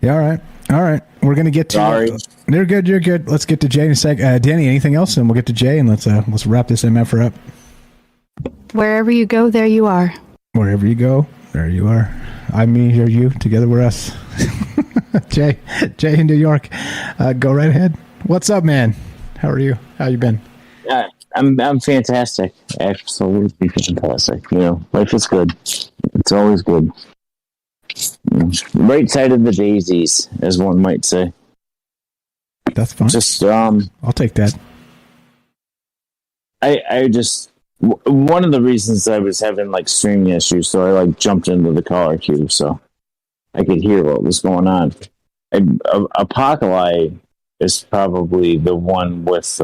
Yeah, all right. We're gonna get to. Sorry. You're good. Let's get to Jay in a sec. Danny, anything else? And we'll get to Jay, and let's wrap this MF up. Wherever you go, there you are. Wherever you go, there you are. I'm me, you're you. Together we're us. Jay in New York. Go right ahead. What's up, man? How are you? How you been? I'm fantastic. Absolutely fantastic. Life is good. It's always good. Right side of the daisies, as one might say. That's fine. Just I'll take that. I just one of the reasons I was having streaming issues, so I jumped into the caller queue so I could hear what was going on. Apocalypse is probably the one with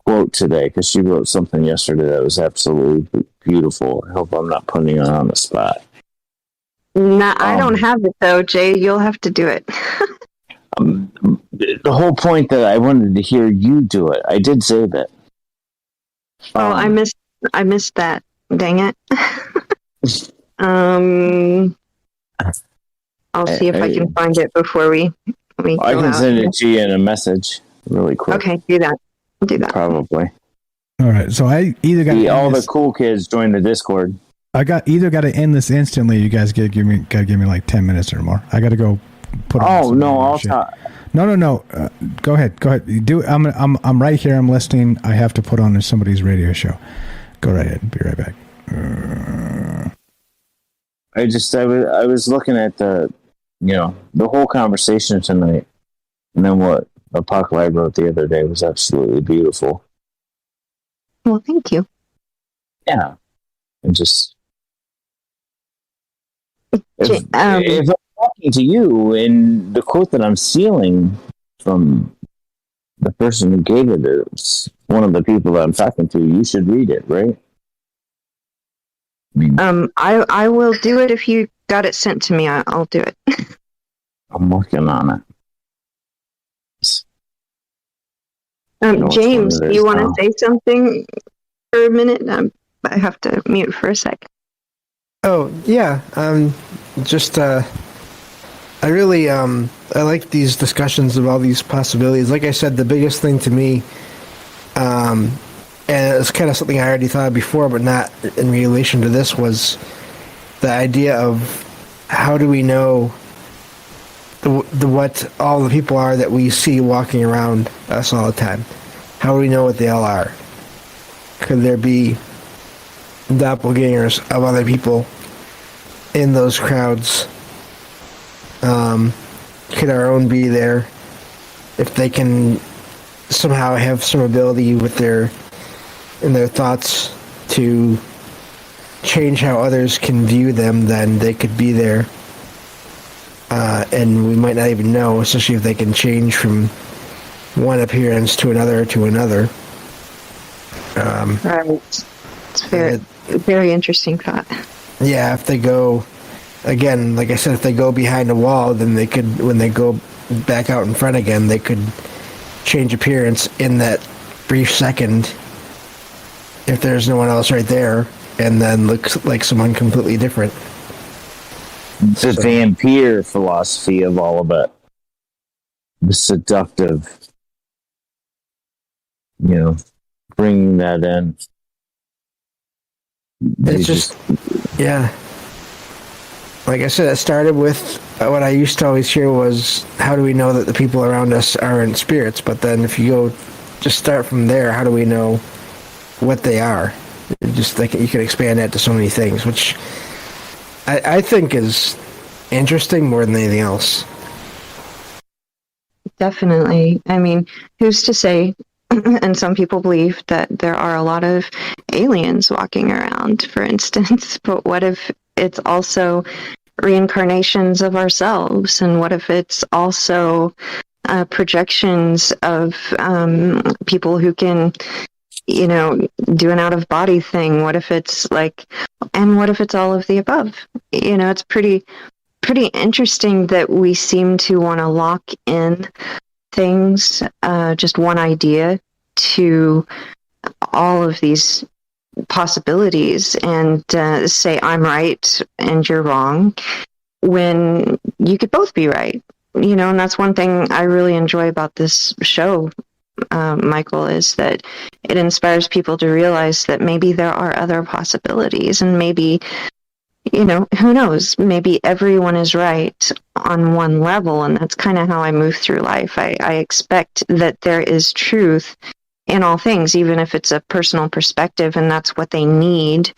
quote today, because she wrote something yesterday that was absolutely beautiful. I hope I'm not putting her on the spot. I don't have it though, Jay. You'll have to do it. The whole point that I wanted to hear you do it. I did say that. I missed that. Dang it. I'll see if I can find it before we I can send it to you in a message really quick. Okay, do that. Do that. Probably. All right, so I either got all the cool kids join the Discord. I got to end this instantly. You guys gotta give me like 10 minutes or more. I got to go put. Oh no, I'll talk. No. Go ahead. You do. I'm right here. I'm listening. I have to put on somebody's radio show. Go right ahead. Be right back. I was looking at the whole conversation tonight, and then what Apocalypse wrote the other day was absolutely beautiful. Well, thank you. Yeah, and just if I'm talking to you, and the quote that I'm stealing from the person who gave it is one of the people that I'm talking to, you should read it, right? I will do it if you got it sent to me. I'll do it. I'm working on it. James, do you want to say something for a minute? I have to mute for a second. Oh yeah, just I really I like these discussions of all these possibilities. Like I said, the biggest thing to me, and it's kind of something I already thought of before, but not in relation to this, was the idea of how do we know the what all the people are that we see walking around us all the time? How do we know what they all are? Could there be doppelgangers of other people in those crowds? Could our own be there if they can somehow have some ability in their thoughts to change how others can view them? Then they could be there, and we might not even know, especially if they can change from one appearance to another Right. It's very interesting thought. Yeah, if they go, again, like I said, if they go behind a wall, then they could, when they go back out in front again, they could change appearance in that brief second if there's no one else right there, and then look like someone completely different. The vampire philosophy of all of it. The seductive, bringing that in. It's just, yeah. Like I said, it started with what I used to always hear was, how do we know that the people around us aren't spirits? But then if you go, just start from there, how do we know what they are? Just like you can expand that to so many things, which I think is interesting more than anything else. Definitely. I mean, who's to say, and some people believe that there are a lot of aliens walking around, for instance, but what if it's also reincarnations of ourselves? And what if it's also projections of people who can, do an out-of-body thing? What if it's and what if it's all of the above? It's pretty interesting that we seem to want to lock in things, just one idea, to all of these possibilities and say I'm right and you're wrong, when you could both be right. And that's one thing I really enjoy about this show, Michael, is that it inspires people to realize that maybe there are other possibilities, and maybe, who knows, maybe everyone is right on one level. And that's kind of how I move through life. I expect that there is truth in all things, even if it's a personal perspective and that's what they need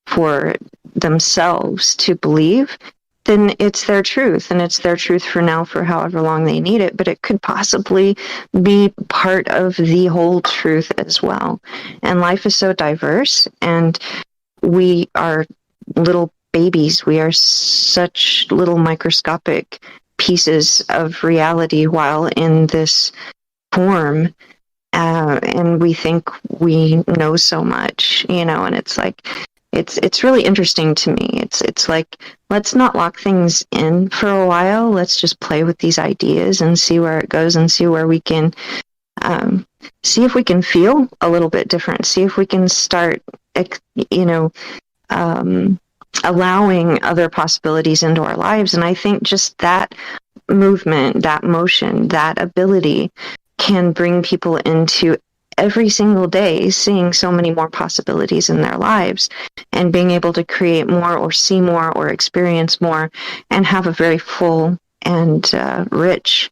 for themselves to believe, then it's their truth, and it's their truth for now, for however long they need it. But it could possibly be part of the whole truth as well. And life is so diverse, and we are little babies. We are such little microscopic pieces of reality while in this form. And we think we know so much, and it's like, it's really interesting to me. It's like, let's not lock things in for a while. Let's just play with these ideas and see where it goes, and see where we can, see if we can feel a little bit different. See if we can start, allowing other possibilities into our lives. And I think just that movement, that motion, that ability can bring people into every single day seeing so many more possibilities in their lives and being able to create more or see more or experience more and have a very full and rich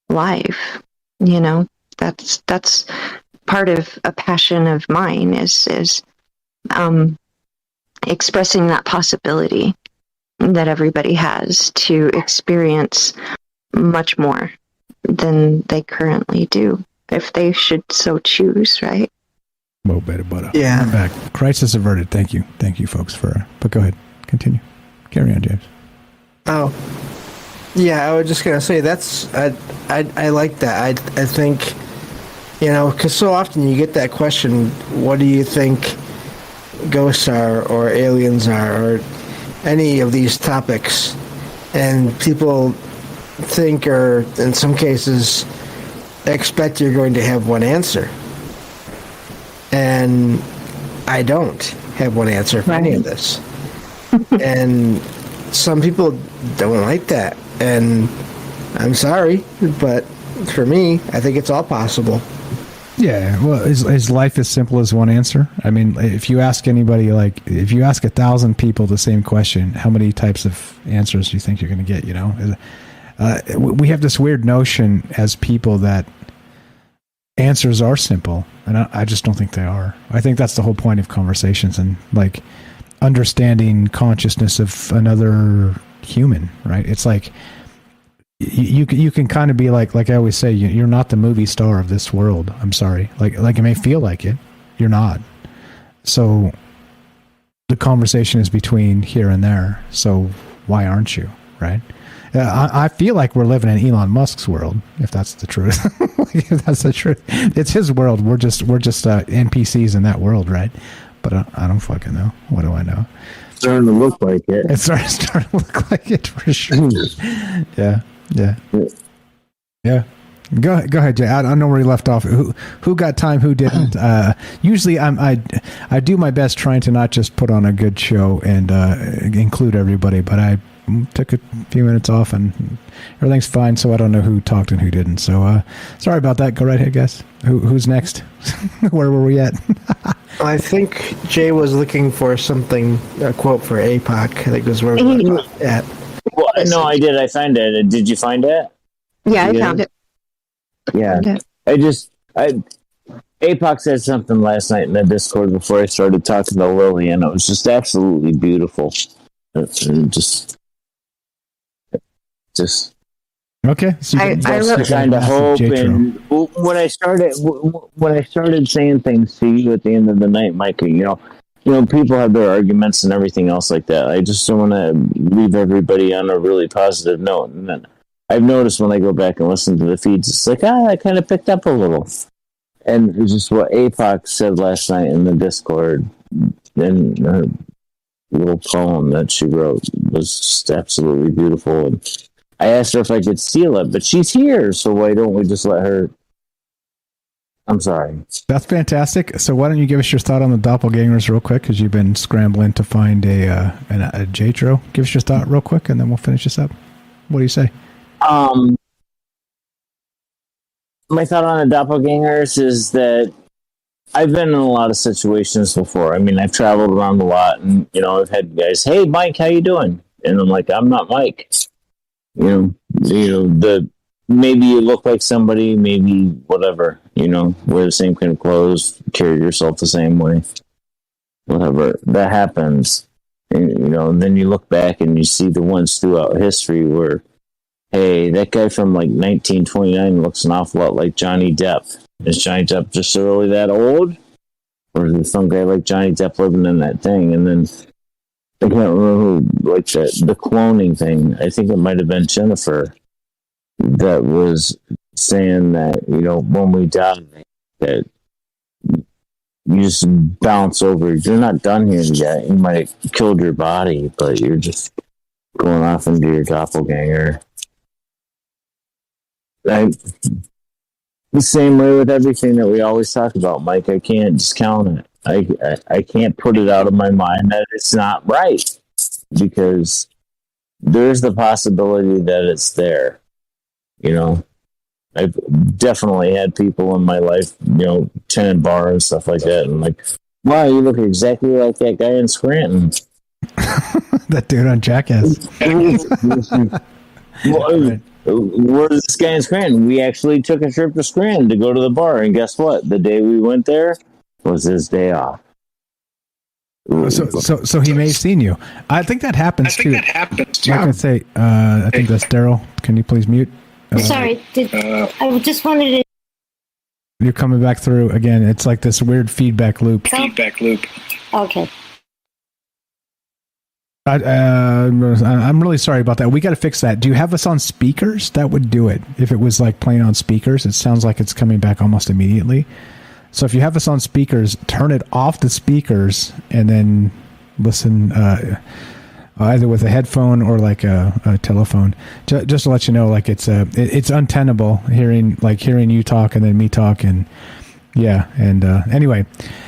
life. You know, that's part of a passion of mine is expressing that possibility that everybody has to experience much more than they currently do, if they should so choose, right? Well, better, but Yeah. I'm back. Crisis averted. Thank you, folks, for. But go ahead, continue. Carry on, James. Oh, yeah. I was just gonna say that's I like that. I think, you know, because so often you get that question, what do you think ghosts are or aliens are or any of these topics, and people think, or in some cases expect you're going to have one answer, and I don't have one answer for any of this. And some people don't like that, and I'm sorry, but for me, I think it's all possible. Yeah, well, is life as simple as one answer? I mean, if you ask anybody, like, if you ask 1,000 people the same question, how many types of answers do you think you're going to get, you know? We have this weird notion as people that answers are simple, and I just don't think they are. I think that's the whole point of conversations and, like, understanding consciousness of another human, right? It's like, you can kind of be like I always say, you're not the movie star of this world. I'm sorry. Like it may feel like it. You're not. So the conversation is between here and there. So why aren't you? Right? I feel like we're living in Elon Musk's world, if that's the truth. If that's the truth. It's his world. We're just NPCs in that world, right? But I don't fucking know. What do I know? Starting to look like it. It's starting to look like it for sure. Yeah. Go ahead, Jay. I don't know where you left off. Who got time? Who didn't? Usually, I do my best trying to not just put on a good show and include everybody, but I took a few minutes off and everything's fine. So I don't know who talked and who didn't. So sorry about that. Go right ahead, guys. Who's next? Where were we at? I think Jay was looking for something, a quote for APOC. I think was where we were at. Well, no, I did. I found it. Did you find it? Yeah, I found it. Yeah. APOC said something last night in the Discord before I started talking to Lily, and it was just absolutely beautiful. Just okay. So I kind of hope, and when I started saying things to you at the end of the night, Micah, you know, people have their arguments and everything else like that. I just don't want to leave everybody on a really positive note. And then I've noticed when I go back and listen to the feeds, it's like, I kind of picked up a little. And it's just what APOC said last night in the Discord, in her little poem that she wrote, was just absolutely beautiful. And I asked her if I could steal it, but she's here, so why don't we just let her... I'm sorry. That's fantastic. So why don't you give us your thought on the doppelgangers real quick, because you've been scrambling to find a Jatro. Give us your thought real quick, and then we'll finish this up. What do you say? My thought on the doppelgangers is that I've been in a lot of situations before. I mean, I've traveled around a lot, and, you know, I've had guys, hey, Mike, how you doing? And I'm like, I'm not Mike. You know, maybe you look like somebody, maybe whatever, you know, wear the same kind of clothes, carry yourself the same way, whatever. That happens. And, you know, and then you look back and you see the ones throughout history where, hey, that guy from like 1929 looks an awful lot like Johnny Depp. Is Johnny Depp just really that old? Or is there some guy like Johnny Depp living in that thing? And then I can't remember who, like the cloning thing. I think it might have been Jennifer that was saying that, you know, when we die, that you just bounce over. You're not done here yet. You might have killed your body, but you're just going off into your doppelganger. The same way with everything that we always talk about, Mike. I can't discount it. I can't put it out of my mind that it's not right, because there's the possibility that it's there. You know, I've definitely had people in my life, you know, tenant bar and stuff like that, and like, wow, you look exactly like that guy in Scranton. That dude on Jackass. Where's this guy in Scranton? We actually took a trip to Scranton to go to the bar, and guess what? The day we went there was his day off. So he may have seen you. I think that happens too. Like I say, I think that's Daryl. Can you please mute? Sorry, I just wanted to. You're coming back through again. It's like this weird feedback loop. Okay. I'm really sorry about that. We got to fix that. Do you have us on speakers? That would do it. If it was like playing on speakers, it sounds like it's coming back almost immediately. So if you have us on speakers, turn it off the speakers and then listen either with a headphone or like a telephone. Just to let you know, like it's untenable hearing you talk and then me talk and yeah. And anyway,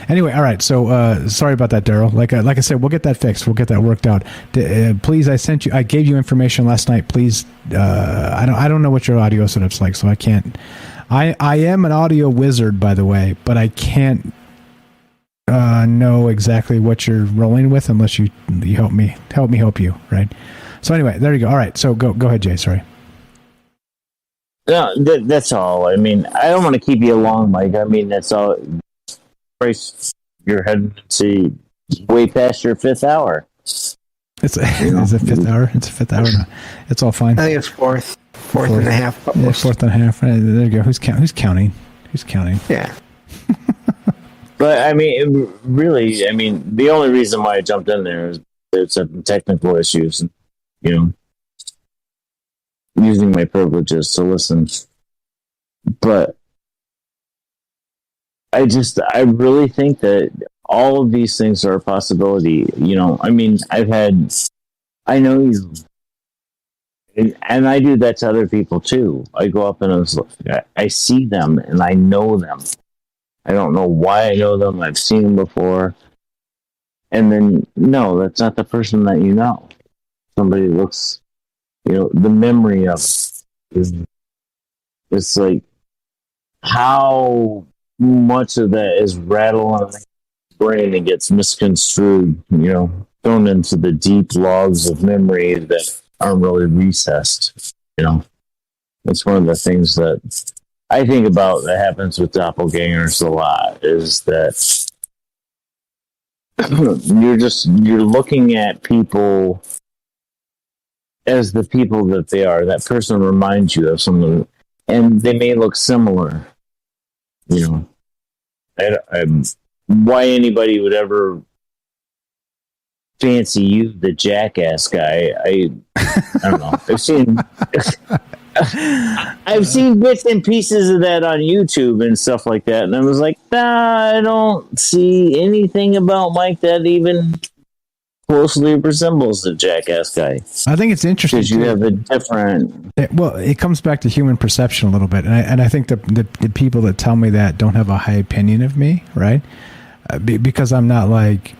all right. So sorry about that, Daryl. Like I said, we'll get that fixed. We'll get that worked out. Please, I gave you information last night. Please, I don't know what your audio setup's like, so I can't. I am an audio wizard, by the way, but I can't know exactly what you're rolling with unless you help me help you, right? So anyway, there you go. All right, so go ahead, Jay. Sorry. No, that's all. I mean, I don't want to keep you long, Mike. I mean, that's all. You're heading to way past your fifth hour. It's a fifth hour. It's a fifth hour. No, it's all fine. I think it's fourth and a half. Yeah, fourth and a half. There you go. Who's counting? Yeah. But I mean, really, I mean, the only reason why I jumped in there is there's some technical issues, and, you know, using my privileges to listen. But I really think that all of these things are a possibility. You know, I mean, I know you, and I do that to other people too. I go up and I see them and I know them. I don't know why I know them. I've seen them before. And then, no, that's not the person that you know. Somebody looks, you know, the memory of it it's like how much of that is rattling on the brain and gets misconstrued, you know, thrown into the deep logs of memory that aren't really recessed, you know. That's one of the things that I think about that happens with doppelgangers a lot, is that you're looking at people as the people that they are. That person reminds you of someone, and they may look similar. You know, why anybody would ever fancy you, the jackass guy, I don't know. I've seen bits and pieces of that on YouTube and stuff like that, and I was like, I don't see anything about Mike that even closely resembles the jackass guy. I think it's interesting because you have a different. It comes back to human perception a little bit, and I think the people that tell me that don't have a high opinion of me, right? Because I'm not like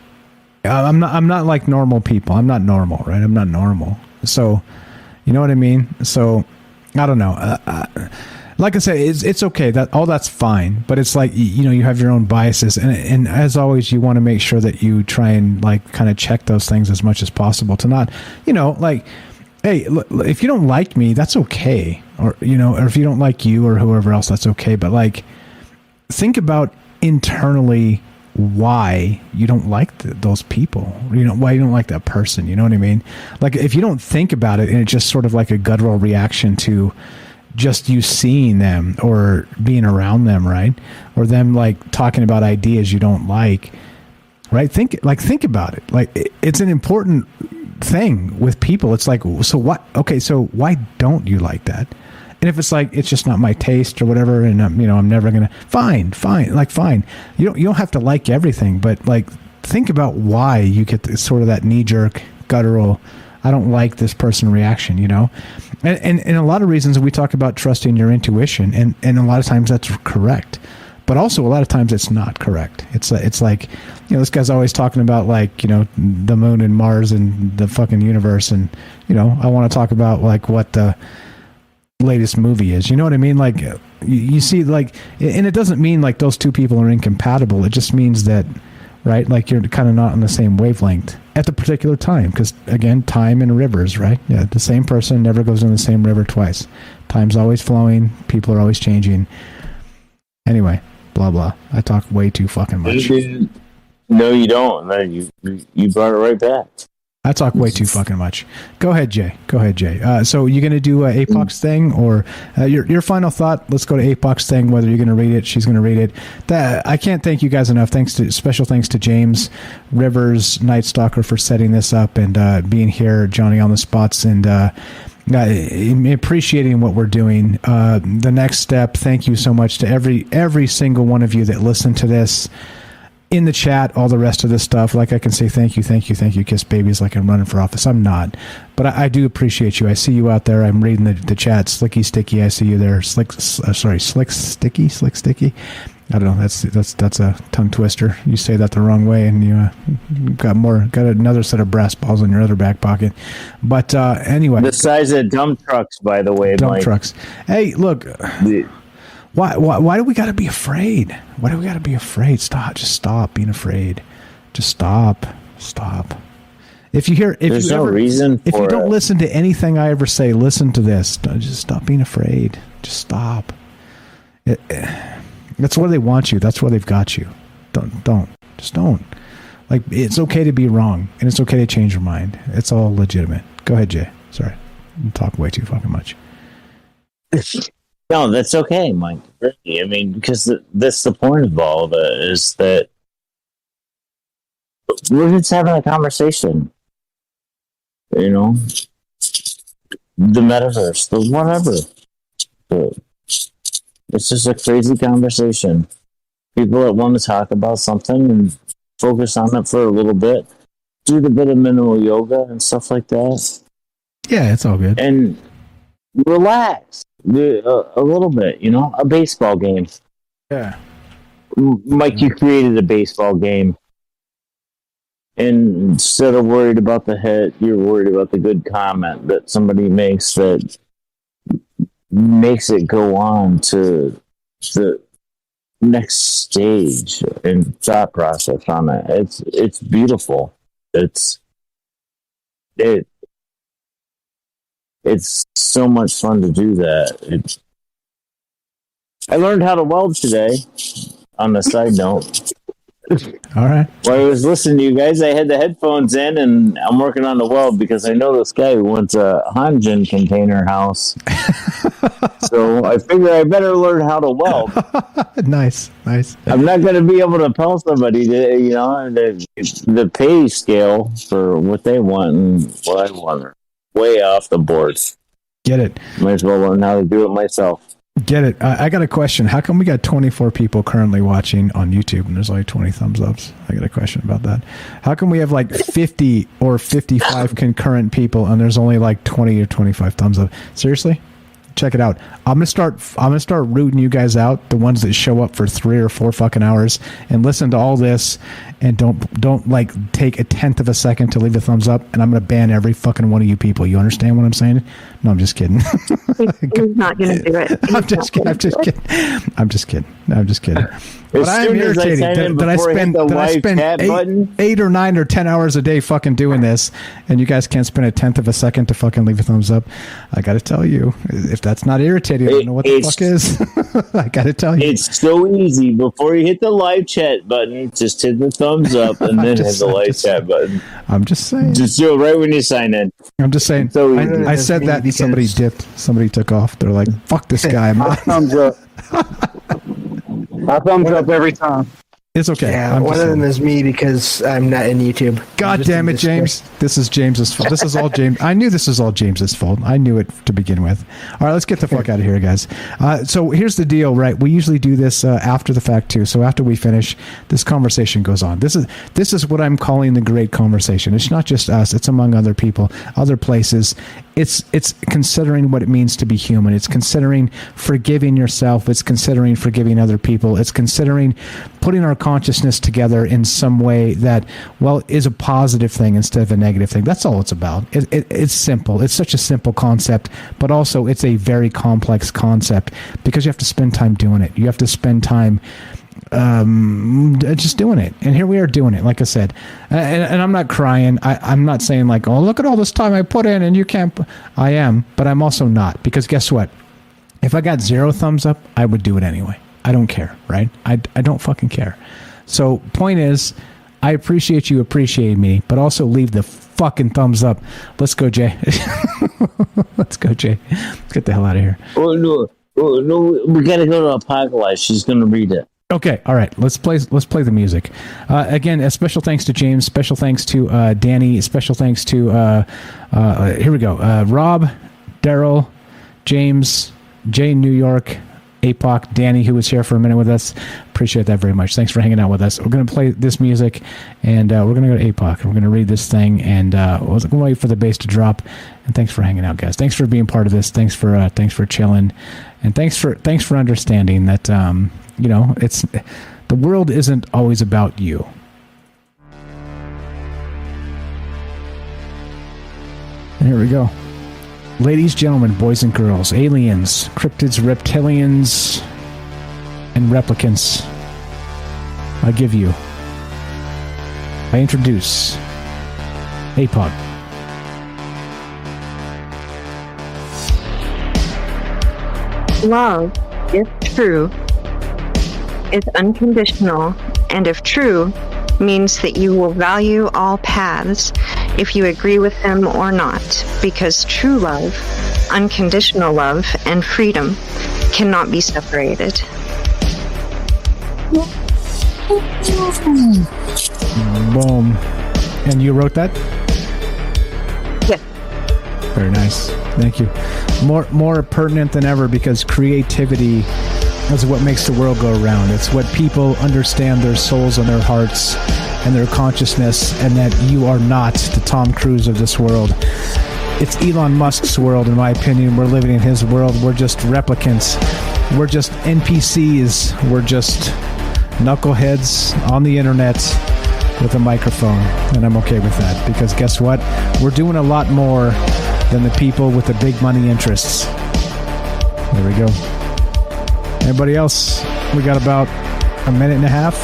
like normal people. I'm not normal, right? I'm not normal. So, you know what I mean? So, I don't know. Like I said, it's okay. That's fine. But it's like, you know, you have your own biases, and as always, you want to make sure that you try and like kind of check those things as much as possible to not, you know, like, hey, look, if you don't like me, that's okay, or you know, or if you don't like you or whoever else, that's okay. But like, think about internally why you don't like those people, you know, why you don't like that person, you know what I mean? Like, if you don't think about it and it's just sort of like a guttural reaction to just you seeing them or being around them, right? Or them like talking about ideas you don't like, right? Think about it. Like, it's an important thing with people. It's like, so what? Okay, so why don't you like that? And if it's like, it's just not my taste or whatever, and you know, I'm never gonna, fine. You don't have to like everything, but like, think about why you get this, sort of that knee jerk, guttural, I don't like this person reaction, you know? And a lot of reasons we talk about trusting your intuition, and a lot of times that's correct, but also a lot of times it's not correct. It's like, you know, this guy's always talking about like, you know, the moon and Mars and the fucking universe, and you know, I want to talk about like what the latest movie is. You know what I mean? Like, you see, like, and it doesn't mean like those two people are incompatible. It just means that, right? Like, you're kind of not on the same wavelength at the particular time. Because, again, time and rivers, right? Yeah, the same person never goes in the same river twice. Time's always flowing. People are always changing. Anyway, blah, blah. I talk way too fucking much. No, you don't. No, you brought it right back. I talk way too fucking much. Go ahead, Jay. So you going to do Apoc's thing, or your final thought? Let's go to Apoc's thing, whether you're going to read it, she's going to read it. I can't thank you guys enough. Special thanks to James Rivers, Night Stalker, for setting this up and being here, Johnny on the spots, and appreciating what we're doing. The next step, thank you so much to every single one of you that listened to this. In the chat, all the rest of this stuff, like I can say thank you, kiss babies like I'm running for office. I'm not, but I do appreciate you. I see you out there. I'm reading the chat. Slicky Sticky, I see you there. Slick Sticky. I don't know. That's a tongue twister. You say that the wrong way, and you got another set of brass balls in your other back pocket. But anyway, the size of dump trucks, by the way. Dump trucks. Hey, look. Why do we got to be afraid? Why do we got to be afraid? Just stop being afraid. Just stop. If you don't listen to anything I ever say, listen to this. Just stop being afraid. Just stop. That's where they want you. That's where they've got you. Don't. Like, it's okay to be wrong, and it's okay to change your mind. It's all legitimate. Go ahead, Jay. Sorry, I'm talking way too fucking much. No, that's okay, Mike. Really. I mean, because that's the point of all of it, is that we're just having a conversation. You know? The metaverse, the whatever. It's just a crazy conversation. People that want to talk about something and focus on it for a little bit, do the bit of minimal yoga and stuff like that. Yeah, it's all good. And relax. A little bit, you know, a baseball game. Yeah. Mike, you created a baseball game. And instead of worried about the hit, you're worried about the good comment that somebody makes that makes it go on to the next stage and thought process on it. It's beautiful. It's so much fun to do that. I learned how to weld today, on a side note. All right. While I was listening to you guys, I had the headphones in, and I'm working on the weld because I know this guy who wants a Hanjin container house. So I figure I better learn how to weld. Nice. I'm not going to be able to tell somebody, the pay scale for what they want and what I want are way off the board. Get it. Might as well learn how to do it myself. Get it. I got a question. How come we got 24 people currently watching on YouTube and there's only 20 thumbs ups? I got a question about that. How come we have like 50 or 55 concurrent people and there's only like 20 or 25 thumbs up? Seriously? Check it out. I'm gonna start rooting you guys out, the ones that show up for 3 or 4 fucking hours and listen to all this and don't like take a tenth of a second to leave a thumbs up, and I'm gonna ban every fucking one of you people. You understand what I'm saying? No, I'm just kidding. He's not gonna do it. I'm just kidding. But I am irritated that I spend 8 or 9 or 10 hours a day fucking doing this, and you guys can't spend a tenth of a second to fucking leave a thumbs up. I got to tell you, if that's not irritating, I don't know what the fuck is. I got to tell you. It's so easy. Before you hit the live chat button, just hit the thumbs up and then hit the live chat button. I'm just saying. Just do it right when you sign in. I'm just saying. So I said that and somebody dipped. Somebody took off. They're like, fuck this guy. Thumbs up. I thumbs up every time. It's okay. Yeah, one of them is me because I'm not in YouTube. God damn it, James. This is James's fault. This is all James. I knew this was all James's fault. I knew it to begin with. All right, let's get the fuck out of here, guys. So here's the deal, right? We usually do this after the fact, too. So after we finish, this conversation goes on. This is what I'm calling the great conversation. It's not just us. It's among other people, other places. it's considering what it means to be human. It's considering forgiving yourself. It's considering forgiving other people. It's considering putting our consciousness together in some way that, well, is a positive thing instead of a negative thing. That's all it's about. It's simple. It's such a simple concept, but also it's a very complex concept because you have to spend time doing it. You have to spend time just doing it. And here we are doing it, like I said. And I'm not crying. I'm not saying like, oh, look at all this time I put in and you can't. I am, but I'm also not. Because guess what? If I got 0 thumbs up, I would do it anyway. I don't care, right? I don't fucking care. So point is, I appreciate you appreciating me, but also leave the fucking thumbs up. Let's go, Jay. Let's go, Jay. Let's get the hell out of here. Oh, no, we got to go to Apocalypse. She's going to read it. Okay, all right. Let's play the music. Again, a special thanks to James. Special thanks to Danny. Special thanks to here we go. Rob, Daryl, James, Jay, New York, APOC, Danny, who was here for a minute with us. Appreciate that very much. Thanks for hanging out with us. We're going to play this music, and we're going to go to APOC. We're going to read this thing, and we're going to wait for the bass to drop. And thanks for hanging out, guys. Thanks for being part of this. Thanks for chilling, and thanks for understanding that. You know, it's the world isn't always about you. And here we go. Ladies, gentlemen, boys and girls, aliens, cryptids, reptilians, and replicants, I introduce APOD. Love, if true, is unconditional, and if true, means that you will value all paths if you agree with them or not, because true love, unconditional love, and freedom cannot be separated. Boom. And you wrote that? Yes. Very nice. Thank you. More pertinent than ever, because creativity is what makes the world go around. It's what people understand their souls and their hearts and their consciousness, and that you are not the Tom Cruise of this world. It's Elon Musk's world, in my opinion. We're living in his world. We're just replicants. We're just NPCs. We're just knuckleheads on the internet with a microphone, and I'm okay with that, because guess what? We're doing a lot more than the people with the big money interests. There we go. Anybody else? We got about a minute and a half.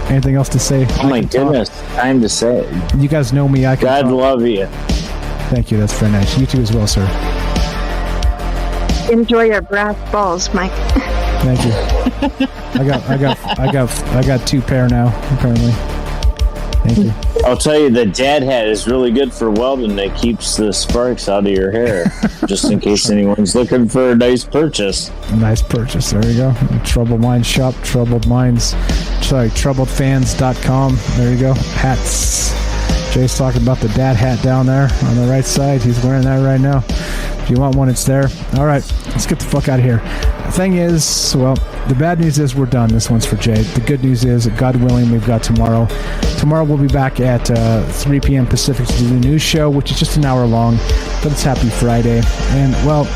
Anything else to say? Oh my goodness, time to say it. You guys know me. God love you. Thank you. That's very nice. You too as well, sir. Enjoy your brass balls, Mike. Thank you. I got 2 pair now, apparently. Thank you. I'll tell you, the dad hat is really good for welding. It keeps the sparks out of your hair, just in case anyone's looking for a nice purchase. A nice purchase. There you go. Troubled Minds shop. Troubledfans.com. There you go. Hats. Jay's talking about the dad hat down there on the right side. He's wearing that right now. If you want one, it's there. All right, let's get the fuck out of here. The thing is, well, the bad news is we're done. This one's for Jay. The good news is, God willing, we've got tomorrow. Tomorrow we'll be back at 3 p.m. Pacific to do the news show, which is just an hour long, but it's Happy Friday. And, well,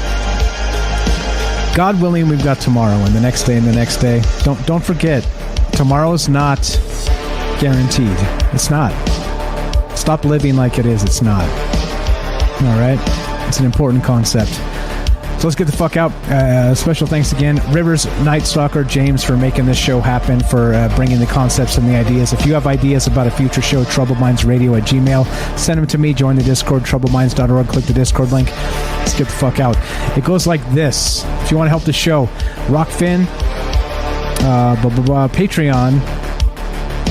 God willing, we've got tomorrow and the next day and the next day. Don't forget, tomorrow's not guaranteed. It's not. Stop living like it is. It's not. All right? It's an important concept. So let's get the fuck out. Special thanks again, Rivers, Night Stalker, James, for making this show happen, for bringing the concepts and the ideas. If you have ideas about a future show, troubledmindsradio@gmail.com. Send them to me. Join the Discord, troubledminds.org. Click the Discord link. Let's get the fuck out. It goes like this. If you want to help the show, Rockfin, Patreon,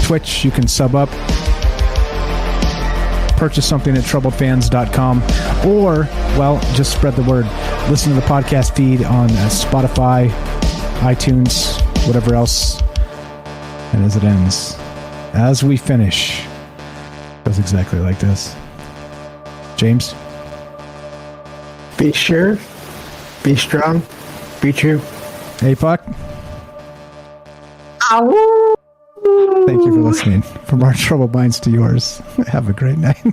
Twitch, you can sub up. Purchase something at troubledfans.com, or, well, just spread the word. Listen to the podcast feed on Spotify, iTunes, whatever else. And as it ends, as we finish, it goes exactly like this. James? Be sure, be strong, be true. APOC? Ow. Thank you for listening. From our troubled minds to yours. Have a great night.